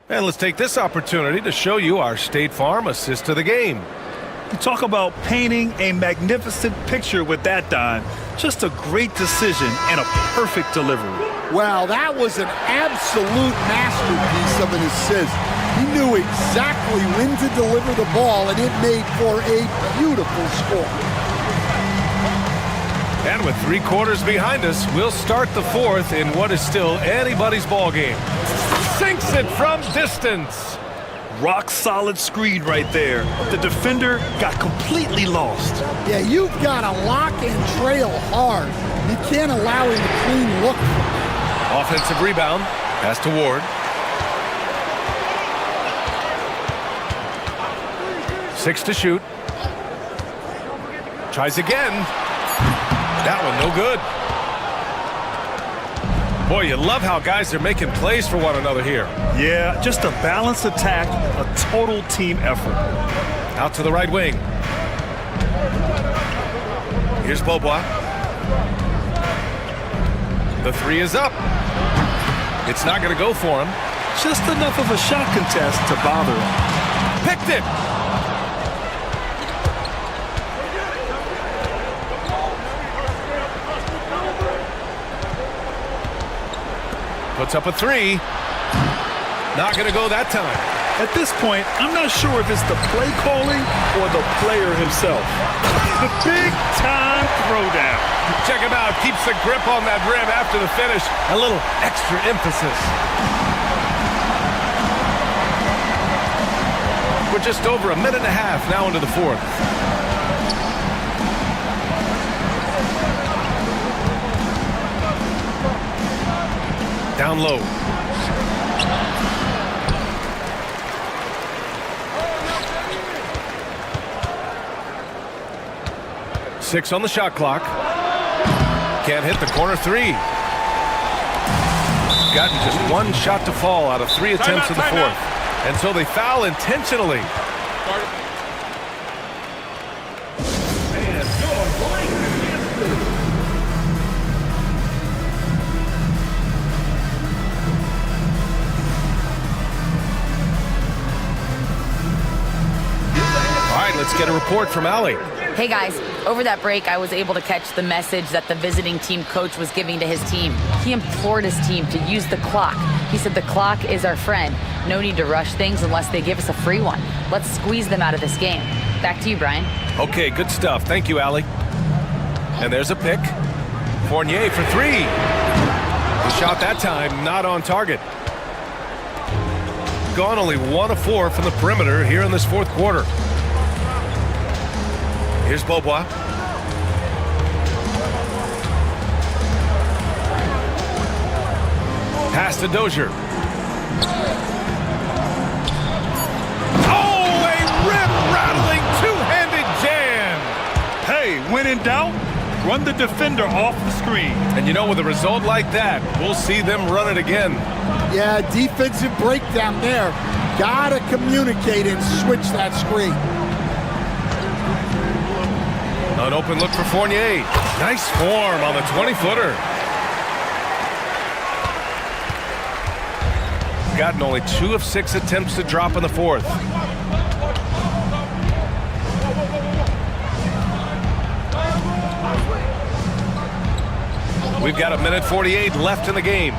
And let's take this opportunity to show you our State Farm assist to the game. You talk about painting a magnificent picture with that dime. Just a great decision and a perfect delivery. Well, that was an absolute masterpiece of an assist. He knew exactly when to deliver the ball, and it made for a beautiful score. And with 3 quarters behind us, we'll start the 4th in what is still anybody's ball game. Sinks it from distance. Rock solid screen right there. The defender got completely lost. Yeah, you've got to lock and trail hard. You can't allow him a clean look. Offensive rebound. Pass to Ward. 6 to shoot. Tries again. That one no good. Boy, you love how guys are making plays for one another here. Yeah, just a balanced attack, a total team effort. Out to the right wing. Here's Beaubois. The 3 is up. It's not going to go for him. Just enough of a shot contest to bother him. Picked it. Puts up a 3. Not going to go that time. At this point, I'm not sure if it's the play calling or the player himself. The big-time throwdown. Check him out. Keeps the grip on that rim after the finish. A little extra emphasis. We're just over a minute and a half now into the 4th. Down low. Six on the shot clock. Can't hit the corner 3. Gotten just 1 shot to fall out of 3 attempts in the 4th. And so they foul intentionally. Let's get a report from Allie. Hey guys, over that break, I was able to catch the message that the visiting team coach was giving to his team. He implored his team to use the clock. He said the clock is our friend. No need to rush things unless they give us a free one. Let's squeeze them out of this game. Back to you, Brian. Okay, good stuff. Thank you, Allie. And there's a pick. Fournier for 3. The shot that time, not on target. Gone only 1 of 4 from the perimeter here in this 4th quarter. Here's Beaubois. Pass to Dozier. Oh, a rip-rattling two-handed jam. Hey, when in doubt, run the defender off the screen. And you know, with a result like that, we'll see them run it again. Yeah, defensive breakdown there. Gotta communicate and switch that screen. An open look for Fournier. Nice form on the 20-footer. Gotten only 2 of 6 attempts to drop in the 4th. We've got 1:48 left in the game.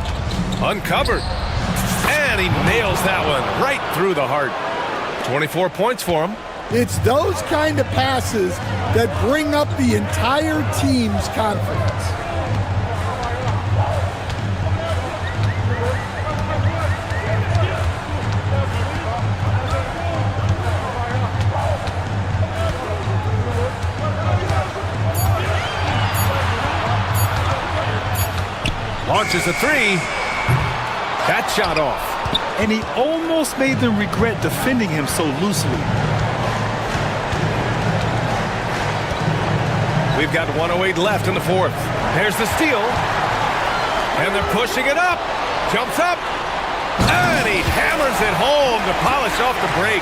Uncovered. And he nails that one right through the heart. 24 points for him. It's those kind of passes that bring up the entire team's confidence. Launches a 3. That shot off. And he almost made them regret defending him so loosely. We've got 1:08 left in the fourth. There's the steal. And they're pushing it up. Jumps up. And he hammers it home to polish off the break.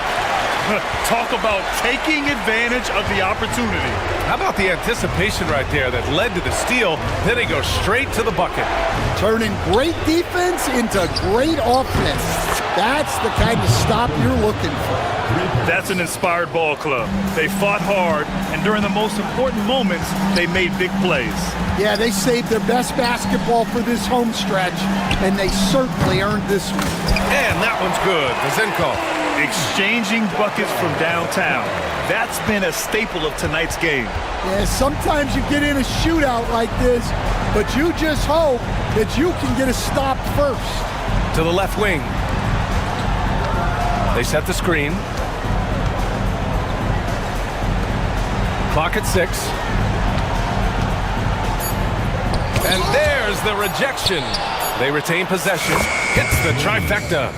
Talk about taking advantage of the opportunity. How about the anticipation right there that led to the steal? Then he goes straight to the bucket. Turning great defense into great offense. That's the kind of stop you're looking for. That's an inspired ball club. They fought hard, and during the most important moments, they made big plays. Yeah, they saved their best basketball for this home stretch, and they certainly earned this one. And that one's good. Vazenkov. Exchanging buckets from downtown. That's been a staple of tonight's game. Yeah, sometimes you get in a shootout like this, but you just hope that you can get a stop first. To the left wing. They set the screen. Clock at 6. And there's the rejection. They retain possession. Hits the trifecta.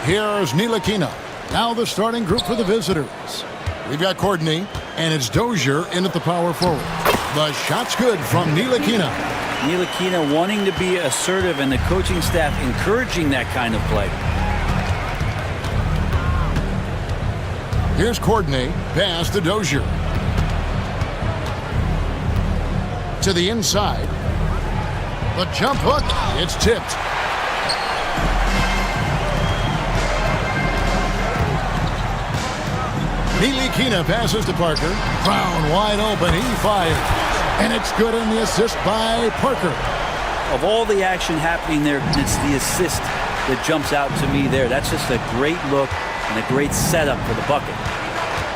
Here's Ntilikina. Now the starting group for the visitors. We've got Courtney, and it's Dozier in at the power forward. The shot's good from Ntilikina. Ntilikina wanting to be assertive, and the coaching staff encouraging that kind of play. Here's Courtney, pass to Dozier. To the inside. The jump hook, it's tipped. Ntilikina passes to Parker. Brown wide open, he fires. And it's good in the assist by Parker. Of all the action happening there, it's the assist that jumps out to me there. That's just a great look and a great setup for the bucket.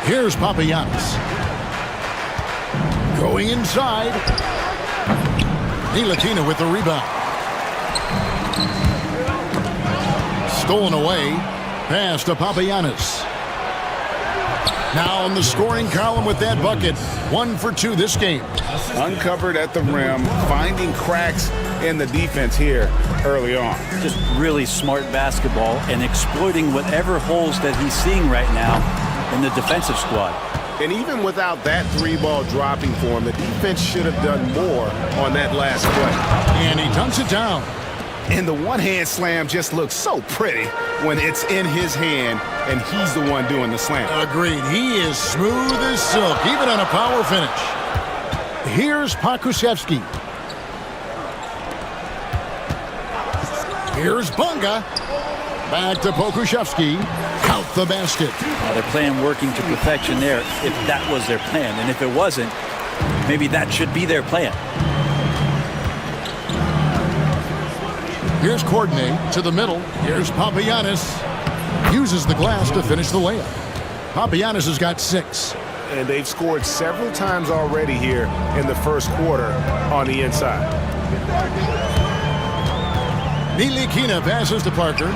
Here's Papagiannis. Going inside. Ntilikina with the rebound. Stolen away. Pass to Papagiannis. Now in the scoring column with that bucket. 1 for 2 this game. Uncovered at the rim, finding cracks in the defense here early on. Just really smart basketball and exploiting whatever holes that he's seeing right now in the defensive squad. And even without that 3-ball dropping for him, the defense should have done more on that last play. And he dunks it down. And the one-hand slam just looks so pretty when it's in his hand and he's the one doing the slam. Agreed. He is smooth as silk, even on a power finish. Here's Pokusevski. Here's Bunga. Back to Pokusevski. Count the basket. They're playing working to perfection there, if that was their plan. And if it wasn't, maybe that should be their plan. Here's Courtney to the middle. Here's Papagiannis. Uses the glass to finish the layup. Papagiannis has got 6. And they've scored several times already here in the first quarter on the inside. Ntilikina passes to Parker.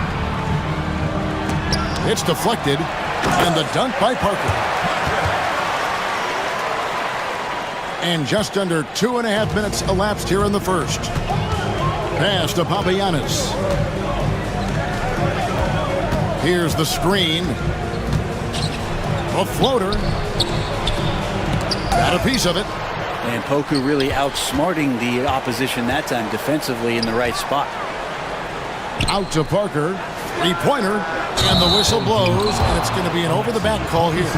It's deflected. And the dunk by Parker. And just under 2.5 minutes elapsed here in the first. Pass to Papagiannis. Here's the screen. A floater. Got a piece of it. And Poku really outsmarting the opposition that time defensively in the right spot. Out to Parker. 3-pointer. And the whistle blows. And it's going to be an over-the-back call here.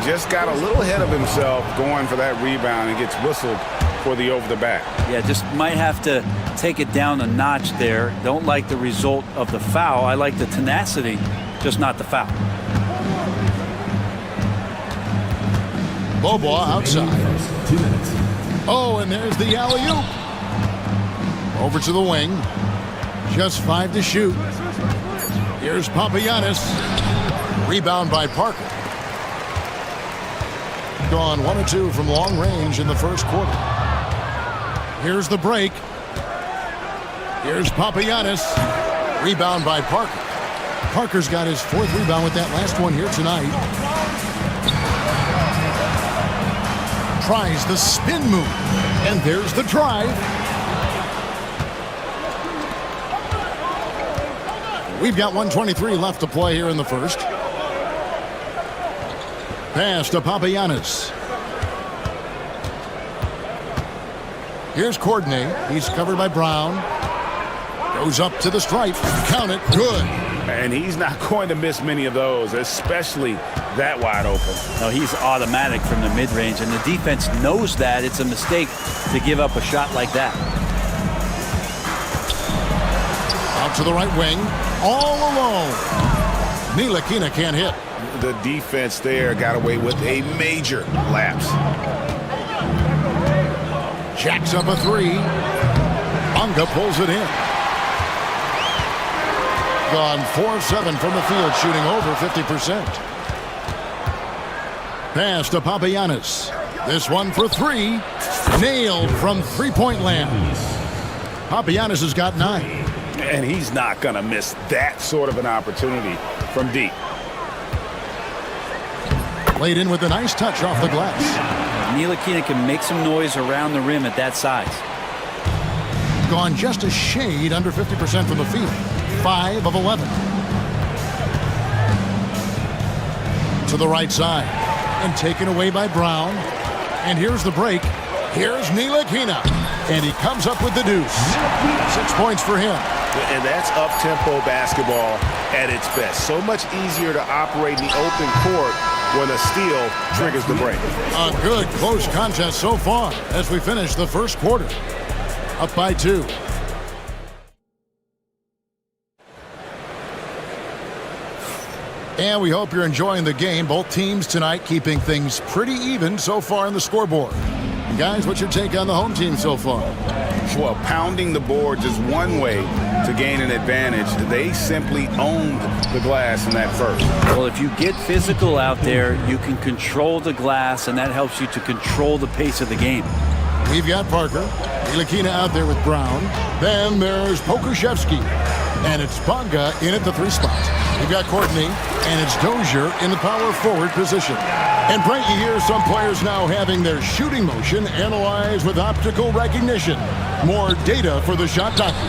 Just got a little ahead of himself going for that rebound and gets whistled for the over-the-back. Yeah, just might have to take it down a notch there. Don't like the result of the foul. I like the tenacity, just not the foul. Bobois outside. 2 minutes. Oh, and there's the alley-oop. Over to the wing. Just 5 to shoot. Here's Papagiannis. Rebound by Parker. Gone 1 of 2 from long range in the first quarter. Here's the break. Here's Papagiannis. Rebound by Parker. Parker's got his 4th rebound with that last one here tonight. Tries the spin move. And there's the drive. We've got 1:23 left to play here in the first. Pass to Papagiannis. Here's Courtney. He's covered by Brown. Goes up to the stripe. Count it. Good. And he's not going to miss many of those, especially that wide open. No, he's automatic from the mid-range, and the defense knows that. It's a mistake to give up a shot like that. Out to the right wing. All alone. Ntilikina can't hit. The defense there got away with a major lapse. Jacks up a 3. Bunga pulls it in. Gone 4 of 7 from the field, shooting over 50%. Pass to Papagiannis. This one for 3. Nailed from 3-point land. Papagiannis has got 9. And he's not going to miss that sort of an opportunity from deep. Laid in with a nice touch off the glass. Ntilikina can make some noise around the rim at that size. Gone just a shade under 50% from the field. 5 of 11. to the right side. And taken away by Brown. And here's the break. Here's Ntilikina. And he comes up with the deuce. 6 points for him. And that's up-tempo basketball at its best. So much easier to operate in the open court when a steal triggers the break. A good close contest so far as we finish the first quarter. Up by 2. And we hope you're enjoying the game. Both teams tonight keeping things pretty even so far in the scoreboard. And guys, what's your take on the home team so far? Well, pounding the boards is one way to gain an advantage. They simply owned the glass in that first. Well, if you get physical out there, you can control the glass, and that helps you to control the pace of the game. We've got Parker. Ntilikina out there with Brown. Then there's Pokuševski. And it's Bonga in at the 3 spot. We've got Courtney, and it's Dozier in the power forward position. And Brent, you hear some players now having their shooting motion analyzed with optical recognition. More data for the shot doctors.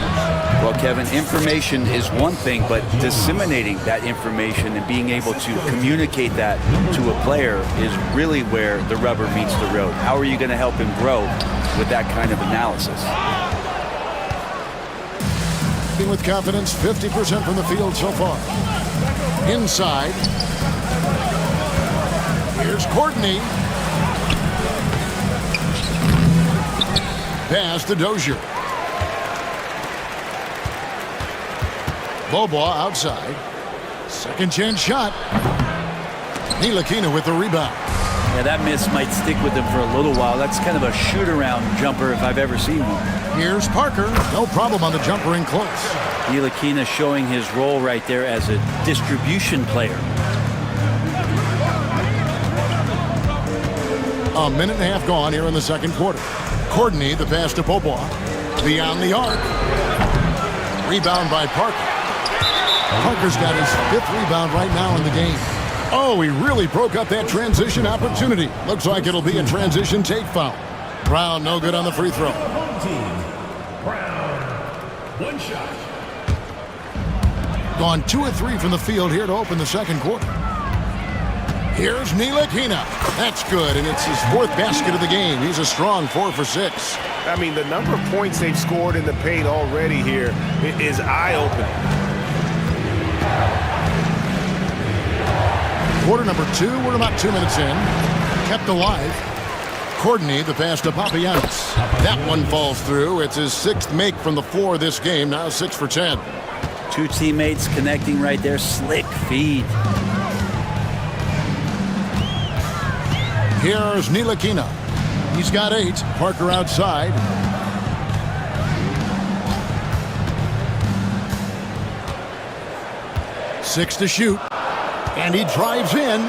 Well, Kevin, information is one thing, but disseminating that information and being able to communicate that to a player is really where the rubber meets the road. How are you going to help him grow with that kind of analysis? With confidence, 50% from the field so far. Inside. Here's Courtney. Pass to Dozier. Bobois outside. Second chance shot. Ntilikina with the rebound. Yeah, that miss might stick with him for a little while. That's kind of a shoot-around jumper if I've ever seen one. Here's Parker. No problem on the jumper in close. Ntilikina showing his role right there as a distribution player. A minute and a half gone here in the second quarter. Courtney, the pass to Bobois. Beyond the arc. Rebound by Parker. Parker's got his 5th rebound right now in the game. Oh, he really broke up that transition opportunity. Looks like it'll be a transition take foul. Brown, no good on the free throw. Home team. Brown. 1 shot. Gone 2 of 3 from the field here to open the second quarter. Here's Ntilikina. That's good, and it's his 4th basket of the game. He's a strong 4 for 6. I mean, the number of points they've scored in the paint already here is eye-opening. Quarter number 2, we're about 2 minutes in. Kept alive. Courtney, the pass to Papagiannis. That one falls through. It's his 6th make from the floor this game, now 6 for 10. 2 teammates connecting right there. Slick feed. Here's Ntilikina. He's got 8. Parker outside. Six to shoot. And he drives in.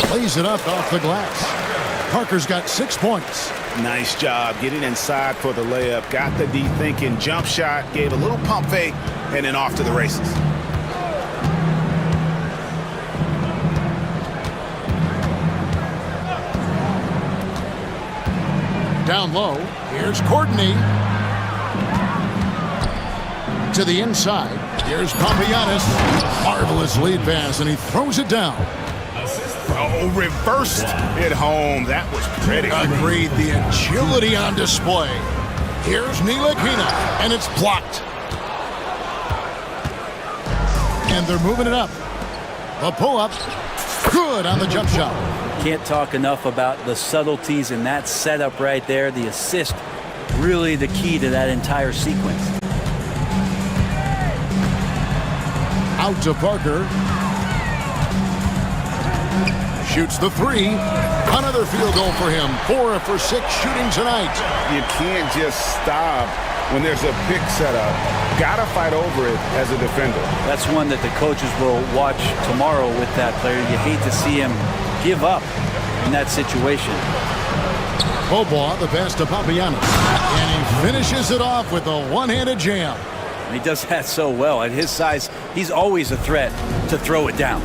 Plays it up off the glass. Parker's got 6 points. Nice job getting inside for the layup. Got the deep thinking jump shot. Gave a little pump fake. And then off to the races. Down low. Here's Courtney. To the inside. Here's Papagiannis. Marvelous lead pass, and he throws it down. Oh, reversed it home. That was pretty. Agreed. The agility on display. Here's Ntilikina, and it's blocked. And they're moving it up. A pull-up. Good on the jump shot. Can't talk enough about the subtleties in that setup right there. The assist, really the key to that entire sequence. Out to Parker. Shoots the 3. Another field goal for him. 4 for 6 shooting tonight. You can't just stop when there's a pick set up. Gotta fight over it as a defender. That's one that the coaches will watch tomorrow with that player. You hate to see him give up in that situation. Bobois, the pass to Papagiannis. And he finishes it off with a one-handed jam. He does that so well. At his size, he's always a threat to throw it down.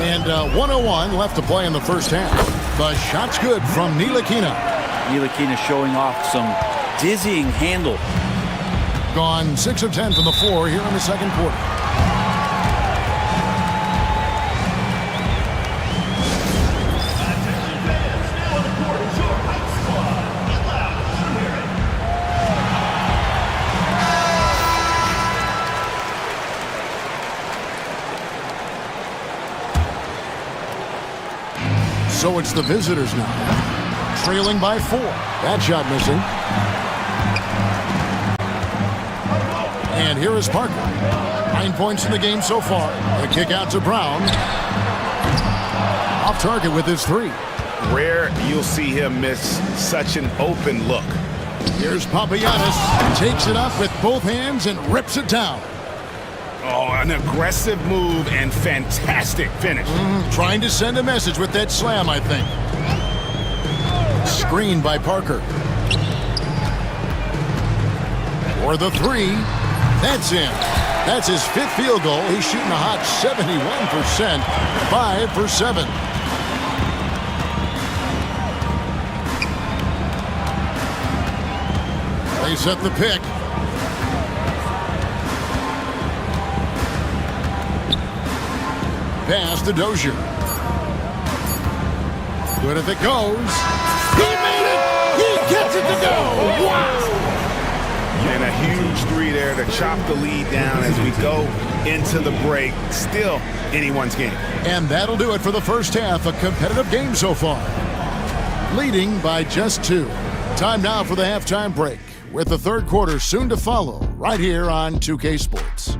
And 1:01 left to play in the first half. The shot's good from Ntilikina. Ntilikina showing off some dizzying handle. Gone 6 of 10 from the floor here in the second quarter. So it's the visitors now, trailing by 4. That shot missing. And here is Parker. 9 points in the game so far. The kick out to Brown. Off target with his 3. Rare you'll see him miss such an open look. Here's Papagiannis. Takes it up with both hands and rips it down. Oh, an aggressive move and fantastic finish. Trying to send a message with that slam, I think. Screened by Parker. For the 3. That's in. That's his 5th field goal. He's shooting a hot 71%. 5 for 7. They set the pick. Pass to Dozier. Good if it goes. He made it! He gets it to go! Wow! And a huge 3 there to chop the lead down as we go into the break. Still anyone's game. And that'll do it for the first half. A competitive game so far. Leading by just 2. Time now for the halftime break, with the third quarter soon to follow right here on 2K Sports.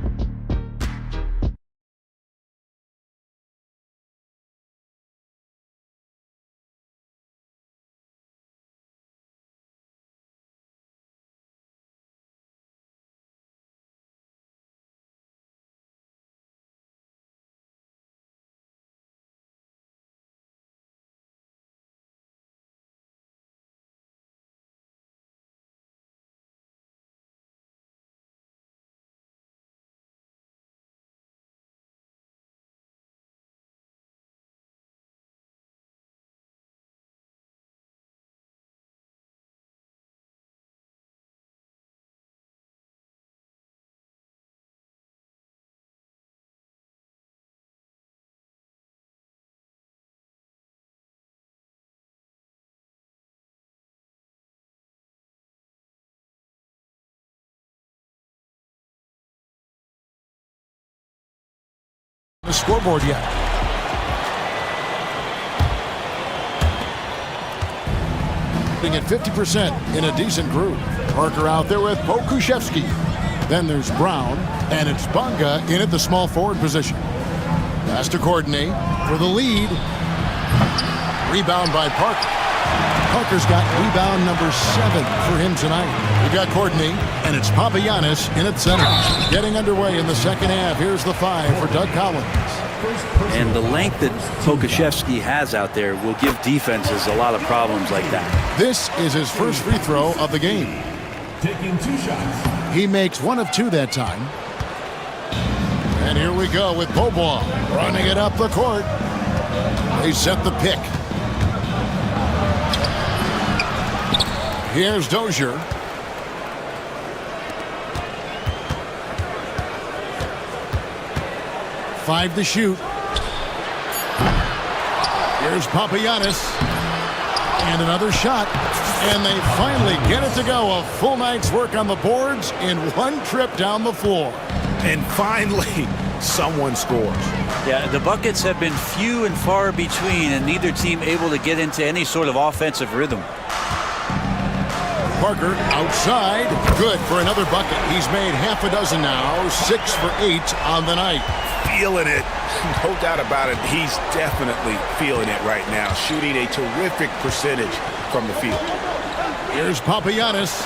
The scoreboard yet. Being at 50% in a decent group. Parker out there with Pokushevsky. Then there's Brown, and it's Bonga in at the small forward position. Pass to Courtney for the lead. Rebound by Parker. Parker's got rebound number 7 for him tonight. We got Courtney, and it's Papagiannis in at center. Getting underway in the second half. Here's the 5 for Doug Collins. And the length that Pokushevsky has out there will give defenses a lot of problems like that. This is his first free throw of the game. Taking 2 shots. He makes 1 of 2 that time. And here we go with Bobois running it up the court. They set the pick. Here's Dozier. Five to shoot. Here's Papagiannis. And another shot. And they finally get it to go. A full night's work on the boards in 1 trip down the floor. And finally, someone scores. Yeah, the buckets have been few and far between, and neither team able to get into any sort of offensive rhythm. Parker outside. Good for another bucket. He's made half a dozen now. 6 for 8 on the night. Feeling it. No doubt about it. He's definitely feeling it right now. Shooting a terrific percentage from the field. Here's Papagiannis.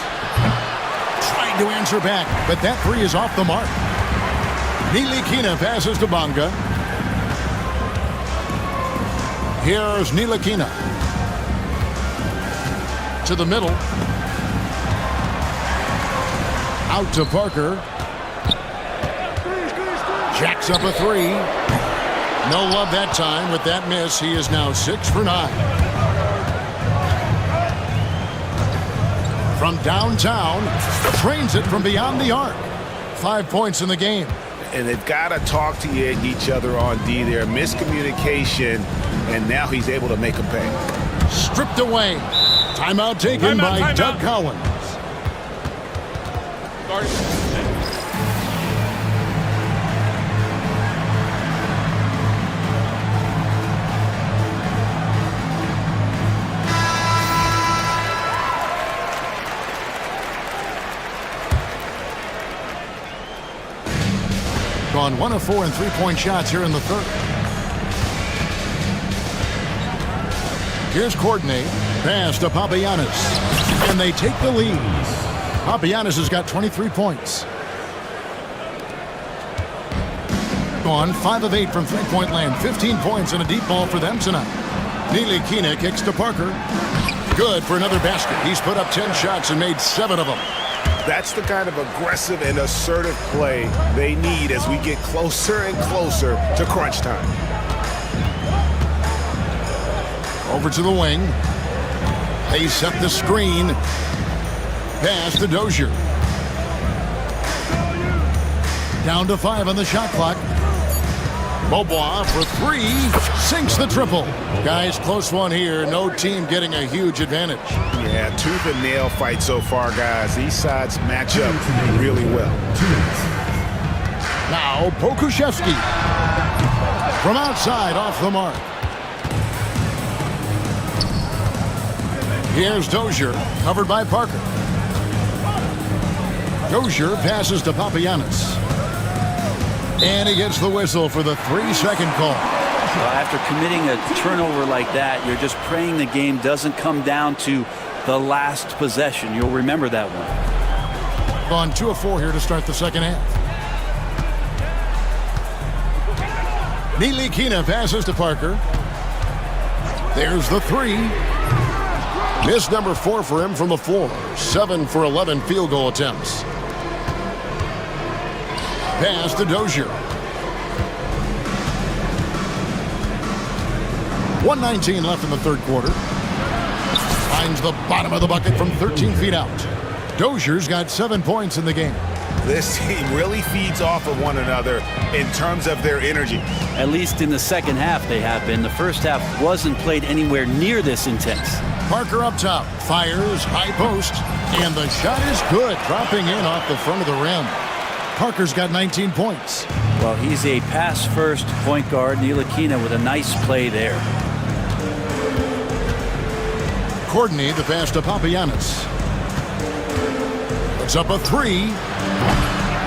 Trying to answer back, but that 3 is off the mark. Ntilikina passes to Bonga. Here's Ntilikina. To the middle. Out to Parker. Jacks up a 3. No love that time with that miss. He is now 6 for 9. from downtown, trains it from beyond the arc. 5 points in the game. And they've got to talk to each other on D there. Miscommunication, and now he's able to make a pay. Stripped away. Timeout taken by Doug Collins. Gone 1 of 4 in three-point shots here in the third. Here's Courtney. Pass to Papagiannis. And they take the lead. Papagiannis has got 23 points. Gone 5 of 8 from three-point land. 15 points and a deep ball for them tonight. Neely Kina kicks to Parker. Good for another basket. He's put up 10 shots and made 7 of them. That's the kind of aggressive and assertive play they need as we get closer and closer to crunch time. Over to the wing. They set the screen. Pass to Dozier. Down to 5 on the shot clock. Beaubois for 3. Sinks the triple. Guys, close one here. No team getting a huge advantage. Yeah, tooth and nail fight so far, guys. These sides match up really well. Now, Pokushevsky. From outside, off the mark. Here's Dozier, covered by Parker. Dozier passes to Papagiannis. And he gets the whistle for the 3-second call. Well, after committing a turnover like that, you're just praying the game doesn't come down to the last possession. You'll remember that one. On 2 of 4 here to start the second half. Neely Kina passes to Parker. There's the 3. Miss number 4 for him from the floor. 7 for 11 field goal attempts. Pass to Dozier. 1:19 left in the third quarter. Finds the bottom of the bucket from 13 feet out. Dozier's got 7 points in the game. This team really feeds off of one another in terms of their energy. At least in the second half they have been. The first half wasn't played anywhere near this intense. Parker up top. Fires, high post. And the shot is good. Dropping in off the front of the rim. Parker's got 19 points. Well, he's a pass-first point guard. Neely Kina with a nice play there. Courtney, the pass to Papagiannis. Puts up a 3.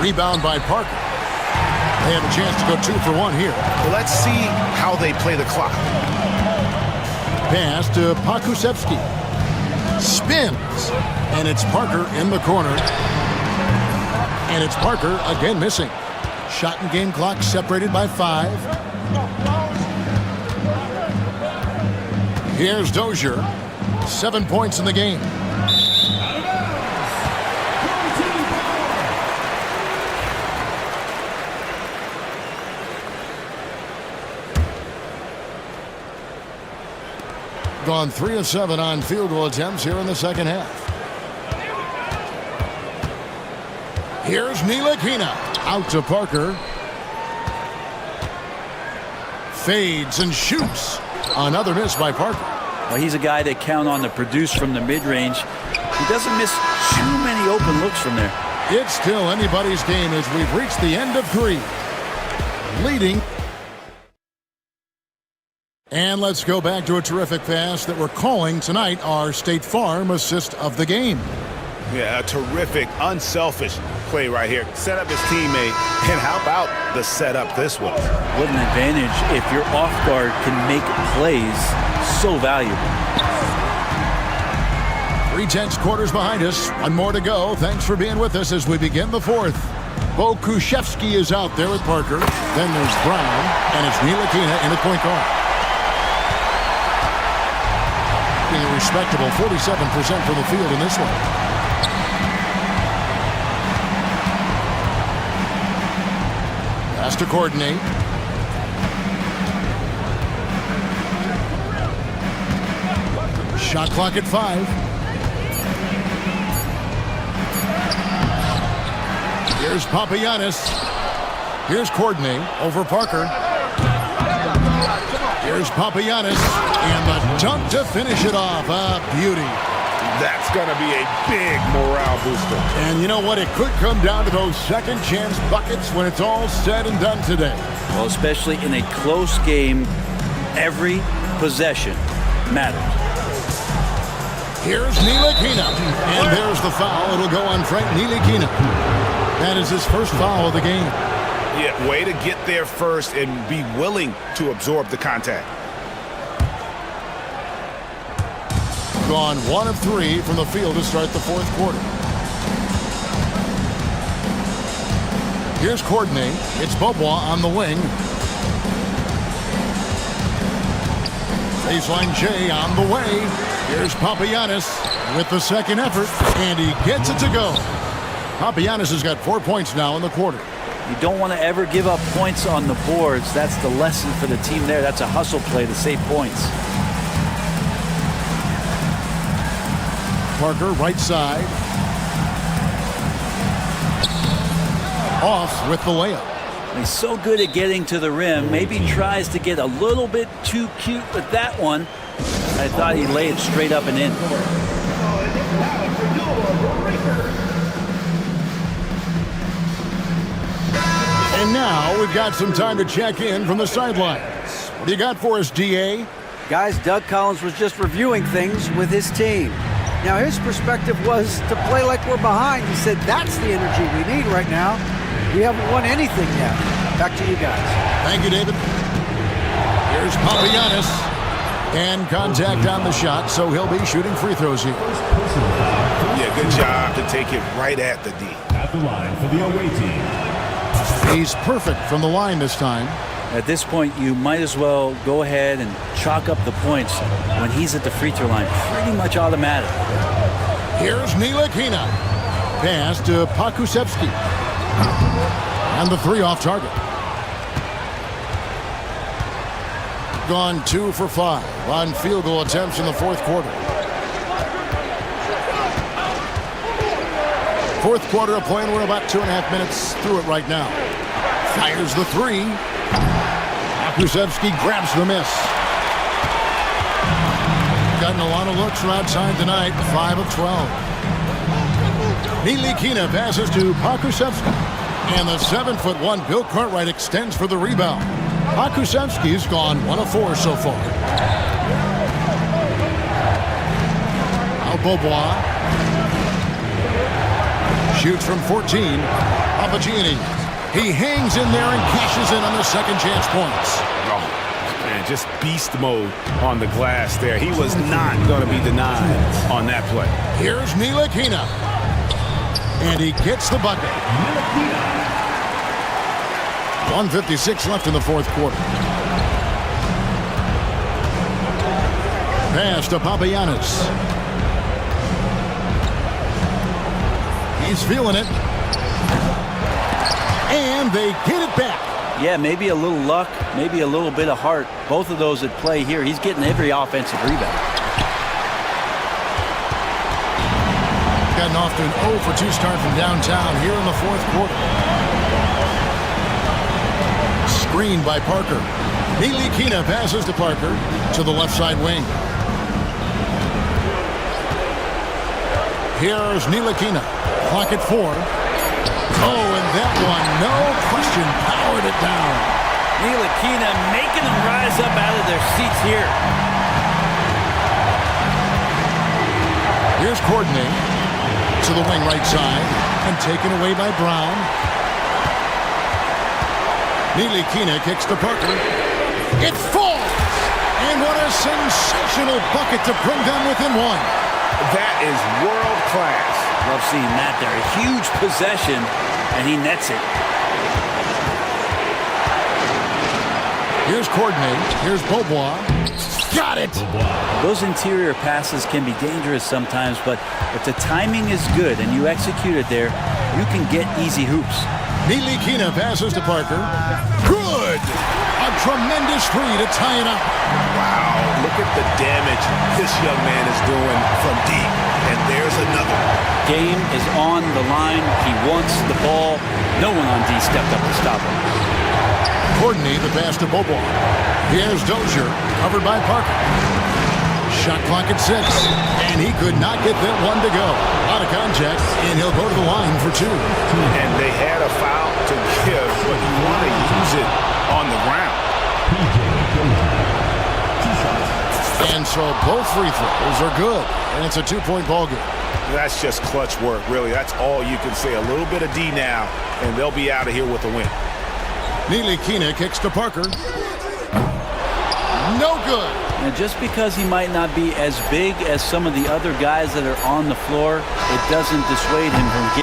Rebound by Parker. They have a chance to go 2 for 1 here. Well, let's see how they play the clock. Pass to Pokusevsky. Spins. And it's Parker in the corner. And it's Parker again missing. Shot and game clock separated by 5. Here's Dozier. 7 points in the game. Gone 3 of 7 on field goal attempts here in the second half. Here's Neely Kina. Out to Parker. Fades and shoots. Another miss by Parker. Well, he's a guy that count on to produce from the mid-range. He doesn't miss too many open looks from there. It's still anybody's game as we've reached the end of 3. Leading. And let's go back to a terrific pass that we're calling tonight our State Farm assist of the game. Yeah, a terrific, unselfish play right here. Set up his teammate, and how about the setup this was? What an advantage if your off guard can make plays so valuable. 3/10 quarters behind us. 1 more to go. Thanks for being with us as we begin the 4th. Pokushevsky is out there with Parker. Then there's Brown, and it's Neely Kina in the point guard. Being a respectable 47% from the field in this one. Pass to coordinate. Shot clock at 5. Here's Papagiannis. Here's Courtney over Parker. Here's Papagiannis. And the dunk to finish it off. A beauty. That's going to be a big morale booster. And you know what? It could come down to those second chance buckets when it's all said and done today. Well, especially in a close game, every possession matters. Here's Ntilikina. And there's the foul. It'll go on Frank Ntilikina. That is his first foul of the game. Yeah, way to get there first and be willing to absorb the contact. Gone 1 of 3 from the field to start the fourth quarter. Here's Courtney. It's Bobois on the wing. Baseline J on the way. Here's Papagiannis with the second effort, and he gets it to go. Papagiannis has got 4 points now in the quarter. You don't want to ever give up points on the boards. That's the lesson for the team there. That's a hustle play to save points. Parker, right side. Off with the layup. He's so good at getting to the rim. Maybe tries to get a little bit too cute with that one. I thought he laid it straight up and in. And now we've got some time to check in from the sidelines. What do you got for us, DA? Guys, Doug Collins was just reviewing things with his team. Now, his perspective was to play like we're behind. He said that's the energy we need right now. We haven't won anything yet. Back to you guys. Thank you, David. Here's Papagiannis. And contact on the shot, so he'll be shooting free throws here. Yeah, good job to take it right at the D. At the line for the away team. He's perfect from the line this time. At this point, you might as well go ahead and chalk up the points when he's at the free throw line. Pretty much automatic. Here's Ntilikina. Pass to Pakusevski. And the three off target. Gone 2 for 5 on field goal attempts in the fourth quarter. Fourth quarter of play, and we're about 2.5 minutes through it right now. Fires the three. Pakusevski grabs the miss. Gotten a lot of looks from outside tonight. 5 of 12. Ntilikina passes to Pakusevski. And the 7'1" Bill Cartwright extends for the rebound. Pakusevski's gone 1 of 4 so far. Now Bobois shoots from 14. Papagiannis. He hangs in there and cashes in on the second chance points. Oh, man, just beast mode on the glass there. He was not going to be denied on that play. Here's Ntilikina. And he gets the bucket. 1:56 left in the fourth quarter. Pass to Papagiannis. He's feeling it. And they get it back. Yeah, maybe a little luck, maybe a little bit of heart. Both of those at play here. He's getting every offensive rebound. Gotten off to an 0 for 2 start from downtown here in the fourth quarter. Screened by Parker. Ntilikina passes to Parker to the left side wing. Here's Ntilikina. Clock at 4. Oh, and that one, no question, powered it down. Ntilikina making them rise up out of their seats here. Here's Courtney to the wing right side and taken away by Brown. Ntilikina kicks to Parker. It falls! And what a sensational bucket to bring them within 1. That is world class. Love seeing that there. A huge possession, and he nets it. Here's Courtney. Here's Bobois. Got it! Those interior passes can be dangerous sometimes, but if the timing is good and you execute it there, you can get easy hoops. Ntilikina passes to Parker. Good! A tremendous three to tie it up. Wow, look at the damage this young man is doing from deep. And there's another. Game is on the line. He wants the ball. No one on D stepped up to stop him. Courtney, the pass to Bobois. Here's Dozier, covered by Parker. Shot clock at 6, and he could not get that one to go. A lot of contact, and he'll go to the line for 2. And they had a foul to give, but you want to use it on the ground. And so both free throws are good, and it's a 2-point ball game. That's just clutch work, really. That's all you can say. A little bit of D now, and they'll be out of here with a win. Neely Kina kicks to Parker. No good. And just because he might not be as big as some of the other guys that are on the floor, it doesn't dissuade him from getting